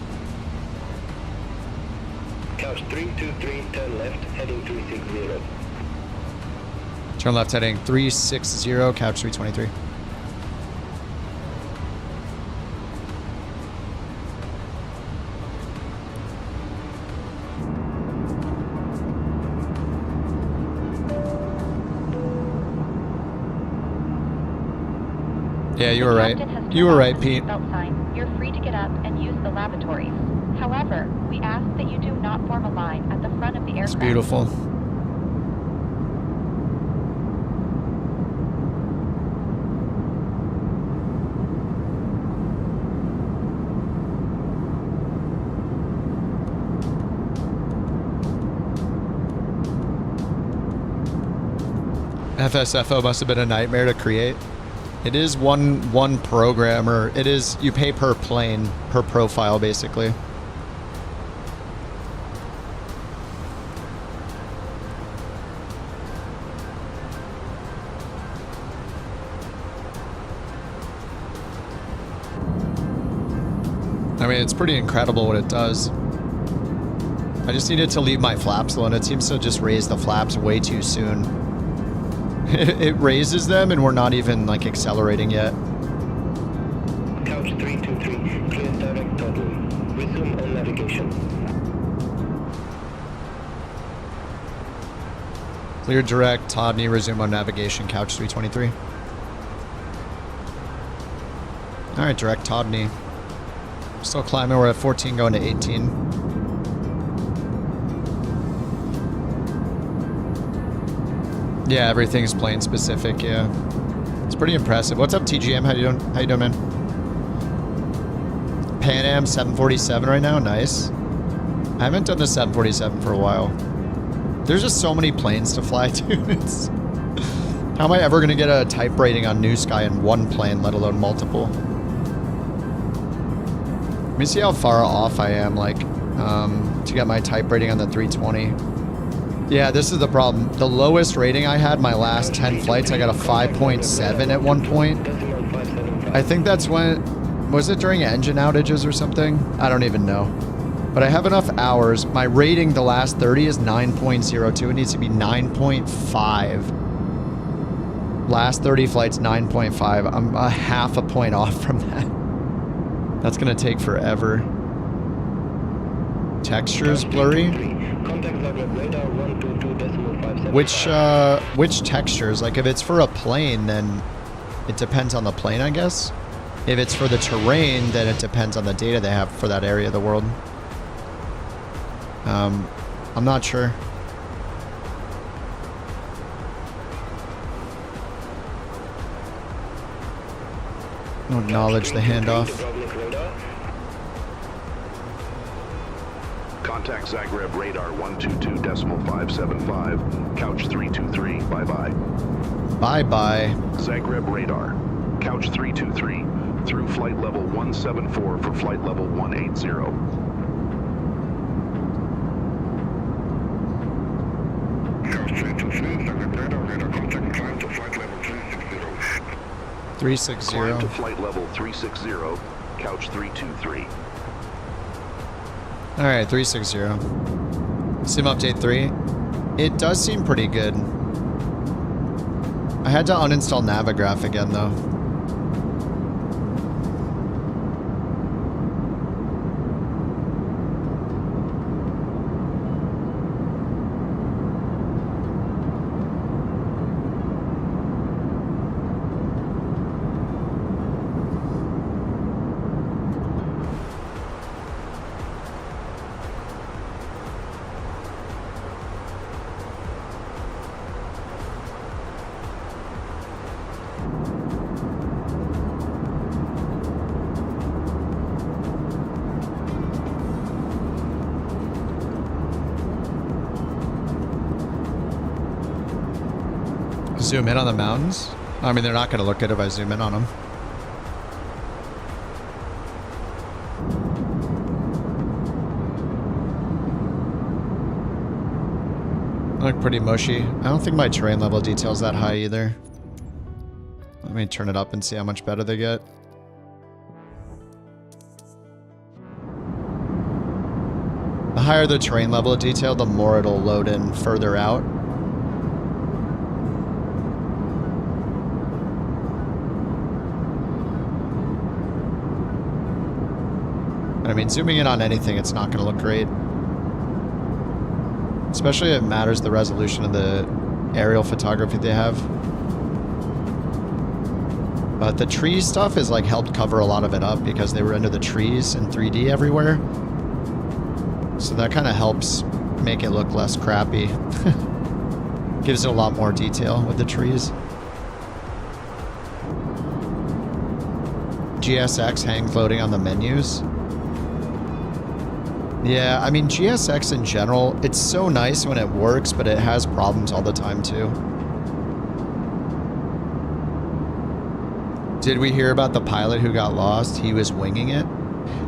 Couch 323, turn left, heading 360. Turn left heading 360, couch 323. Yeah, you were right. You were right, Pete. You're free to get up and use the lavatories. However, we ask that you do not form a line at the front of the aircraft. It's beautiful. FSFO must have been a nightmare to create. It is one programmer. It is, you pay per plane, per profile, basically. I mean, it's pretty incredible what it does. I just needed to leave my flaps alone. It seems to just raise the flaps way too soon. It raises them and we're not even like accelerating yet. Couch 323, clear direct total. Resume on navigation. Clear direct, Todney, resume on navigation, couch 323. Alright, direct Todney. Still climbing, we're at 14 going to 18. Yeah, everything's plane specific, yeah. It's pretty impressive. What's up, TGM? How you doing? How you doing, man? Pan Am 747 right now, nice. I haven't done the 747 for a while. There's just so many planes to fly to. How am I ever going to get a type rating on NewSky in one plane, let alone multiple? Let me see how far off I am, like, to get my type rating on the 320. Yeah, this is the problem. The lowest rating I had my last 10 flights, I got a 5.7 at one point. I think that's when... Was it during engine outages or something? I don't even know. But I have enough hours. My rating the last 30 is 9.02. It needs to be 9.5. Last 30 flights, 9.5. I'm a half a point off from that. That's going to take forever. Textures blurry? Which textures? Like if it's for a plane, then it depends on the plane, I guess. If it's for the terrain, then it depends on the data they have for that area of the world. I'm not sure. I'll acknowledge the handoff. Contact Zagreb radar 122.575, couch 323, bye-bye. Bye-bye. Zagreb radar, couch 323, through flight level 174 for flight level 180. 360. Climb to flight level 360, couch 323. Alright, 360. Sim update 3. It does seem pretty good. I had to uninstall Navigraph again though. Zoom in on the mountains? I mean, they're not going to look good if I zoom in on them. They look pretty mushy. I don't think my terrain level detail's that high either. Let me turn it up and see how much better they get. The higher the terrain level detail, the more it'll load in further out. I mean, zooming in on anything, it's not going to look great. Especially if it matters the resolution of the aerial photography they have. But the tree stuff has like helped cover a lot of it up because they were under the trees in 3D everywhere. So that kind of helps make it look less crappy. Gives it a lot more detail with the trees. GSX hang floating on the menus. Yeah, I mean, GSX in general, it's so nice when it works, but it has problems all the time too. Did we hear about the pilot who got lost? He was winging it.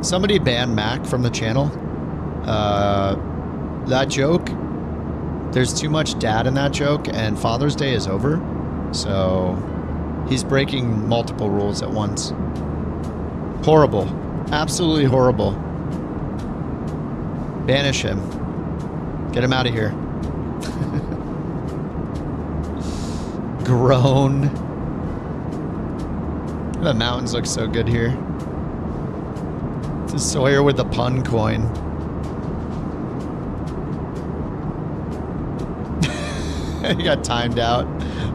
Somebody banned Mac from the channel. That joke, there's too much dad in that joke, and Father's Day is over. So he's breaking multiple rules at once. Horrible. Absolutely horrible. Banish him. Get him out of here. Groan. The mountains look so good here. It's a Sawyer with the pun coin. He got timed out.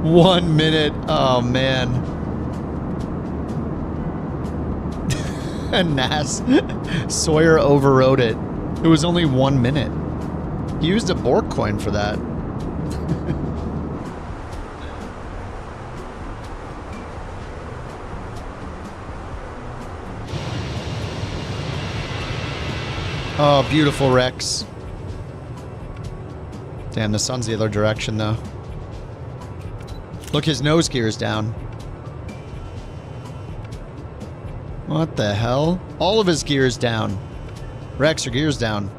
1 minute. Oh, man. And Nass. Sawyer overrode it. It was only 1 minute. He used a BorkCoin for that. Oh, beautiful Rex. Damn, the sun's the other direction, though. Look, his nose gear's down. What the hell? All of his gear's down. Rex, your gear's down.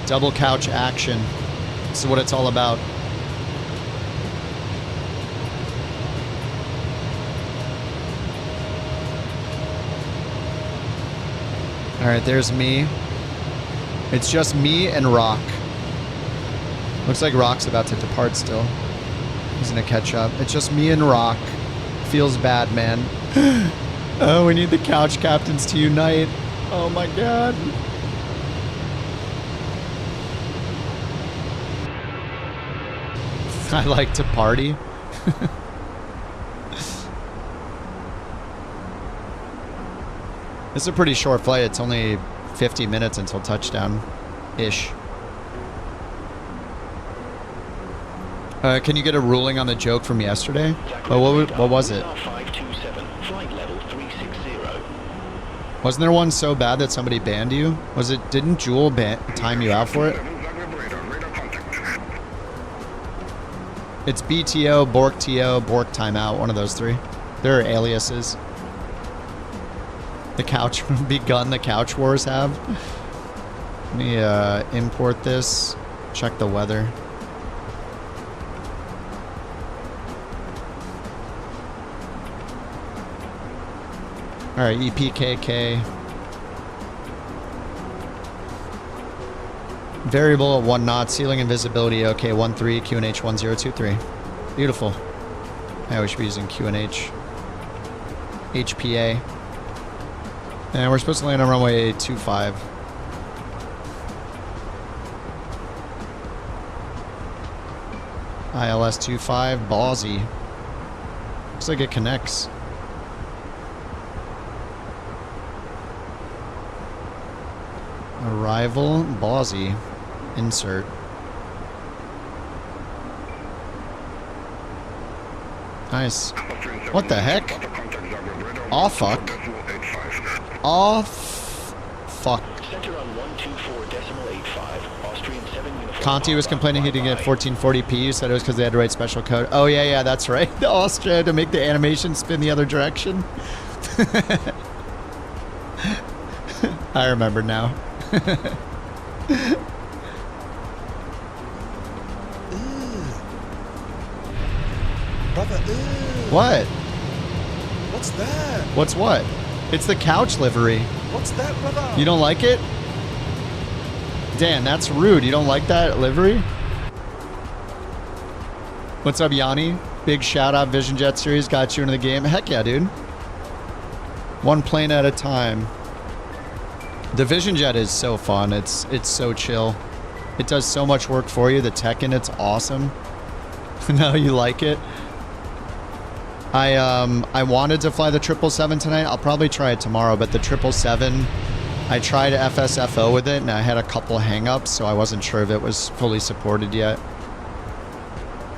Double couch action. This is what it's all about. Alright, there's me. It's just me and Rock. Looks like Rock's about to depart still. He's gonna catch up. It's just me and Rock. Feels bad, man. Oh, we need the couch captains to unite. Oh my god. I like to party. This is a pretty short flight. It's only 50 minutes until touchdown-ish. Can you get a ruling on the joke from yesterday? Oh, what was it? Wasn't there one so bad that somebody banned you? Was it? Didn't Jewel time you out for it? It's BTO, Bork TO, Bork timeout. One of those three. There are aliases. The couch begun. The couch wars have. Let me import this. Check the weather. All right, EPKK. Variable at 1 knot. Ceiling and visibility. Okay, 13. QNH 1023. Beautiful. Yeah, we should be using QNH. HPA. And we're supposed to land on runway 25. ILS 25, ballsy. Looks like it connects. Arrival, ballsy. Insert. Nice. What the heck? Aw, fuck. Aw, fuck. Conti was complaining he didn't get 1440p. You said it was because they had to write special code. Oh, yeah, that's right. The Austria had to make the animation spin the other direction. I remember now. Brother, What? what's that? What's what? It's the couch livery. What's that, brother? You don't like it? Dan, that's rude. You don't like that livery? What's up, Yanni? Big shout out, Vision Jet Series got you into the game. Heck yeah, dude. One plane at a time. The Vision Jet is so fun. It's so chill. It does so much work for you. The tech in it's awesome. No, you like it? I wanted to fly the 777 tonight. I'll probably try it tomorrow, but the 777, I tried FSFO with it and I had a couple hang-ups, so I wasn't sure if it was fully supported yet.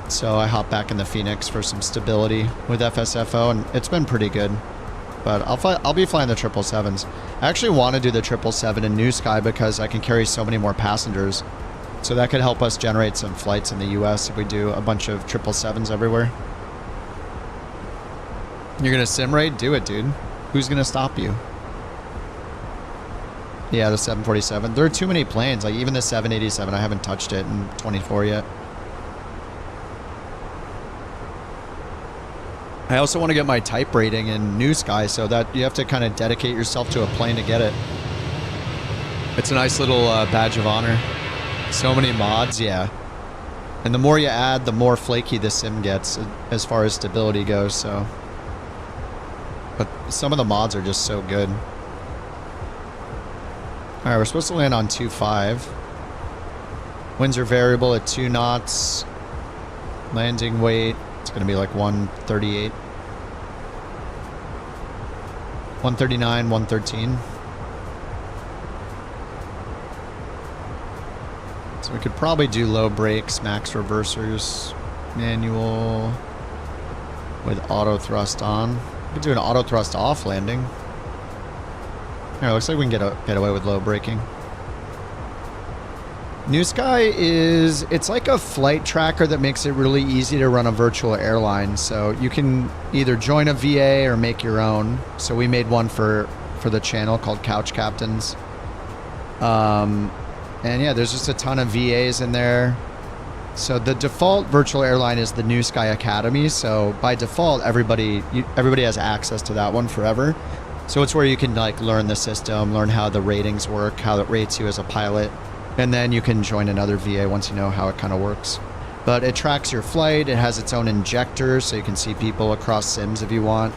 So I hopped back in the Fenix for some stability with FSFO, and it's been pretty good. But I'll be flying the 777s. I actually want to do the 777 in NewSky because I can carry so many more passengers. So that could help us generate some flights in the US if we do a bunch of 777s everywhere. You're gonna sim raid? Do it, dude. Who's gonna stop you? Yeah, the 747. There are too many planes. Like even the 787, I haven't touched it in 24 yet. I also want to get my type rating in NewSky, so that you have to kind of dedicate yourself to a plane to get it. It's a nice little badge of honor. So many mods, yeah. And the more you add, the more flaky the sim gets as far as stability goes, so. But some of the mods are just so good. Alright, we're supposed to land on 2.5. Winds are variable at 2 knots. Landing weight, it's going to be like 138. 139, 113. So we could probably do low brakes, max reversers, manual. with auto thrust on. We could do an auto thrust off landing. Here, looks like we can get away with low braking. NewSky is, it's like a flight tracker that makes it really easy to run a virtual airline. So you can either join a VA or make your own. So we made one for the channel called Couch Captains. And yeah, there's just a ton of VAs in there. So the default virtual airline is the NewSky Academy. So by default, everybody has access to that one forever. So it's where you can like learn the system, learn how the ratings work, how it rates you as a pilot. And then you can join another VA once you know how it kind of works. But it tracks your flight. It has its own injector, so you can see people across sims if you want.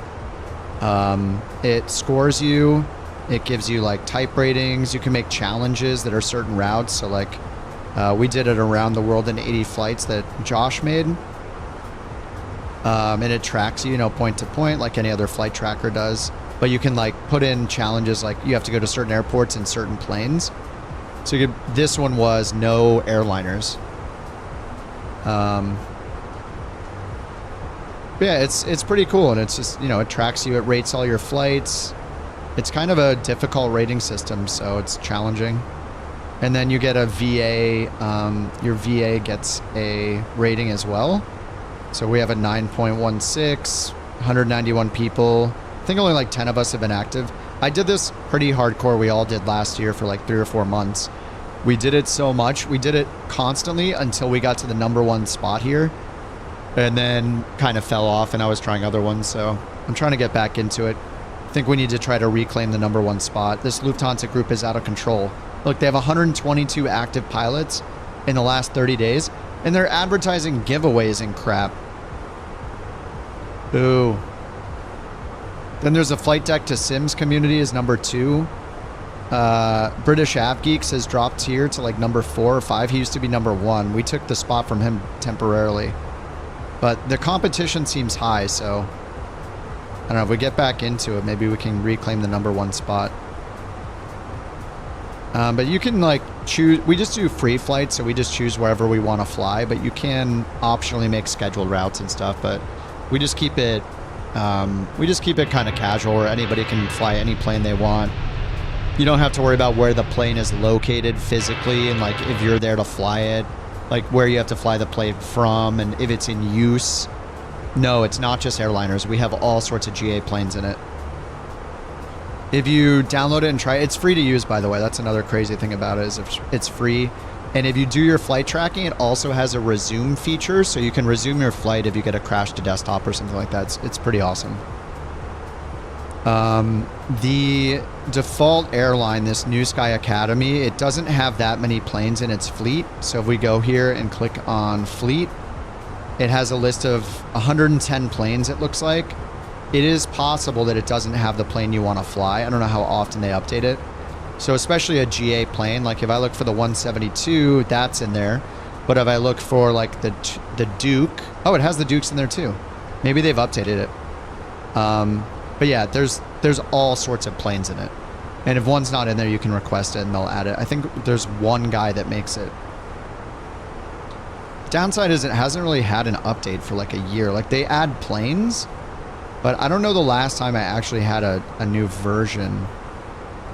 It scores you. It gives you like type ratings. You can make challenges that are certain routes. So like we did it around the world in 80 flights that Josh made. And it tracks you, point to point like any other flight tracker does. But you can like put in challenges like you have to go to certain airports and certain planes. So you could, this one was no airliners. Yeah, it's pretty cool, and it's just, it tracks you, it rates all your flights. It's kind of a difficult rating system, so it's challenging. And then you get a VA, your VA gets a rating as well. So we have a 9.16, 191 people. I think only like 10 of us have been active. I did this pretty hardcore. We all did last year for like 3 or 4 months. We did it so much. We did it constantly until we got to the #1 spot here. And then kind of fell off, and I was trying other ones. So I'm trying to get back into it. I think we need to try to reclaim the #1 spot. This Lufthansa group is out of control. Look, they have 122 active pilots in the last 30 days. And they're advertising giveaways and crap. Ooh. Then there's a flight deck to Sims community is #2. British App Geeks has dropped here to like #4 or 5. He used to be #1. We took the spot from him temporarily. But the competition seems high, so I don't know. If we get back into it, maybe we can reclaim the #1 spot. But you can like choose, we just do free flights, so we just choose wherever we want to fly, but you can optionally make scheduled routes and stuff, but we just keep it kind of casual where anybody can fly any plane they want. You don't have to worry about where the plane is located physically and like if you're there to fly it, like where you have to fly the plane from and if it's in use. No, it's not just airliners. We have all sorts of GA planes in it. If you download it and try it, it's free to use, by the way. That's another crazy thing about it is it's free. And if you do your flight tracking, it also has a resume feature, so you can resume your flight if you get a crash to desktop or something like that. It's pretty awesome. The default airline, this NewSky Academy, it doesn't have that many planes in its fleet. So if we go here and click on fleet, it has a list of 110 planes, it looks like. It is possible that it doesn't have the plane you want to fly. I don't know how often they update it. So especially a GA plane, like if I look for the 172, that's in there. But if I look for like the Duke, oh, it has the Dukes in there too. Maybe they've updated it. But yeah, there's all sorts of planes in it. And if one's not in there, you can request it and they'll add it. I think there's one guy that makes it. Downside is it hasn't really had an update for like a year. Like they add planes, but I don't know the last time I actually had a new version.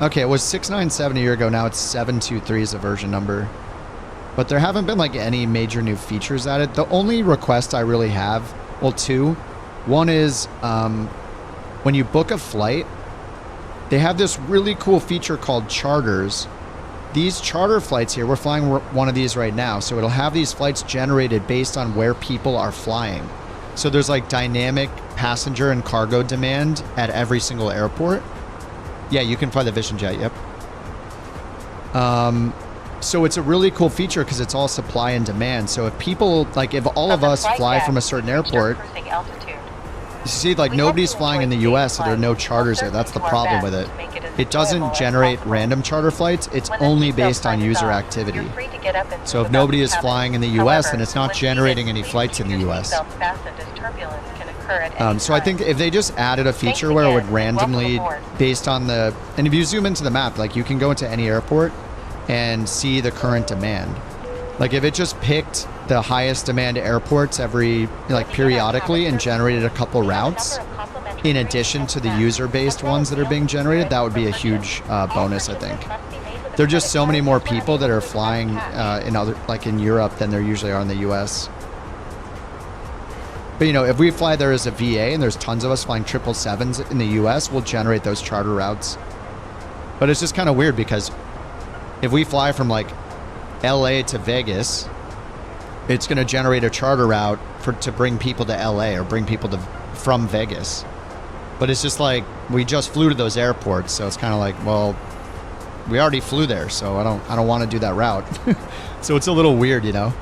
Okay, it was 697 a year ago. Now it's 723 is the version number. But there haven't been like any major new features added. The only request I really have, well, two. One is when you book a flight, they have this really cool feature called charters. These charter flights here, we're flying one of these right now. So it'll have these flights generated based on where people are flying. So there's like dynamic passenger and cargo demand at every single airport. Yeah, you can fly the Vision Jet, yep. So it's a really cool feature because it's all supply and demand. So if people, like if all of us fly from a certain airport, you see like nobody's flying in the US, so there are no charters there. That's the problem with it. It doesn't generate random charter flights. It's only based on user activity. So if nobody is flying in the US, then it's not generating any flights in the US. So I think if they just added a feature where it would randomly, based on the, and if you zoom into the map, like you can go into any airport and see the current demand. Like if it just picked the highest demand airports every, like, periodically and generated a couple routes in addition to the user-based ones that are being generated, that would be a huge bonus, I think. There are just so many more people that are flying in other, like in Europe, than there usually are in the US. But, you know, if we fly there as a VA and there's tons of us flying 777s in the US, we'll generate those charter routes. But it's just kind of weird because if we fly from like LA to Vegas, it's going to generate a charter route to bring people to LA or bring people from Vegas. But it's just like, we just flew to those airports, so it's kind of like, well, we already flew there, so I don't want to do that route. So it's a little weird, you know?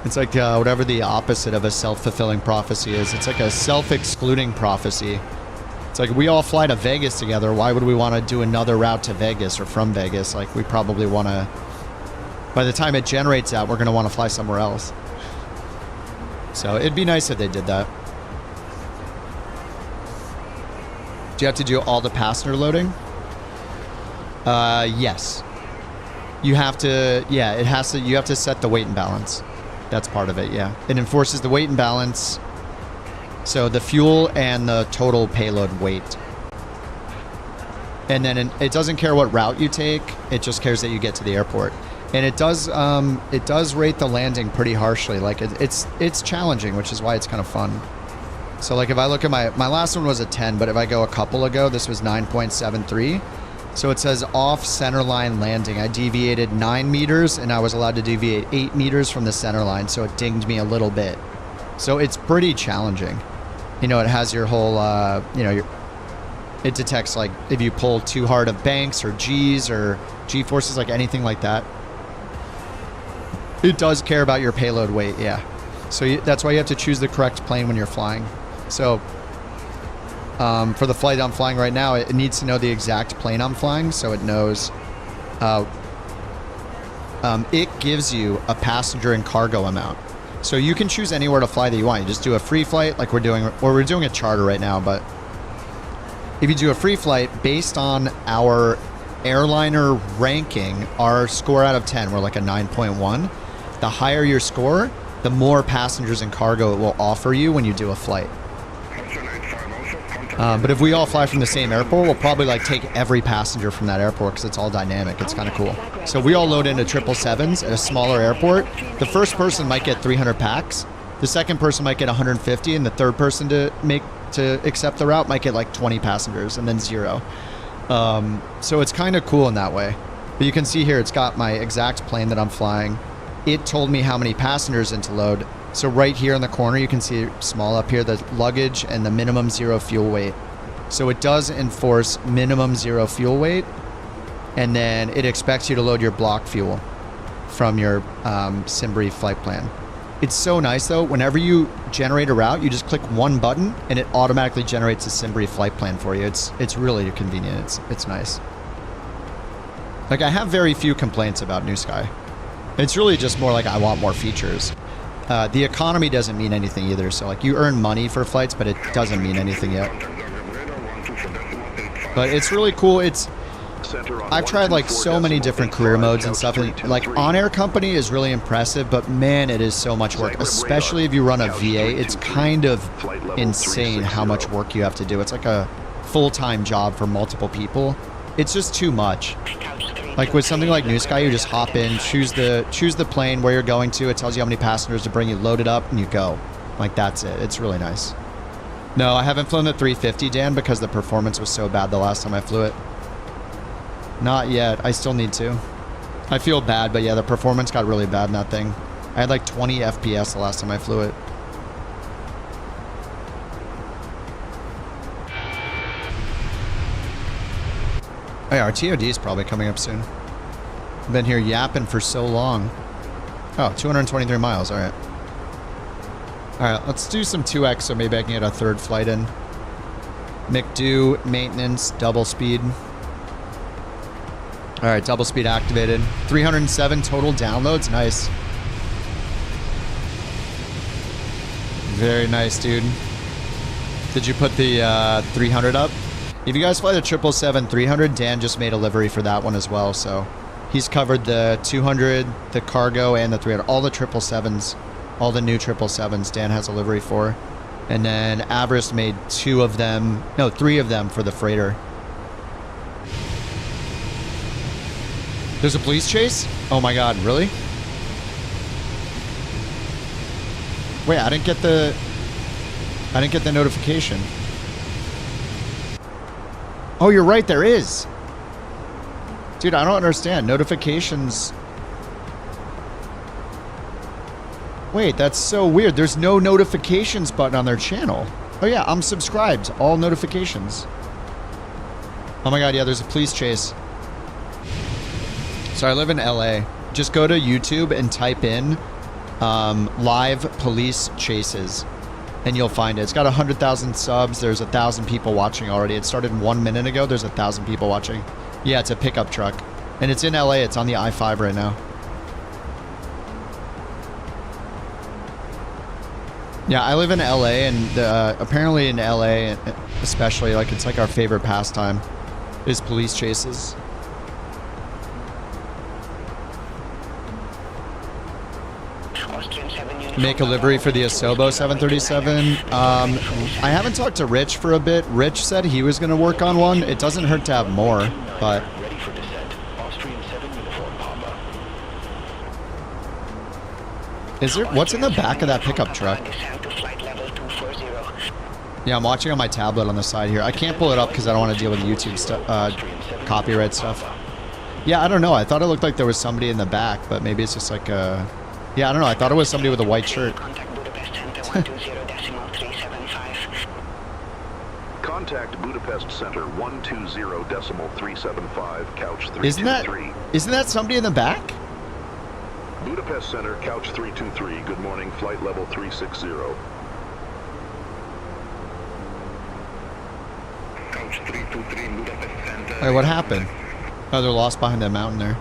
It's like whatever the opposite of a self-fulfilling prophecy is. It's like a self-excluding prophecy. It's like, we all fly to Vegas together. Why would we want to do another route to Vegas or from Vegas? Like, we probably want to, by the time it generates that, we're going to want to fly somewhere else. So it'd be nice if they did that. Do you have to do all the passenger loading? Yes. You have to, yeah, it has to, you have to set the weight and balance. That's part of it, yeah. It enforces the weight and balance. So the fuel and the total payload weight. And then it doesn't care what route you take. It just cares that you get to the airport. And it does rate the landing pretty harshly. Like it's challenging, which is why it's kind of fun. So like if I look at my last one was a 10, but if I go a couple ago, this was 9.73. So it says off center line landing. I deviated 9 meters and I was allowed to deviate 8 meters from the center line. So it dinged me a little bit. So it's pretty challenging. You know, it has your whole, you know, it detects like if you pull too hard of banks or G's or G-forces, like anything like that. It does care about your payload weight, yeah. So that's why you have to choose the correct plane when you're flying. So for the flight I'm flying right now, it needs to know the exact plane I'm flying, so it knows. It gives you a passenger and cargo amount. So you can choose anywhere to fly that you want. You just do a free flight like we're doing, or we're doing a charter right now, but if you do a free flight based on our airliner ranking, our score out of 10, we're like a 9.1. The higher your score, the more passengers and cargo it will offer you when you do a flight. But if we all fly from the same airport, we'll probably like take every passenger from that airport because it's all dynamic. It's kind of cool. So we all load into 777s at a smaller airport. The first person might get 300 packs. The second person might get 150, and the third person to accept the route might get like 20 passengers and then 0. So it's kind of cool in that way. But you can see here, it's got my exact plane that I'm flying. It told me how many passengers in to load. So right here in the corner, you can see small up here, the luggage and the minimum 0 fuel weight. So it does enforce minimum 0 fuel weight. And then it expects you to load your block fuel from your SimBrief flight plan. It's so nice though, whenever you generate a route, you just click one button and it automatically generates a SimBrief flight plan for you. It's really convenient. It's nice. Like, I have very few complaints about NewSky. It's really just more like I want more features. The economy doesn't mean anything either. So like, you earn money for flights, but it doesn't mean anything yet. But it's really cool. I've tried like so many different career modes and stuff. And like on-air company is really impressive, but man, it is so much work, especially if you run a VA. It's kind of insane how much work you have to do. It's like a full-time job for multiple people. It's just too much. Like with something like NewSky, you just hop in, choose the plane where you're going to. It tells you how many passengers to bring, you load it up, and you go. Like, that's it. It's really nice. No, I haven't flown the 350, Dan, because the performance was so bad the last time I flew it. Not yet. I still need to. I feel bad, but yeah, the performance got really bad in that thing. I had like 20 FPS the last time I flew it. Oh yeah, our TOD is probably coming up soon. I've been here yapping for so long. Oh, 223 miles. All right. All right, let's do some 2X so maybe I can get a third flight in. McDo, maintenance, double speed. All right, double speed activated. 307 total downloads. Nice. Very nice, dude. Did you put the 300 up? If you guys fly the 777-300, Dan just made a livery for that one as well, so He's covered the 200, the cargo, and the 300. All the 777s, all the new 777s Dan has a livery for. And then Avarice made 3 of them for the freighter. There's a police chase? Oh my god, really? Wait, I didn't get the notification. Oh, you're right, there is. Dude, I don't understand. Notifications. Wait, that's so weird. There's no notifications button on their channel. Oh yeah, I'm subscribed. All notifications. Oh my god, yeah, there's a police chase. So I live in LA. Just go to YouTube and type in live police chases and you'll find it. It's got 100,000 subs. There's 1,000 people watching already. It started 1 minute ago. There's 1,000 people watching. Yeah, it's a pickup truck. And it's in LA. It's on the I-5 right now. Yeah, I live in LA, and apparently in LA, especially, like, it's like our favorite pastime is police chases. Make a livery for the Asobo 737. I haven't talked to Rich for a bit. Rich said he was going to work on one. It doesn't hurt to have more, but... Is there... What's in the back of that pickup truck? Yeah, I'm watching on my tablet on the side here. I can't pull it up because I don't want to deal with YouTube stuff, copyright stuff. Yeah, I don't know. I thought it looked like there was somebody in the back, but maybe it's just like a... Yeah, I don't know. I thought it was somebody with a white shirt. Contact Budapest Center 120.375, couch 323. Isn't that somebody in the back? Budapest Center, couch 323. Good morning, flight level 360. Couch 323, Budapest Center. Wait, what happened? Oh, they're lost behind that mountain there.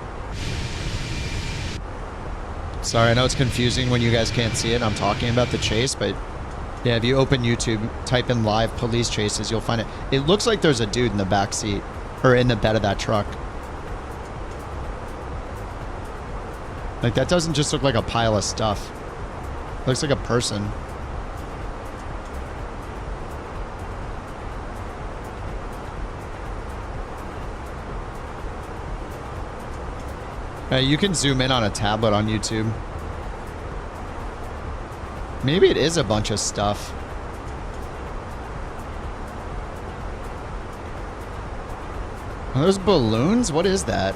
Sorry, I know it's confusing when you guys can't see it. I'm talking about the chase, but yeah, if you open YouTube, type in live police chases, you'll find it. It looks like there's a dude in the back seat, or in the bed of that truck. Like, that doesn't just look like a pile of stuff. It looks like a person. You can zoom in on a tablet on YouTube. Maybe it is a bunch of stuff. Are those balloons? What is that?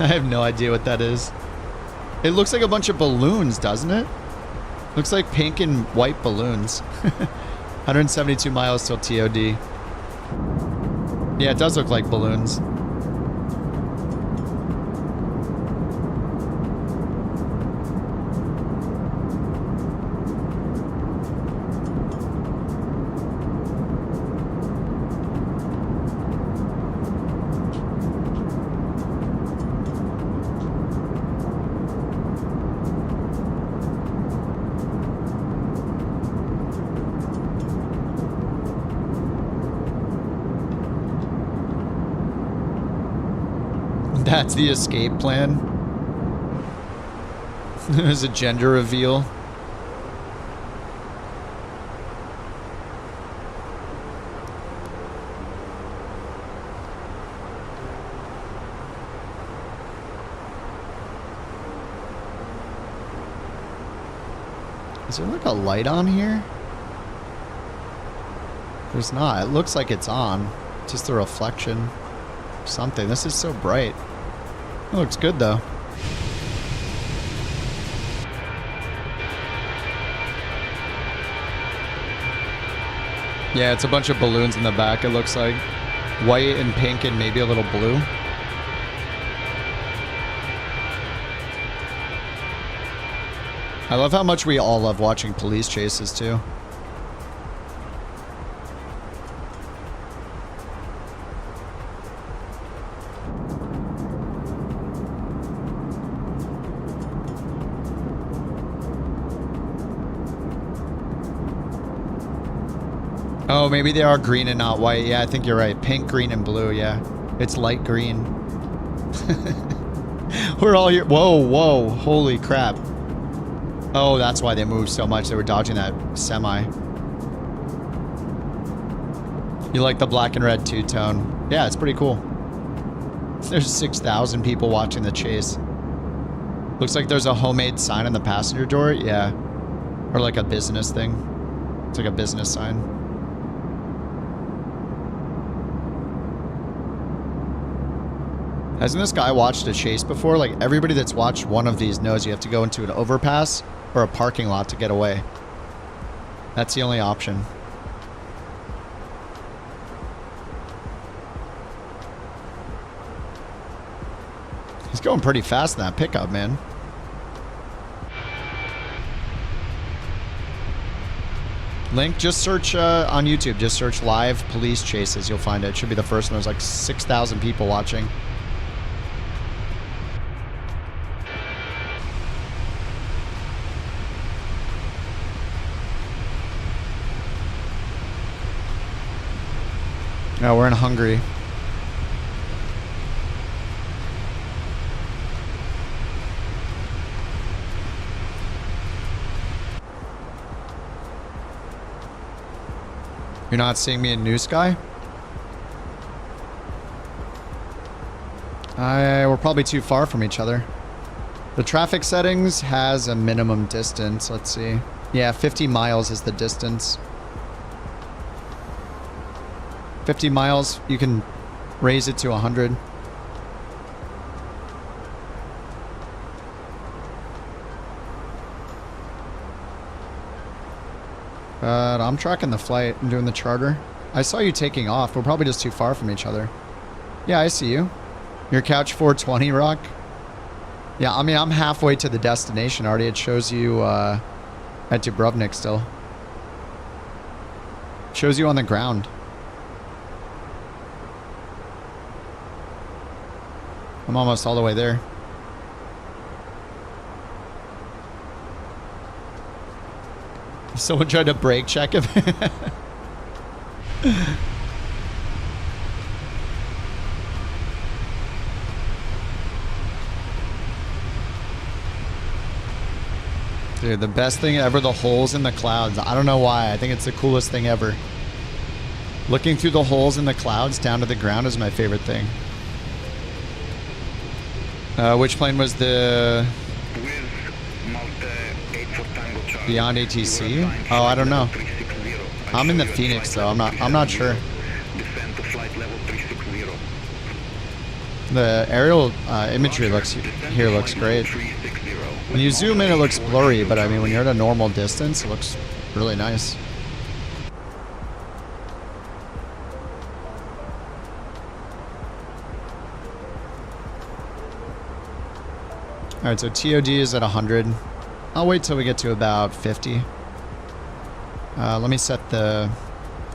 I have no idea what that is. It looks like a bunch of balloons, doesn't it? Looks like pink and white balloons. 172 miles till TOD. Yeah, it does look like balloons. That's the escape plan. There's a gender reveal. Is there like a light on here? There's not. It looks like it's on. Just a reflection. Something. This is so bright. It looks good though. Yeah, it's a bunch of balloons in the back, it looks like. White and pink and maybe a little blue. I love how much we all love watching police chases too. Oh, maybe they are green and not white. Yeah, I think you're right. Pink, green, and blue, yeah. It's light green. We're all here. Whoa, whoa. Holy crap. Oh, that's why they moved so much. They were dodging that semi. You like the black and red two-tone? Yeah, it's pretty cool. There's 6,000 people watching the chase. Looks like there's a homemade sign on the passenger door. Yeah. Or like a business thing. It's like a business sign. Hasn't this guy watched a chase before? Like, everybody that's watched one of these knows you have to go into an overpass or a parking lot to get away. That's the only option. He's going pretty fast in that pickup, man. Link, just search on YouTube. Just search live police chases. You'll find it. It should be the first one. There's like 6,000 people watching. No, we're in Hungary. You're not seeing me in NewSky? We're probably too far from each other. The traffic settings has a minimum distance. Let's see. Yeah, 50 miles is the distance. 50 miles, you can raise it to 100. But I'm tracking the flight and doing the charter. I saw you taking off. We're probably just too far from each other. Yeah, I see you. Your couch 420, Rock. Yeah, I mean, I'm halfway to the destination already. It shows you at Dubrovnik still. Shows you on the ground. I'm almost all the way there. Someone tried to brake check him. Dude, the best thing ever, the holes in the clouds. I don't know why. I think it's the coolest thing ever. Looking through the holes in the clouds down to the ground is my favorite thing. Which plane was the... Beyond ATC? Oh, I don't know. I'm in the Fenix though. I'm not sure. The aerial imagery looks great. When you zoom in, it looks blurry, but I mean, when you're at a normal distance, it looks really nice. All right, so TOD is at 100. I'll wait till we get to about 50. Let me set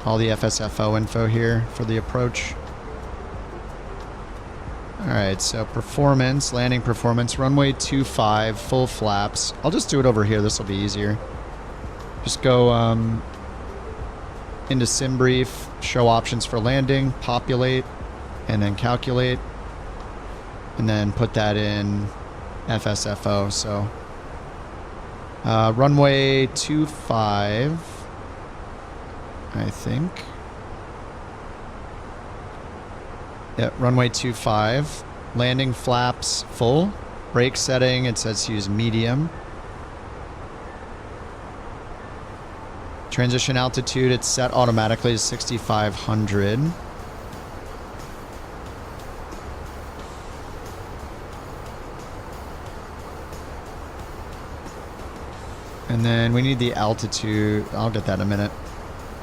all the FSFO info here for the approach. All right, so performance, landing performance, runway 25, full flaps. I'll just do it over here. This will be easier. Just go into sim brief, show options for landing, populate, and then calculate, and then put that in FSFO. So runway 25, I think. Yeah, runway 25. Landing flaps full. Brake setting, it says use medium. Transition altitude, it's set automatically to 6,500. And then we need the altitude. I'll get that in a minute.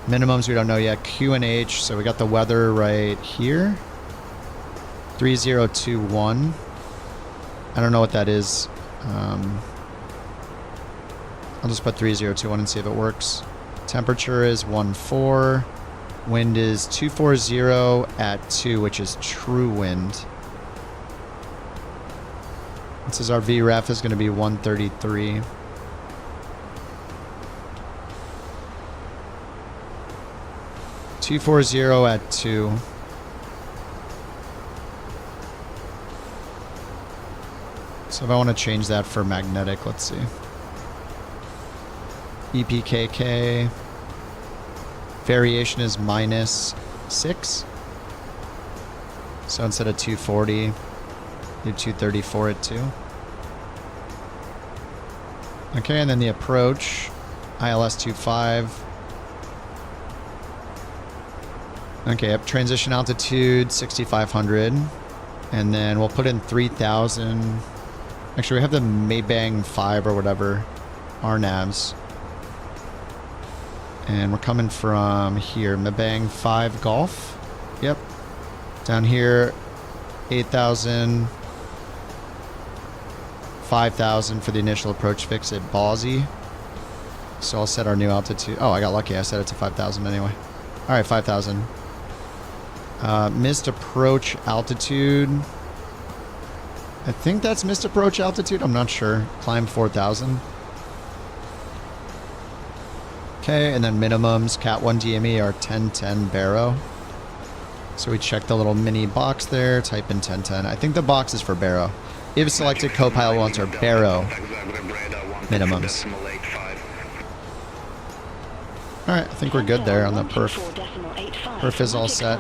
Minimums we don't know yet. Q and H. So we got the weather right here. 3021. I don't know what that is. I'll just put 3021 and see if it works. Temperature is 14. Wind is 240 at 2, which is true wind. It says our VREF is going to be 133. .240 at 2. So if I want to change that for magnetic, let's see. EPKK. Variation is -6. So instead of 240, do 230 for it too. Okay, and then the approach, ILS 25. Okay, up transition altitude 6,500. And then we'll put in 3,000. Actually, we have the Maybang 5 or whatever, RNAVs. And we're coming from here, Maybang 5 Golf. Yep. Down here, 8,000, 5,000 for the initial approach fix at Ballsy. So I'll set our new altitude. Oh, I got lucky. I set it to 5,000 anyway. All right, 5,000. Missed approach altitude. I think that's missed approach altitude. I'm not sure. Climb 4,000. Okay, and then minimums. Cat 1 DME are 1010 Barrow. So we check the little mini box there. Type in 1010. I think the box is for Barrow. If selected, Copilot wants our Barrow minimums. Alright, I think we're good there on the perf. Perf is all set.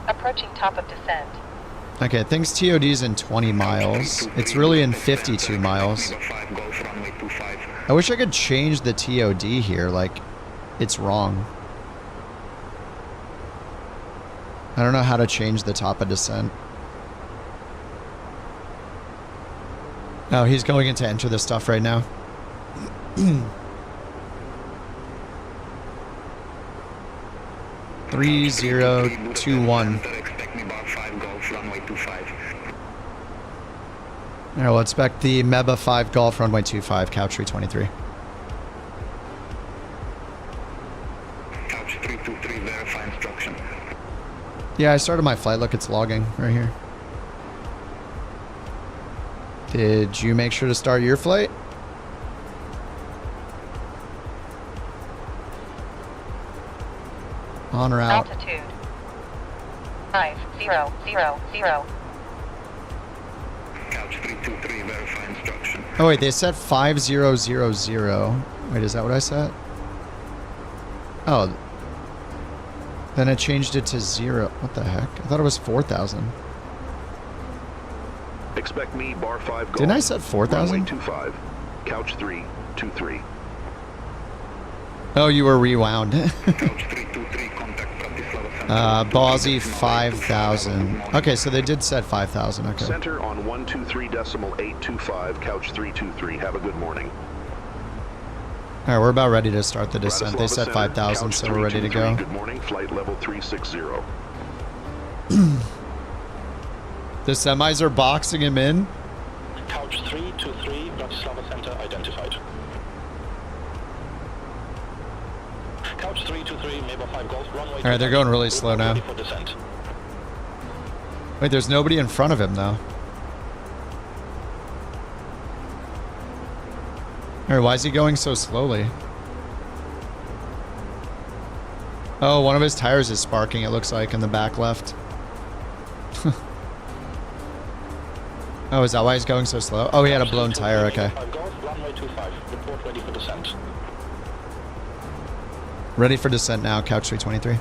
Approaching top of descent. Okay, it thinks TOD's in 20 miles. It's really in 52 miles. I wish I could change the TOD here, like, it's wrong. I don't know how to change the top of descent. Oh, he's going in to enter the stuff right now. 3021. Alright, we'll expect the MEBA 5 Golf runway 25, couch 323. Couch 323, verify instruction. Yeah, I started my flight. Look, it's logging right here. Did you make sure to start your flight? On or out? Altitude 5000. Couch 323, verify instruction. Oh wait, they said 5000. Wait, is that what I said? Oh. Then I changed it to 0. What the heck? I thought it was 4,000. Expect me, bar 5 Golf. Didn't I set 4,000? 25, couch 323. Oh, you were rewound. Couch 323, contact Ballsy 5,000. Okay, so they did set 5,000. Okay. Center on 123.825, couch 323. Have a good morning. All right, we're about ready to start the descent. They set 5,000, so we're ready to go. Good morning, flight level 360. The semis are boxing him in. Couch 323, Bratislava Center identified. Couch 323, MEBA 5 Golf, runway. All right, they're going really slow now. Wait, there's nobody in front of him, though. All right, why is he going so slowly? Oh, one of his tires is sparking, it looks like, in the back left. Oh, is that why he's going so slow? Oh, he had a blown tire, okay. Ready for descent now, couch 323. All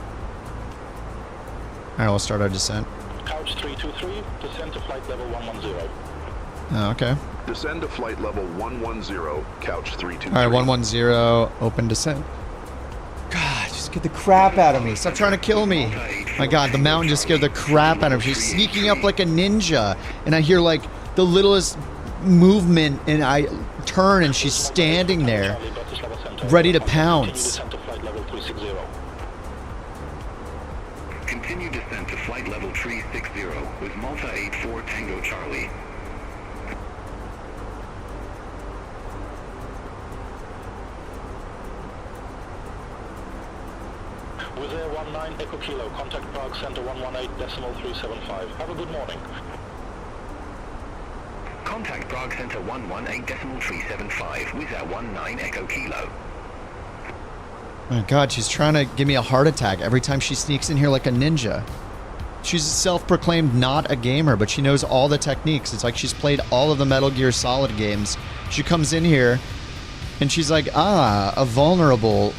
right, we'll start our descent. Couch 323, descend to flight level 110. Oh, okay. Descend to flight level 110, couch 323. All right, 110, open descent. God, just get the crap out of me. Stop trying to kill me. My God, the mountain just scared the crap out of me. She's sneaking up like a ninja. And I hear like the littlest movement and I turn and she's standing there, ready to pounce. Continue descent to flight level 360 with Malta 84 Tango Charlie. With Air 19 Echo Kilo, contact Prague Center 118.375. Have a good morning. Contact Prague Center 118.375 with Air 19 Echo Kilo. Oh my God, she's trying to give me a heart attack every time she sneaks in here like a ninja. She's self-proclaimed not a gamer, but she knows all the techniques. It's like she's played all of the Metal Gear Solid games. She comes in here and she's like, a vulnerable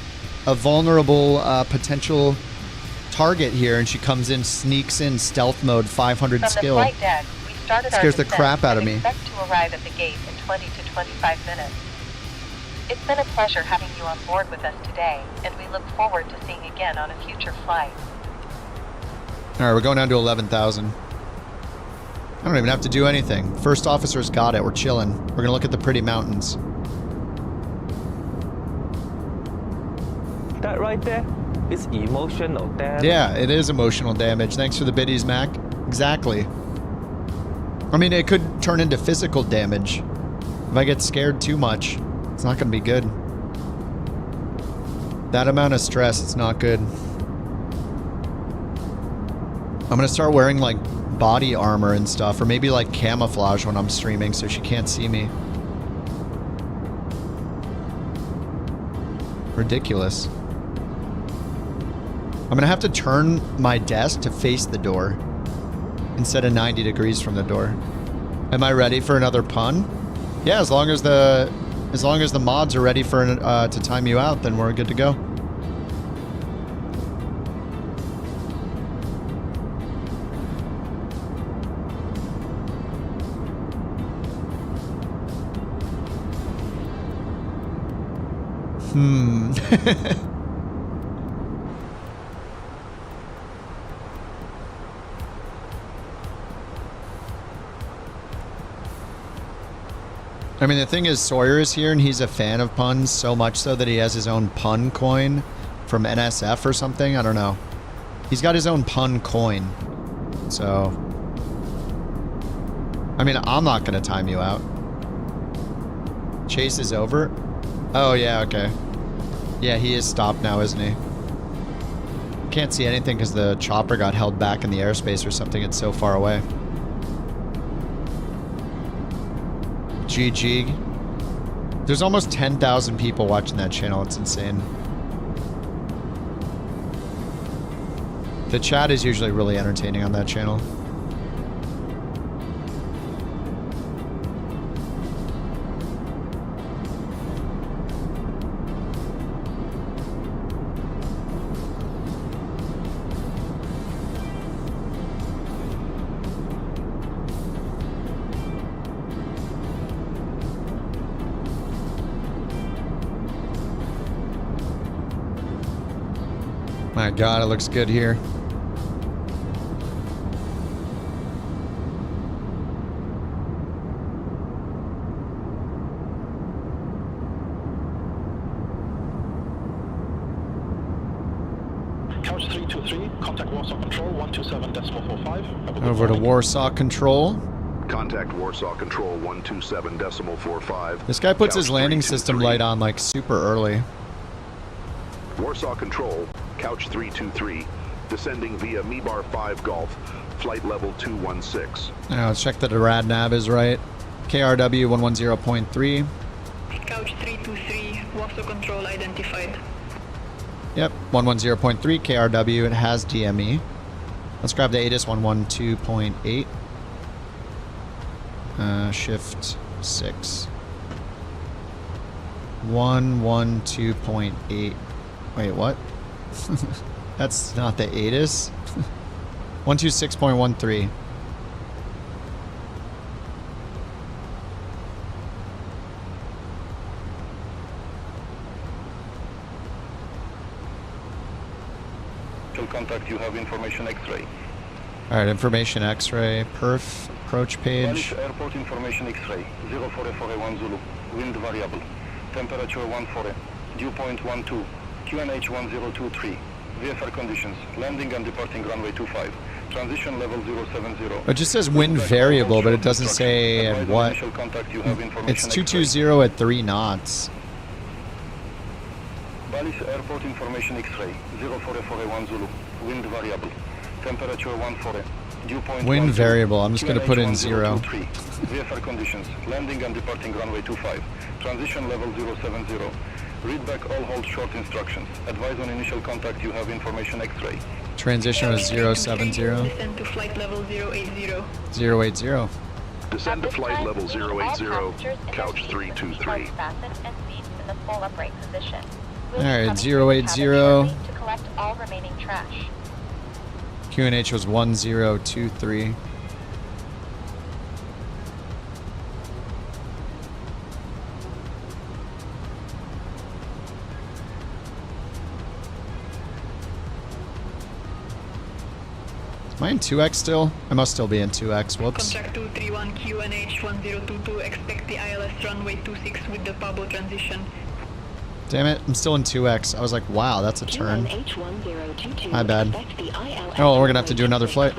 potential target here, and she comes in, sneaks in, stealth mode, 500 From skill. the flight deck, we started our Scares the descent crap out of and me. expect to arrive at the gate in 20 to 25 minutes. It's been a pleasure having you on board with us today, and we look forward to seeing you again on a future flight. All right, we're going down to 11,000. I don't even have to do anything. First officer's got it. We're chilling. We're going to look at the pretty mountains. That right there is emotional damage. Yeah, it is emotional damage. Thanks for the biddies, Mac. Exactly. I mean, it could turn into physical damage. If I get scared too much, it's not going to be good. That amount of stress, it's not good. I'm going to start wearing, like, body armor and stuff, or maybe, like, camouflage when I'm streaming so she can't see me. Ridiculous. I'm going to have to turn my desk to face the door instead of 90 degrees from the door. Am I ready for another pun? Yeah, as long as the mods are ready for to time you out, then we're good to go. I mean, the thing is, Sawyer is here, and he's a fan of puns, so much so that he has his own pun coin from NSF or something. I don't know. He's got his own pun coin. So, I mean, I'm not going to time you out. Chase is over? Oh, yeah, okay. Yeah, he is stopped now, isn't he? Can't see anything because the chopper got held back in the airspace or something. It's so far away. GG. There's almost 10,000 people watching that channel. It's insane. The chat is usually really entertaining on that channel. My God, it looks good here. Couch 323, contact Warsaw Control 127.45. Over to Warsaw Control. Contact Warsaw Control 127.45. This guy puts his landing system light on like super early. Warsaw Control, Couch 323, descending via Mibar 5 Golf, flight level 216. Now let's check that the rad nav is right. KRW 110.3. Couch 323, Warsaw Control identified. Yep, 110.3 KRW. It has DME. Let's grab the ATIS 112.8. Shift 6. 112.8. Wait, what? That's not the ATIS. 126.13. Contact, you have information X-ray. Alright, information X-ray. Perf. Approach page. Airport information X-ray. 0441 Zulu. Wind variable. Temperature 14. Dew point 12. QNH 1023. VFR conditions. Landing and departing runway 25. Transition level 070. It just says wind variable, but it doesn't say at what. It's 220 at 3 knots. Balice Airport information X-ray. 0441 Zulu. Wind variable. Temperature 14. Dew point Wind 12. variable. I'm just going to put in 0. 1023. VFR conditions. Landing and departing runway 25. Transition level 070. Read back all hold short instructions. Advise on initial contact. You have information X-ray. Transition was 070. Descend to flight level 080. 080. Descend to flight level 080, couch 323. Alright, 080. To collect all remaining trash. QNH was 1023. Am I in 2X still? I must still be in 2X. Whoops. Contact 231 QNH 1022. Expect the ILS runway 26 with the Pablo transition. Damn it, I'm still in 2X. I was like, wow, that's a turn. My bad. Oh, we're gonna have to do another flight.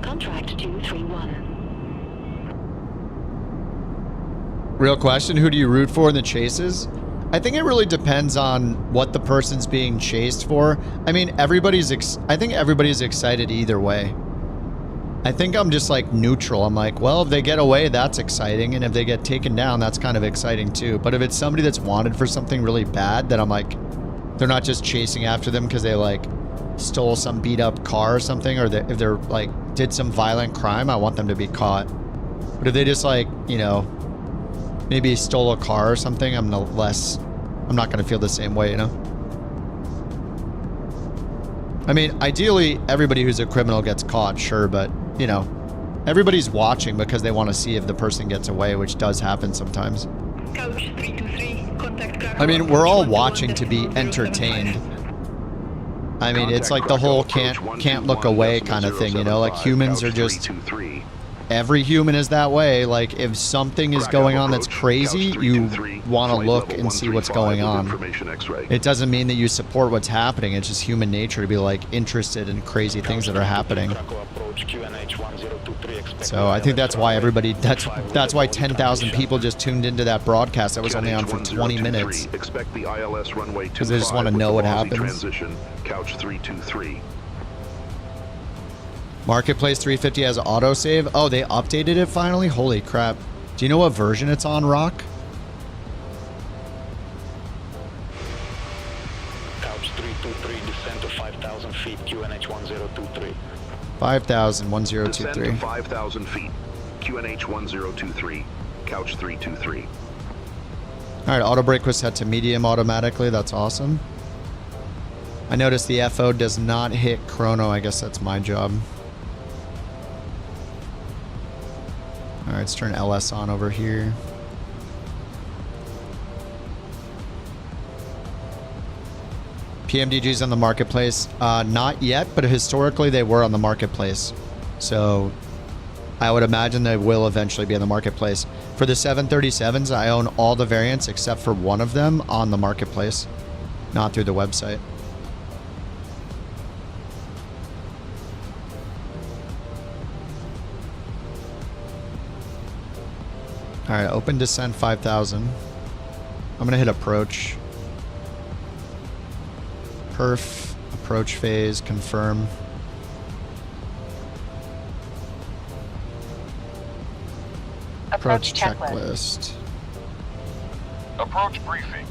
Contract 231. Real question, who do you root for in the chases? I think it really depends on what the person's being chased for. I mean, I think everybody's excited either way. I think I'm just like neutral. I'm like, well, if they get away, that's exciting. And if they get taken down, that's kind of exciting too. But if it's somebody that's wanted for something really bad, then I'm like, they're not just chasing after them because they like stole some beat up car or something. Or if they're like did some violent crime, I want them to be caught. But if they just like, you know, maybe stole a car or something, I'm not going to feel the same way, you know? I mean, ideally, everybody who's a criminal gets caught, sure, but, you know, everybody's watching because they want to see if the person gets away, which does happen sometimes. Couch 323, contact I mean, we're all watching to be entertained. I mean, it's like the whole can't look away kind of thing, you know? Like humans are just... Every human is that way. Like, if something is going on that's crazy, you want to look and see what's going on. It doesn't mean that you support what's happening. It's just human nature to be, like, interested in crazy things that are happening. So I think that's why everybody... That's why 10,000 people just tuned into that broadcast that was only on for 20 minutes. Because they just want to know what happens. Couch 323. Marketplace 350 has autosave. Oh, they updated it finally? Holy crap. Do you know what version it's on, Rock? Couch 323, descend to 5,000 feet, QNH 1023. 5,000, 1023. Descend to 5,000 feet, QNH 1023, couch 323. Alright, auto brake was set to medium automatically. That's awesome. I noticed the FO does not hit chrono. I guess that's my job. Alright, let's turn LS on over here. PMDG's on the marketplace. Not yet, but historically they were on the marketplace. So I would imagine they will eventually be on the marketplace. For the 737s, I own all the variants except for one of them on the marketplace, not through the website. Alright, open descent 5,000. I'm going to hit approach. Perf, approach phase, confirm. Approach checklist. Approach briefing.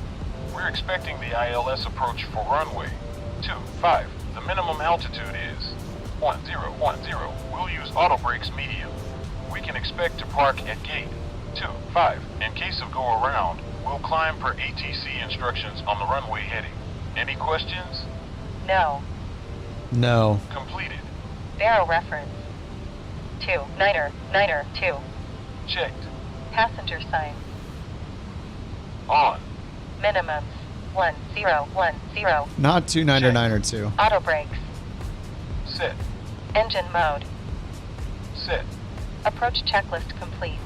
We're expecting the ILS approach for runway 25. The minimum altitude is 1010. We'll use auto brakes medium. We can expect to park at gate 25. In case of go around, we'll climb per ATC instructions on the runway heading. Any questions? No. No. Completed. Barrow reference. 2. Niner 2. Checked. Passenger sign. On. Minimums 1010. Not 299 Auto brakes. Set. Engine mode. Set. Approach checklist complete.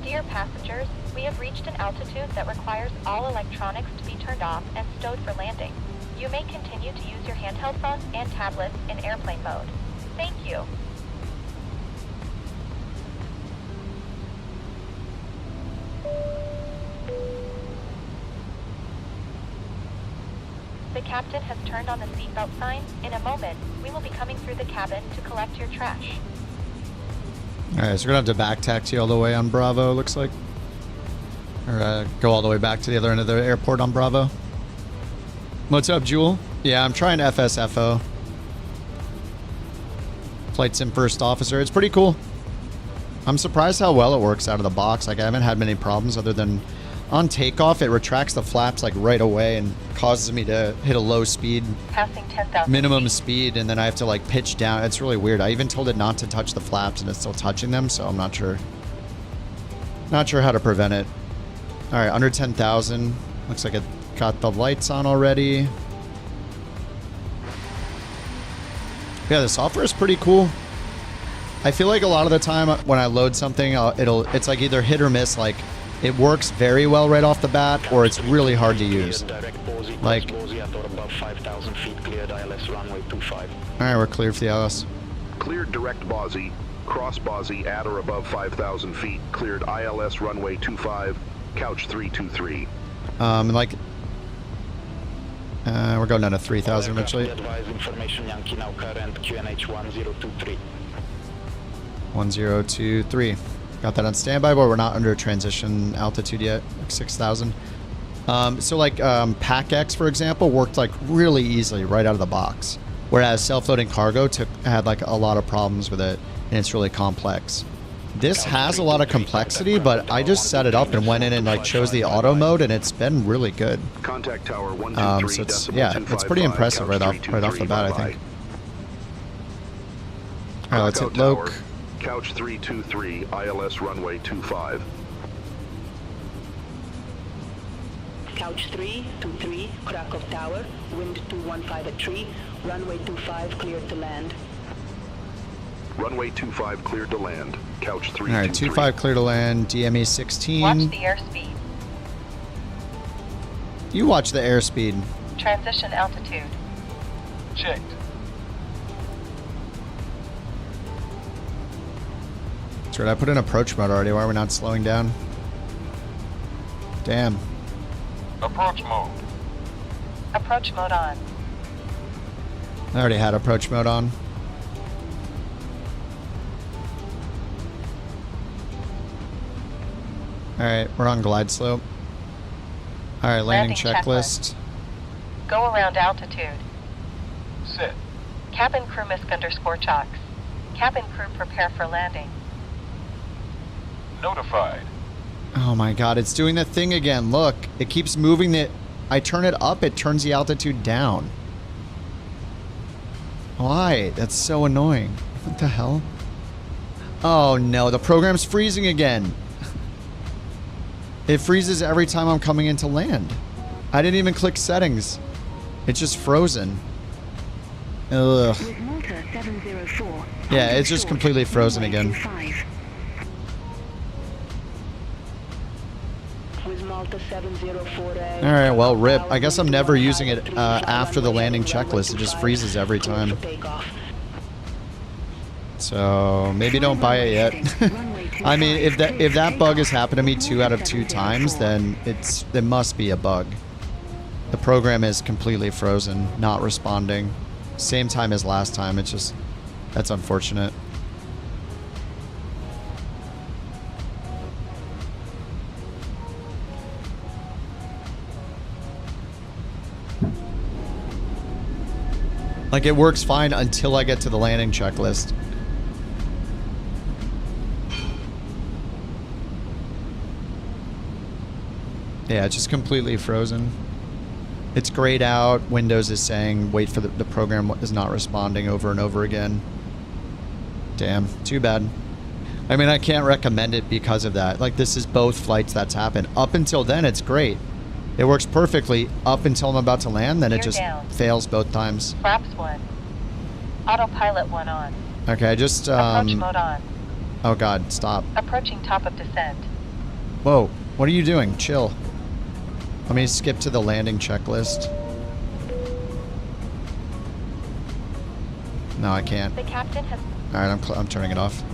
Dear passengers, we have reached an altitude that requires all electronics to be turned off and stowed for landing. You may continue to use your handheld phones and tablets in airplane mode. Thank you. The captain has turned on the seatbelt sign. In a moment, we will be coming through the cabin to collect your trash. Alright, so we're gonna have to back taxi all the way on Bravo, looks like. Or go all the way back to the other end of the airport on Bravo. What's up, Jewel? Yeah, I'm trying FSFO. Flight Sim First Officer. It's pretty cool. I'm surprised how well it works out of the box. Like, I haven't had many problems other than on takeoff, it retracts the flaps like right away and causes me to hit a low speed, Passing 10,000 minimum speed, and then I have to like pitch down. It's really weird. I even told it not to touch the flaps and it's still touching them, so I'm not sure. Not sure how to prevent it. All right, under 10,000. Looks like it got the lights on already. Yeah, the software is pretty cool. I feel like a lot of the time when I load something, it's like either hit or miss. Like, it works very well right off the bat, or it's really hard to use. Like, all right, we're cleared for the ILS. Cleared direct Bosy, cross Bosy at or above 5,000 feet. Cleared ILS runway 25, couch 323. Like, we're going down to 3,000 eventually. 1023. Got that on standby, but we're not under transition altitude yet, like 6,000. So like PAC-X, for example, worked like really easily right out of the box. Whereas self-loading cargo had like a lot of problems with it, and it's really complex. This has a lot of complexity, but I just set it up and went in and like chose the auto mode, and it's been really good. Contact tower 123, so it's, yeah, it's pretty impressive right off the bat, I think. All right, let's hit Loke. Couch 323, ILS runway 25. Couch 323, Krakow Tower, wind 215 at 3, runway 25 cleared to land. Runway 25 cleared to land. Couch 323. All right, 25 clear to land. DME 16. Watch the airspeed. You watch the airspeed. Transition altitude. Checked. That's right, I put in approach mode already. Why are we not slowing down? Damn. Approach mode. Approach mode on. I already had approach mode on. Alright, we're on glide slope. Alright, landing checklist. Go around altitude. Set. Cabin crew _chocks. Cabin crew prepare for landing. Notified. Oh my god, it's doing the thing again. Look, it keeps moving the... I turn it up, it turns the altitude down. Why? That's so annoying. What the hell? Oh no, the program's freezing again. It freezes every time I'm coming in to land. I didn't even click settings. It's just frozen. Ugh. Yeah, it's just completely frozen again. Alright, well, rip. I guess I'm never using it after the landing checklist. It just freezes every time. So, maybe don't buy it yet. I mean, if that bug has happened to me 2 out of 2 times, then it must be a bug. The program is completely frozen, not responding. Same time as last time. It's just, that's unfortunate. Like, it works fine until I get to the landing checklist. Yeah, it's just completely frozen. It's grayed out. Windows is saying, wait for the program is not responding over and over again. Damn, too bad. I mean, I can't recommend it because of that. Like, this is both flights that's happened. Up until then, it's great. It works perfectly up until I'm about to land, then it just fails both times. Flaps 1. Autopilot 1 on. Okay, I just... Approach mode on. Oh god, stop. Approaching top of descent. Whoa, what are you doing? Chill. Let me skip to the landing checklist. No, I can't. The captain has... Alright, I'm turning it off.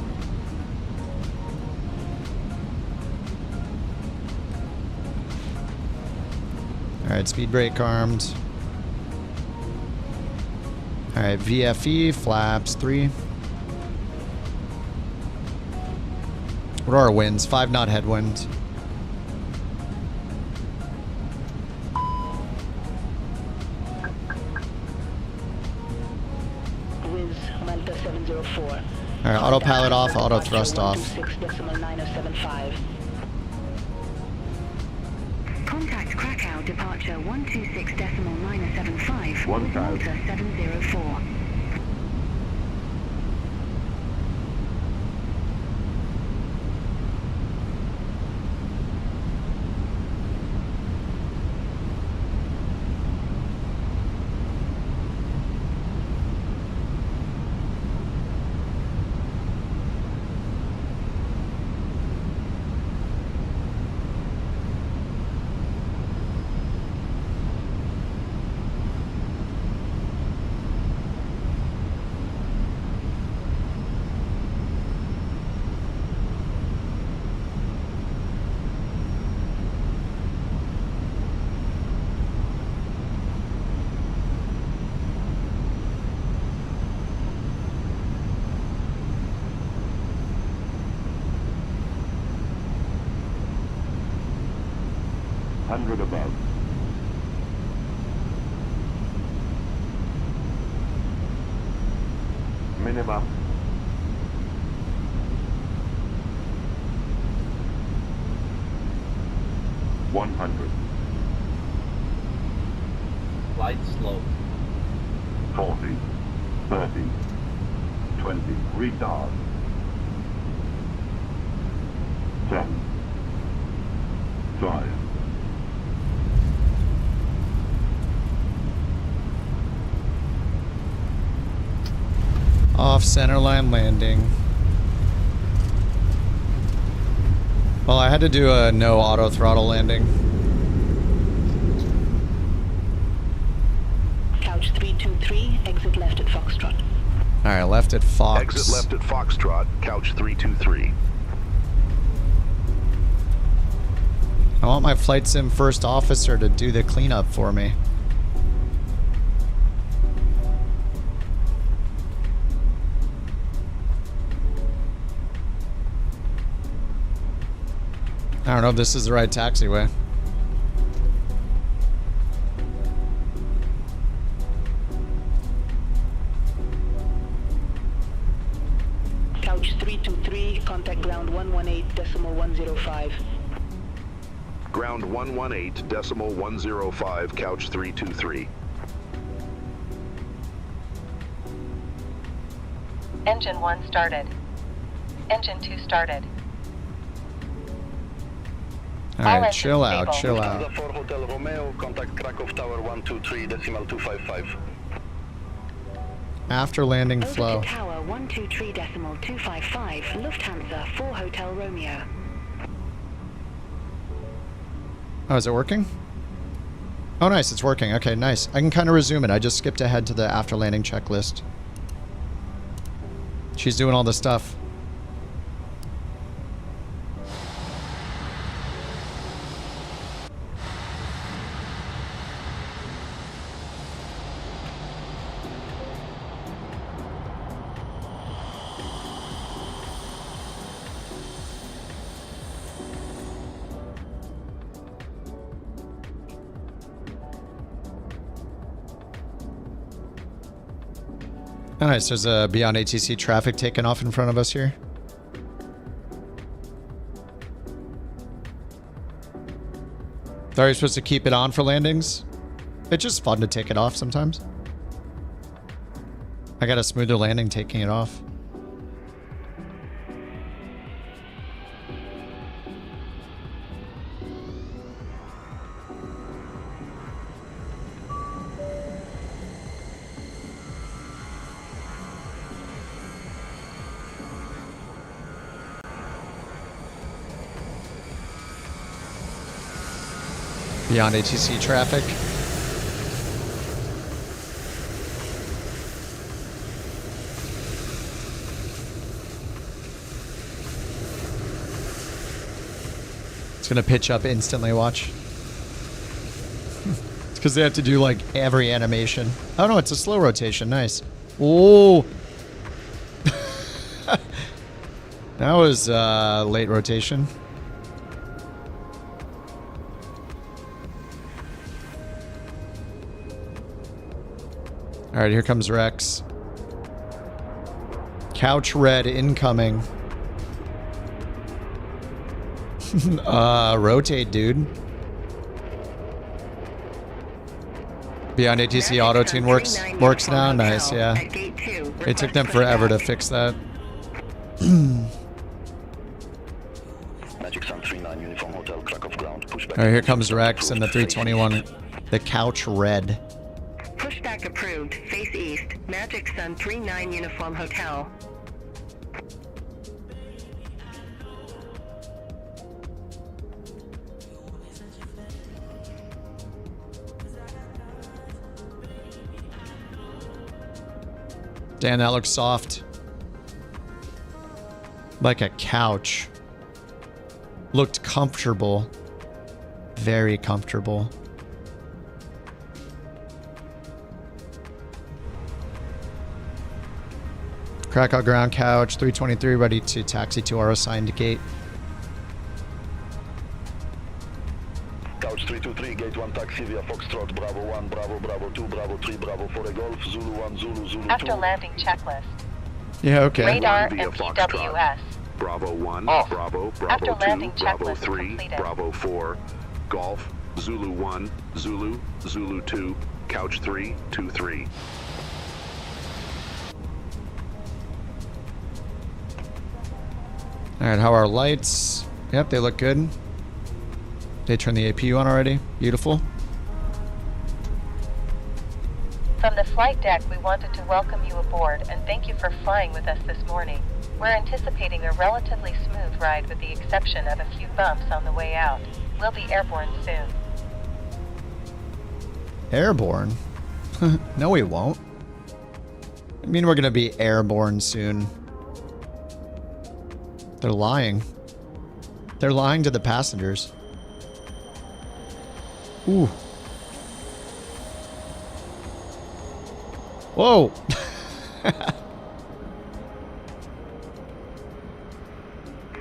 Alright, speed brake armed. Alright, VFE, flaps 3. What are our winds? 5 knot headwind. Wiz Malta 704. Alright, autopilot off, auto thrust off. 126.9075. Contact Krakow departure 126.975 with Malta 704. Above. Minimum. Flight slow. 40, 30, 20, retard. 10, 5. Off centerline landing. Well, I had to do a no auto throttle landing. Couch 323, exit left at Foxtrot. Alright, left at Fox. Exit left at Foxtrot, couch 323. I want my flight sim first officer to do the cleanup for me. I don't know if this is the right taxiway. Couch 323, contact ground 118.105. Ground 118.105, couch 323. Engine 1 started. Engine 2 started. Alright, chill out, chill out. For Hotel Romeo, contact Krakow Tower 123.255. After landing Over flow. to Tower 123.255, Lufthansa 4 Hotel Romeo. Oh, is it working? Oh, nice, it's working. Okay, nice. I can kind of resume it. I just skipped ahead to the after landing checklist. She's doing all the stuff. Oh, nice. There's a beyond ATC traffic taking off in front of us here. Are you supposed to keep it on for landings? It's just fun to take it off sometimes. I got a smoother landing taking it off. Beyond ATC traffic. It's gonna pitch up instantly, watch. It's because they have to do like every animation. Oh no, it's a slow rotation, nice. Oh! That was late rotation. All right, here comes Rex. Couch red incoming. Rotate, dude. Beyond ATC auto tune works now. Nice, yeah. It took them forever to fix that. All right, here comes Rex and the 321. The couch red. Pushback approved. Face east. Magic Sun 39 Uniform Hotel. Damn, that looks soft. Like a couch. Looked comfortable. Very comfortable. Krakow ground couch, 323, ready to taxi to our assigned gate. Couch 323, gate 1 taxi via Foxtrot, Bravo 1, Bravo, Bravo 2, Bravo 3, Bravo 4, a Golf, Zulu 1, Zulu, Zulu 2. After landing checklist. Yeah, okay. Radar and PWS. Bravo 1, Off. Bravo, After Bravo 2, landing Bravo checklist 3, completed. Bravo 4, Golf, Zulu 1, Zulu, Zulu 2, Couch 3, 23. All right, how are our lights? Yep, they look good. They turned the APU on already. Beautiful. From the flight deck, we wanted to welcome you aboard and thank you for flying with us this morning. We're anticipating a relatively smooth ride with the exception of a few bumps on the way out. We'll be airborne soon. Airborne? No, we won't. I mean, we're gonna be airborne soon. They're lying. They're lying to the passengers. Ooh. Whoa.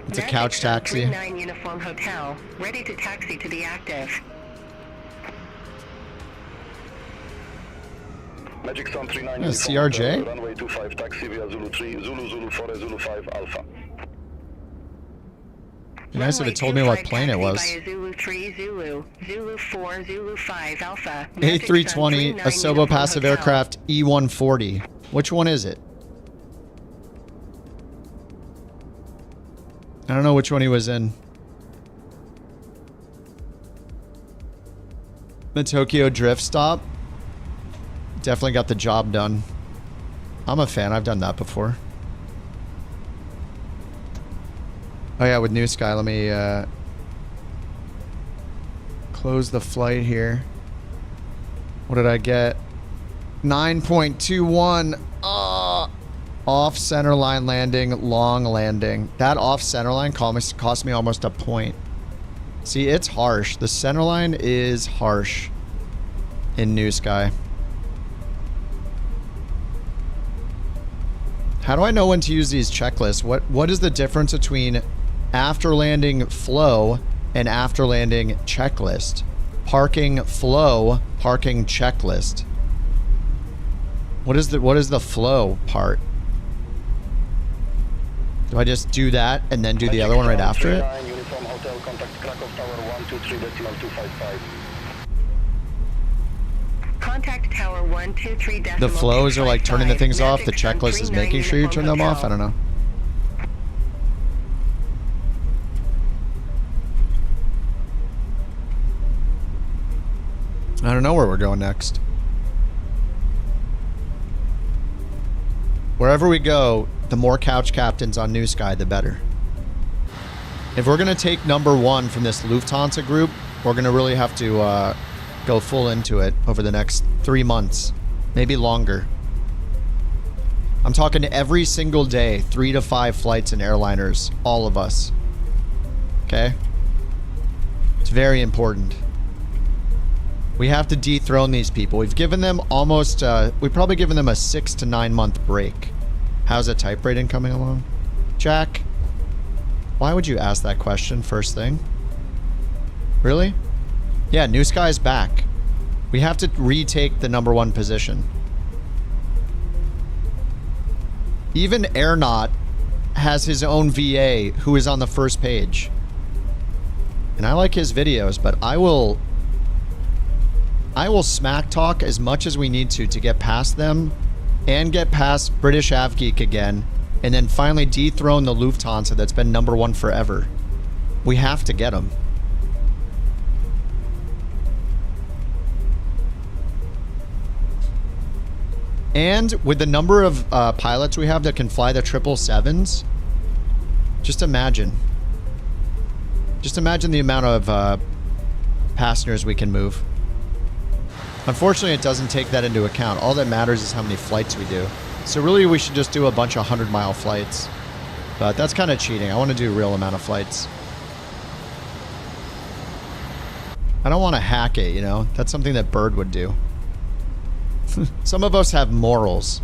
It's a couch taxi. 39 Uniform Hotel, ready to taxi to the active. Magic Sun 39 CRJ? runway 25 taxi via Zulu 3, Zulu, Zulu 4, Zulu 5, Alpha. Be nice if it told me what plane it was. Zulu 3, Zulu, Zulu 4, Zulu 5, Alpha. A320, Asobo passive aircraft E140. Which one is it? I don't know which one he was in. The Tokyo Drift Stop. Definitely got the job done. I'm a fan. I've done that before. Oh yeah, with NewSky, let me close the flight here. What did I get? 9.21. Off center line landing, long landing. That off center line cost me almost a point. See, it's harsh. The center line is harsh in NewSky. How do I know when to use these checklists? What is the difference between after landing flow and after landing checklist? Parking flow, parking checklist. What is the flow part? Do I just do that and then do the other one right after it? Uniform Hotel, contact Krakow Tower 123.255. Contact Tower 123. The flows are like turning the things off. The checklist is making sure you turn them off. I don't know. I don't know where we're going next. Wherever we go, the more couch captains on NewSky, the better. If we're going to take #1 from this Lufthansa group, we're going to really have to go full into it over the next 3 months, maybe longer. I'm talking every single day, 3 to 5 flights and airliners, all of us. Okay? It's very important. We have to dethrone these people. We've given them almost, we've probably given them a 6 to 9 month break. How's the type rating coming along? Jack? Why would you ask that question first thing? Really? Yeah, NewSky's back. We have to retake the #1 position. Even Airnaut has his own VA who is on the first page. And I like his videos, but I will smack talk as much as we need to get past them and get past British AvGeek again, and then finally dethrone the Lufthansa that's been #1 forever. We have to get them. And with the number of pilots we have that can fly the 777s, just imagine. Just imagine the amount of passengers we can move. Unfortunately, it doesn't take that into account. All that matters is how many flights we do. So really, we should just do a bunch of 100-mile flights. But that's kind of cheating. I want to do a real amount of flights. I don't want to hack it, you know? That's something that Bird would do. Some of us have morals.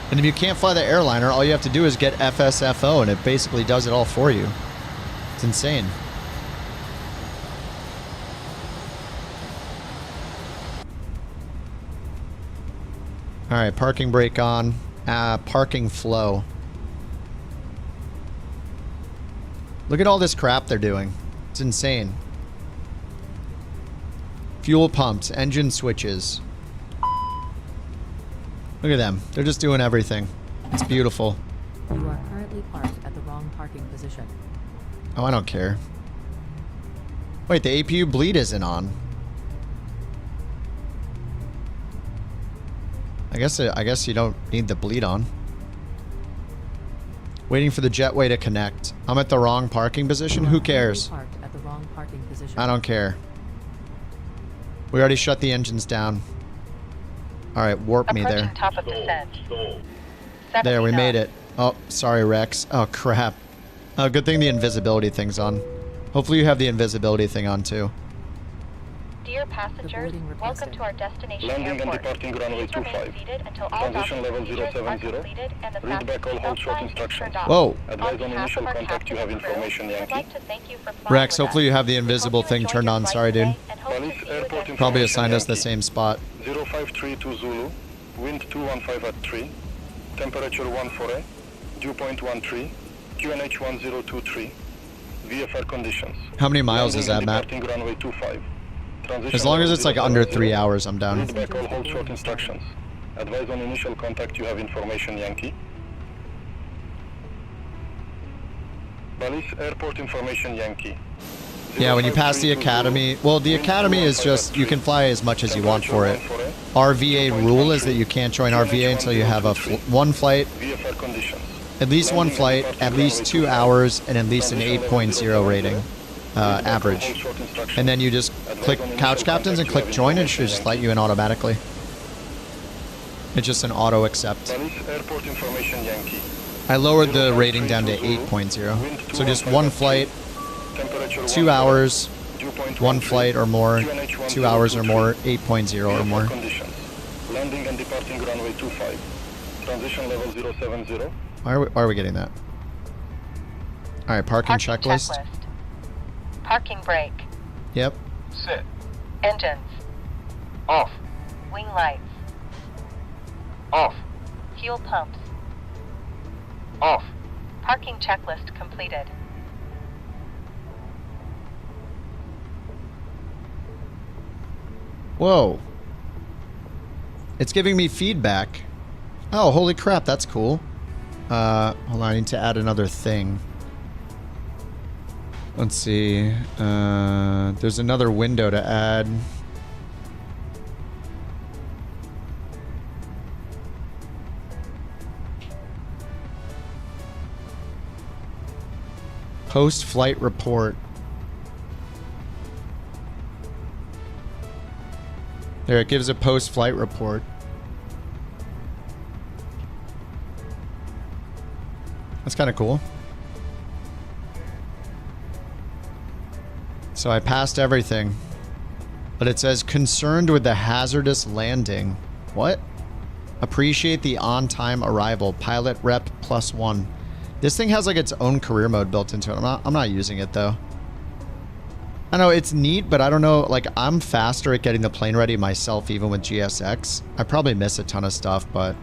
And if you can't fly the airliner, all you have to do is get FSFO, and it basically does it all for you. It's insane. All right, parking brake on. Parking flow. Look at all this crap they're doing. It's insane. Fuel pumps, engine switches. Look at them. They're just doing everything. It's beautiful. You are currently parked at the wrong parking position. Oh, I don't care. Wait, the APU bleed isn't on. I guess you don't need the bleed on. Waiting for the jetway to connect. I'm at the wrong parking position. Who cares? Parked at the wrong parking position. I don't care. We already shut the engines down. All right, warp me there. Top of descent. There, we made it. Oh, sorry, Rex. Oh, crap. Oh, good thing the invisibility thing's on. Hopefully you have the invisibility thing on, too. Dear passengers, welcome to our destination Landing airport. and departing runway Please remain 25. seated until all Transition level docking procedures are 070. completed and the Read back all fasten hold seatbelt short sign is instructions. turned off. Whoa. Advise on initial contact you have information, We would Yankee. like to thank you for flying Rex, with hopefully you us. have the invisible thing turned on. Sorry, dude. Probably assigned us the same spot. 0532 Zulu, wind 215 at 3, temperature 148, dew point 13, QNH 1023, VFR conditions. How many miles is that, Matt? Departing runway 25. As long as it's like under 3 hours, I'm down. Read back all hold short instructions. Advise on initial contact you have information, Yankee. Balice Airport information, Yankee. Yeah, when you pass the academy, well, the academy is just, you can fly as much as you want for it. RVA rule is that you can't join RVA until you have a one flight, at least one flight, at least 2 hours, and at least an 8.0 rating, average. And then you just click Couch Captains and click Join, and it should just let you in automatically. It's just an auto accept. I lowered the rating down to 8.0. So just one flight, 2 hours, one flight or more, 2 hours or more, 8.0 or more. Landing and departing runway 25. Transition level 070. Why are we getting that? All right, parking checklist. Parking brake. Yep. Sit. Engines. Off. Wing lights. Off. Fuel pumps. Off. Parking checklist completed. Whoa. It's giving me feedback. Oh, holy crap, that's cool. Hold on, I need to add another thing. Let's see. There's another window to add. Post-flight report. There, it gives a post-flight report. That's kind of cool. So I passed everything. But it says concerned with the hazardous landing. What? Appreciate the on-time arrival. Pilot rep +1. This thing has like its own career mode built into it. I'm not using it though. I know it's neat, but I don't know. Like I'm faster at getting the plane ready myself, even with GSX. I probably miss a ton of stuff, but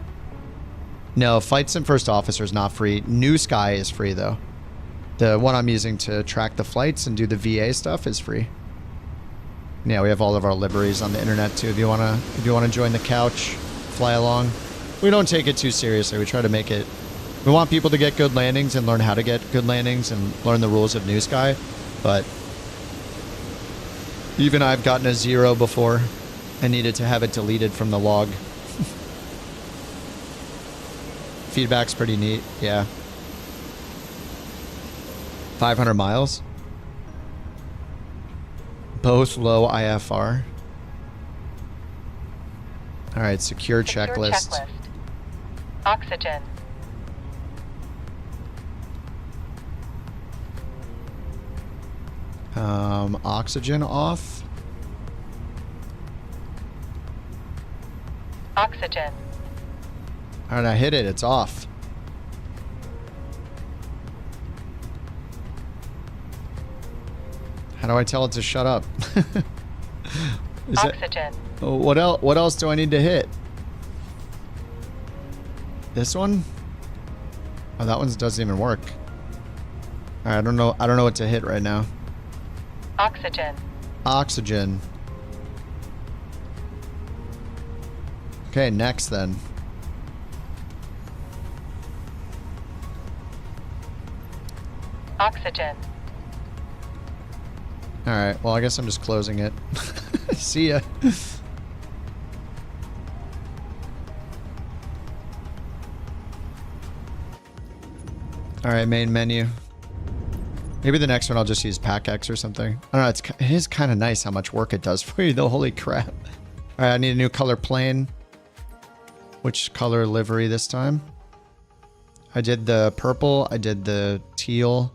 no, Flight Sim First Officer is not free. NewSky is free though. The one I'm using to track the flights and do the VA stuff is free. Yeah, we have all of our liveries on the internet too. If you wanna join the couch, fly along. We don't take it too seriously. We try to make it. We want people to get good landings and learn how to get good landings and learn the rules of NewSky. But even I've gotten a 0 before and needed to have it deleted from the log. Feedback's pretty neat. Yeah. 500 miles. Both low IFR. All right, secure checklist. Oxygen. Oxygen off. Oxygen. All right, I hit it. It's off. How do I tell it to shut up? Oxygen. What else? What else do I need to hit? This one? Oh, that one doesn't even work. All right, I don't know what to hit right now. Oxygen. Oxygen. Okay, next then. Oxygen. All right, well, I guess I'm just closing it. See ya. All right, main menu. Maybe the next one I'll just use PackX or something. I don't know, it is kind of nice how much work it does for you though, holy crap. All right, I need a new color plane. Which color livery this time? I did the purple, I did the teal.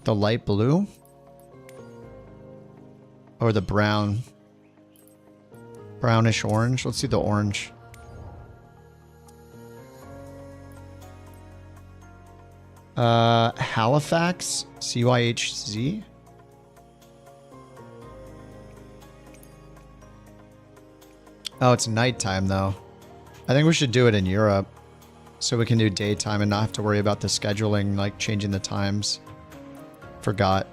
The light blue? Or the brown? Brownish orange? Let's see the orange. Halifax? CYHZ? Oh, it's nighttime though. I think we should do it in Europe. So we can do daytime and not have to worry about the scheduling, like changing the times. Forgot.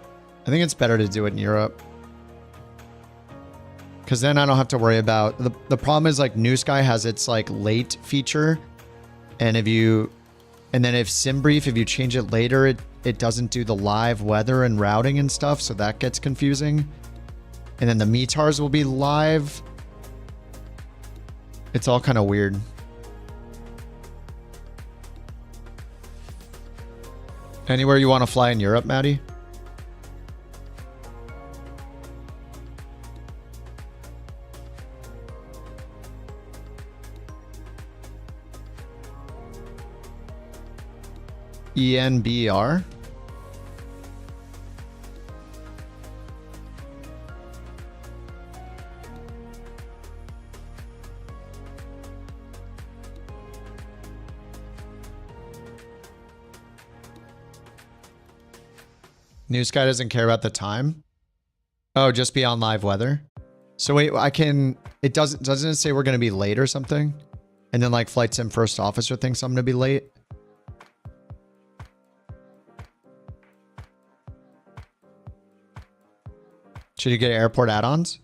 I think it's better to do it in Europe. Because then I don't have to worry about... The problem is like NewSky has its like late feature. And if you... And then if SimBrief, if you change it later, it doesn't do the live weather and routing and stuff. So that gets confusing. And then the METARs will be live. It's all kind of weird. Anywhere you want to fly in Europe, Maddie? ENBR? NewSky doesn't care about the time? Oh, just be on live weather? So wait, I can... doesn't it say we're going to be late or something? And then like Flight Sim First Officer thinks I'm going to be late? Should you get airport add-ons?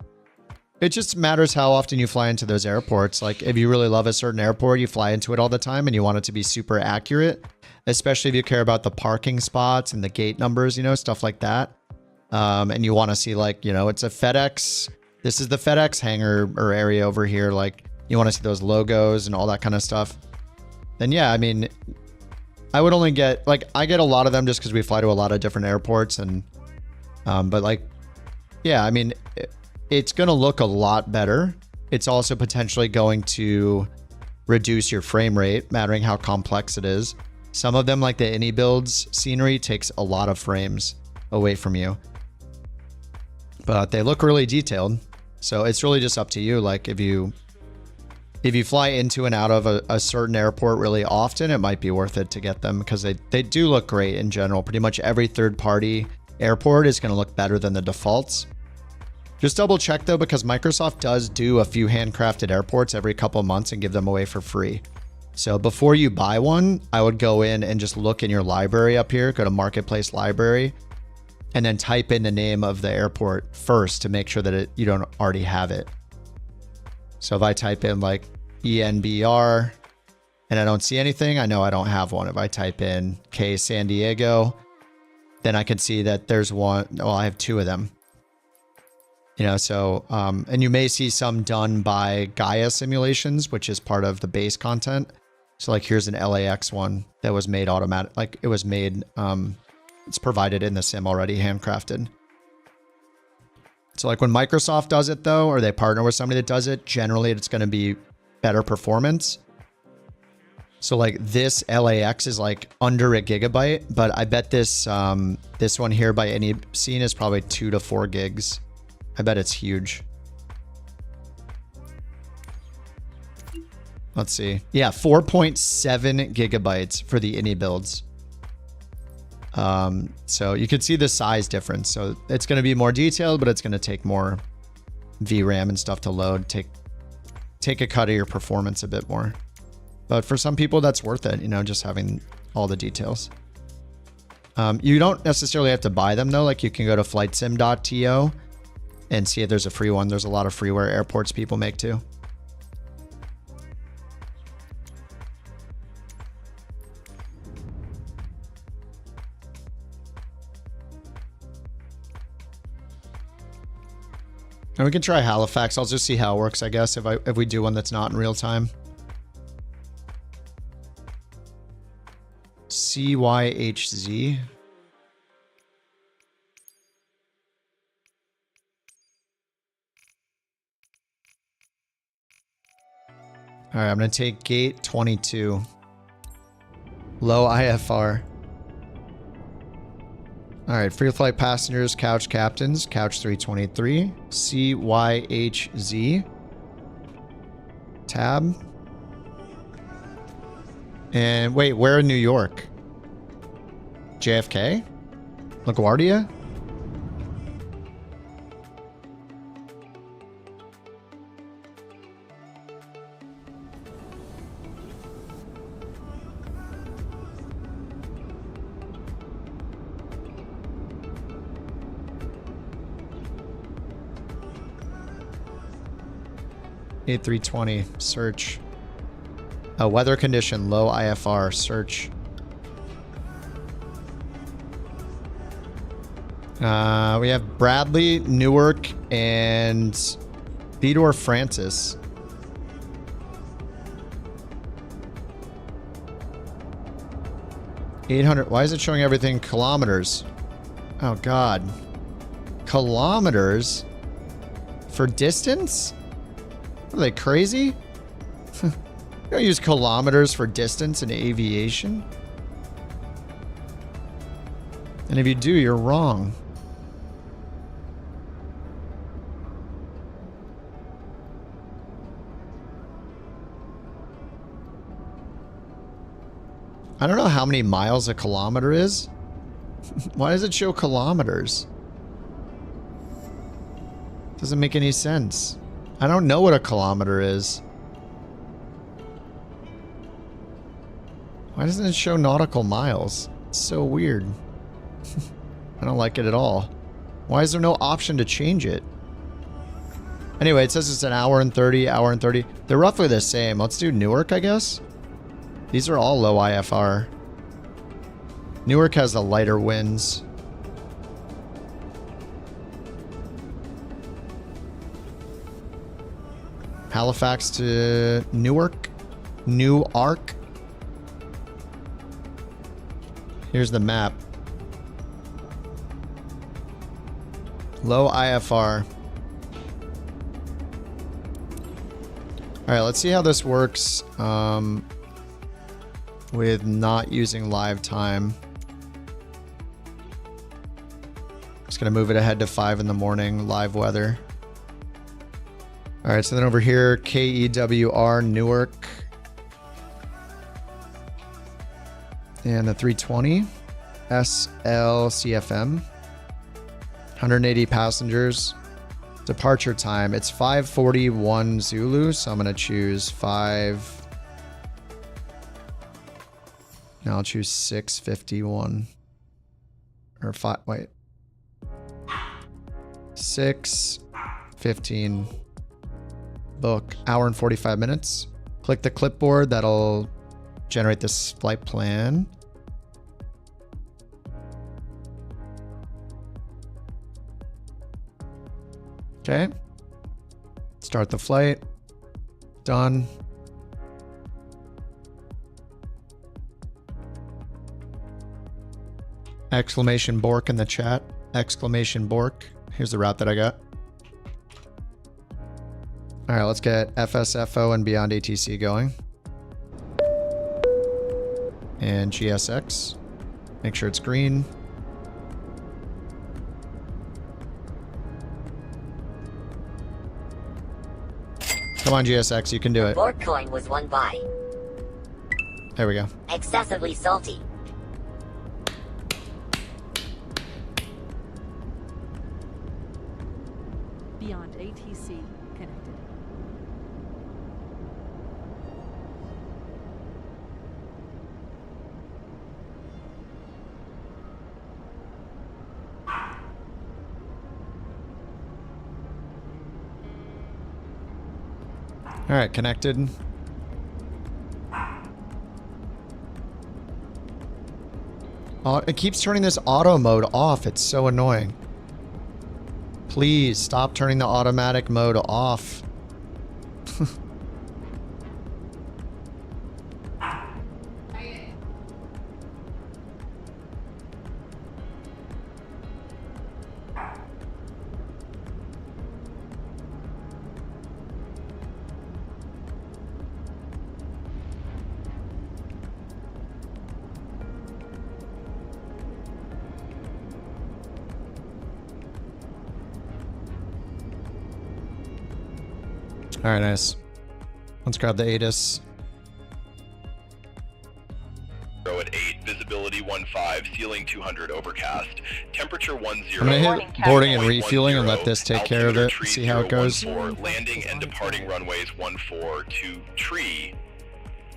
It just matters how often you fly into those airports. Like if you really love a certain airport, you fly into it all the time and you want it to be super accurate, especially if you care about the parking spots and the gate numbers, you know, stuff like that. And you want to see like, you know, it's a FedEx. This is the FedEx hangar or area over here. Like you want to see those logos and all that kind of stuff. Then yeah, I mean, I would only get like, I get a lot of them just because we fly to a lot of different airports and, but like, yeah, I mean, it's going to look a lot better. It's also potentially going to reduce your frame rate, mattering how complex it is. Some of them, like the Any Builds scenery, takes a lot of frames away from you. But they look really detailed. So it's really just up to you. Like if you fly into and out of a certain airport really often, it might be worth it to get them because they do look great in general. Pretty much every third-party airport is going to look better than the defaults. Just double check though, because Microsoft does do a few handcrafted airports every couple months and give them away for free. So before you buy one, I would go in and just look in your library up here, go to Marketplace Library, and then type in the name of the airport first to make sure that you don't already have it. So if I type in like ENBR and I don't see anything, I know I don't have one. If I type in K San Diego, then I can see that there's one. Well, I have two of them. You know, so, and you may see some done by Gaia Simulations, which is part of the base content. So like here's an LAX one that was made automatic, like it was made, it's provided in the sim already, handcrafted. So like when Microsoft does it though, or they partner with somebody that does it, generally it's going to be better performance. So like this LAX is like under a gigabyte, but I bet this, this one here by any scene is probably 2 to 4 gigs. I bet it's huge. Let's see. Yeah, 4.7 gigabytes for the Any Builds. So you can see the size difference. So it's going to be more detailed, but it's going to take more VRAM and stuff to load. Take a cut of your performance a bit more. But for some people, that's worth it, you know, just having all the details. You don't necessarily have to buy them though. Like you can go to flightsim.to and see if there's a free one. There's a lot of freeware airports people make too. And we can try Halifax. I'll just see how it works, I guess, if we do one that's not in real time. CYHZ. All right, I'm going to take gate 22. Low IFR. All right, free flight passengers, couch captains, couch 323, CYHZ. Tab. And wait, where in New York? JFK? LaGuardia? A320, search. Weather condition, low IFR, search. We have Bradley, Newark, and Theodore Francis. $800. Why is it showing everything kilometers? Oh, God. Kilometers? For distance? Are they crazy? You don't use kilometers for distance in aviation. And if you do, you're wrong. I don't know how many miles a kilometer is. Why does it show kilometers? Doesn't make any sense. I don't know what a kilometer is. Why doesn't it show nautical miles? It's so weird. I don't like it at all. Why is there no option to change it? Anyway, it says it's an hour and 30, hour and 30. They're roughly the same. Let's do Newark, I guess. These are all low IFR. Newark has the lighter winds. Halifax to Newark. Newark. Here's the map. Low IFR. All right, let's see how this works. with not using live time. Just gonna move it ahead to 5 in the morning, live weather. All right, so then over here, KEWR Newark. And the 320, SLCFM. 180 passengers. Departure time, it's 5:41 Zulu, so I'm gonna choose 5. Now I'll choose 6:51. Or 5, wait. 6:15. Book, hour and 45 minutes. Click the clipboard, that'll generate this flight plan. Okay. Start the flight. Done. Exclamation Bork in the chat. Exclamation Bork. Here's the route that I got. All right, let's get FSFO and Beyond ATC going. And GSX. Make sure it's green. Come on, GSX, you can do it. BorkCoin was won by. There we go. Excessively salty. Beyond ATC connected. All right, connected. It keeps turning this auto mode off. It's so annoying. Please stop turning the automatic mode off. All right, nice. Let's grab the ATIS. At 8, visibility 15, ceiling 200, overcast, temperature 10. I'm gonna hit boarding and refueling and let this take care of it. See how it goes. Landing and departing runways 14 to tree.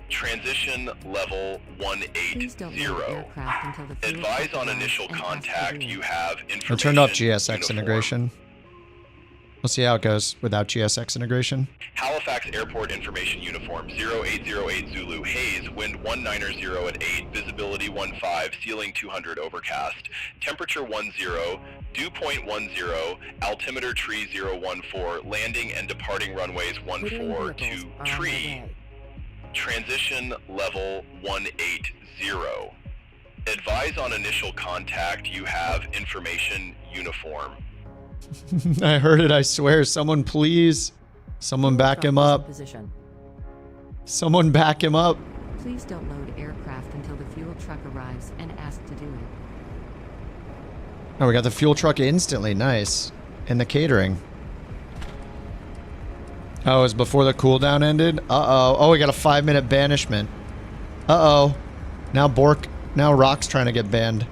Transition level 180. Advise on initial contact. You have information. I turned off GSX integration. We'll see how it goes without GSX integration. Halifax Airport Information Uniform 0808 Zulu, haze, wind 190 at 8, visibility 15, ceiling 200, overcast, temperature 10, dew point 10, altimeter tree 014, landing and departing runways 14 to tree, transition level 180. Advise on initial contact. You have information uniform. I heard it, I swear. Someone please. Someone back him up. Someone back him up. Please don't load aircraft until the fuel truck arrives and ask to do it. Oh, we got the fuel truck instantly. Nice. And the catering. Oh, it was before the cooldown ended? Uh-oh. Oh, we got a 5-minute banishment. Uh-oh. Now Rock's trying to get banned.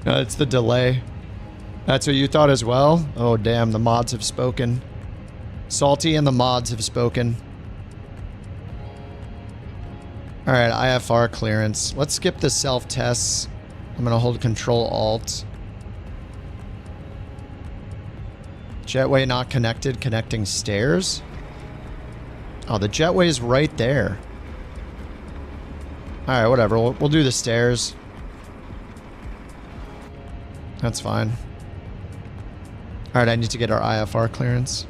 No, it's the delay. That's what you thought as well? Oh, damn. The mods have spoken. Salty and the mods have spoken. All right, IFR clearance. Let's skip the self-tests. I'm going to hold Control-Alt. Jetway not connected. Connecting stairs. Oh, the jetway is right there. All right, whatever. We'll do the stairs. That's fine. All right, I need to get our IFR clearance.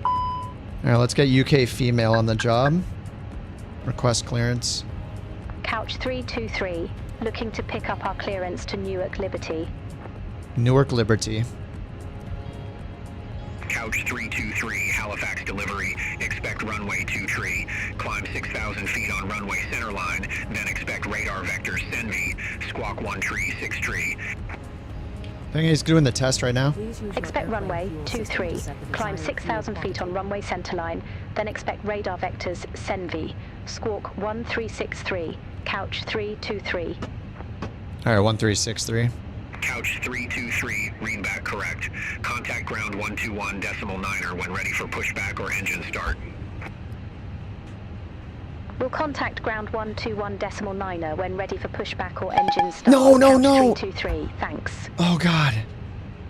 All right, let's get UK female on the job. Request clearance. Couch 323, looking to pick up our clearance to Newark Liberty. Newark Liberty. Couch 323, Halifax delivery. Expect runway 23. Climb 6,000 feet on runway centerline. Then expect radar vectors send me. Squawk 1363. I think he's doing the test right now. Expect runway 23. Climb 6,000 feet on runway centerline. Then expect radar vectors Senvi. Squawk 1363. Couch 323. All right, 1363. Couch 323, read back correct. Contact ground 121.9er when ready for pushback or engine start. We'll contact ground 121.9er when ready for pushback or engine start. No, no, Couch no. 323, thanks. Oh God,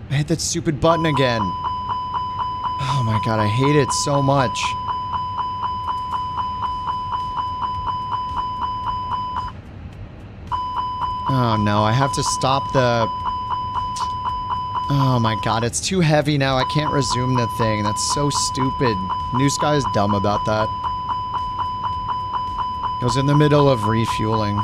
I hit that stupid button again. Oh my God, I hate it so much. Oh no, I have to stop the... Oh my God, it's too heavy now. I can't resume the thing. That's so stupid. NewSky is dumb about that. It was in the middle of refueling.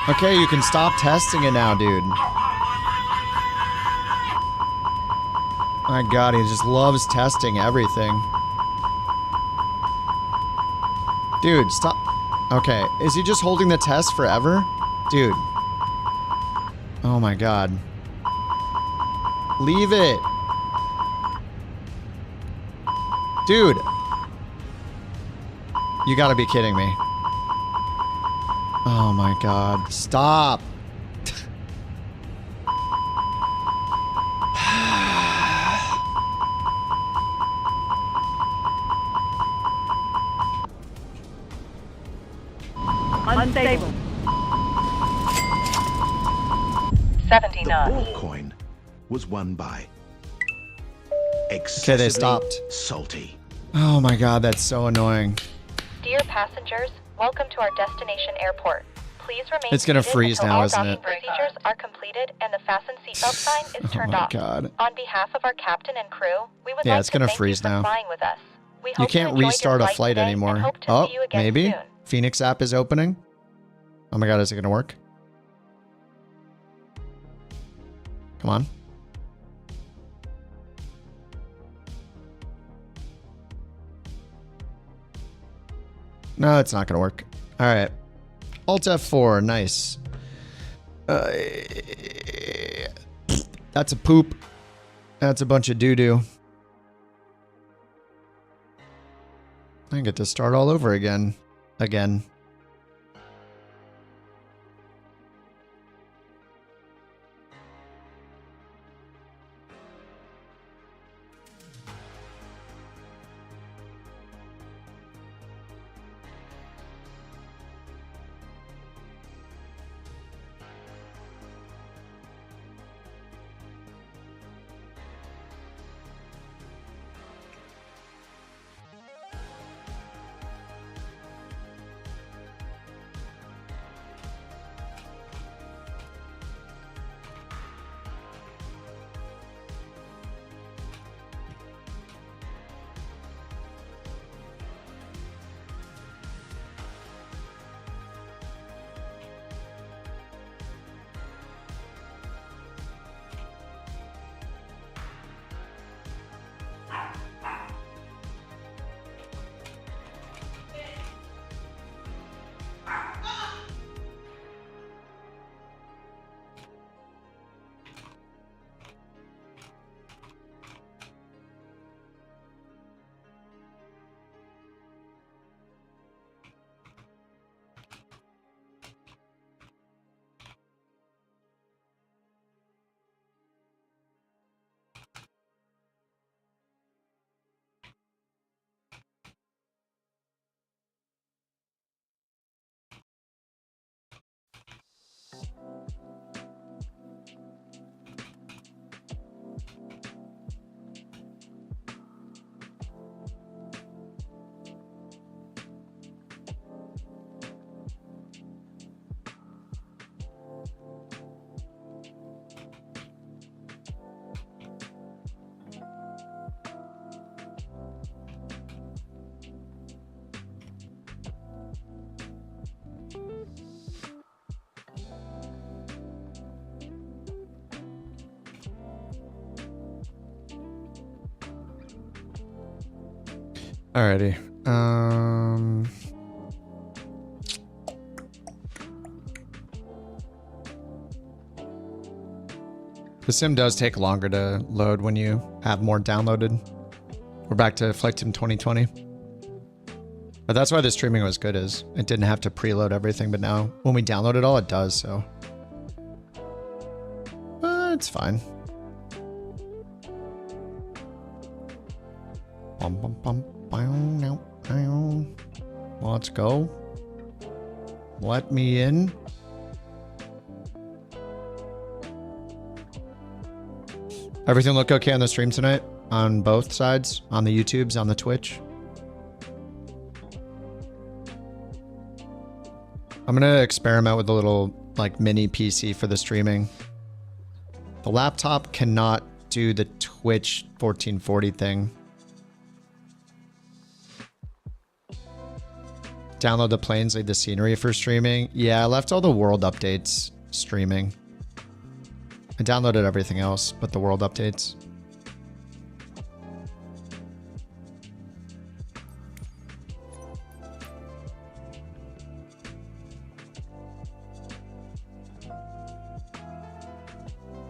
Okay, you can stop testing it now, dude. My God, he just loves testing everything. Dude, stop. Okay, is he just holding the test forever? Dude. Oh my God. Leave it. Dude. You gotta be kidding me. Oh my God. Stop. Unstable. 79. BorkCoin was won by Okay, they stopped. Salty. Oh my God, that's so annoying. Dear passengers, welcome to our destination airport. Please remain It's gonna seated freeze until now, all isn't docking it? procedures are completed and the fasten seatbelt sign is turned my off. God. On behalf of our captain and crew, we would Yeah, like it's to gonna thank freeze you for now. flying with us. We You hope can't enjoyed your restart a flight flight today anymore. and hope to Oh, see you again maybe? soon. Fenix app is opening. Oh my God, is it gonna work? Come on. No, it's not gonna work. All right. Alt F4, nice. That's a poop. That's a bunch of doo-doo. I get to start all over again. Again. Alrighty. The sim does take longer to load when you have more downloaded. We're back to Flight Sim 2020. But that's why the streaming was good, is it didn't have to preload everything, but now when we download it all, it does, so. It's fine. Let's go. Let me in. Everything look okay on the stream tonight? On both sides? On the YouTubes, on the Twitch? I'm gonna experiment with a little like mini PC for the streaming. The laptop cannot do the Twitch 1440 thing. Download the planes, leave the scenery for streaming. Yeah, I left all the world updates streaming. I downloaded everything else but the world updates.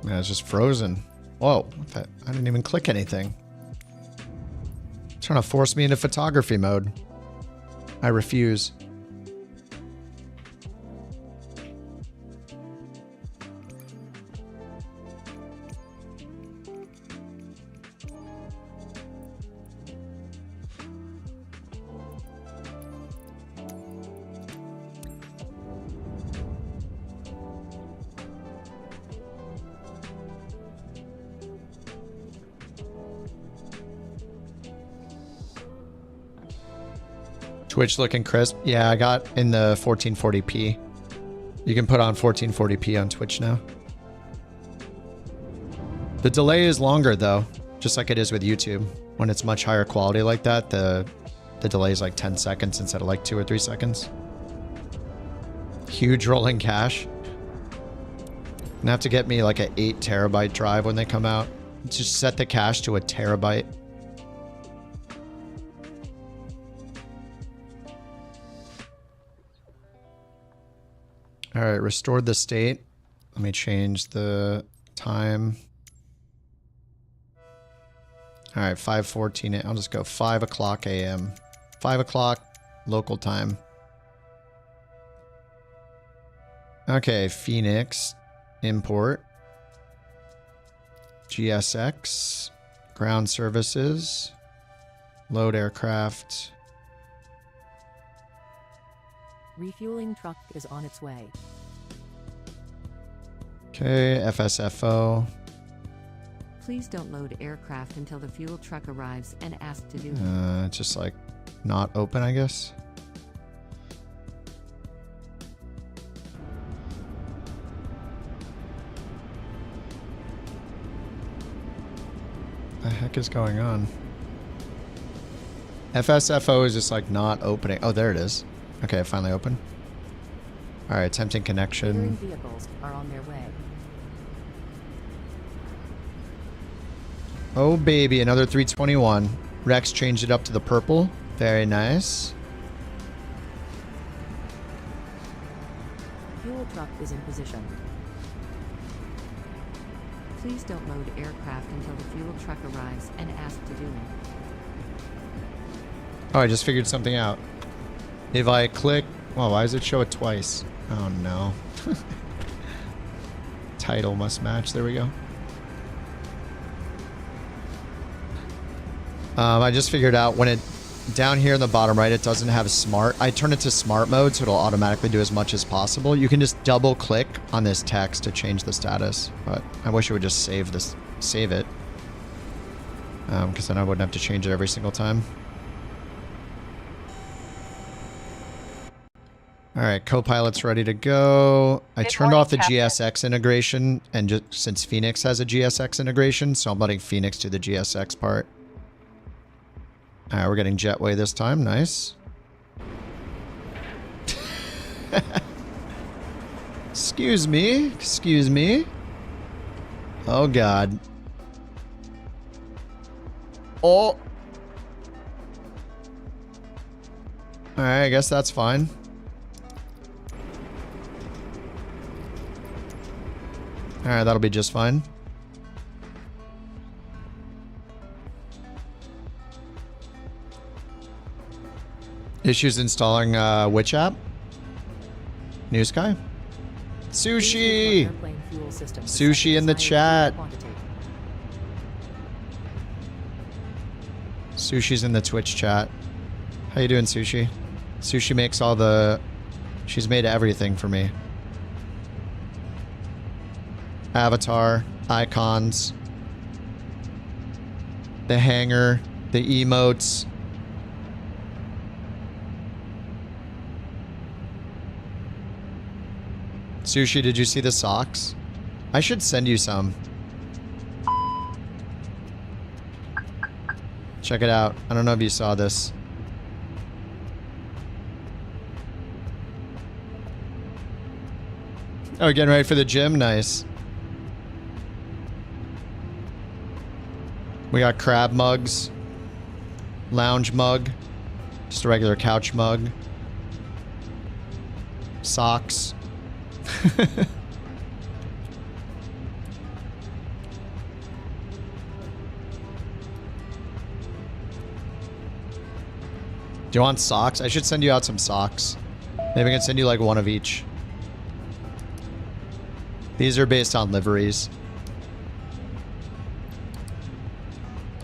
Yeah, it's just frozen. Whoa, I didn't even click anything. It's trying to force me into photography mode. I refuse. Twitch looking crisp. Yeah, I got in the 1440p. You can put on 1440p on Twitch now. The delay is longer though, just like it is with YouTube. When it's much higher quality like that, the delay is like 10 seconds instead of like 2 or 3 seconds. Huge rolling cache. Gonna have to get me like an 8 terabyte drive when they come out. Just set the cache to 1 terabyte. All right, restored the state. Let me change the time. All right, 5:14. I'll just go 5 o'clock a.m. 5 o'clock local time. Okay, Fenix. Import. GSX. Ground services. Load aircraft. Refueling truck is on its way. Okay, FSFO. Please don't load aircraft until the fuel truck arrives and ask to do it. It's just like not open, I guess. What the heck is going on? FSFO is just like not opening. Oh, there it is. Okay, finally open. All right, attempting connection. Vehicles are on their way. Oh baby, another 321. Rex changed it up to the purple. Very nice. Fuel truck is in position. Please don't load aircraft until the fuel truck arrives and ask to do it. Oh, I just figured something out. If I click... Well, why does it show it twice? Oh, no. Title must match. There we go. I just figured out when it... Down here in the bottom right, it doesn't have smart. I turn it to smart mode, so it'll automatically do as much as possible. You can just double click on this text to change the status. But I wish it would just save it. Because then I wouldn't have to change it every single time. All right, Copilot's ready to go. I turned off the GSX integration, and just since Fenix has a GSX integration, so I'm letting Fenix do the GSX part. All right, we're getting jetway this time. Nice. Excuse me. Excuse me. Oh, God. Oh. Alright, I guess that's fine. Alright, that'll be just fine. Issues installing which app? NewSky? Sushi! Sushi in the chat. Sushi's in the Twitch chat. How you doing, Sushi? Sushi makes all the... She's made everything for me. Avatar, icons, the hanger, the emotes. Sushi, did you see the socks? I should send you some. Check it out. I don't know if you saw this. Oh, getting ready for the gym? Nice. We got crab mugs. Lounge mug. Just a regular couch mug. Socks. Do you want socks? I should send you out some socks. Maybe I can send you like one of each. These are based on liveries.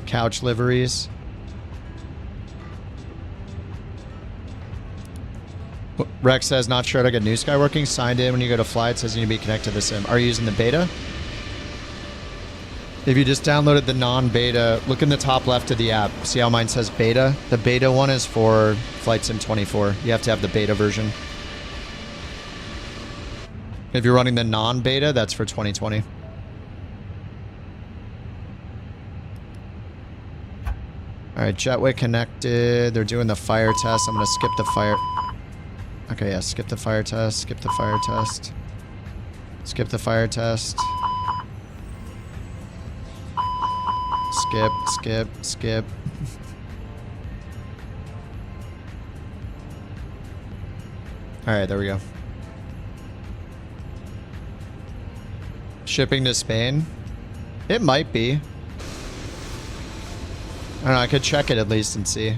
Couch liveries. Rex says, not sure how to get NewSky working. Signed in when you go to fly. It says you need to be connected to the sim. Are you using the beta? If you just downloaded the non-beta, look in the top left of the app. See how mine says beta? The beta one is for Flight Sim 24. You have to have the beta version. If you're running the non-beta, that's for 2020. Alright, jetway connected. They're doing the fire test. I'm going to skip the fire... Okay, yeah, skip the fire test. Skip the fire test. Skip the fire test. Skip, skip, skip. Alright, there we go. Shipping to Spain? It might be. I don't know, I could check it at least and see.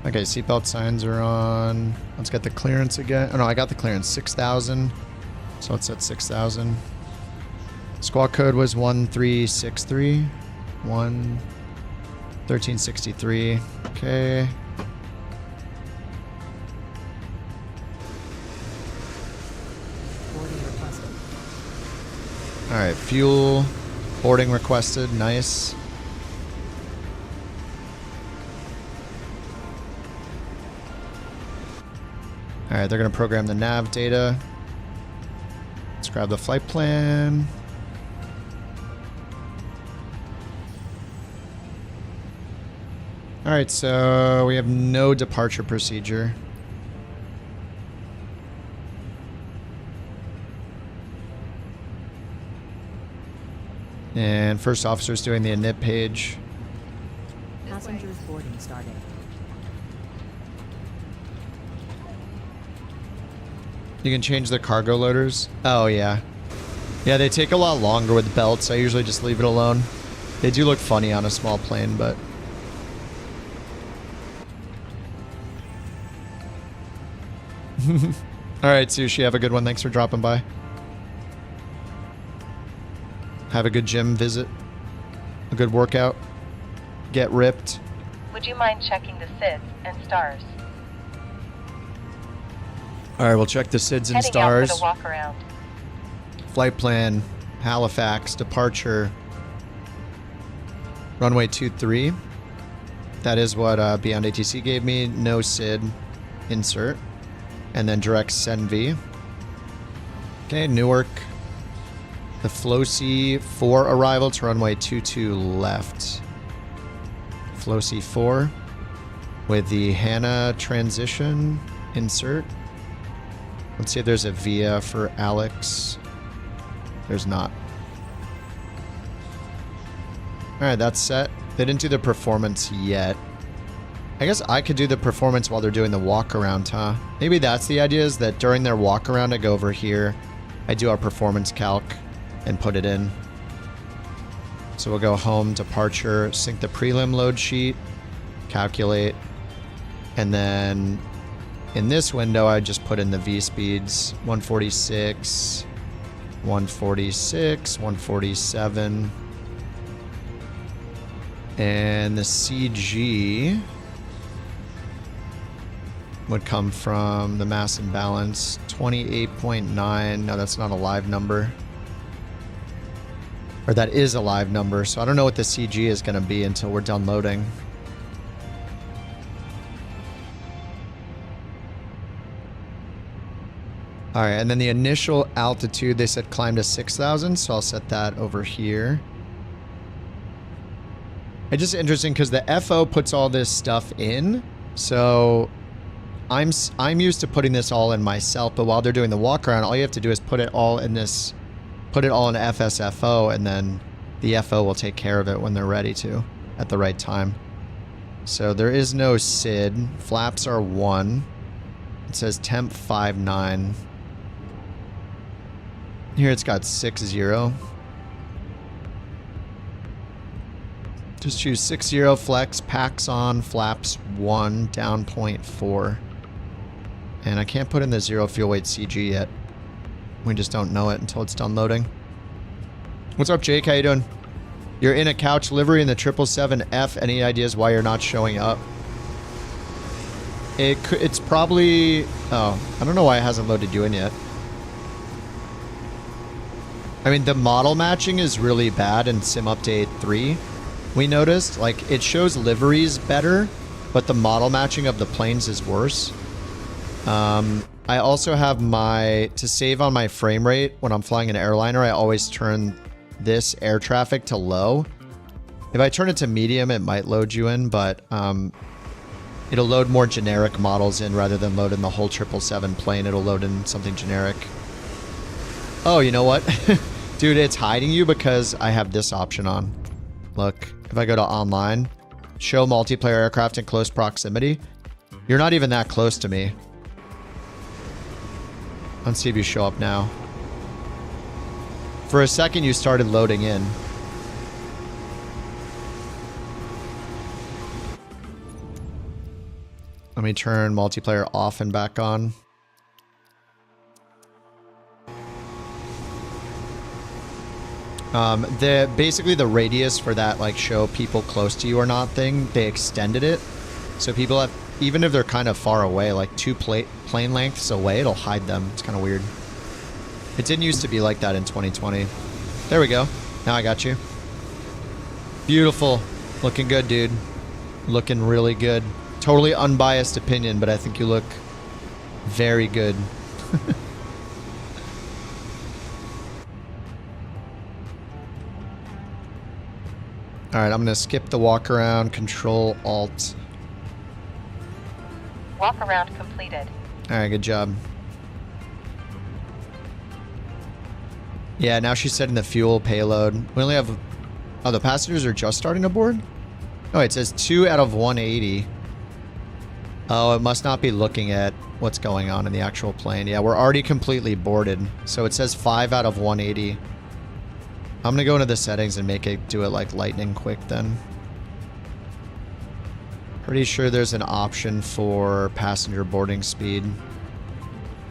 Okay, seatbelt signs are on. Let's get the clearance again. Oh no, I got the clearance. 6,000. So it's at 6,000. Squawk code was 1363. 1363. Okay. Alright, fuel. Boarding requested. Nice. Alright, they're going to program the nav data. Let's grab the flight plan. Alright, so we have no departure procedure. And first officer's doing the init page. Passengers boarding starting. You can change the cargo loaders. Oh, yeah. Yeah, they take a lot longer with belts. I usually just leave it alone. They do look funny on a small plane, but... Alright, Sushi, have a good one. Thanks for dropping by. Have a good gym visit. A good workout. Get ripped. Would you mind checking the SIDS and stars? Alright, we'll check the SIDS and Heading stars. out for the walk around. Flight plan, Halifax, departure, runway 23. That is what Beyond ATC gave me. No SID, insert. And then direct SENV. Okay, Newark. The Flocy 4 arrival to runway 22 left. Flocy 4 with the Hannah transition, insert. Let's see if there's a VIA for Alex. There's not. right, that's set. They didn't do the performance yet. I guess I could do the performance while they're doing the walk around, huh? Maybe that's the idea, is that during their walk around, I go over here, I do our performance calc and put it in. So we'll go home, departure, sync the prelim load sheet, calculate, and then in this window, I just put in the V speeds, 146, 146, 147, and the CG would come from the mass imbalance, 28.9. No, that's not a live number. Or that is a live number, so I don't know what the CG is going to be until we're done loading. All right, and then the initial altitude, they said climb to 6,000, so I'll set that over here. It's just interesting because the FO puts all this stuff in, so I'm used to putting this all in myself, but while they're doing the walk around, all you have to do is put it all in this, put it all in FSFO, and then the FO will take care of it when they're ready to, at the right time. So there is no SID. Flaps are 1. It says temp 59. Here it's got 60. Just choose 60, flex, packs on, flaps 1, down 0.4. And I can't put in the 0 fuel weight CG yet. We just don't know it until it's done loading. What's up, Jake? How you doing? You're in a couch livery in the 777F. Any ideas why you're not showing up? It's probably... Oh, I don't know why it hasn't loaded you in yet. I mean, the model matching is really bad in Sim Update 3. We noticed, like, it shows liveries better, but the model matching of the planes is worse. I also have to save on my frame rate when I'm flying an airliner, I always turn this air traffic to low. If I turn it to medium, it might load you in, but it'll load more generic models in rather than load in the whole 777 plane. It'll load in something generic. Oh, you know what? Dude, it's hiding you because I have this option on. Look, if I go to online, show multiplayer aircraft in close proximity, you're not even that close to me. Let's see if you show up now. For a second, you started loading in. Let me turn multiplayer off and back on. Basically the radius for that, like, show people close to you or not thing, they extended it. So people have, even if they're kind of far away, like 2 plane lengths away, it'll hide them. It's kind of weird. It didn't used to be like that in 2020. There we go. Now I got you. Beautiful. Looking good, dude. Looking really good. Totally unbiased opinion, but I think you look very good. All right, I'm going to skip the walk around, Control Alt. Walk around completed. All right, good job. Yeah, now she's setting the fuel payload. We only have... Oh, the passengers are just starting aboard? Oh, it says 2 out of 180. Oh, it must not be looking at what's going on in the actual plane. Yeah, we're already completely boarded. So it says 5 out of 180. I'm going to go into the settings and make it do it like lightning quick then. Pretty sure there's an option for passenger boarding speed.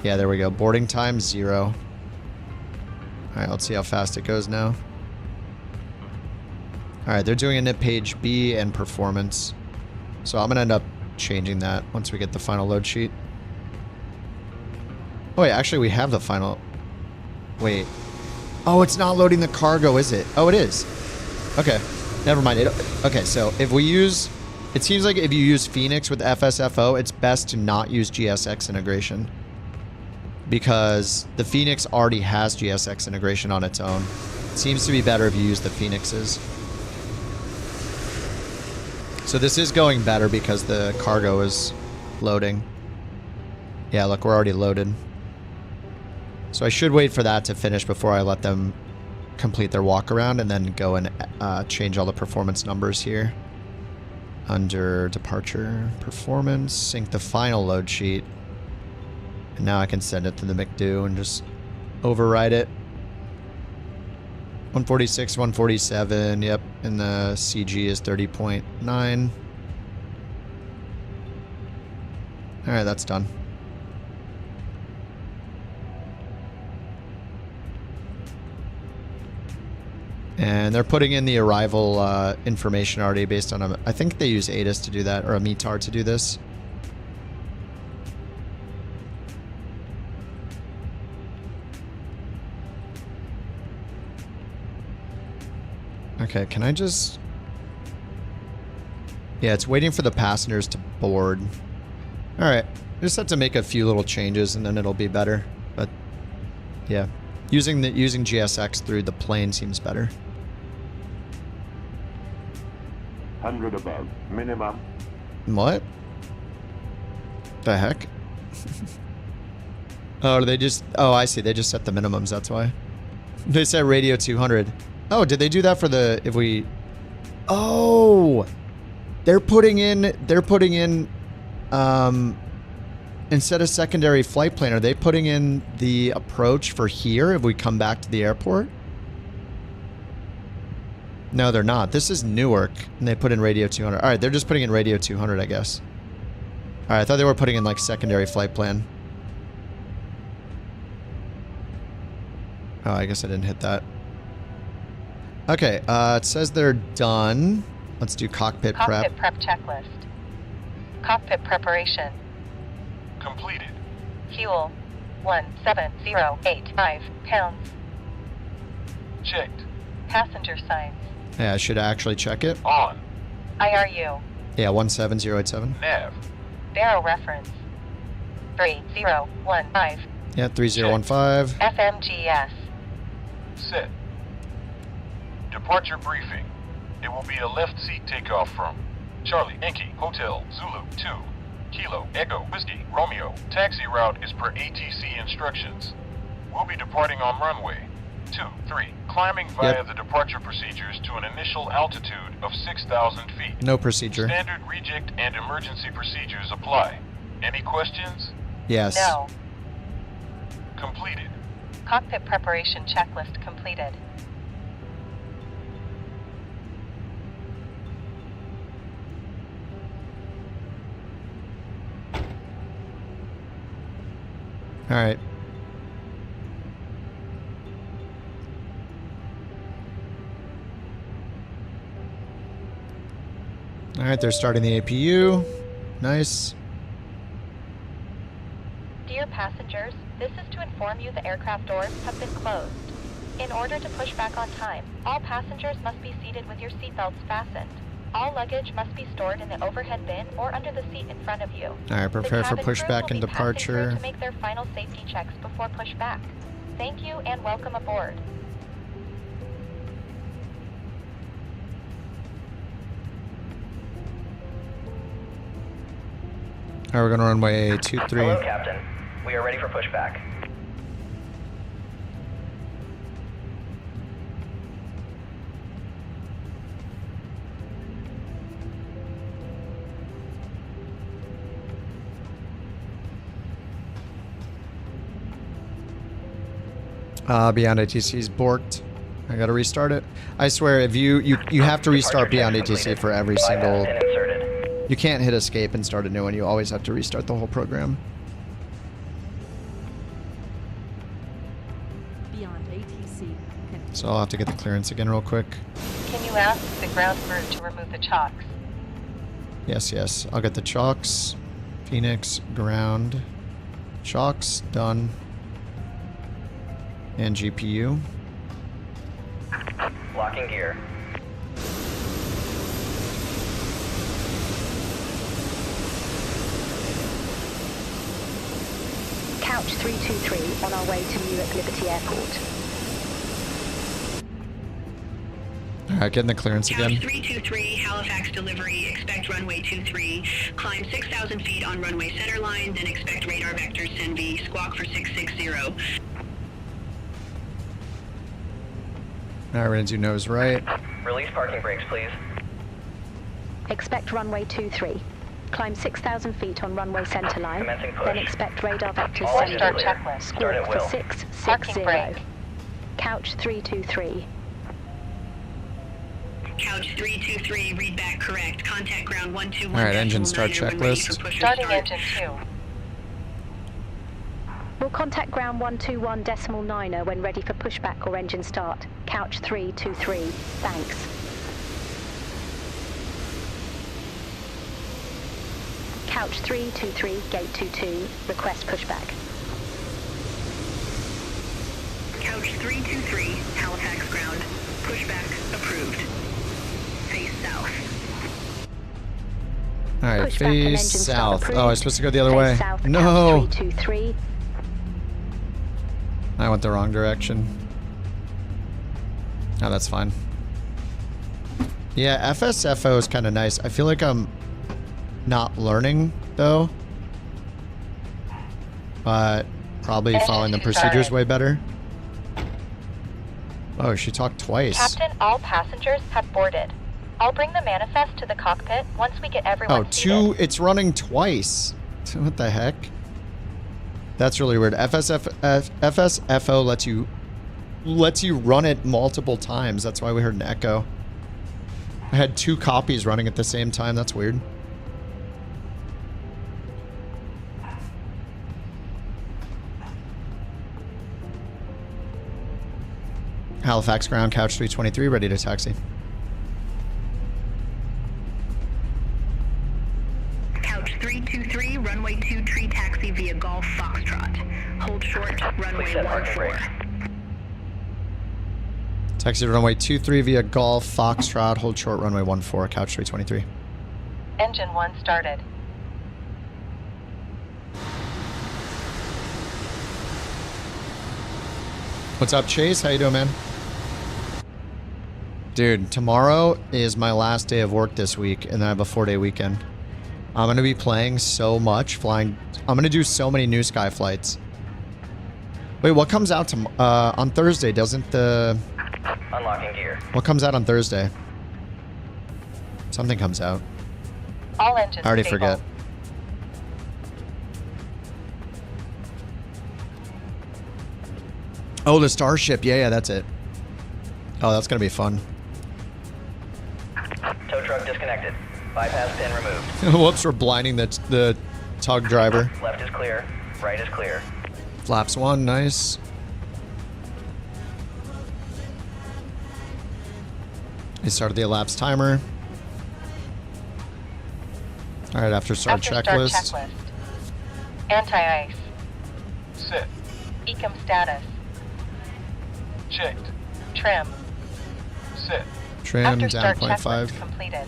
Yeah, there we go. Boarding time 0. Alright, let's see how fast it goes now. Alright, they're doing a nip page B and performance. So I'm going to end up changing that once we get the final load sheet. Oh wait, actually we have the final... Wait. Oh, it's not loading the cargo, is it? Oh, it is. Okay, never mind. Okay, so if we use... It seems like if you use Fenix with FSFO, it's best to not use GSX integration. Because the Fenix already has GSX integration on its own. It seems to be better if you use the Fenixes. So this is going better because the cargo is loading. Yeah, look, we're already loaded. So I should wait for that to finish before I let them complete their walk around and then go and change all the performance numbers here. Under departure performance, sync the final load sheet. And now I can send it to the McDo and just override it. 146, 147, yep. And the CG is 30.9. Alright, that's done. And they're putting in the arrival information already based on I think they use ATIS to do that, or a METAR to do this. Okay, can I just... Yeah, it's waiting for the passengers to board. Alright, I just have to make a few little changes and then it'll be better. But, yeah. Using GSX through the plane seems better. 100 above, minimum. What? The heck? Oh, they just... Oh, I see. They just set the minimums, that's why. They said radio 200. Oh, did they do that for the... If we... Oh! They're putting in... Instead of secondary flight plan, are they putting in the approach for here if we come back to the airport? No, they're not. This is Newark, and they put in radio 200. All right, they're just putting in radio 200, I guess. All right, I thought they were putting in, like, secondary flight plan. Oh, I guess I didn't hit that. Okay, it says they're done. Let's do cockpit prep. Cockpit prep checklist. Cockpit preparation. Completed. Fuel, 17085 pounds. Checked. Passenger signs. Yeah, I should actually check it. On. IRU. Yeah, 17087. Nav. Barrel reference. 3015. Yeah, 3015. FMGS. Set. Departure briefing. It will be a left seat takeoff from Charlie, Yankee, Hotel, Zulu, 2, Kilo, Echo, Whiskey, Romeo. Taxi route is per ATC instructions. We'll be departing on runway 23, climbing via the departure procedures to an initial altitude of 6,000 feet. No procedure. Standard reject and emergency procedures apply. Any questions? Yes. No. Completed. Cockpit preparation checklist completed. All right. All right, they're starting the APU. Nice. Dear passengers, this is to inform you the aircraft doors have been closed. In order to push back on time, all passengers must be seated with your seatbelts fastened. All luggage must be stored in the overhead bin or under the seat in front of you. All right, prepare for pushback and departure. To make their final safety checks before pushback. Thank you and welcome aboard. All right, we're going to runway 23. Hello, Captain. We are ready for pushback. Beyond ATC is borked. I gotta restart it. I swear, if you have to restart Beyond ATC for every single... You can't hit escape and start a new one. You always have to restart the whole program. Beyond ATC. So I'll have to get the clearance again real quick. Can you ask the ground crew to remove the chocks? Yes, yes. I'll get the chocks. Phoenix, ground. Chocks, done. And GPU. Locking gear. Couch 323 on our way to Newark Liberty Airport. Alright, getting the clearance again. Couch 323, Halifax delivery, expect runway 23, climb 6,000 feet on runway centerline, then expect radar vectors SENV, squawk for 660. Now we're gonna do nose right. Release parking brakes, please. Expect runway 23. Climb 6,000 feet on runway centerline. Commencing push. Then expect radar vectors All send engines clear. V. Start at Squawk for will. 660. Couch 323. Couch 323, read back correct. Contact ground 121. All right, engine start checklist. Starting engine 2. We'll contact ground 121.9 when ready for pushback or engine start. Couch 323. Thanks. Couch 323, gate 22. Request pushback. Couch 323, Halifax ground. Pushback approved. Face south. All right, Pushback and engine face start south. approved. Oh, I'm supposed to go the other Face way. south, No. Couch 323. I went the wrong direction. Oh, that's fine. Yeah, FSFO is kind of nice. I feel like I'm not learning, though. But probably following the procedures way better. Oh, she talked twice. Captain, all passengers have boarded. I'll bring the manifest to the cockpit once we get everyone Oh, it's running twice. What the heck? That's really weird. FSFO lets you run it multiple times. That's why we heard an echo. I had 2 copies running at the same time. That's weird. Halifax ground, couch 323, ready to taxi. Couch 323, runway 23 taxi via Golf Foxtrot. Hold short, runway 14. Taxi to runway 23 via Golf Foxtrot, hold short, runway 14, couch 323. Engine 1 started. What's up, Chase? How you doing, man? Dude, tomorrow is my last day of work this week, and then I have a 4-day weekend. I'm going to be playing so much, flying. I'm going to do so many NewSky flights. Wait, what comes out on Thursday? Doesn't the... Unlocking gear. What comes out on Thursday? Something comes out. All engines I already stable. forget. Oh, the Starship. Yeah, that's it. Oh, that's going to be fun. Tow truck disconnected. Bypass pin removed. Whoops, we're blinding the tug driver. Left is clear. Right is clear. Flaps 1, nice. They started the elapsed timer. All right, after start checklist. Anti-ice. Set. Ecom status. Checked. Trim. Set. Trim After down start 0.5. checklist completed.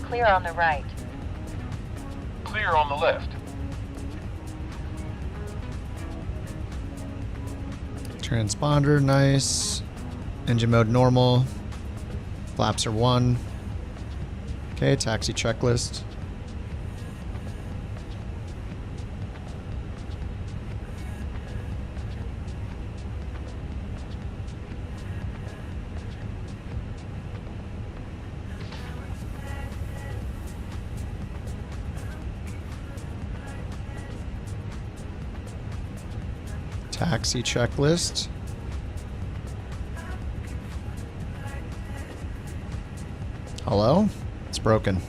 Clear on the right. Clear on the left. Transponder, nice. Engine mode normal. Flaps are 1. Okay, taxi checklist. Taxi checklist. Hello? It's broken.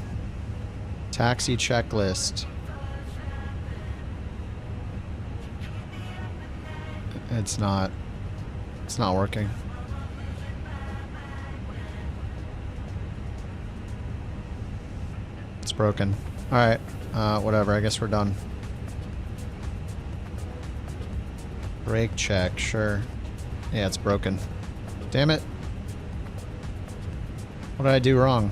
Taxi checklist. It's not working. It's broken. All right. Whatever. I guess we're done. Brake check, sure. Yeah, it's broken. Damn it. What did I do wrong?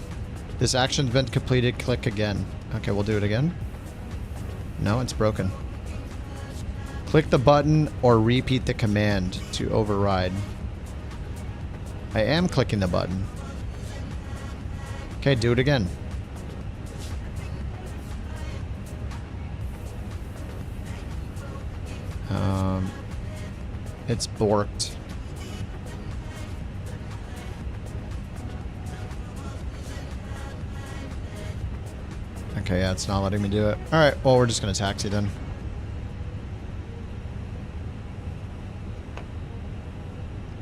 This action's been completed, click again. Okay, we'll do it again. No, it's broken. Click the button or repeat the command to override. I am clicking the button. Okay, do it again. It's borked. Okay, yeah, it's not letting me do it. All right, well, we're just gonna taxi then.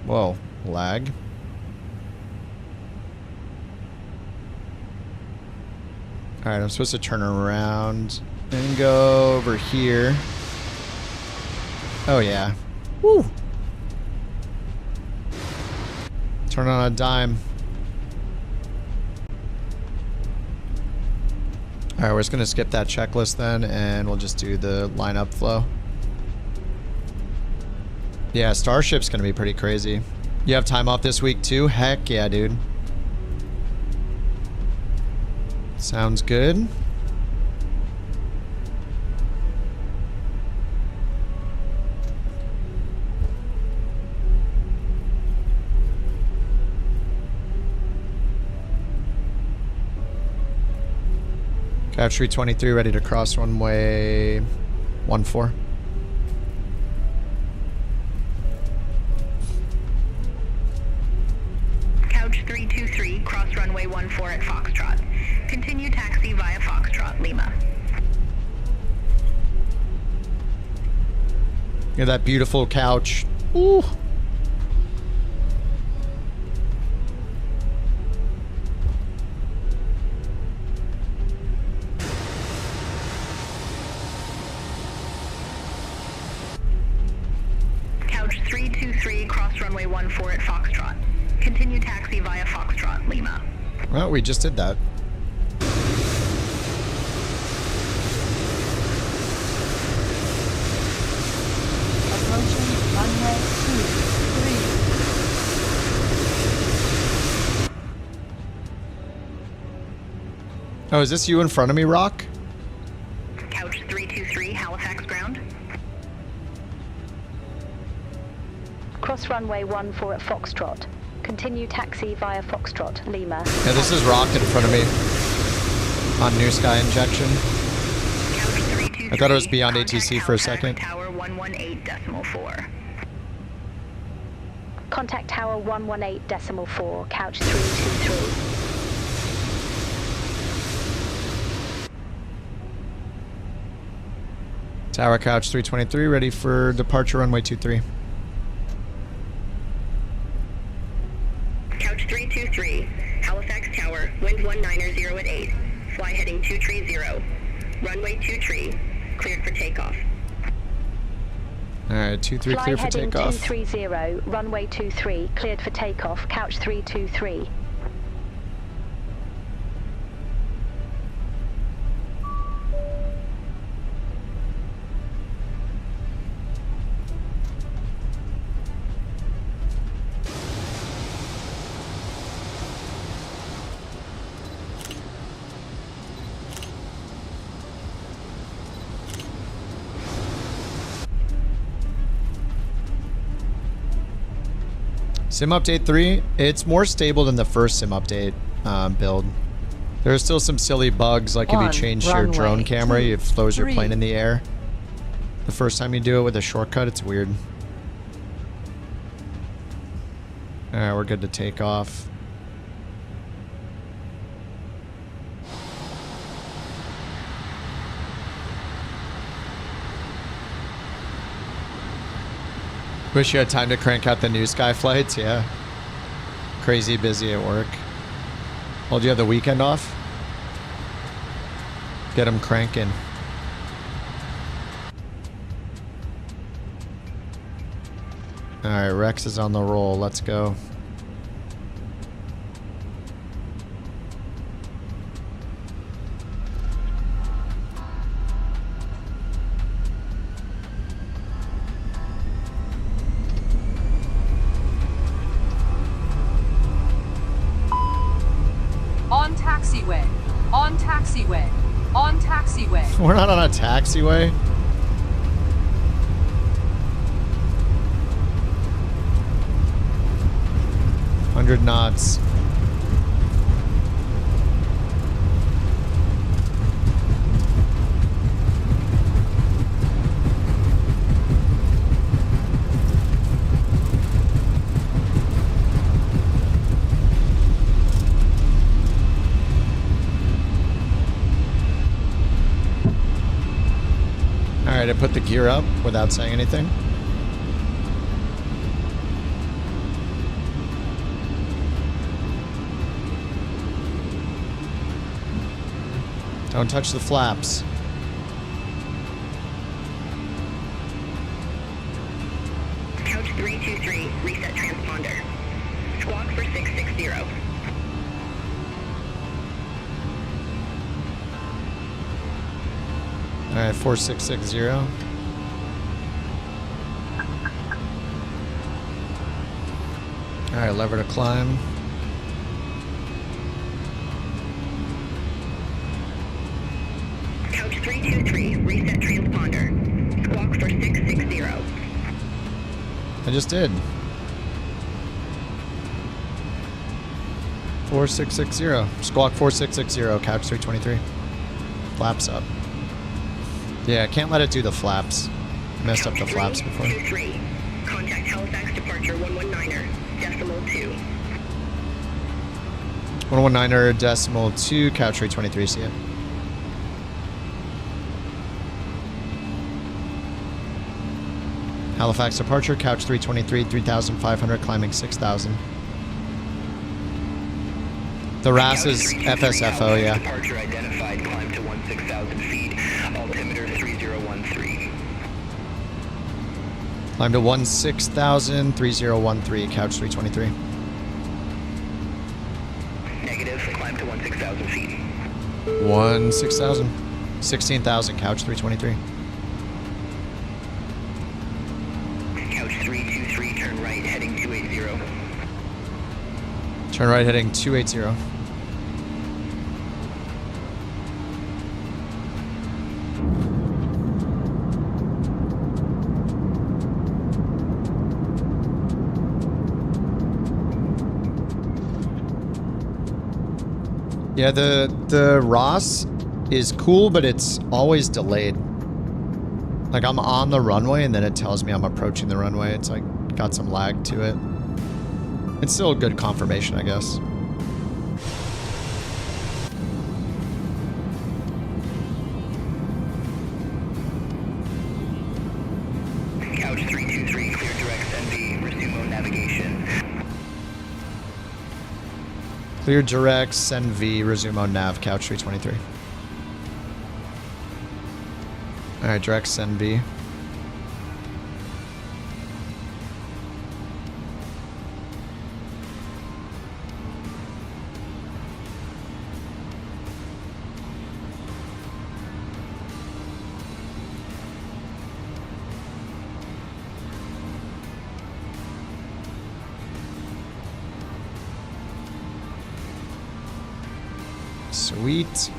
Whoa, lag. All right, I'm supposed to turn around and go over here. Oh yeah. Woo! Turn on a dime. All right, we're just gonna skip that checklist then, and we'll just do the lineup flow. Yeah, Starship's gonna be pretty crazy. You have time off this week too? Heck yeah, dude. Sounds good. Couch 323 ready to cross runway 14. Couch 323, cross runway 14 at Foxtrot. Continue taxi via Foxtrot, Lima. Look at that beautiful couch. Ooh. Couch 323, cross runway 14 at Foxtrot. Continue taxi via Foxtrot, Lima. Well, we just did that. Approaching runway 23. Oh, is this you in front of me, Rock? Couch 323, Halifax ground. Cross runway 14 at Foxtrot. Continue taxi via Foxtrot, Lima. Yeah, this is Rock in front of me. On NewSky injection. I thought it was beyond ATC for a second. Tower 118.4. Contact Tower 118.4, couch 323. Tower couch 323 ready for departure runway 23. Couch 323, Halifax Tower, wind 190 at 8. Fly heading 230. Runway 23, cleared for takeoff. Alright, 23 Fly clear for heading takeoff. 230, runway 23, cleared for takeoff, couch 323. Sim update 3, it's more stable than the first sim update build. There are still some silly bugs, like if you change your drone camera, it flows your plane in the air. The first time you do it with a shortcut, it's weird. Alright, we're good to take off. Wish you had time to crank out the NewSky flights, yeah. Crazy busy at work. Well, do you have the weekend off? Get them cranking. Alright, Rex is on the roll. Let's go. On taxiway. On taxiway. On taxiway. We're not on a taxiway. $100 knots. Alright, I put the gear up without saying anything. Don't touch the flaps. Couch 323, reset transponder. Squawk for 660. Alright, 4660. Alright, lever to climb. Couch 323, reset transponder. Squawk for 660. I just did. 4660. Squawk 4660, couch 323. Flaps up. Yeah, can't let it do the flaps. Messed up the flaps before. 23. Contact Halifax departure 119er, decimal 2. 119er, decimal 2, couch 323, see it. Halifax departure, couch 323, 3,500, climbing 6,000. The RAS is FSFO, yeah. Departure identified, climb to 16,000 feet, altimeter 3013. Climb to 16,000, 3013, couch 323. Negative, climb to 16,000 feet. 16,000. 16,000, couch 323. Couch 323, turn right, heading 280. Turn right, heading 280. Yeah, the ROS is cool, but it's always delayed. Like, I'm on the runway and then it tells me I'm approaching the runway. It's like got some lag to it. It's still a good confirmation, I guess. Couch 323, clear direct NV, resume navigation. Clear direct, send V, resume on nav, couch 323. Alright, direct, send V. Sweet.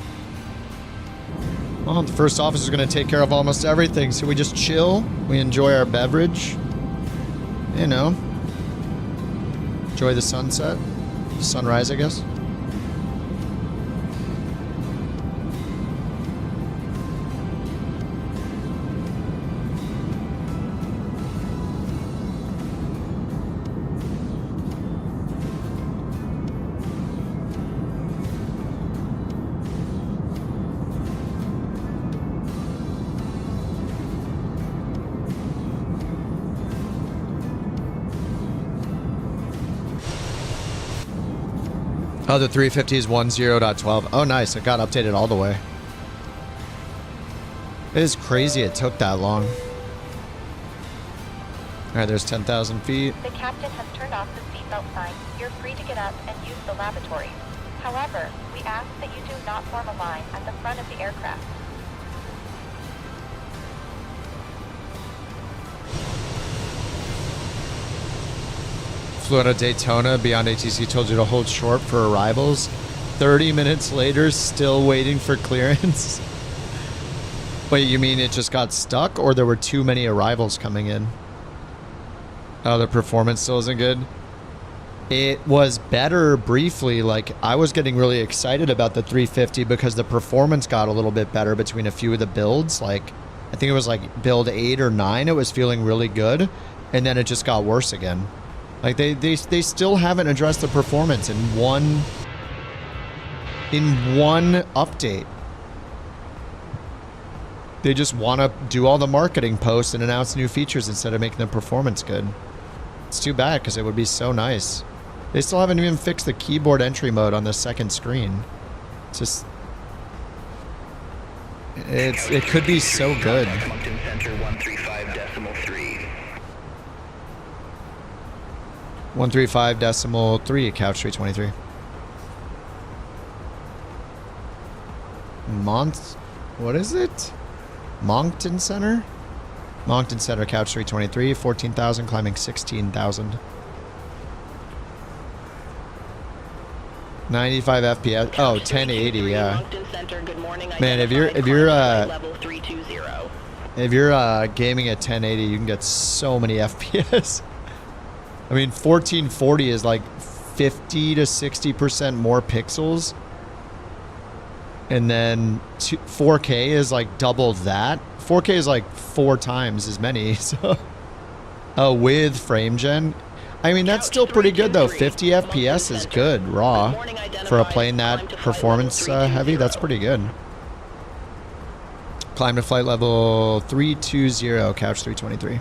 Well, the first officer is going to take care of almost everything, so we just chill. We enjoy our beverage. You know. Enjoy the sunset. Sunrise, I guess. Oh, the 350 is 10.12. Oh, nice. It got updated all the way. It is crazy it took that long. All right, there's 10,000 feet. The captain has turned off the seatbelt sign. You're free to get up and use the lavatories. However, we ask that you do not form a line at the front of the aircraft. Flew out of Daytona. Beyond ATC told you to hold short for arrivals. 30 minutes later, still waiting for clearance. Wait, you mean it just got stuck, or there were too many arrivals coming in? Oh, the performance still isn't good? It was better briefly. Like, I was getting really excited about the 350 because the performance got a little bit better between a few of the builds. Like, I think it was like build 8 or 9. It was feeling really good. And then it just got worse again. Like, they still haven't addressed the performance in one update. They just want to do all the marketing posts and announce new features instead of making the performance good. It's too bad because it would be so nice. They still haven't even fixed the keyboard entry mode on the second screen. It's just... It could be so good. 135.3, Couch 323. What is it? Moncton Center? Moncton Center, Couch 323, 14,000, climbing 16,000. 95 FPS. Oh, 1080, yeah. Man, if you're gaming at 1080, you can get so many FPS. I mean, 1440 is like 50 to 60% more pixels. And then 4K is like double that. 4K is like 4 times as many. So, with frame gen. I mean, that's still pretty good though. 50 FPS is good, raw. For a plane that performance heavy, that's pretty good. Climb to flight level 320, Couch 323.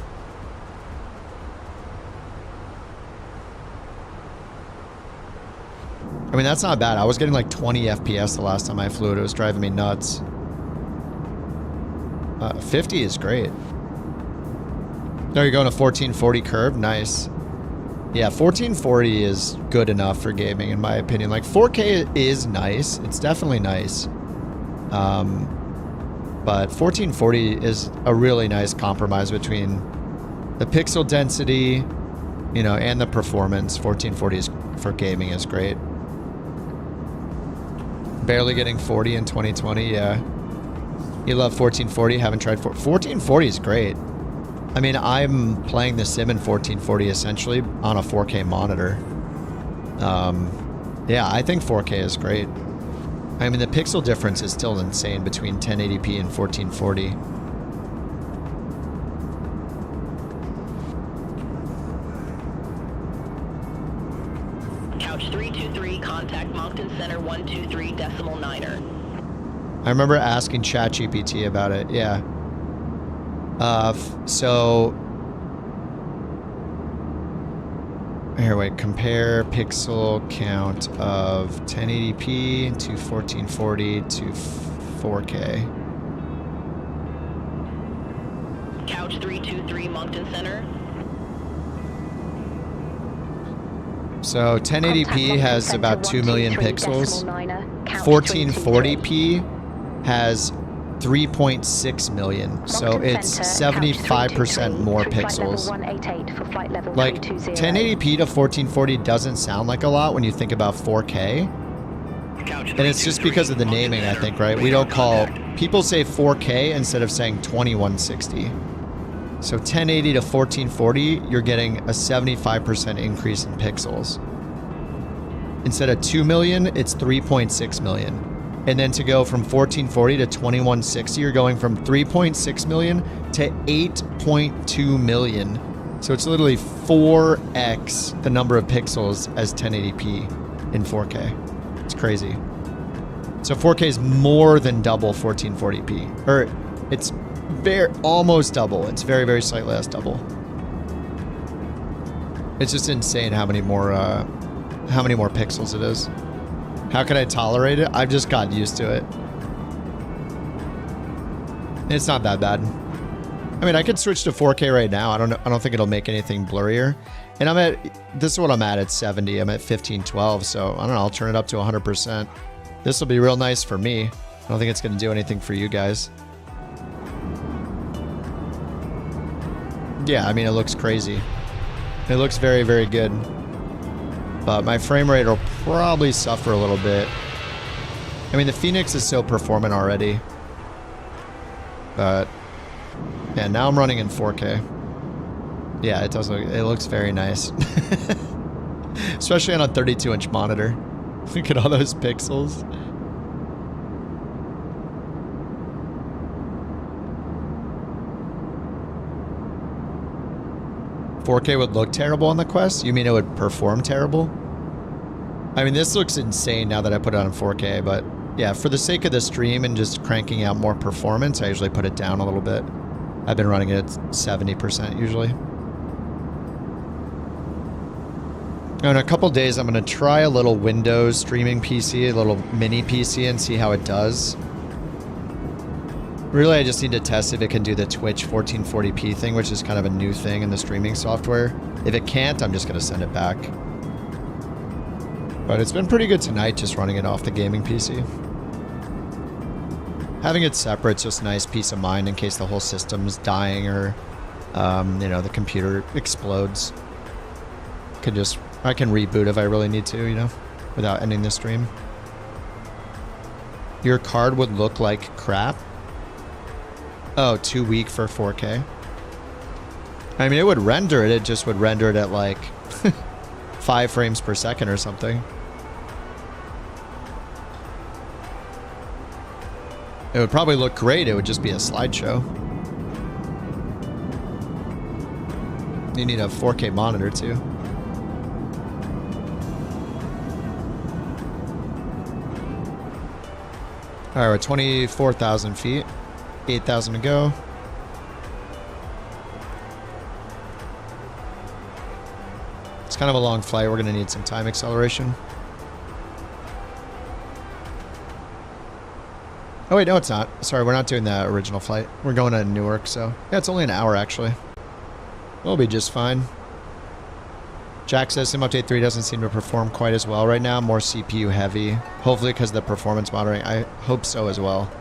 I mean, that's not bad. I was getting like 20 FPS the last time I flew it. It was driving me nuts. 50 is great. There you go, in a 1440 curve. Nice. Yeah, 1440 is good enough for gaming, in my opinion. Like, 4K is nice. It's definitely nice. But 1440 is a really nice compromise between the pixel density, you know, and the performance. 1440 is, for gaming, is great. Barely getting 40 in 2020, yeah. You love 1440, haven't tried 1440 is great. I mean, I'm playing the sim in 1440 essentially on a 4K monitor. Yeah, I think 4K is great. I mean, the pixel difference is still insane between 1080p and 1440. Couch 323, contact Moncton Center 123.9er. I remember asking ChatGPT about it, yeah. So... Here, wait. Compare pixel count of 1080p to 1440 to 4K. Couch 323, Moncton Center. So 1080p has about 2 million pixels. 1440p has 3.6 million, so it's 75% more pixels. Like, 1080p to 1440 doesn't sound like a lot when you think about 4K. And it's just because of the naming, I think, right? We don't call... People say 4K instead of saying 2160. So 1080 to 1440, you're getting a 75% increase in pixels. Instead of 2 million, it's 3.6 million. And then to go from 1440 to 2160, you're going from 3.6 million to 8.2 million. So it's literally 4x the number of pixels as 1080p in 4K. It's crazy. So 4K is more than double 1440p. Or it's almost double. It's very, very slightly less double. It's just insane how many more pixels it is. How can I tolerate it? I've just gotten used to it. It's not that bad. I mean, I could switch to 4K right now. I don't think it'll make anything blurrier. And this is what I'm at 70. I'm at 1512, so I don't know, I'll turn it up to 100%. This will be real nice for me. I don't think it's going to do anything for you guys. Yeah, I mean, it looks crazy. It looks very, very good. But my frame rate will probably suffer a little bit. I mean, the Fenix is so performant already. But yeah, now I'm running in 4K. Yeah, it looks very nice. Especially on a 32-inch monitor. Look at all those pixels. $4K would look terrible on the Quest? You mean it would perform terrible? I mean, this looks insane now that I put it on 4K, but Yeah, for the sake of the stream and just cranking out more performance, I usually put it down a little bit. I've been running it at 70% usually. In a couple days, I'm going to try a little Windows streaming PC, a little mini PC, and see how it does. Really, I just need to test if it can do the Twitch 1440p thing, which is kind of a new thing in the streaming software. If it can't, I'm just going to send it back. But it's been pretty good tonight just running it off the gaming PC. Having it separate's just nice peace of mind in case the whole system's dying or, you know, the computer explodes. I can reboot if I really need to, you know, without ending the stream. Your card would look like crap. Oh, too weak for 4K. I mean, it would render it. It just would render it at like 5 frames per second or something. It would probably look great. It would just be a slideshow. You need a 4K monitor too. All right, we're 24,000 feet. 8,000 to go. It's kind of a long flight. We're going to need some time acceleration. Oh, wait, no, it's not. Sorry, we're not doing that original flight. We're going to Newark, so... Yeah, it's only an hour, actually. We'll be just fine. Jack says Sim Update 3 doesn't seem to perform quite as well right now. More CPU heavy. Hopefully because of the performance monitoring. I hope so as well.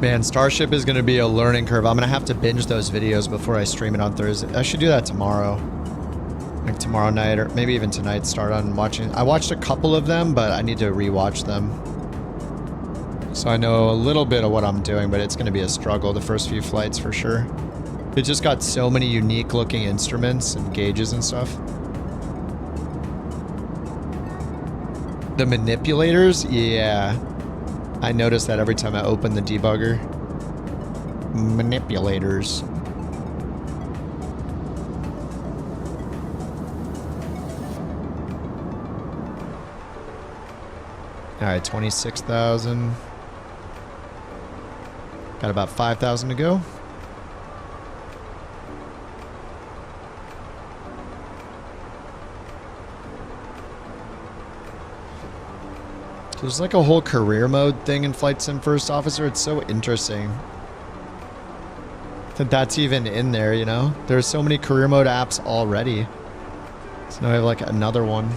Man, Starship is going to be a learning curve. I'm going to have to binge those videos before I stream it on Thursday. I should do that tomorrow. Like tomorrow night or maybe even tonight, start on watching. I watched a couple of them, but I need to rewatch them. So I know a little bit of what I'm doing, but it's going to be a struggle the first few flights for sure. It just got so many unique looking instruments and gauges and stuff. The manipulators? Yeah. I notice that every time I open the debugger. Manipulators. Alright, 26,000. Got about 5,000 to go. There's like a whole career mode thing in Flight Sim First Officer. It's so interesting that that's even in there, you know? There's so many career mode apps already. So now I have like another one.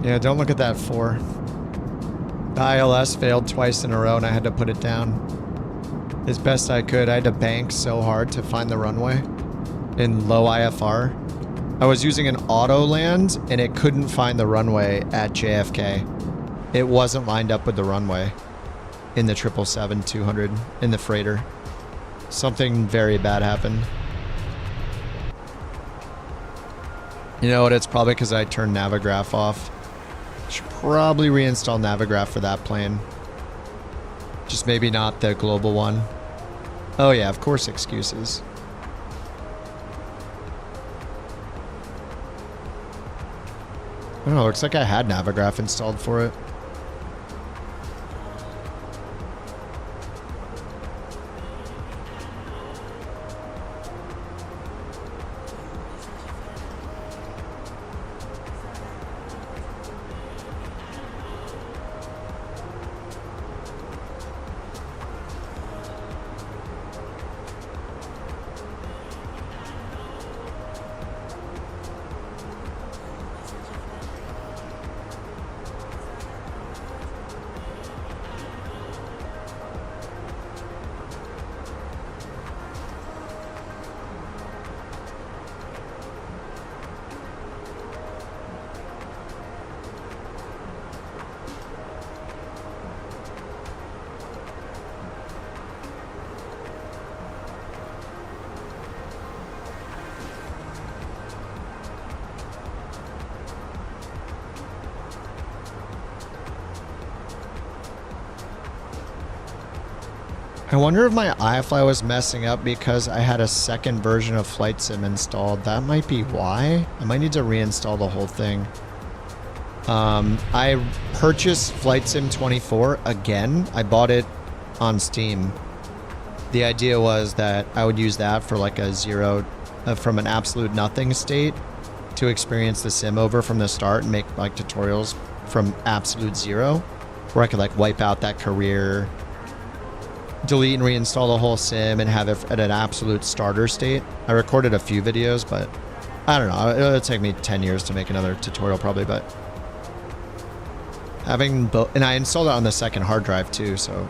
Yeah, don't look at that 4. The ILS failed twice in a row and I had to put it down as best I could. I had to bank so hard to find the runway in low IFR. I was using an auto land and it couldn't find the runway at JFK. It wasn't lined up with the runway in the 777-200 in the freighter. Something very bad happened. You know what? It's probably because I turned Navigraph off. Should probably reinstall Navigraph for that plane. Just maybe not the global one. Oh yeah, of course excuses. I don't know, looks like I had Navigraph installed for it. I wonder if my iFly was messing up because I had a second version of Flight Sim installed. That might be why. I might need to reinstall the whole thing. I purchased Flight Sim 24 again. I bought it on Steam. The idea was that I would use that for like a zero, from an absolute nothing state to experience the sim over from the start and make like tutorials from absolute zero, where I could like wipe out that career, delete and reinstall the whole sim and have it at an absolute starter state. I recorded a few videos, but I don't know. It'll take me 10 years to make another tutorial probably, but having both, and I installed it on the second hard drive too, so,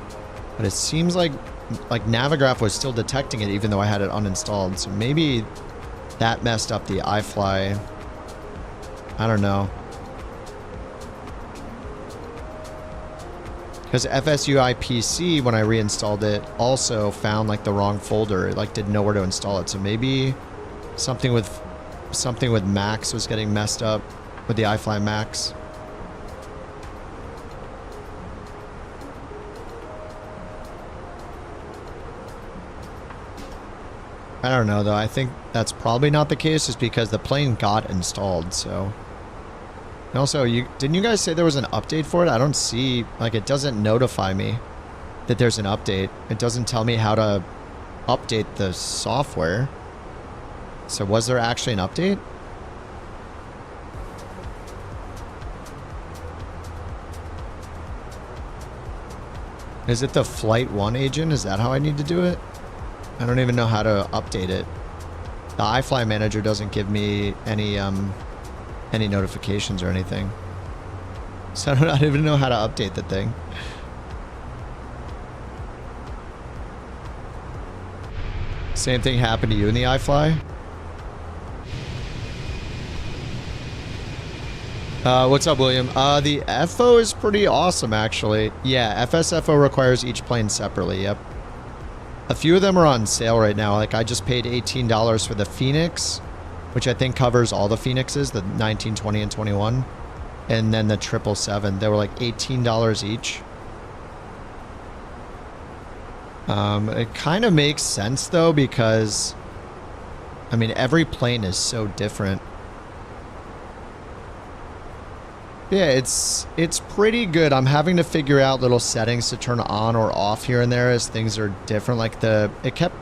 but it seems like Navigraph was still detecting it even though I had it uninstalled. So maybe that messed up the iFly. I don't know. Because FSUI PC, when I reinstalled it, also found like the wrong folder. It like didn't know where to install it. So maybe something with Max was getting messed up with the iFly Max. I don't know though. I think that's probably not the case, just because the plane got installed. So. And also, didn't you guys say there was an update for it? I don't see, like, it doesn't notify me that there's an update. It doesn't tell me how to update the software. So was there actually an update? Is it the Flight 1 agent? Is that how I need to do it? I don't even know how to update it. The iFly manager doesn't give me any notifications or anything. So I don't even know how to update the thing. Same thing happened to you in the iFly? What's up, William? The FO is pretty awesome, actually. Yeah, FSFO requires each plane separately, yep. A few of them are on sale right now. Like, I just paid $18 for the Fenix, which I think covers all the Fenixes, the 19, 20, and 21. And then the 777. They were like $18 each. It kind of makes sense, though, because, I mean, every plane is so different. Yeah, it's pretty good. I'm having to figure out little settings to turn on or off here and there as things are different. Like it kept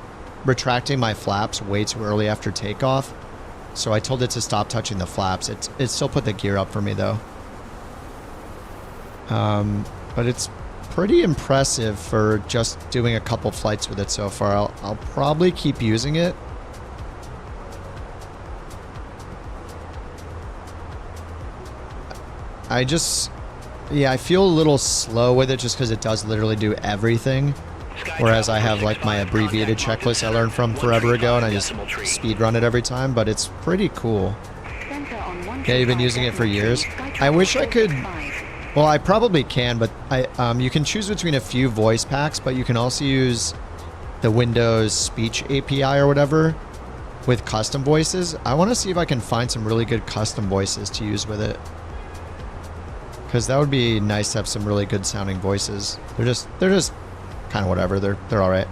retracting my flaps way too early after takeoff. So I told it to stop touching the flaps. It still put the gear up for me though. But it's pretty impressive for just doing a couple flights with it so far. I'll probably keep using it. I feel a little slow with it just because it does literally do everything. Whereas I have like my abbreviated checklist I learned from forever ago and I just speed run it every time, but it's pretty cool. Yeah, you've been using it for years. I wish I could. Well, I probably can, but you can choose between a few voice packs, but you can also use the Windows Speech API or whatever with custom voices. I want to see if I can find some really good custom voices to use with it, because that would be nice to have some really good sounding voices. They're just kind of whatever. They're all right.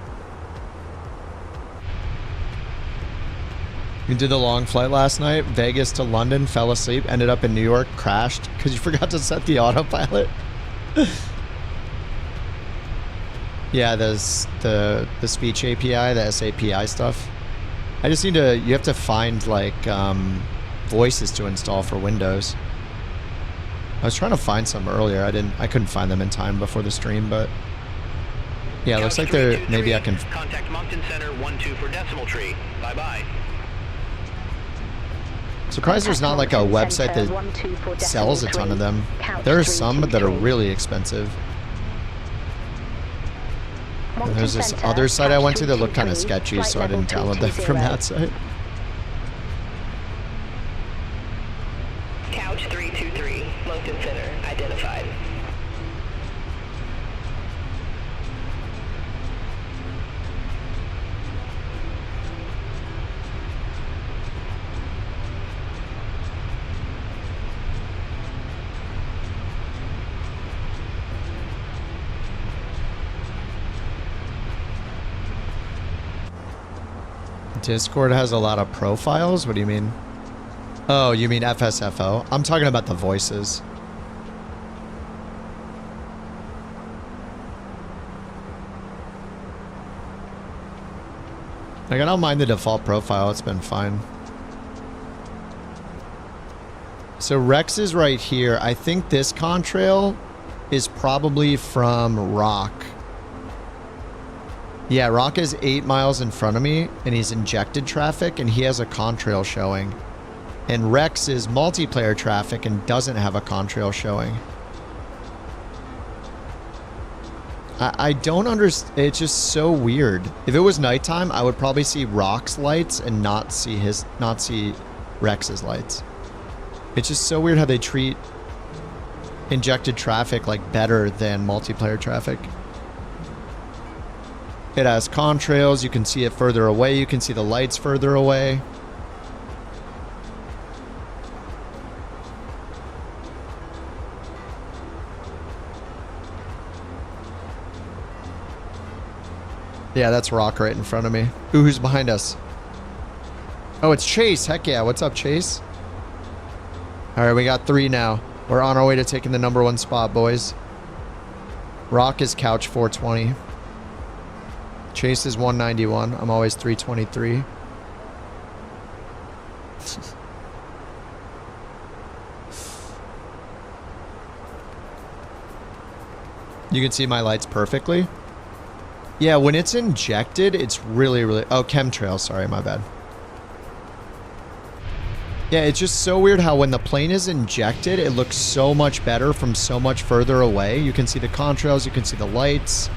You did the long flight last night, Vegas to London, fell asleep, ended up in New York, crashed because you forgot to set the autopilot. Yeah, there's the speech API, the SAPI stuff. I just need to, you have to find like voices to install for Windows. I was trying to find some earlier. I couldn't find them in time before the stream, but yeah, it looks like they're, maybe I can. Contact Moncton Center 12 for Decimal Tree. Bye-bye. Surprised there's not like a website that sells a ton of them. There are some that are really expensive. And there's this other site I went to that looked kind of sketchy, so I didn't download them from that site. Couch 323, Moncton Center, identified. Discord has a lot of profiles? What do you mean? Oh, you mean FSFO? I'm talking about the voices. Like, I don't mind the default profile. It's been fine. So Rex is right here. I think this contrail is probably from Rock. Yeah, Rock is 8 miles in front of me, and he's injected traffic, and he has a contrail showing. And Rex is multiplayer traffic and doesn't have a contrail showing. I don't understand. It's just so weird. If it was nighttime, I would probably see Rock's lights and not see Rex's lights. It's just so weird how they treat injected traffic like better than multiplayer traffic. It has contrails, you can see it further away, you can see the lights further away. Yeah, that's Rock right in front of me. Ooh, who's behind us? Oh, it's Chase. Heck yeah, what's up, Chase? Alright, we got 3 now. We're on our way to taking the #1 spot, boys. Rock is couch 420. Chase is 191. I'm always 323. You can see my lights perfectly. Yeah, when it's injected, it's really... Oh, chemtrail. Sorry, my bad. Yeah, it's just so weird how when the plane is injected, it looks so much better from so much further away. You can see the contrails, you can see the lights.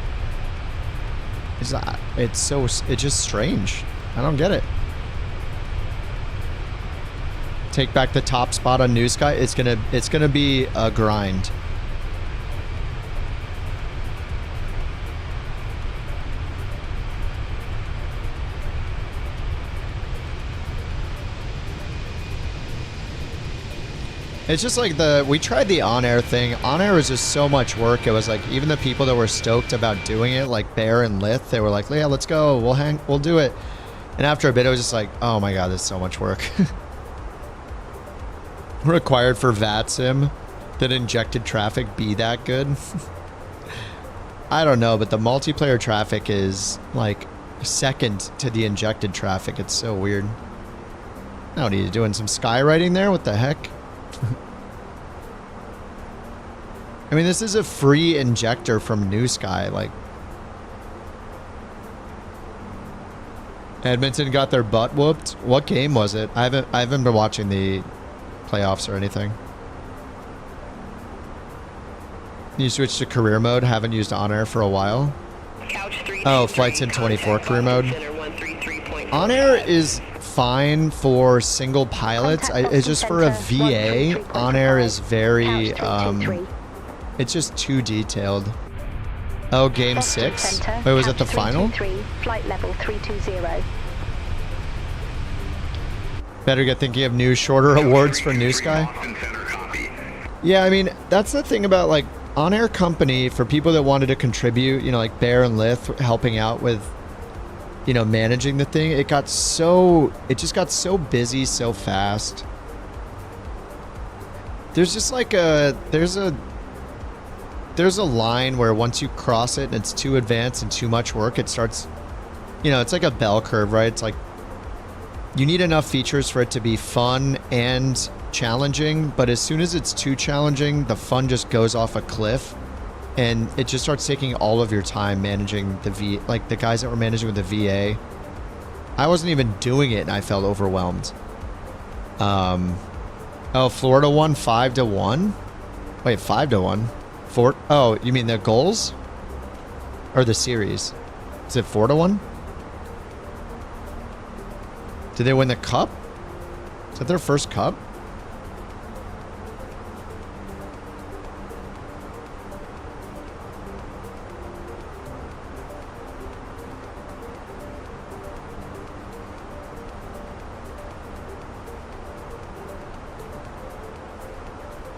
It's just strange. I don't get it. Take back the top spot on NewSky. It's gonna be a grind. It's just like we tried the on-air thing. On-air was just so much work. It was like even the people that were stoked about doing it, like Bear and Lith, they were like, yeah, let's go. We'll do it. And after a bit, it was just like, oh my God, this is so much work. Required for VATSIM that injected traffic be that good. I don't know, but the multiplayer traffic is like second to the injected traffic. It's so weird. Now, what are you doing? Some skywriting there? What the heck? I mean, this is a free injector from NewSky. Like, Edmonton got their butt whooped. What game was it? I haven't been watching the playoffs or anything. You switched to career mode. Haven't used on-air for a while. Oh, Flight Sim 24 career mode. On-air is fine for single pilots. It's just for a VA, On Air is very, it's just too detailed. Oh, game 6? Wait, was it the final? Flight level 320. Better get thinking of new, shorter awards for NewSky. Yeah, I mean, that's the thing about, like, On Air Company, for people that wanted to contribute, you know, like Bear and Lith helping out with, you know, managing the thing. It just got so busy so fast. There's just like there's a line where once you cross it and it's too advanced and too much work, it starts, you know, it's like a bell curve, right? It's like you need enough features for it to be fun and challenging, but as soon as it's too challenging, the fun just goes off a cliff and it just starts taking all of your time managing the like the guys that were managing with the VA. I wasn't even doing it and I felt overwhelmed. Oh, Florida won 5-1. Wait, 5-1. Oh, you mean the goals? Or the series? Is it 4-1? Did they win the cup? Is that their first cup?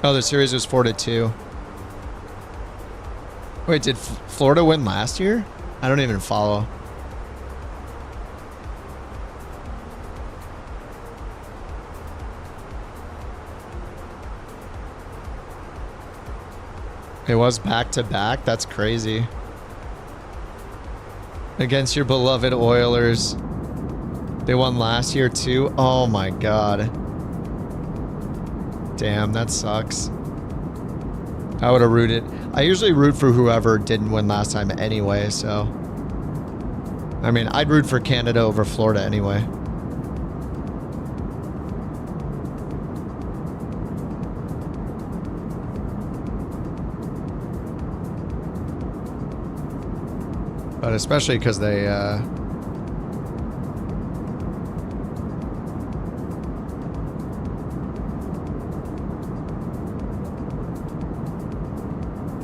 Oh, the series was 4-2. Wait, did Florida win last year? I don't even follow. It was back-to-back? That's crazy. Against your beloved Oilers. They won last year too? Oh my god. Damn, that sucks. I would have rooted. I usually root for whoever didn't win last time anyway, so. I mean, I'd root for Canada over Florida anyway. But especially because they,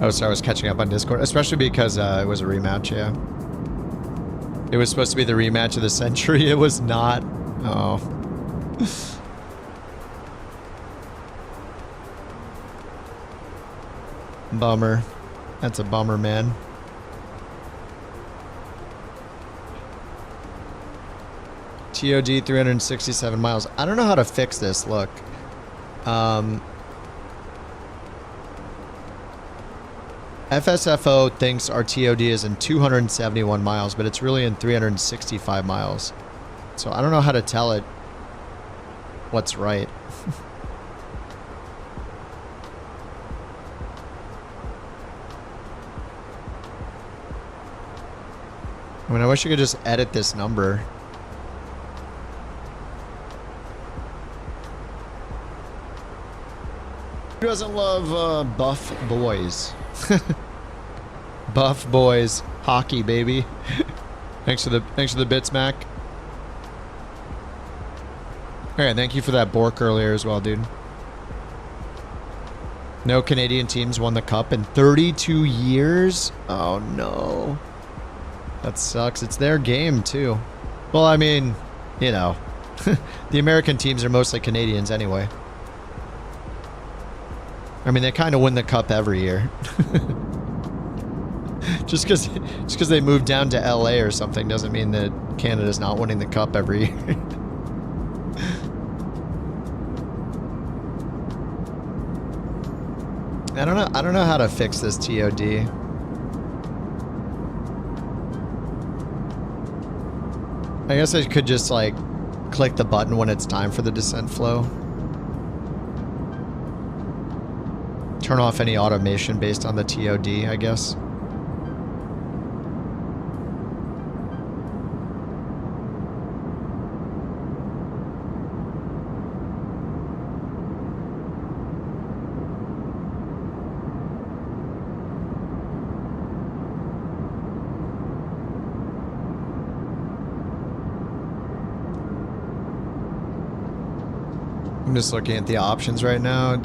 Oh, so I was catching up on Discord, especially because it was a rematch, yeah. It was supposed to be the rematch of the century. It was not. Oh. Bummer. That's a bummer, man. TOD 367 miles. I don't know how to fix this. Look. FSFO thinks our TOD is in 271 miles, but it's really in 365 miles. So I don't know how to tell it what's right. I mean, I wish you could just edit this number. Who doesn't love buff boys? Buff boys, hockey, baby. Thanks for the bits, Mac. Alright, thank you for that Bork earlier as well, dude. No Canadian teams won the cup in 32 years? Oh no. That sucks. It's their game too. Well, I mean, you know, the American teams are mostly Canadians anyway. I mean, they kind of win the cup every year. just because they moved down to LA or something doesn't mean that Canada's not winning the cup every year. I don't know how to fix this TOD. I guess I could just like click the button when it's time for the descent flow. Turn off any automation based on the TOD, I guess. I'm just looking at the options right now.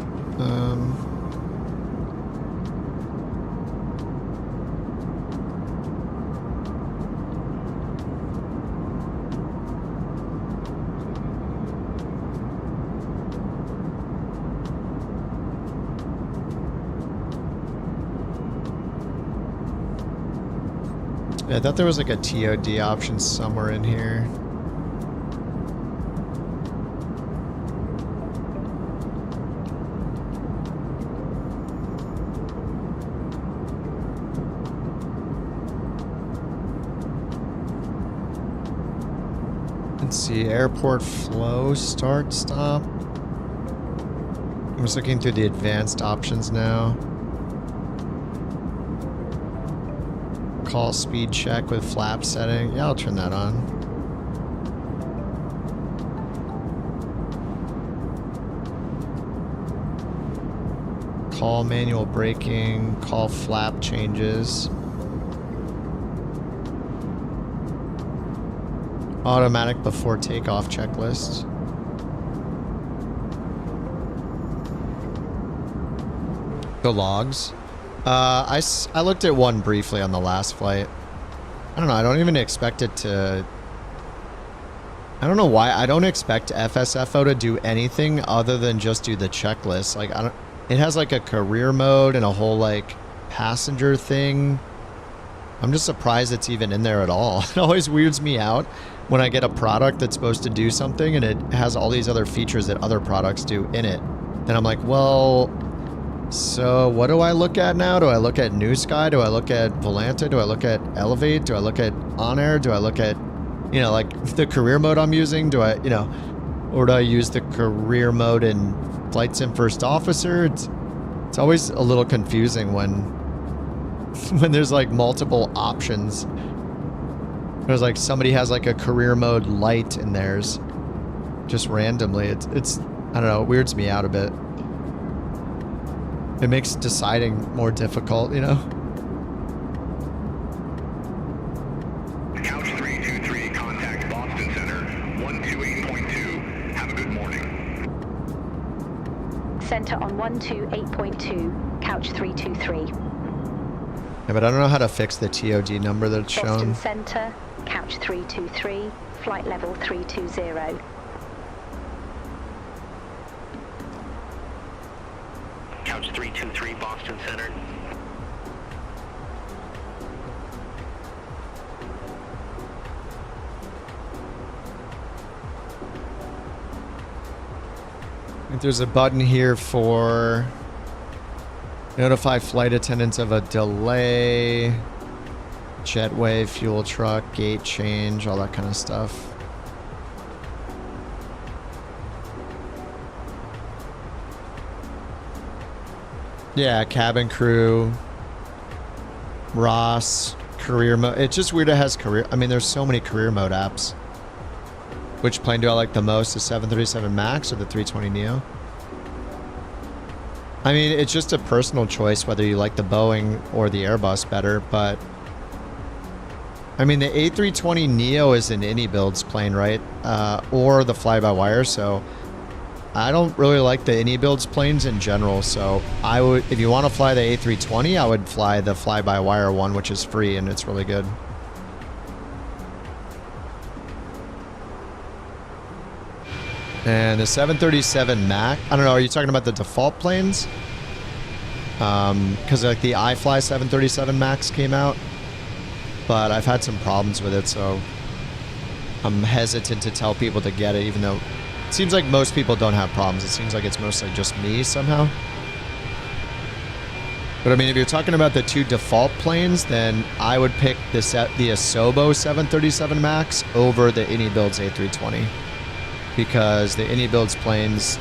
Yeah, I thought there was like a TOD option somewhere in here. Let's see, airport flow, start, stop. I'm just looking through the advanced options now. Call speed check with flap setting. Yeah, I'll turn that on. Call manual braking, call flap changes. Automatic before takeoff checklist. The logs. I looked at one briefly on the last flight. I don't know. I don't even expect it to... I don't know why. I don't expect FSFO to do anything other than just do the checklist. Like, I don't... It has like a career mode and a whole like passenger thing. I'm just surprised it's even in there at all. It always weirds me out when I get a product that's supposed to do something and it has all these other features that other products do in it. Then I'm like, well, so what do I look at now? Do I look at NewSky? Do I look at Volanta? Do I look at Elevate? Do I look at On Air? Do I look at, you know, like the career mode I'm using? Do I, you know, or do I use the career mode in Flight Sim First Officer? It's always a little confusing when there's like multiple options. There's like somebody has like a career mode light in theirs just randomly. It's I don't know, it weirds me out a bit. It makes deciding more difficult, you know? Couch 323, contact Boston Center, 128.2. Have a good morning. Center on 128.2, couch 323. Yeah, but I don't know how to fix the TOD number that's shown. Boston Center, couch 323, flight level 320. Couch 323, Boston Center. I think there's a button here for notify flight attendants of a delay, jetway, fuel truck, gate change, all that kind of stuff. Yeah, cabin crew, Ross, career mode. It's just weird it has career. I mean, there's so many career mode apps. Which plane do I like the most? The 737 MAX or the 320neo? I mean, it's just a personal choice whether you like the Boeing or the Airbus better, but... I mean, the A320neo is an any builds plane, right? Or the fly-by-wire, so... I don't really like the any builds planes in general, so I would, if you want to fly the A320, I would fly the fly-by-wire one, which is free and it's really good. And the 737 MAX, I don't know, are you talking about the default planes? Because like the iFly 737 MAX came out, but I've had some problems with it, so I'm hesitant to tell people to get it, even though it seems like most people don't have problems. It seems like it's mostly just me somehow. But I mean, if you're talking about the two default planes, then I would pick the Asobo 737 MAX over the AnyBuilds A320. Because the AnyBuilds planes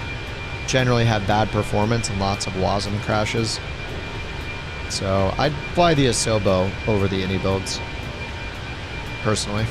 generally have bad performance and lots of WASM crashes. So I'd fly the Asobo over the AnyBuilds, personally.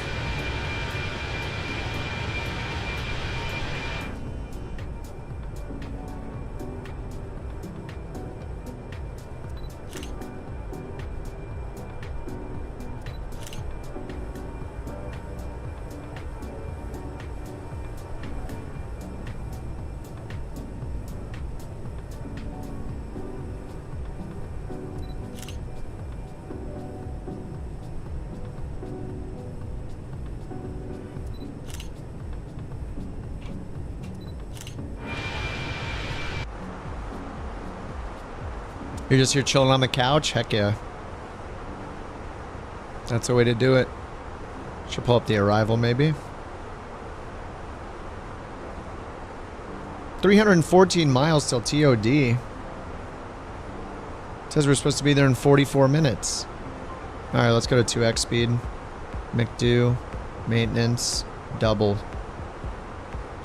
You're just here chilling on the couch? Heck yeah. That's the way to do it. Should pull up the arrival maybe. 314 miles till TOD. It says we're supposed to be there in 44 minutes. Alright, let's go to 2x speed. McDo. Maintenance. Double.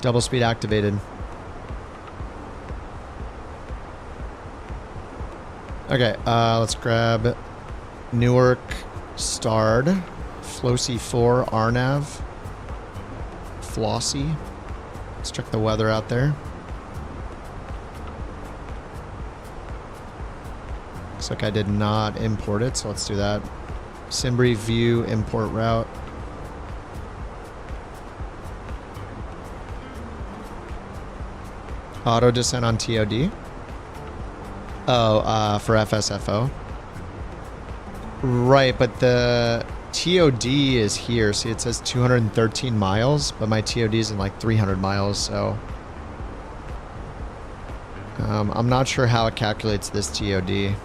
Double speed activated. Okay, let's grab Newark Starred. Flossy 4 RNAV. Flossy. Let's check the weather out there. Looks like I did not import it, so let's do that. Simbri view import route. Auto descent on TOD. Oh, for FSFO. Right, but the TOD is here. See, it says 213 miles, but my TOD is in like 300 miles, so... I'm not sure how it calculates this TOD.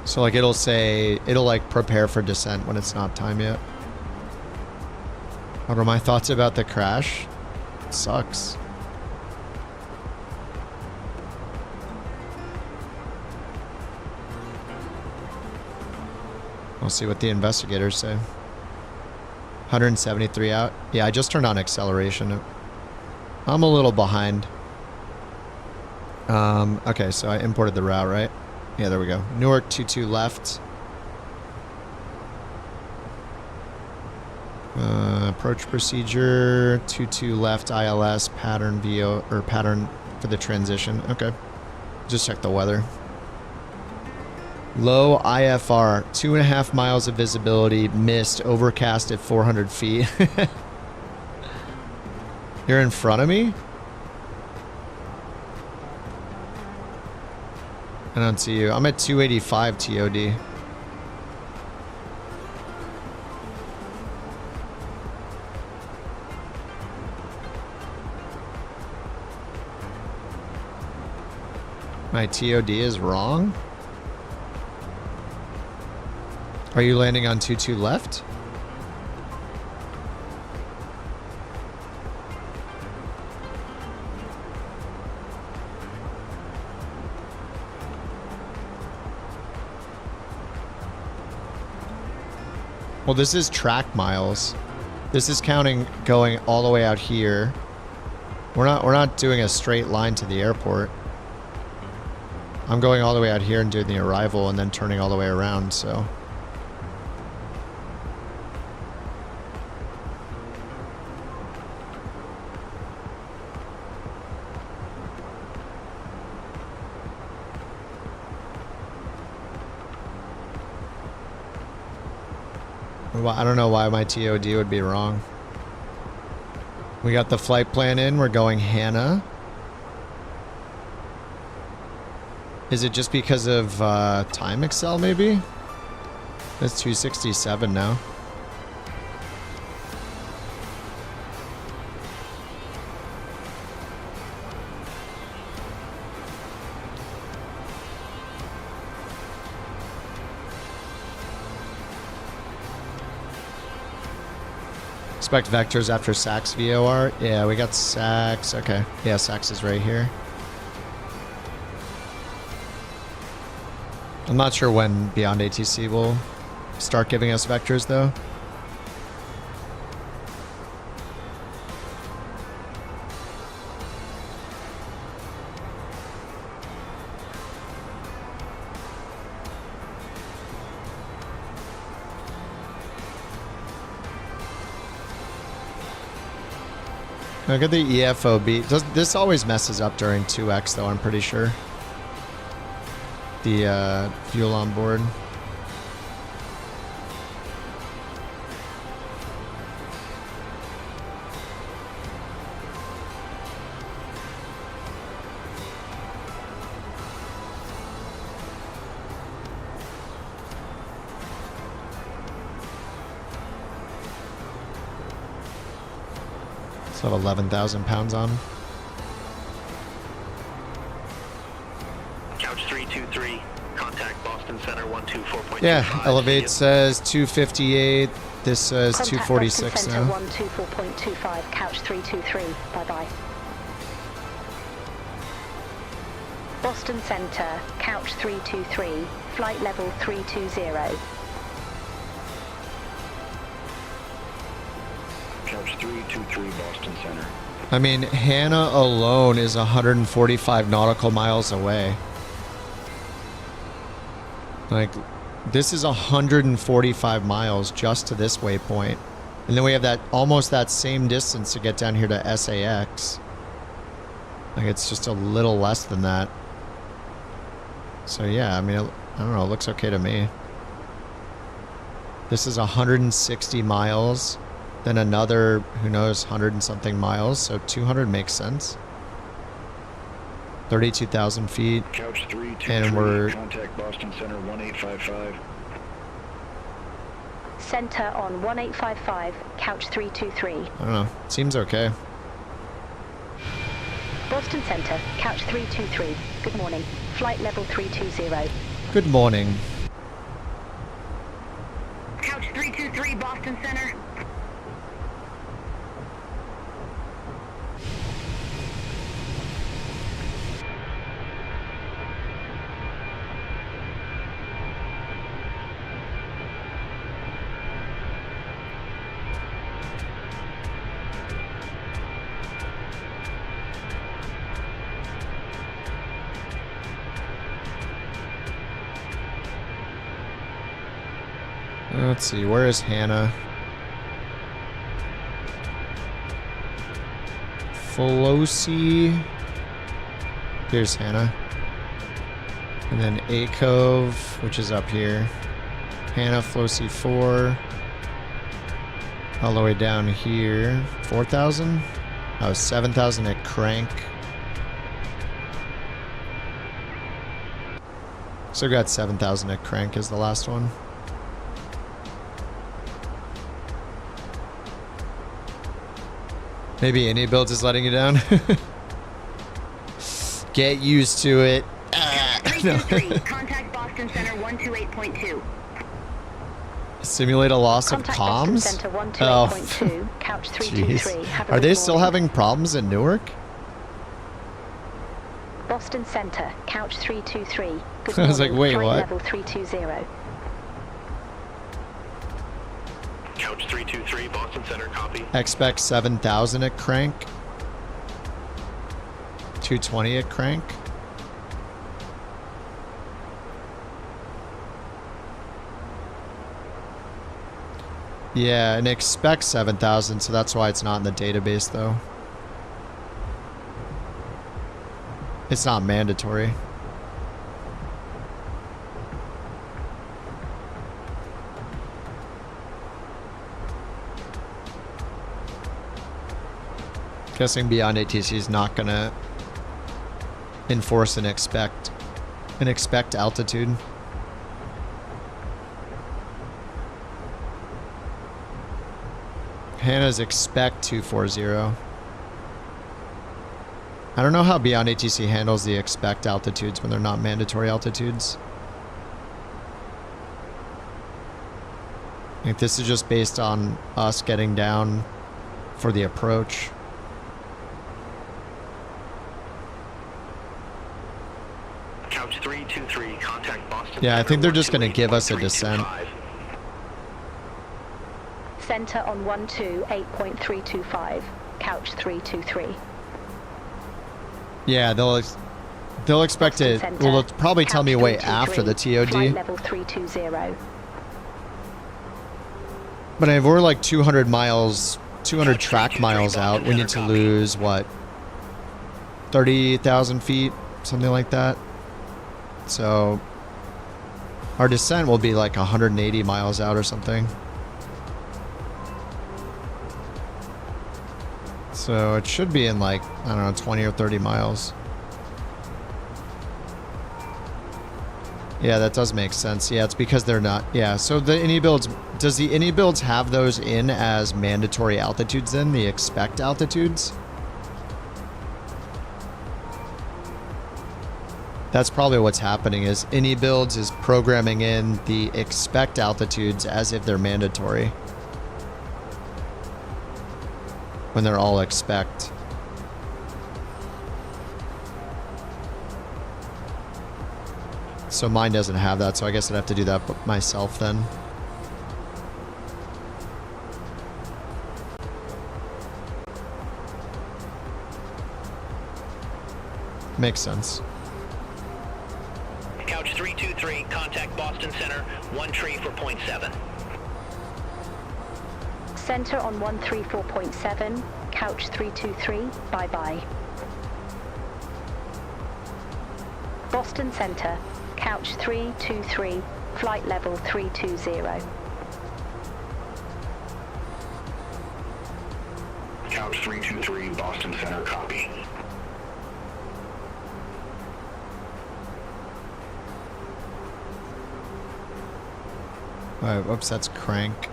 So like it'll say, it'll like prepare for descent when it's not time yet. What are my thoughts about the crash? It sucks. We'll see what the investigators say. 173 out. Yeah, I just turned on acceleration. I'm a little behind. Okay, so I imported the route, right? Yeah, there we go. Newark 22 left. Approach procedure 22 left ILS pattern VO or pattern for the transition. Okay. Just check the weather. Low IFR, 2.5 miles of visibility, mist, overcast at 400 feet. You're in front of me? I don't see you. I'm at 285 TOD. My TOD is wrong? Are you landing on 22 left? Well, this is track miles. This is counting going all the way out here. We're not doing a straight line to the airport. I'm going all the way out here and doing the arrival and then turning all the way around, so. I don't know why my TOD would be wrong. We got the flight plan in. We're going Hannah. Is it just because of time excel maybe? It's 267 now. Expect vectors after SAX VOR. Yeah, we got SAX. Okay. Yeah, SAX is right here. I'm not sure when Beyond ATC will start giving us vectors, though. Look at the EFOB. This always messes up during 2X, though, I'm pretty sure. The fuel on board. Still have 11,000 pounds on. Couch 323, contact Boston Center 124.25. Yeah, Elevate says 258. This says Contact 246 Boston Center now. 124.25, couch 323. Bye-bye. Boston Center, couch 323, flight level 320. Couch 323, Boston Center. I mean, Hannah alone is 145 nautical miles away. Like, this is 145 miles just to this waypoint. And then we have that almost that same distance to get down here to SAX. Like, it's just a little less than that. So yeah, I mean, I don't know, it looks okay to me. This is 160 miles, then another, who knows, 100 and something miles, so 200 makes sense. 32,000 feet. Couch 323, and we're contact Boston Center 1855. Center on 1855, couch 323. I don't know, seems okay. Boston Center, couch 323. Good morning. Flight level 320. Good morning. Couch 323, Boston Center. Let's see, where is Hannah? Flosi. Here's Hannah. And then A Cove, which is up here. Hannah, Flosi 4. All the way down here. 4,000? Oh, 7,000 at Crank. So we got 7,000 at Crank is the last one. Maybe any builds is letting you down. Get used to it. 323, contact Boston Center 128.2. Simulate a loss Contact of comms? Boston Center 128.2, couch 323. Have a Are they good still morning. having problems in Newark? Boston Center, couch 323. Good I was like, morning. wait, Flight what? level 320. Couch 323, Boston Center, copy. Expect 7,000 at Crank. 220 at Crank. Yeah, and expect 7,000, so that's why it's not in the database, though. It's not mandatory. Guessing Beyond ATC is not gonna enforce an expect altitude. Hannah's expect 240. I don't know how Beyond ATC handles the expect altitudes when they're not mandatory altitudes. I think this is just based on us getting down for the approach. Couch 323, contact Boston Yeah, I Center think they're just going to give us a descent. 128.325. Center on 128.325, couch 323. Yeah, they'll expect it. Center, Well, they'll probably tell me couch way 323, after the Flight TOD. level 320. But if we're like 200 miles, 200 track miles out, we need to lose, what, 30,000 feet? Something like that. So our descent will be like 180 miles out or something. So it should be in like, I don't know, 20 or 30 miles. Yeah, that does make sense. Yeah, it's because they're not. Yeah, so the ini builds, does the ini builds have those in as mandatory altitudes then, the expect altitudes? That's probably what's happening is ini builds is programming in the expect altitudes as if they're mandatory. When they're all expect. So mine doesn't have that, so I guess I'd have to do that myself then. Makes sense. Couch 323, contact Boston Center, 1 tree for point 7. Center on 134.7, couch 323, bye-bye. Boston Center, couch 323, flight level 320. Couch 323, Boston Center, copy. Alright, whoops, that's crank.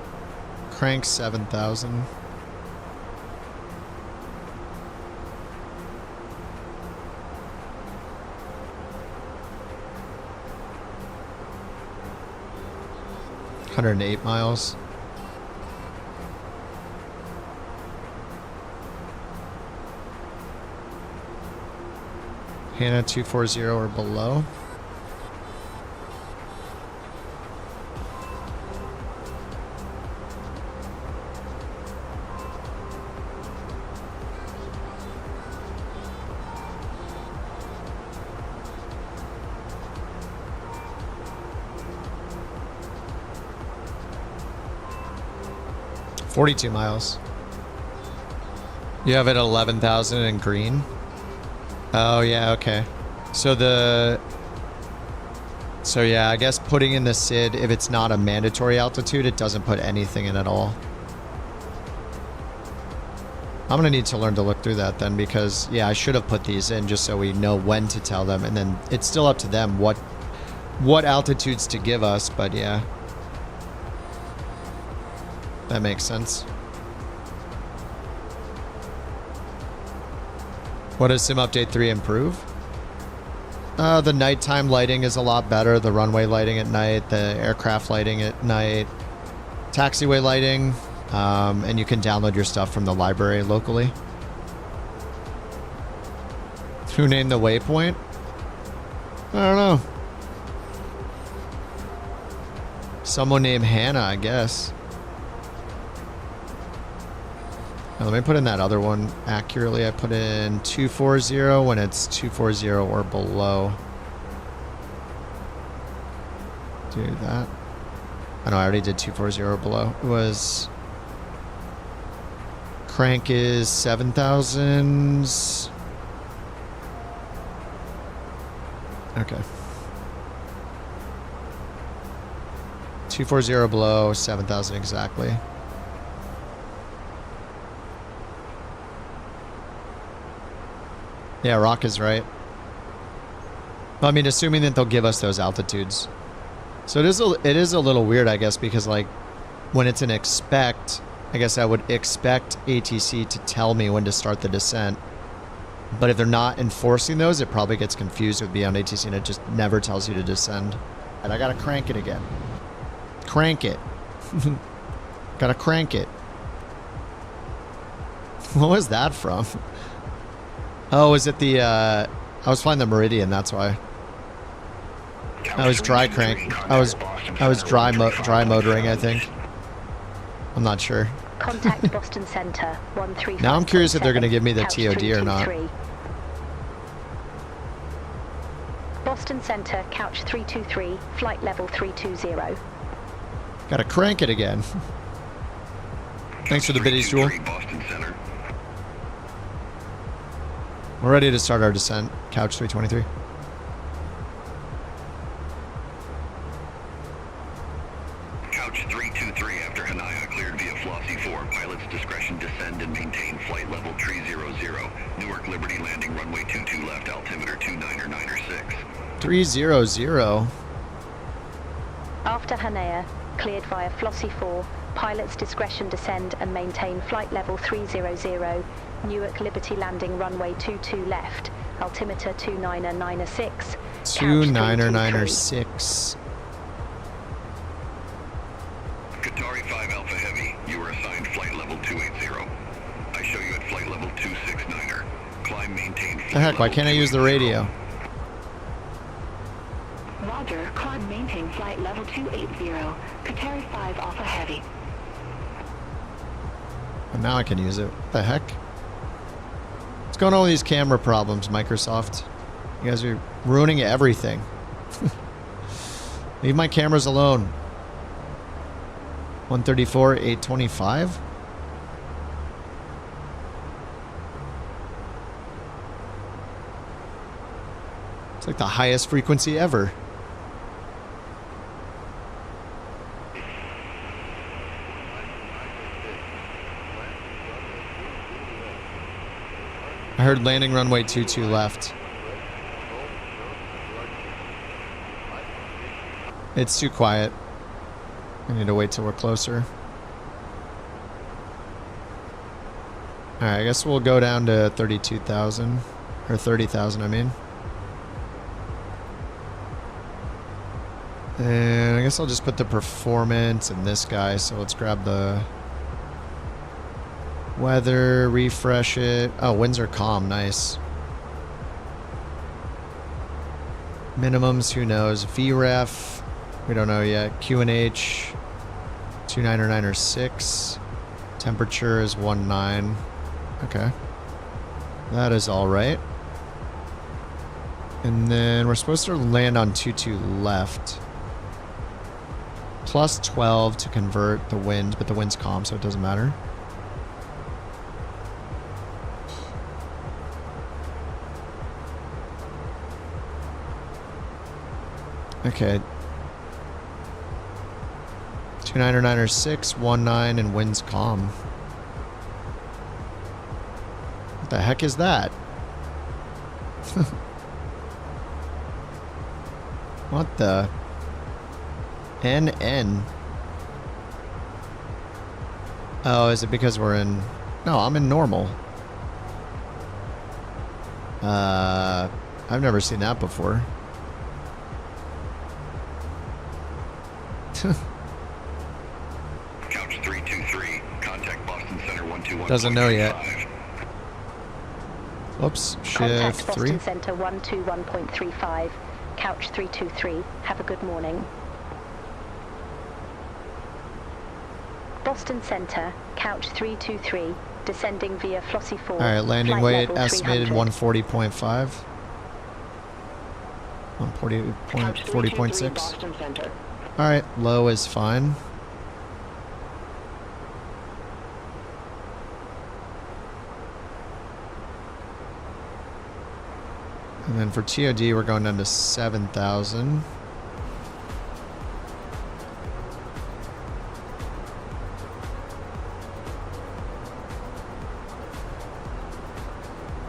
Crank 7,000. $108 miles. Hannah 240 or below. $42 miles. You have it at 11,000 in green. Oh yeah, okay. So yeah, I guess putting in the SID, if it's not a mandatory altitude, it doesn't put anything in at all. I'm gonna need to learn to look through that then, because yeah, I should have put these in just so we know when to tell them, and then it's still up to them what altitudes to give us, but yeah. That makes sense. What does Sim Update 3 improve? The nighttime lighting is a lot better. The runway lighting at night, the aircraft lighting at night, taxiway lighting, and you can download your stuff from the library locally. Who named the waypoint? I don't know. Someone named Hannah, I guess. Now, let me put in that other one accurately. I put in 240 when it's 240 or below. Do that. I know I already did 240 or below. It was... Crank is 7,000. Okay. 240 below, 7,000 exactly. Yeah, Rock is right. I mean, assuming that they'll give us those altitudes. So it is a little weird, I guess, because like when it's an expect, I guess I would expect ATC to tell me when to start the descent. But if they're not enforcing those, it probably gets confused with Beyond ATC and it just never tells you to descend. And I gotta crank it again. Crank it. Gotta crank it. What was that from? Oh, is it the, I was flying the Meridian, that's why. I was dry crank. I was dry motoring, I think. I'm not sure. Contact Boston Center, 135. Now I'm curious if they're going to give me the TOD or not. Boston Center, couch 323, flight level 320. Gotta crank it again. Thanks for the biddies, Jewel. We're ready to start our descent. Couch 323. Couch 323 after Hanaya, cleared via Flossie 4. Pilot's discretion, descend and maintain flight level 300. Newark Liberty landing runway 22 left, altimeter 299er 6. 300. After Hanea, cleared via Flossie 4, pilot's discretion descend and maintain flight level 300, Newark Liberty landing runway 22 left, altimeter 29996, 29996. Qatari 5 Alpha Heavy, you are assigned flight level 280. I show you at flight level 269er. Climb, maintain flight The heck, why can't I use the radio? Roger, climb, maintain flight level 280. Qatari 5 Alpha Heavy. And now I can use it. What the heck? What's going on with these camera problems, Microsoft? You guys are ruining everything. Leave my cameras alone. 134, 825? It's like the highest frequency ever. I heard landing runway 22 left. It's too quiet. I need to wait till we're closer. Alright, I guess we'll go down to 32,000. Or 30,000, I mean. And I guess I'll just put the performance in this guy. So let's grab the weather, refresh it. Oh, winds are calm. Nice. Minimums, who knows? VREF, we don't know yet. QNH, 299 Temperature is 19. Okay. That is all right. And then we're supposed to land on 22 left. Plus 12 to convert the wind, but the wind's calm, so it doesn't matter. Okay. 299 19, and wind's calm. What the heck is that? What the? NN. Oh, is it because we're in... No, I'm in normal. I've never seen that before. Couch 323, contact Boston Center 121. Doesn't know yet. Oops, shift Contact 3. Boston Center 121.35, couch 323. Have a good morning. Boston Center, couch 323, descending via Flossie 4. Alright, landing flight weight level estimated 300. 140.5. 140.6. Alright, low is fine. And then for TOD, we're going down to 7,000.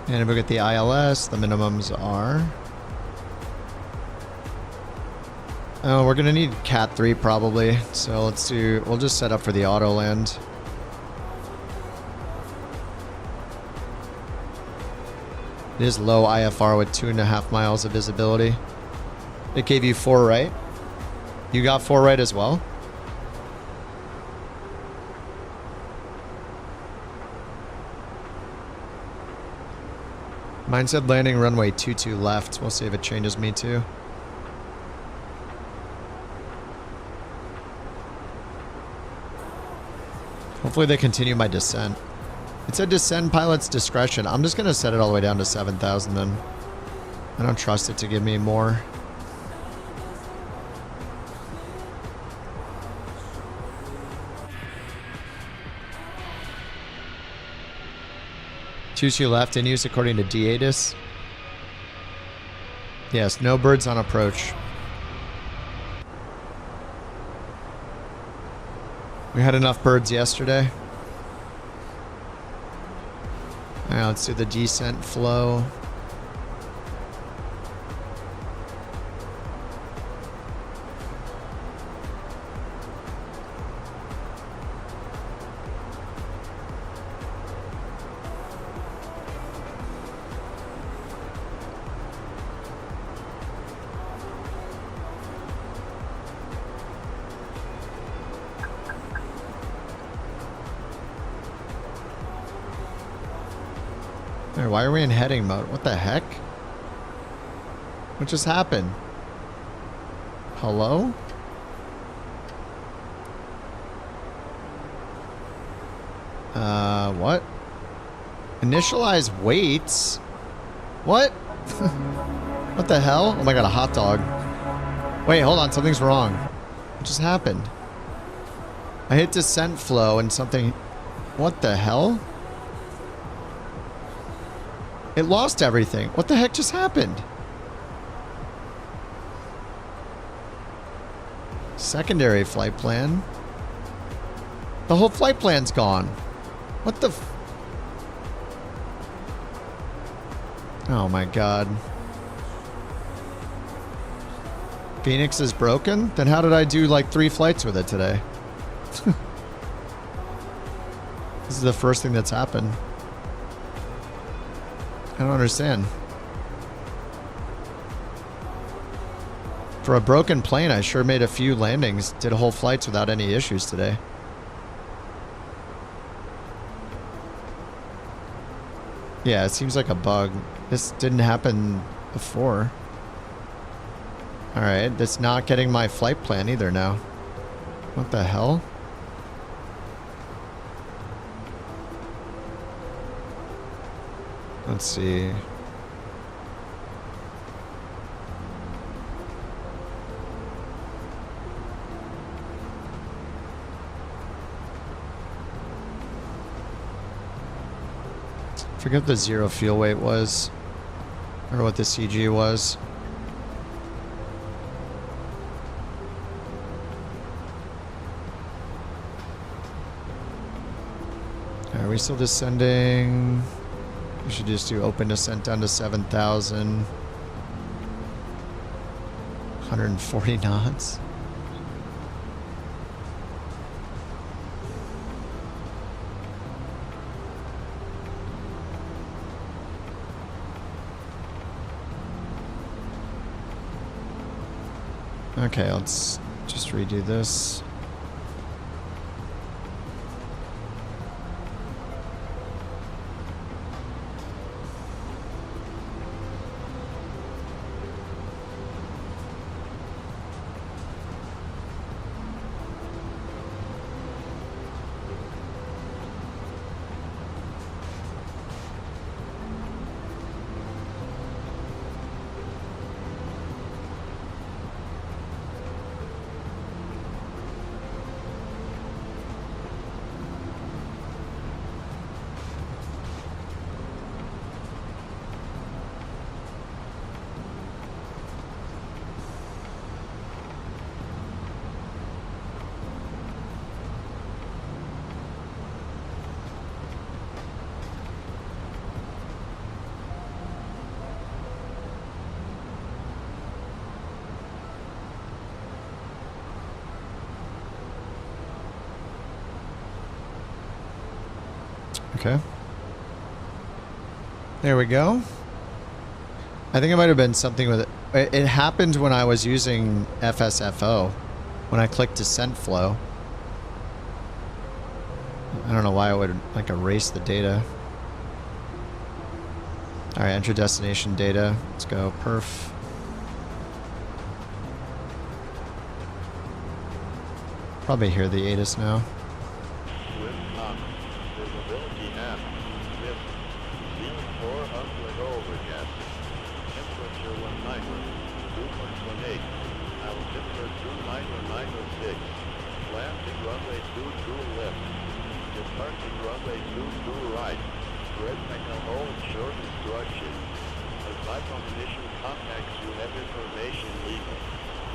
And if we get the ILS, the minimums are... Oh, we're going to need Cat 3 probably. So let's do... We'll just set up for the auto land. It is low IFR with 2.5 miles of visibility. It gave you 4 right? You got 4 right as well? Mine said landing runway 22 left. We'll see if it changes me too. Hopefully they continue my descent. It said descend pilot's discretion. I'm just going to set it all the way down to 7,000 then. I don't trust it to give me more. Two left in use according to DATIS. Yes, no birds on approach. We had enough birds yesterday. Alright, let's do the descent flow. Alright, why are we in heading mode? What the heck? What just happened? Hello? What? Initialize weights? What? What the hell? Oh my god, a hot dog. Wait, hold on, something's wrong. What just happened? I hit descent flow and something... What the hell? It lost everything. What the heck just happened? Secondary flight plan. The whole flight plan's gone. What the f... Oh my god. Fenix is broken? Then how did I do like 3 flights with it today? This is the first thing that's happened. I don't understand. For a broken plane, I sure made a few landings, did whole flights without any issues today. Yeah, it seems like a bug. This didn't happen before. Alright, that's not getting my flight plan either now. What the hell? Let's see. I forget what the zero fuel weight was, or what the CG was. Are we still descending? We should just do open descent down to 7,000. 140 knots. Okay, let's just redo this. Okay. There we go. I think it might have been something with it. It happened when I was using FSFO. When I clicked descent flow. I don't know why it would like erase the data. Alright, enter destination data. Let's go. Perf. Probably hear the ATIS now.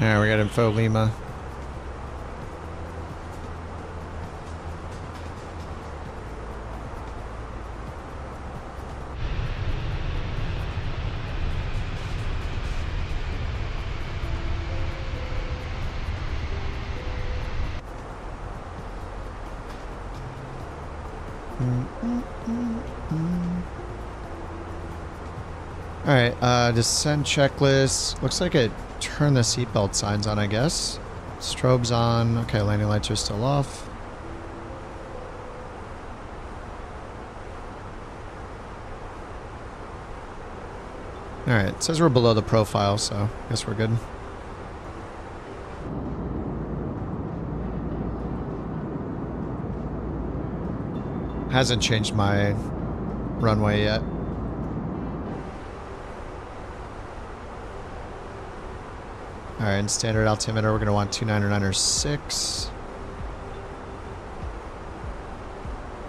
Alright, we got info Lima. Alright, descent checklist. Looks like it turned the seatbelt signs on, I guess. Strobes on. Okay, landing lights are still off. Alright, it says we're below the profile, so I guess we're good. Hasn't changed my runway yet. Alright, in standard altimeter, we're going to want 299.6.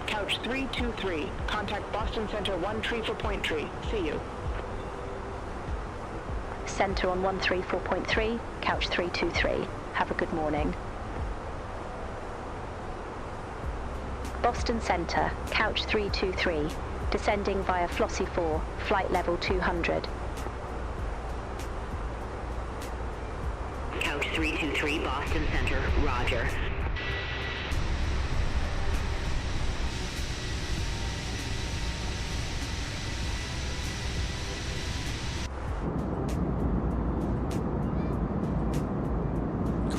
Couch 323. Contact Boston Center 134.3. See you. Center on 134.3, couch 323. Have a good morning. Boston Center, couch 323. Descending via Flossie 4, flight level 200. Couch 323, Boston Center, roger.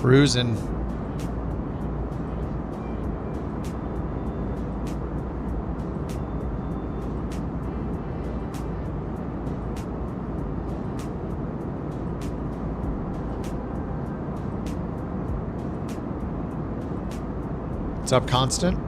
Cruising. What's up, Constant?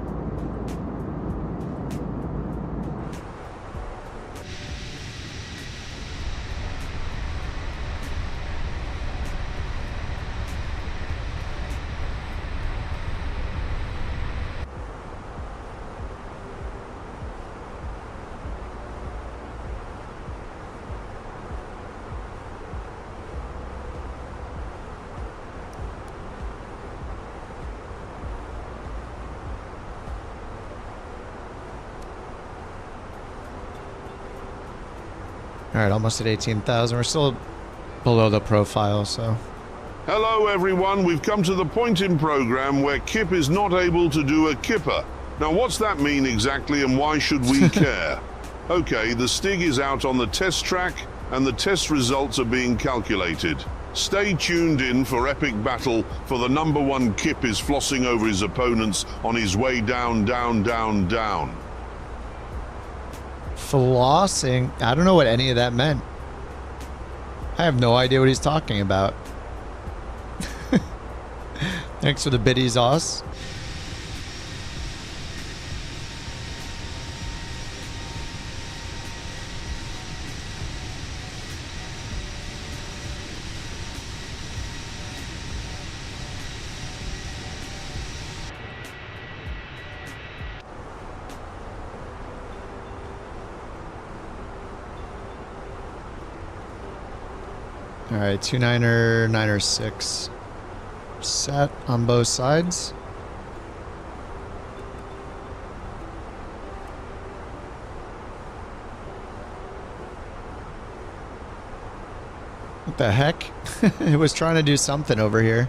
Alright, almost at 18,000. We're still below the profile, so... Hello everyone, we've come to the point in program where Kip is not able to do a kipper. Now what's that mean exactly and why should we care? Okay, the Stig is out on the test track and the test results are being calculated. Stay tuned in for epic battle for the #1 Kip is flossing over his opponents on his way down, down, down, down. Flossing? I don't know what any of that meant. I have no idea what he's talking about. Thanks for the biddies, Oz. Alright, 29er, 9er, 6 set on both sides. What the heck? It was trying to do something over here.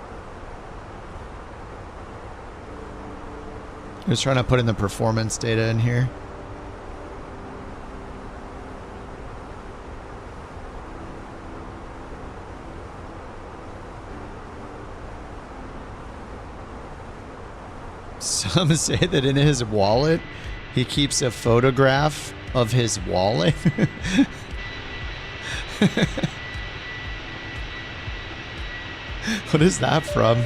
It was trying to put in the performance data in here. Some say that in his wallet, he keeps a photograph of his wallet. What is that from?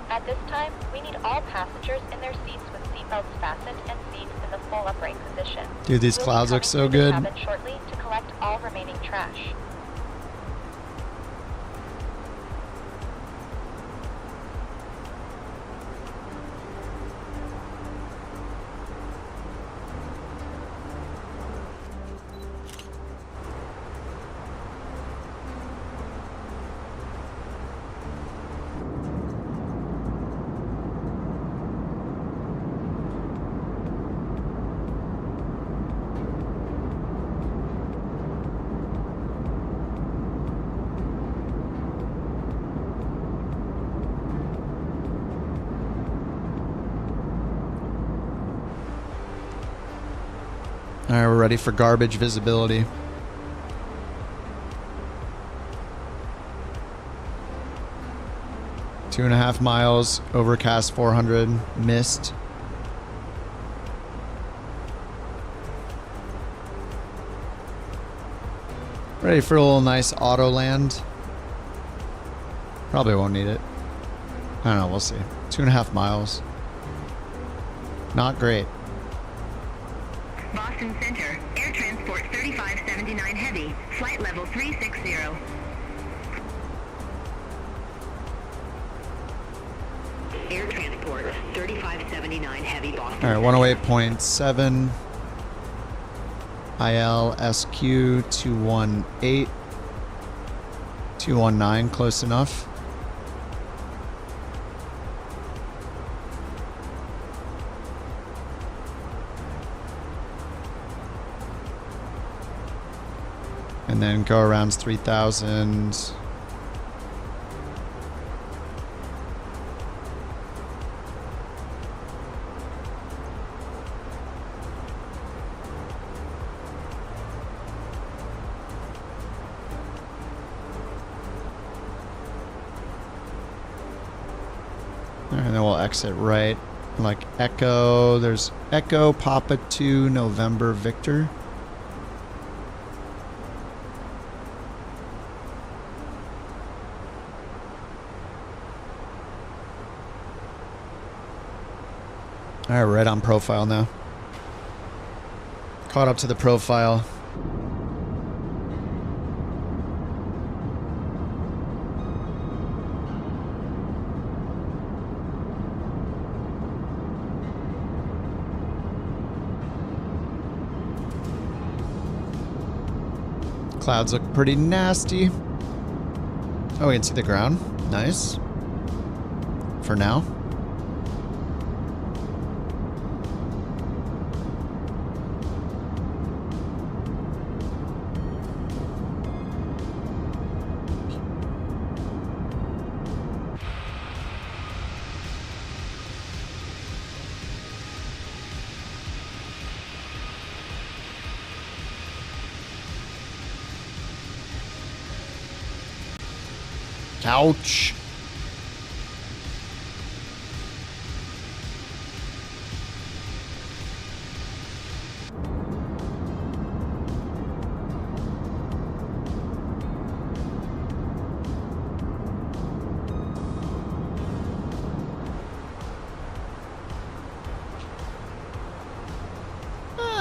At this time, we need all passengers in their seats with seatbelts fastened and seats in the full upright position. Dude, these clouds look so good. We'll be coming to the cabin shortly to collect all remaining trash. Alright, we're ready for garbage visibility. Two and a half miles, overcast 400, mist. Ready for a little nice auto land. Probably won't need it. I don't know, we'll see. 2.5 miles. Not great. Boston Center, Air Transport 3579 Heavy, flight level 360. Air Transport 3579 Heavy, Boston. Alright, 108.7. ILSQ 218. 219, close enough. And then go around 3,000. And then we'll exit right. Like Echo, there's Echo, Papa 2, November, Victor. All right, right on profile now. Caught up to the profile. Clouds look pretty nasty. Oh, we can see the ground. Nice. For now. Ouch.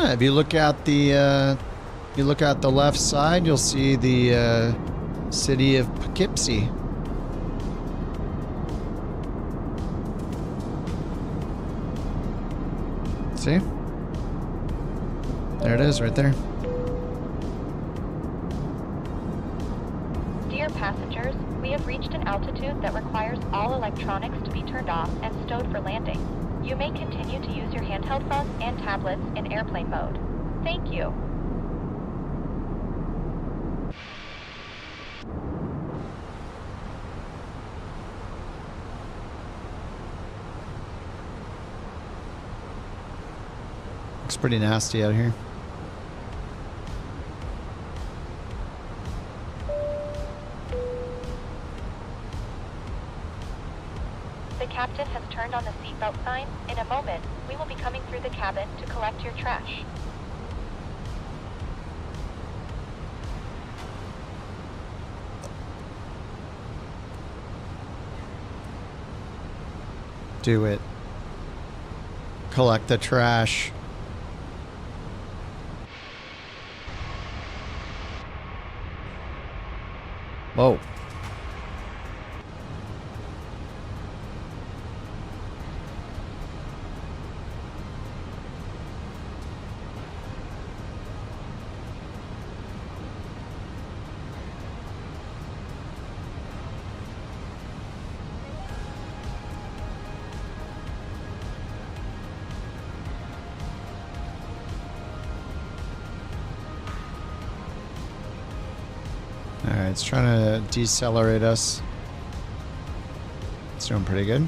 If you look at the left side, you'll see the city of Poughkeepsie. See? There it is, right there. Dear passengers, we have reached an altitude that requires all electronics to be turned off and stowed for landing. You may continue to use your handheld phones and tablets in airplane mode. Thank you. Looks pretty nasty out here. The captain has turned on the seatbelt sign. In a moment, we will be coming through the cabin to collect your trash. Do it. Collect the trash. Whoa. Alright, it's trying to decelerate us. It's doing pretty good.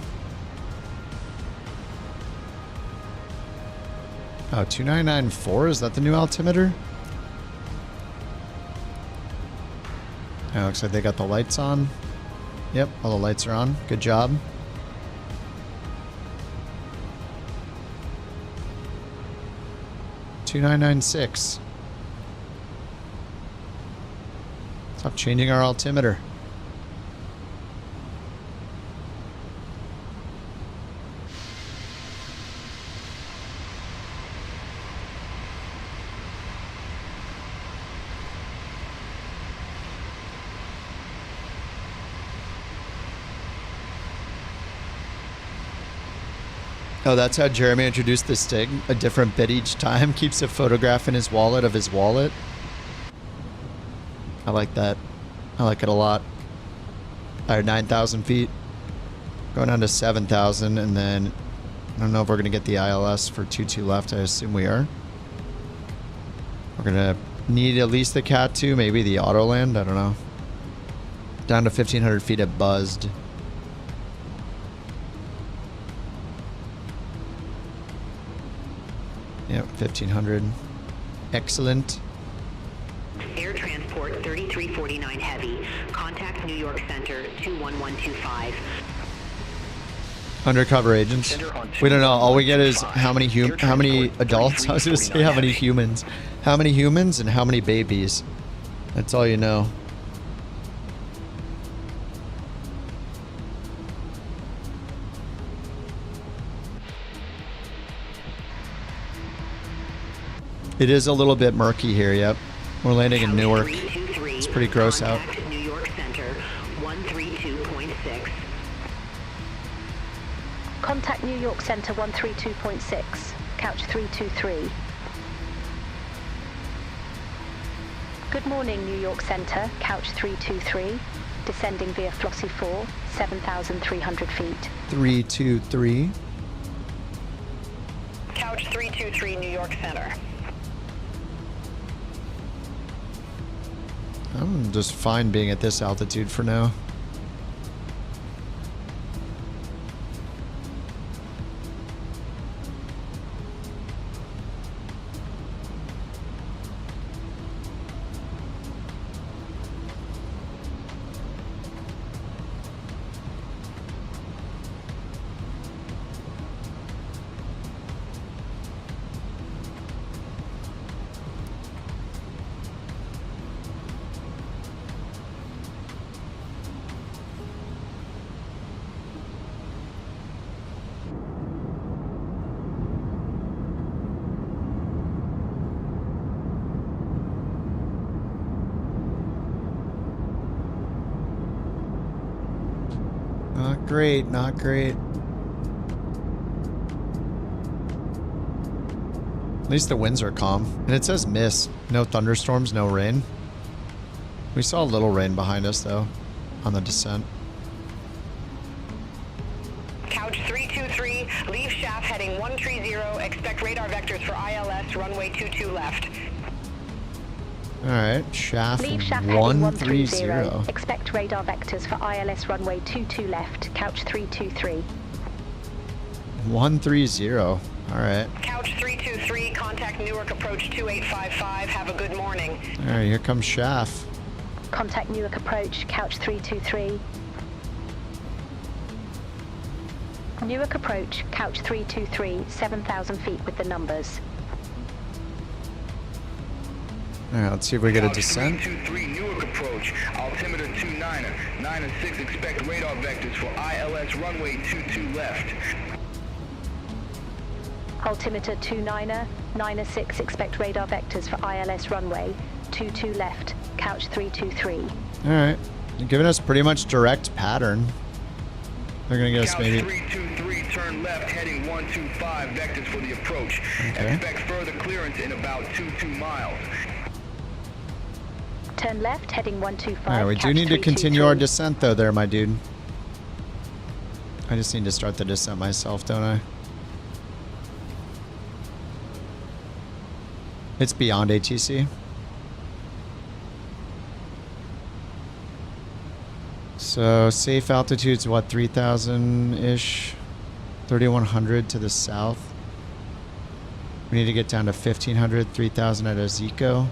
Oh, 2994? Is that the new altimeter? Oh, looks like they got the lights on. Yep, all the lights are on. Good job. $2996. Stop changing our altimeter. Oh, that's how Jeremy introduced the Stig. A different bit each time. Keeps a photograph in his wallet of his wallet. I like that. I like it a lot. Alright, 9,000 feet. Going down to 7,000, and then I don't know if we're going to get the ILS for 22 left. I assume we are. We're going to need at least the Cat 2, maybe the Autoland. I don't know. Down to 1,500 feet at buzzed. Yep, 1,500. Excellent. Air Transport 3349 Heavy. Contact New York Center 21125. Undercover agents. We don't know. All we get is how many adults. I was going to say how many humans. How many humans and how many babies. That's all you know. It is a little bit murky here, yep. We're landing in Newark. It's pretty gross out. New York Center 132.6. Contact New York Center 132.6. Couch 323. Good morning, New York Center. Couch 323. Descending via Flossie 4, 7,300 feet. 323. Couch 323 New York Center. I'm just fine being at this altitude for now. Not great, not great. At least the winds are calm. And it says miss. No thunderstorms, no rain. We saw a little rain behind us, though, on the descent. Couch 323, leave shaft heading 130. Expect radar vectors for ILS, runway 22 left. Alright, shaft Leave shaft 130. Expect radar vectors for ILS runway 22 left. Couch 323. 130. Alright. Couch 323, contact Newark approach 2855. Have a good morning. Alright, here comes shaft. Contact Newark approach, Couch 323. Newark approach, Couch 323, 7,000 feet with the numbers. Alright, let's see if we get a descent. 323 Newark approach, altimeter 29er, 9-6, expect radar vectors for ILS runway 22 left. Altimeter 29er, 9-6, expect radar vectors for ILS runway 22 left, Couch 323. Alright, they're giving us pretty much direct pattern. They're gonna get us maybe... 323, turn left, heading 125, vectors for the approach. Okay. Expect further clearance in about 22 miles. Turn left, heading 125. Alright, we do need to continue our descent though there, my dude. I just need to start the descent myself, don't I? It's beyond ATC. So safe altitude's what, 3,000-ish? 3,100 to the south. We need to get down to 1,500, 3,000 at Ozico.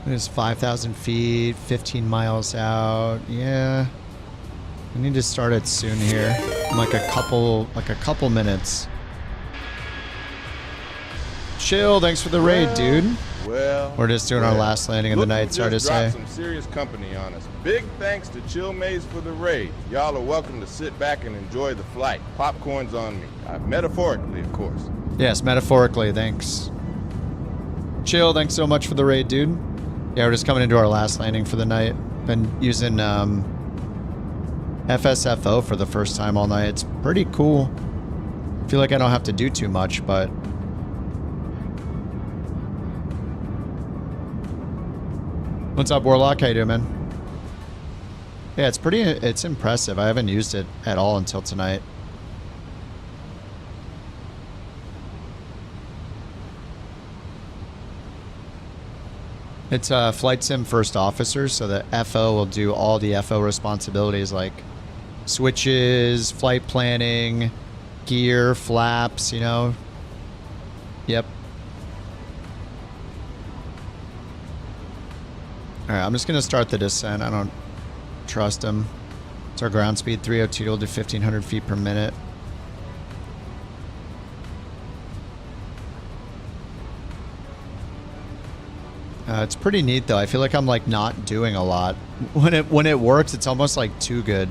It is 5,000 feet, 15 miles out. Yeah. We need to start it soon here. In like a couple minutes. Chill, thanks for the raid, dude. Well, we're just doing our last landing of the night, sorry to say. Some serious company on us. Big thanks to Chill Maze for the raid. Y'all are welcome to sit back and enjoy the flight. Popcorn's on me. Metaphorically, of course. Yes, metaphorically, thanks. Chill, thanks so much for the raid, dude. Yeah, we're just coming into our last landing for the night. Been using FSFO for the first time all night. It's pretty cool. I feel like I don't have to do too much, but... What's up, Warlock? How you doing, man? Yeah, it's impressive. I haven't used it at all until tonight. It's a flight sim first officer, so the FO will do all the FO responsibilities like switches, flight planning, gear, flaps, you know. Yep. Alright, I'm just going to start the descent. I don't trust him. It's our ground speed, 302. We'll do 1,500 feet per minute. It's pretty neat, though. I feel like I'm, like, not doing a lot. When it works, it's almost, like, too good.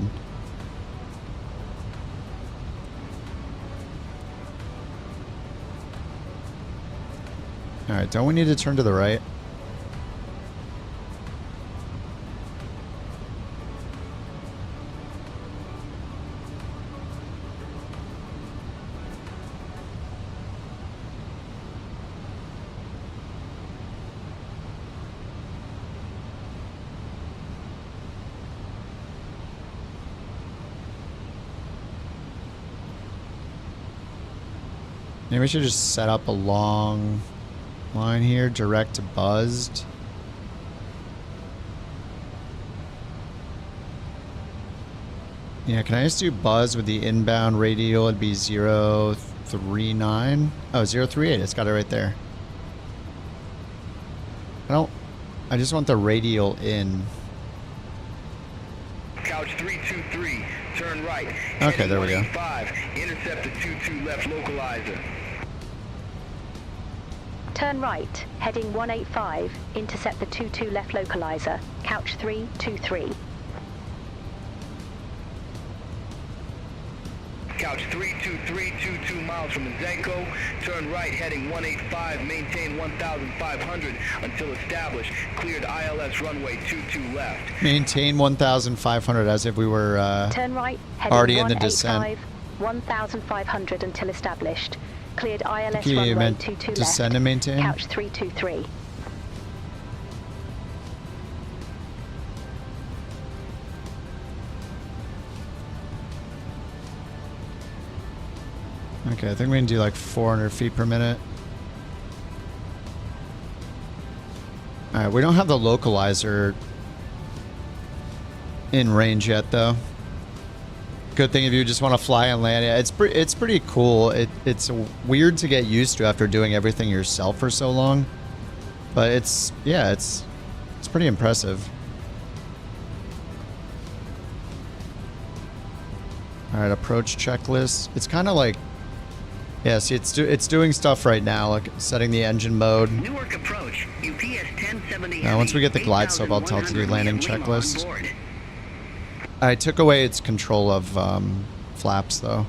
Alright, don't we need to turn to the right? Maybe we should just set up a long line here, direct to buzzed. Yeah, can I just do buzz with the inbound radial? It'd be 039. Oh, 038. It's got it right there. I just want the radial in. Couch 323, turn right. Okay, there we go. 5, Interceptor 22 left localizer. Turn right, heading 185, Interceptor 22 left localizer, couch 323. Couch 323, 22 miles from Mazenko. Turn right, heading 185, maintain 1,500 until established. Cleared ILS runway 22 left. Maintain 1,500 as if we were Turn right, heading already in the descent. 1,500 until established. Cleared ILS You runway meant 22 descend left. and maintain? Couch 323. Okay, I think we can do like 400 feet per minute. Alright, we don't have the localizer in range yet, though. Good thing if you just want to fly and land. Yeah, it's pretty cool. It's weird to get used to after doing everything yourself for so long. But it's pretty impressive. Alright, approach checklist. It's kind of like... Yeah, see, it's doing stuff right now, like setting the engine mode. Newark approach, UPS 1070. Now, once we get the glide slope, I'll tell it to do landing checklist. I took away its control of flaps, though.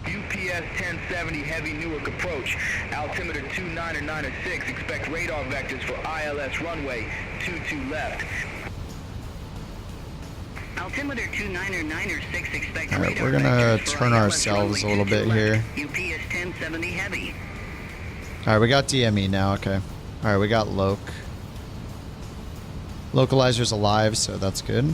UPS 1070 heavy Newark approach, altimeter 29906. Expect radar vectors for ILS runway 22 left. Altimeter 29906. Expect All right, radar we're gonna vectors for turn ILS ourselves a runway little bit 22 here. left. UPS 1070 heavy. All right, we got DME now. Okay. All right, we got loc. Localizer's alive, so that's good.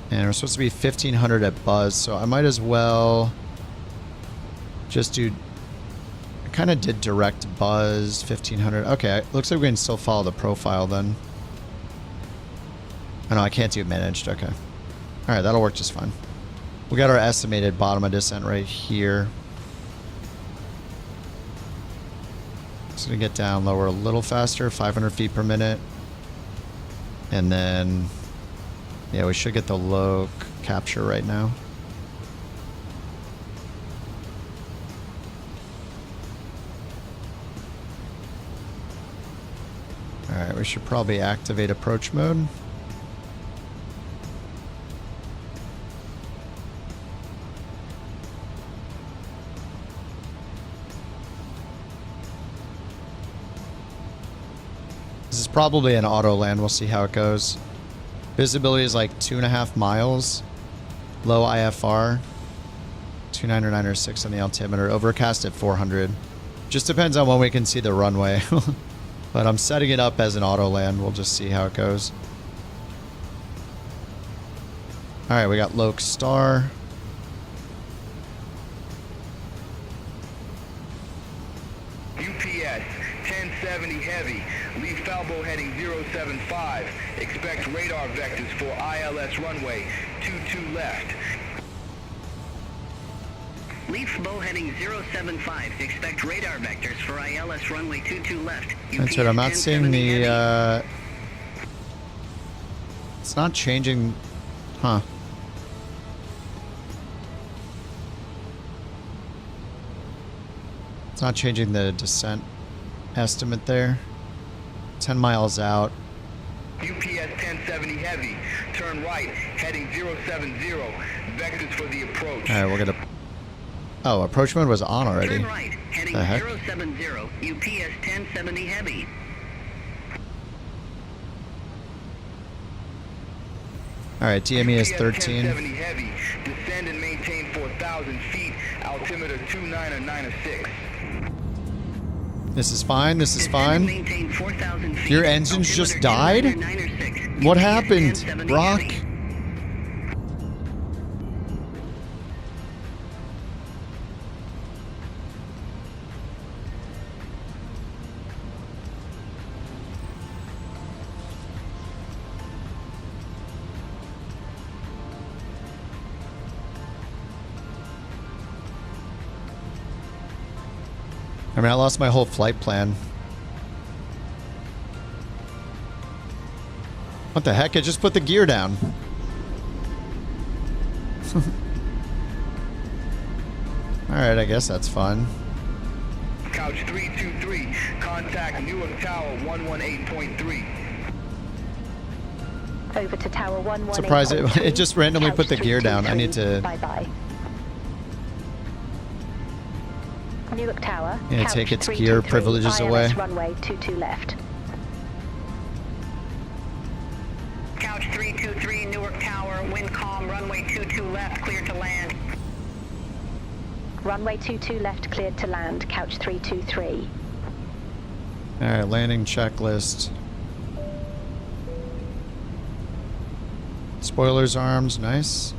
And we're supposed to be 1,500 at buzz, so I might as well just do... I kind of did direct buzz, 1,500. Okay, looks like we can still follow the profile then. Oh no, I can't do managed. Okay. Alright, that'll work just fine. We got our estimated bottom of descent right here. Just gonna get down lower a little faster, 500 feet per minute. And then, yeah, we should get the low capture right now. Alright, we should probably activate approach mode. This is probably an auto land. We'll see how it goes. Visibility is like 2.5 miles. Low IFR. 299.6 on the altimeter. Overcast at 400. Just depends on when we can see the runway. But I'm setting it up as an auto land. We'll just see how it goes. Alright, we got Loke Star. UPS 1070 heavy. Leave Falbo heading 075. Expect radar vectors for ILS runway 22 left. Leaf Bow heading 075. Expect radar vectors for ILS runway 22 left. That's right, I'm not seeing the, it's not changing, huh. It's not changing the descent estimate there. 10 miles out. UPS 1070 heavy. Turn right, heading 070. Vectors for the approach. Alright, we're gonna... Oh, approach mode was on already. Turn right, heading The heck? 070. UPS 1070 heavy. Alright, DME is 13. 1070 heavy. Descend and maintain 4,000 feet. Altimeter 2996. This is fine, this is fine. Your engines just died? What happened, Brock? I mean, I lost my whole flight plan. What the heck? I just put the gear down. Alright, I guess that's fun. Couch 323. Contact Newark Tower 118.3. Over to Tower 118. Surprised it just randomly put the gear down. I need to... Bye-bye. Newark Tower. Yeah, take its gear privileges away. Runway 22 left. Couch 323, Newark Tower, wind calm, runway 22 left, clear to land. Runway 22 left, cleared to land. Couch 323. Alright, landing checklist. Spoilers arms, nice.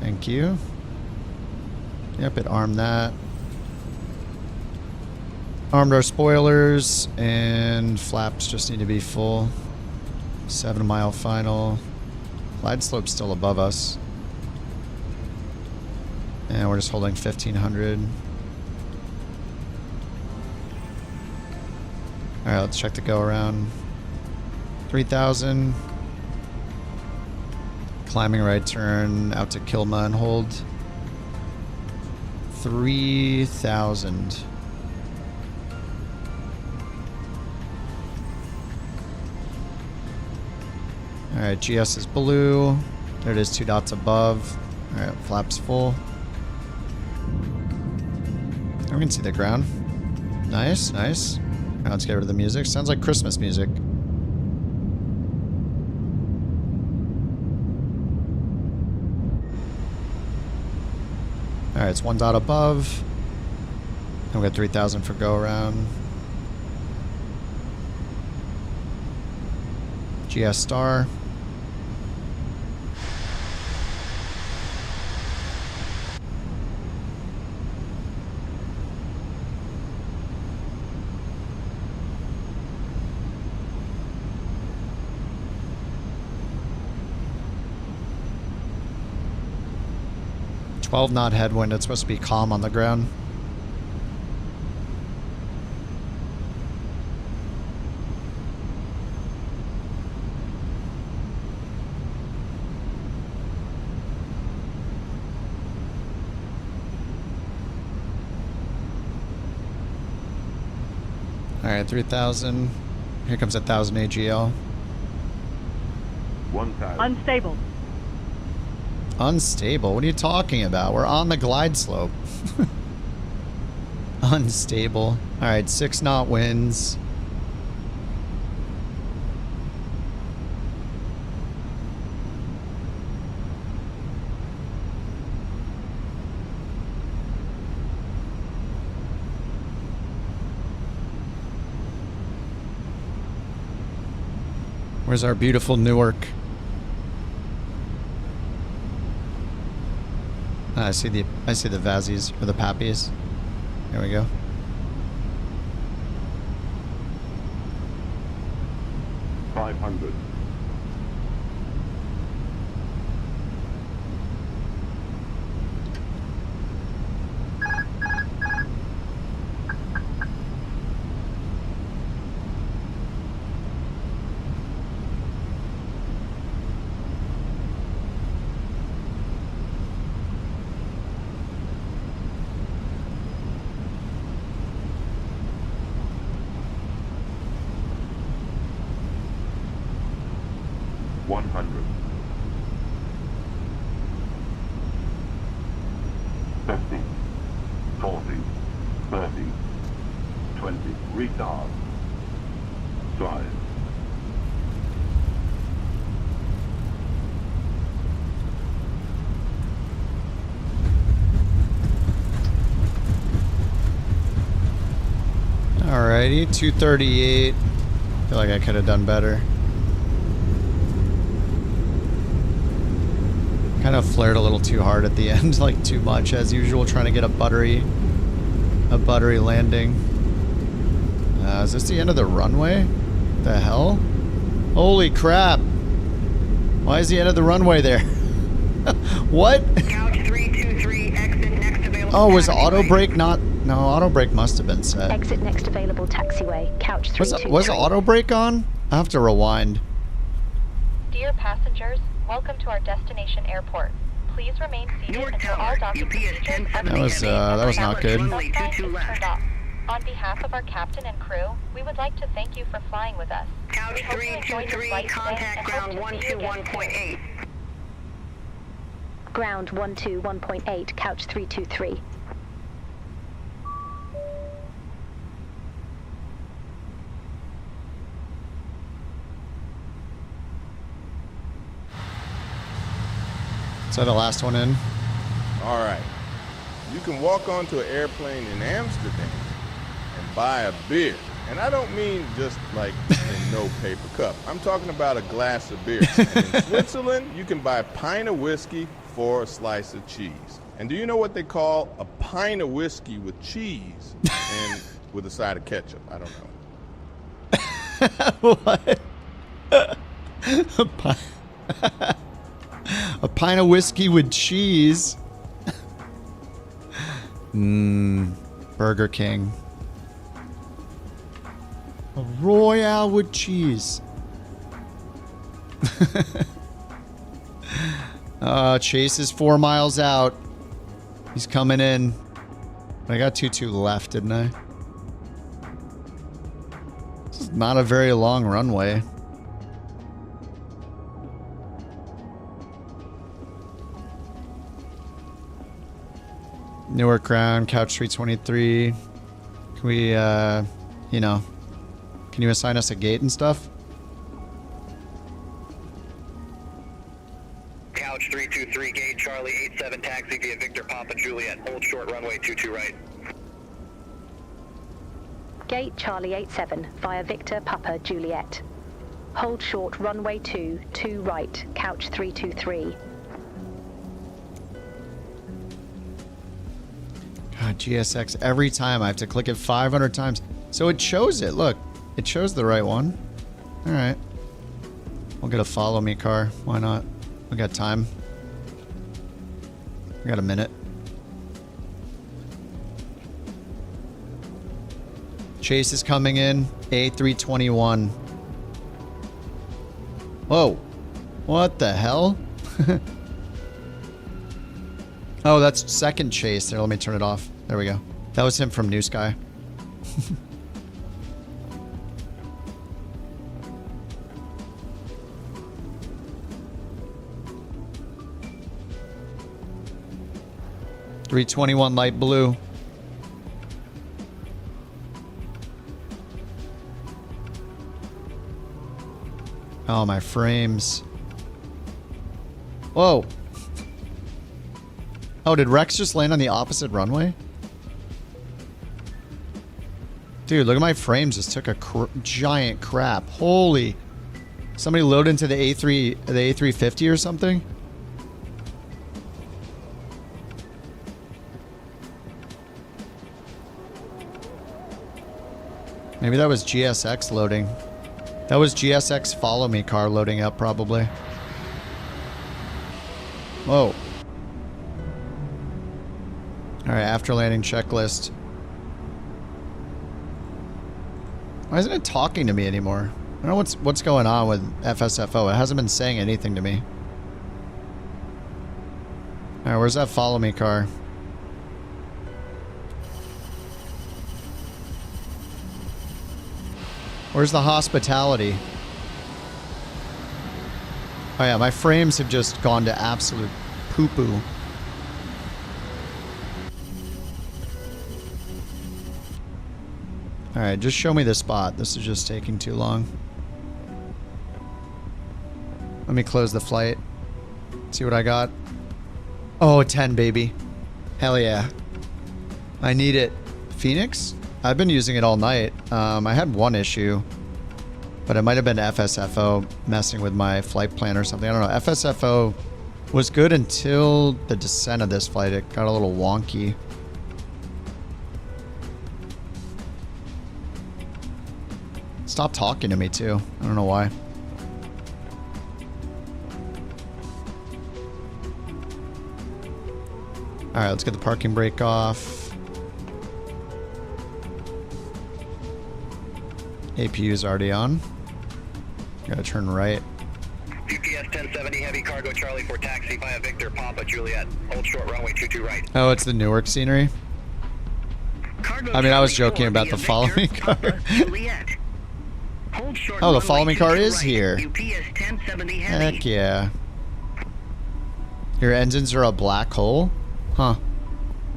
Thank you. Yep, it armed that. Armed our spoilers, and flaps just need to be full. 7 mile final. Glide slope's still above us. And we're just holding 1500. Alright, let's check the go around. 3000. Climbing right turn out to Kilma and hold. 3000. Alright, GS is blue. There it is, 2 dots above. Alright, flaps full. We can see the ground. Nice, nice. Now let's get rid of the music. Sounds like Christmas music. Alright, it's 1 dot above. And we got 3000 for go around. GS star. Knot headwind. It's supposed to be calm on the ground. Alright, 3,000. Here comes 1,000 AGL. 1,000. Unstable. Unstable? What are you talking about? We're on the glide slope. Unstable. Alright, 6 knot winds. Where's our beautiful Newark? I see the Vazzies or the Pappies. There we go. $500. Retard. Drive. Alrighty, 238. Feel like I could have done better. Kind of flared a little too hard at the end, like too much as usual, trying to get a buttery landing. Is this the end of the runway? The hell? Holy crap! Why is the end of the runway there? What? Couch 323, exit next available. Oh, was auto brake not? No, auto brake must have been set. Exit next available taxiway. Couch 323. Was auto brake on? I have to rewind. Dear passengers, welcome to our destination airport. Please remain seated until all docking procedures have been completed. That was not good. Turned off. On behalf of our captain and crew, we would like to thank you for flying with us. Couch 323, contact ground 121.8. Ground 121.8, couch 323. Is that the last one in? All right. You can walk onto an airplane in Amsterdam and buy a beer. And I don't mean just like in no paper cup. I'm talking about a glass of beer. And in Switzerland, you can buy a pint of whiskey for a slice of cheese. And do you know what they call a pint of whiskey with cheese and with a side of ketchup? I don't know. What? A pint of whiskey with cheese. Burger King. A Royale with cheese. Chase is 4 miles out. He's coming in. I got 2-2 left, didn't I? This is not a very long runway. Newark ground, couch 323. Can we, you know, can you assign us a gate and stuff? Couch 323, gate Charlie 87, taxi via Victor Papa Juliet. Hold short runway 22 right. Gate Charlie 87 via Victor Papa Juliet. Hold short runway 2 right, couch 323. God, GSX, every time I have to click it 500 times. So it shows it, look. It shows the right one. Alright. We'll get a follow me car. Why not? We got time. We got a minute. Chase is coming in. A321. Whoa. What the hell? Oh, that's second Chase. There, let me turn it off. There we go. That was him from NewSky. 321 light blue. Oh, my frames. Whoa. Oh, did Rex just land on the opposite runway? Dude, look at my frames. Just took a giant crap. Holy. Somebody load into the A350 or something? Maybe that was GSX loading. That was GSX follow me car loading up probably. Whoa. Alright, after landing checklist. Why isn't it talking to me anymore? I don't know what's going on with FSFO. It hasn't been saying anything to me. Alright, where's that follow me car? Where's the hospitality? Oh yeah, my frames have just gone to absolute poo-poo. Alright, just show me the spot. This is just taking too long. Let me close the flight. See what I got. Oh, 10, baby. Hell yeah. I need it. Fenix? I've been using it all night. I had one issue, but it might have been FSFO messing with my flight plan or something. I don't know. FSFO was good until the descent of this flight. It got a little wonky. Stop talking to me too. I don't know why. Alright, let's get the parking brake off. APU is already on. Gotta turn right. UPS 1070 heavy cargo Charlie for taxi via Victor Papa Juliet. Hold short runway 22 right. Oh, it's the Newark scenery. I mean, I was joking about the follow me car. Oh, the follow me car is here. Heck yeah. Your engines are a black hole? Huh.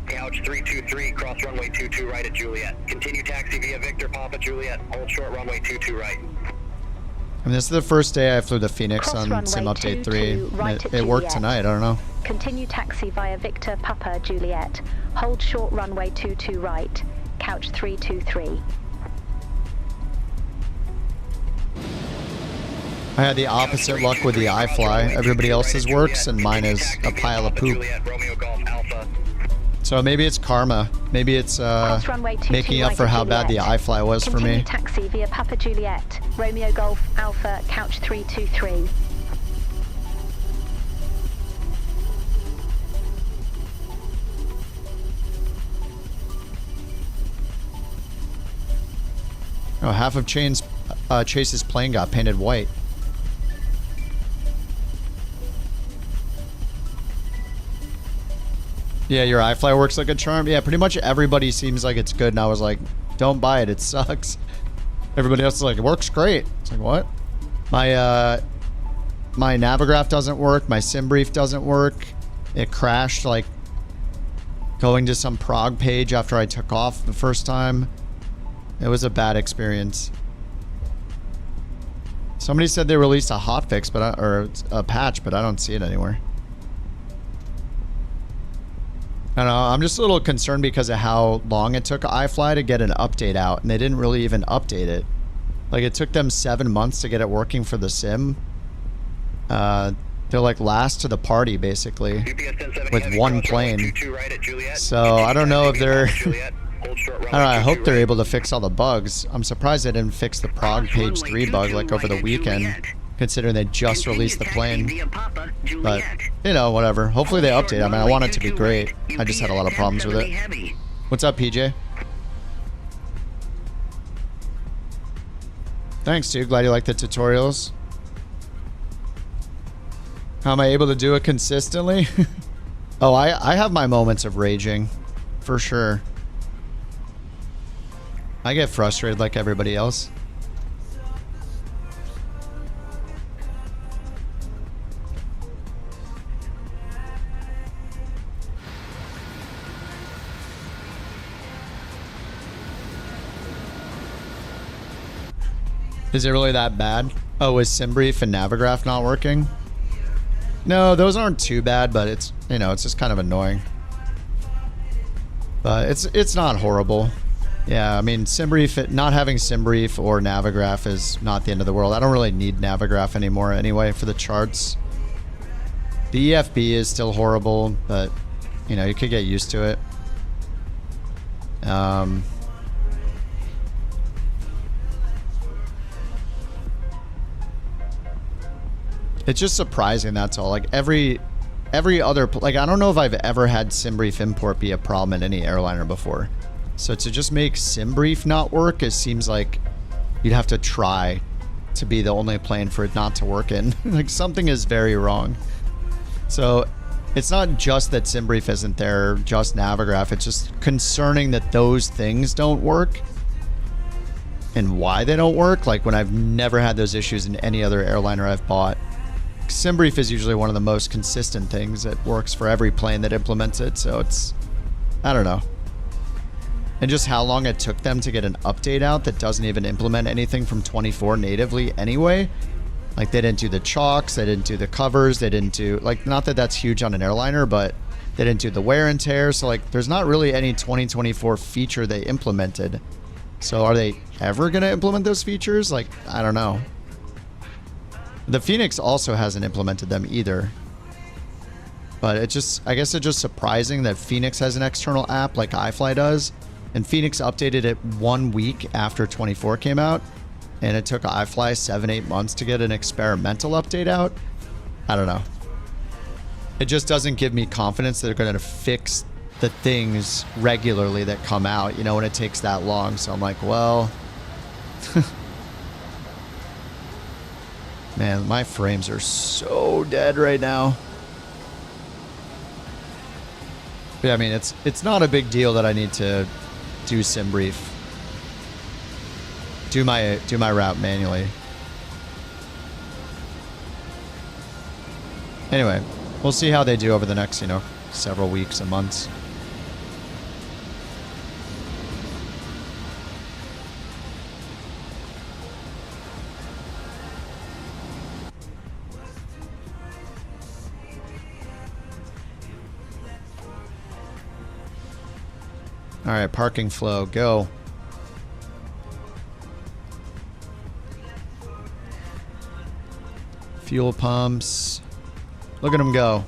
Couch 323, cross runway 22 right at Juliet. Continue taxi via Victor Papa Juliet. Hold short runway 22 right. I mean, this is the first day I flew the Fenix on Sim Update 3. It worked tonight, I don't know. Continue taxi via Victor Papa Juliet. Hold short runway 22 right. Couch 323. I had the opposite luck with the iFly. Everybody else's works and mine is a pile of poop. So maybe it's karma. Maybe it's making up for how bad the iFly was for me. Continue taxi via Papa Juliet. Romeo Golf Alpha Couch 323. Oh, half of Chase's plane got painted white. Yeah, your iFly works like a charm. Yeah, pretty much everybody seems like it's good, and I was like, don't buy it, it sucks. Everybody else is like, it works great. It's like, what? My Navigraph doesn't work, my SimBrief doesn't work. It crashed, like, going to some Prague page after I took off the first time. It was a bad experience. Somebody said they released a hotfix, or a patch, but I don't see it anywhere. I don't know, I'm just a little concerned because of how long it took iFly to get an update out, and they didn't really even update it. Like, it took them 7 months to get it working for the sim. They're like last to the party, basically, with one plane. So, I don't know if they're... I don't know, I hope they're able to fix all the bugs. I'm surprised they didn't fix the Prague page 3 bug, like, over the weekend, considering they just released the plane. But, you know, whatever. Hopefully they update. I mean, I want it to be great. I just had a lot of problems with it. What's up, PJ? Thanks, dude. Glad you like the tutorials. How am I able to do it consistently? Oh, I have my moments of raging. For sure. I get frustrated like everybody else. Is it really that bad? Oh, is SimBrief and Navigraph not working? No, those aren't too bad, but it's, you know, it's just kind of annoying. But it's not horrible. Yeah, I mean, SimBrief, not having SimBrief or Navigraph is not the end of the world. I don't really need Navigraph anymore anyway for the charts. The EFB is still horrible, but, you know, you could get used to it. It's just surprising, that's all. Like, every other... Like, I don't know if I've ever had SimBrief import be a problem in any airliner before. So to just make SimBrief not work, it seems like you'd have to try to be the only plane for it not to work in. Like, something is very wrong. So it's not just that SimBrief isn't there, just Navigraph. It's just concerning that those things don't work and why they don't work. Like, when I've never had those issues in any other airliner I've bought. SimBrief is usually one of the most consistent things that works for every plane that implements it. So it's, I don't know. And just how long it took them to get an update out that doesn't even implement anything from 24 natively anyway. Like, they didn't do the chocks, they didn't do the covers, they didn't do, like, not that that's huge on an airliner, but they didn't do the wear and tear. So, like, there's not really any 2024 feature they implemented. So are they ever going to implement those features? Like, I don't know. The Fenix also hasn't implemented them either. But it just, I guess it's just surprising that Fenix has an external app like iFly does. And Fenix updated it 1 week after 24 came out. And it took iFly 7-8 months to get an experimental update out. I don't know. It just doesn't give me confidence that they're going to fix the things regularly that come out, you know, when it takes that long. So I'm like, well... Man, my frames are so dead right now. But yeah, I mean, it's not a big deal that I need to do SimBrief. Do my route manually. Anyway, we'll see how they do over the next, you know, several weeks and months. All right, parking flow, go. Fuel pumps. Look at them go.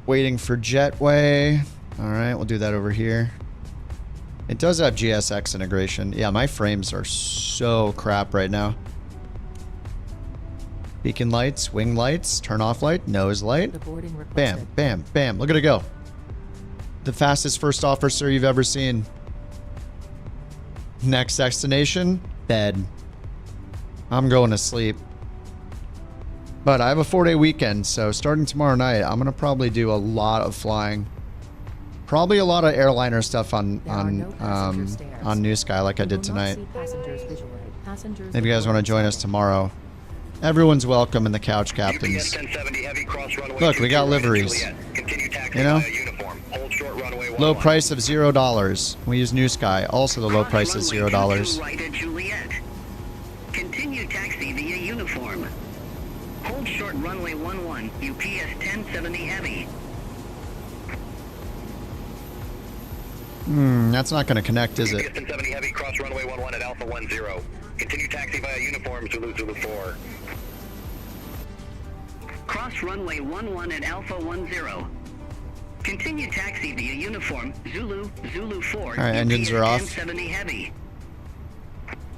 Waiting for jetway. All right, we'll do that over here. It does have GSX integration. Yeah, my frames are so crap right now. Beacon lights, wing lights, turn off light, nose light. Bam, bam, bam. Look at it go. The fastest first officer you've ever seen. Next destination, bed. I'm going to sleep. But I have a 4-day weekend, so starting tomorrow night, I'm going to probably do a lot of flying. Probably a lot of airliner stuff on NewSky like I did tonight. Maybe you guys want to join us tomorrow. Everyone's welcome in the couch captains. Look, we got liveries. You know? Low price of $0. We use NewSky. Also the low price is $0. Right at Juliet. Continue taxi via uniform. Hold short runway 11, UPS 1070 heavy. That's not going to connect, is it? 1070 heavy, cross runway 11 at Alpha 10. Continue taxi via uniform, Zulu 4. Cross runway 11 at Alpha 10. Continue taxi via uniform, Zulu 4. All right, engines are off. 1070 heavy.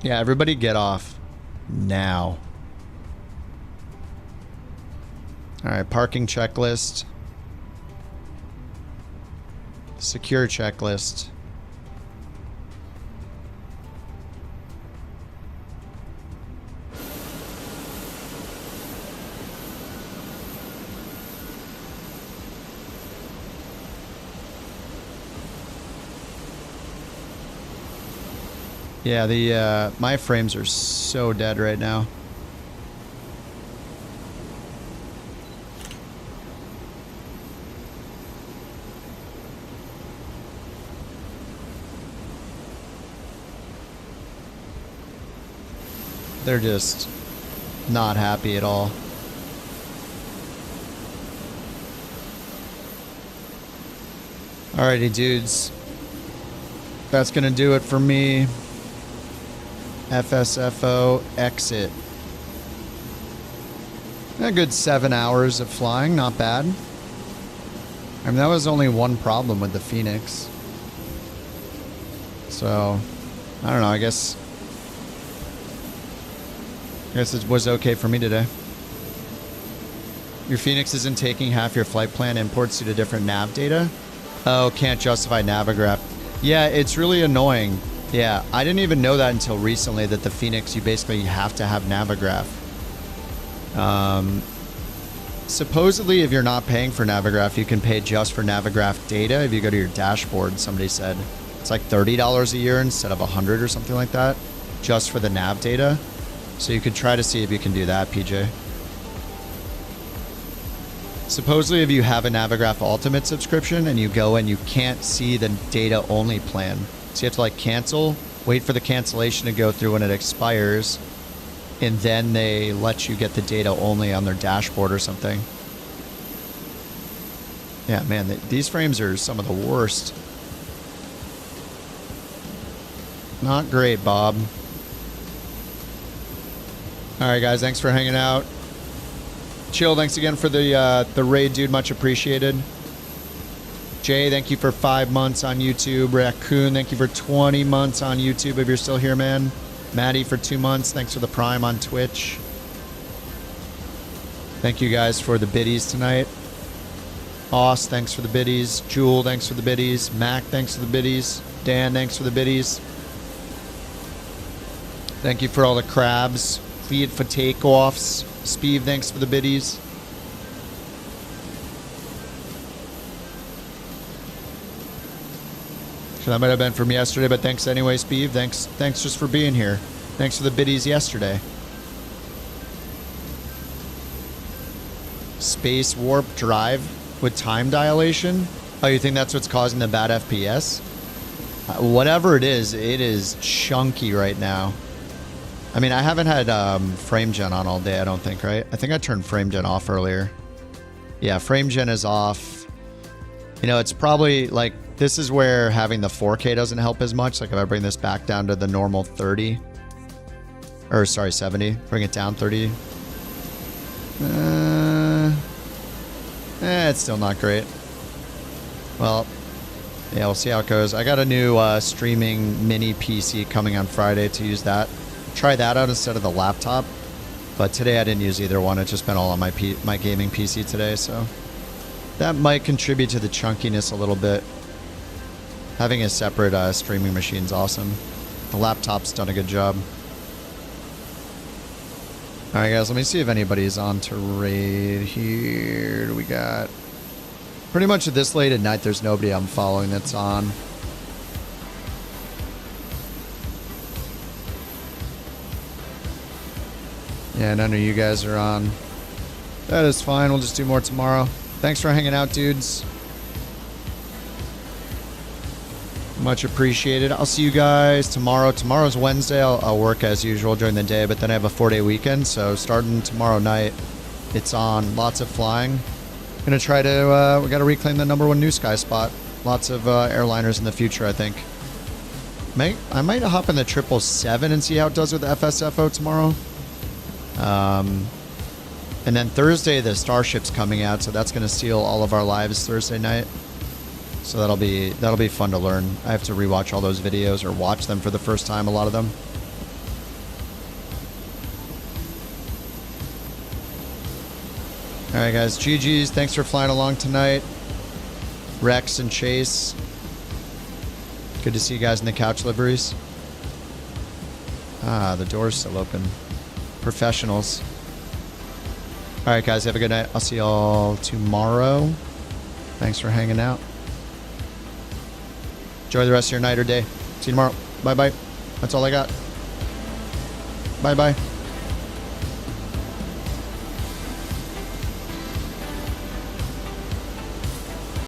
Yeah, everybody get off now. All right, parking checklist. Secure checklist. Yeah, my frames are so dead right now. They're just not happy at all. Alrighty, dudes. That's going to do it for me. FSFO exit. A good 7 hours of flying, not bad. I mean, that was only one problem with the Fenix. So, I don't know, I guess it was okay for me today. Your Fenix isn't taking half your flight plan, imports due to different nav data. Oh, can't justify Navigraph. Yeah, it's really annoying. Yeah, I didn't even know that until recently, that the Fenix, you basically have to have Navigraph. Supposedly, if you're not paying for Navigraph, you can pay just for Navigraph data. If you go to your dashboard, somebody said it's like $30 a year instead of $100 or something like that, just for the nav data. So you could try to see if you can do that, PJ. Supposedly, if you have a Navigraph Ultimate subscription and you go and you can't see the data only plan, so you have to like cancel, wait for the cancellation to go through when it expires, and then they let you get the data only on their dashboard or something. Yeah, man, these frames are some of the worst. Not great, Bob. All right, guys, thanks for hanging out. Chill, thanks again for the raid, dude. Much appreciated. Jay, thank you for 5 months on YouTube. Raccoon, thank you for 20 months on YouTube if you're still here, man. Maddie for 2 months. Thanks for the Prime on Twitch. Thank you guys for the biddies tonight. Oss, thanks for the biddies. Jewel, thanks for the biddies. Mac, thanks for the biddies. Dan, thanks for the biddies. Thank you for all the crabs. Cleat for takeoffs. Speeve, thanks for the biddies. So that might have been from yesterday, but thanks anyway, Speeve. Thanks just for being here. Thanks for the biddies yesterday. Space warp drive with time dilation. Oh, you think that's what's causing the bad FPS? Whatever it is chunky right now. I mean, I haven't had frame gen on all day, I don't think, right? I think I turned frame gen off earlier. Yeah, frame gen is off. You know, it's probably like, this is where having the 4K doesn't help as much. Like if I bring this back down to the normal 30, or sorry, 70, bring it down 30. It's still not great. Well, yeah, we'll see how it goes. I got a new streaming mini PC coming on Friday to use that. Try that out instead of the laptop. But today I didn't use either one. It's just been all on my gaming PC today, so that might contribute to the chunkiness a little bit. Having a separate streaming machine is awesome. The laptop's done a good job. Alright guys, let me see if anybody's on to raid here. Do we got... Pretty much at this late at night, there's nobody I'm following that's on. Yeah, none of you guys are on. That is fine. We'll just do more tomorrow. Thanks for hanging out, dudes. Much appreciated. I'll see you guys tomorrow. Tomorrow's Wednesday. I'll work as usual during the day, but then I have a 4-day weekend. So starting tomorrow night, it's on. Lots of flying. Gonna try to, we gotta reclaim the #1 NewSky spot. Lots of airliners in the future, I think. I might hop in the 777 and see how it does with the FSFO tomorrow. And then Thursday, the Starship's coming out, so that's gonna steal all of our lives Thursday night. So that'll be fun to learn. I have to rewatch all those videos or watch them for the first time, a lot of them. All right, guys. GG's. Thanks for flying along tonight. Rex and Chase. Good to see you guys in the couch liveries. Ah, the door's still open. Professionals. All right, guys. Have a good night. I'll see y'all tomorrow. Thanks for hanging out. Enjoy the rest of your night or day. See you tomorrow. Bye-bye. That's all I got. Bye-bye.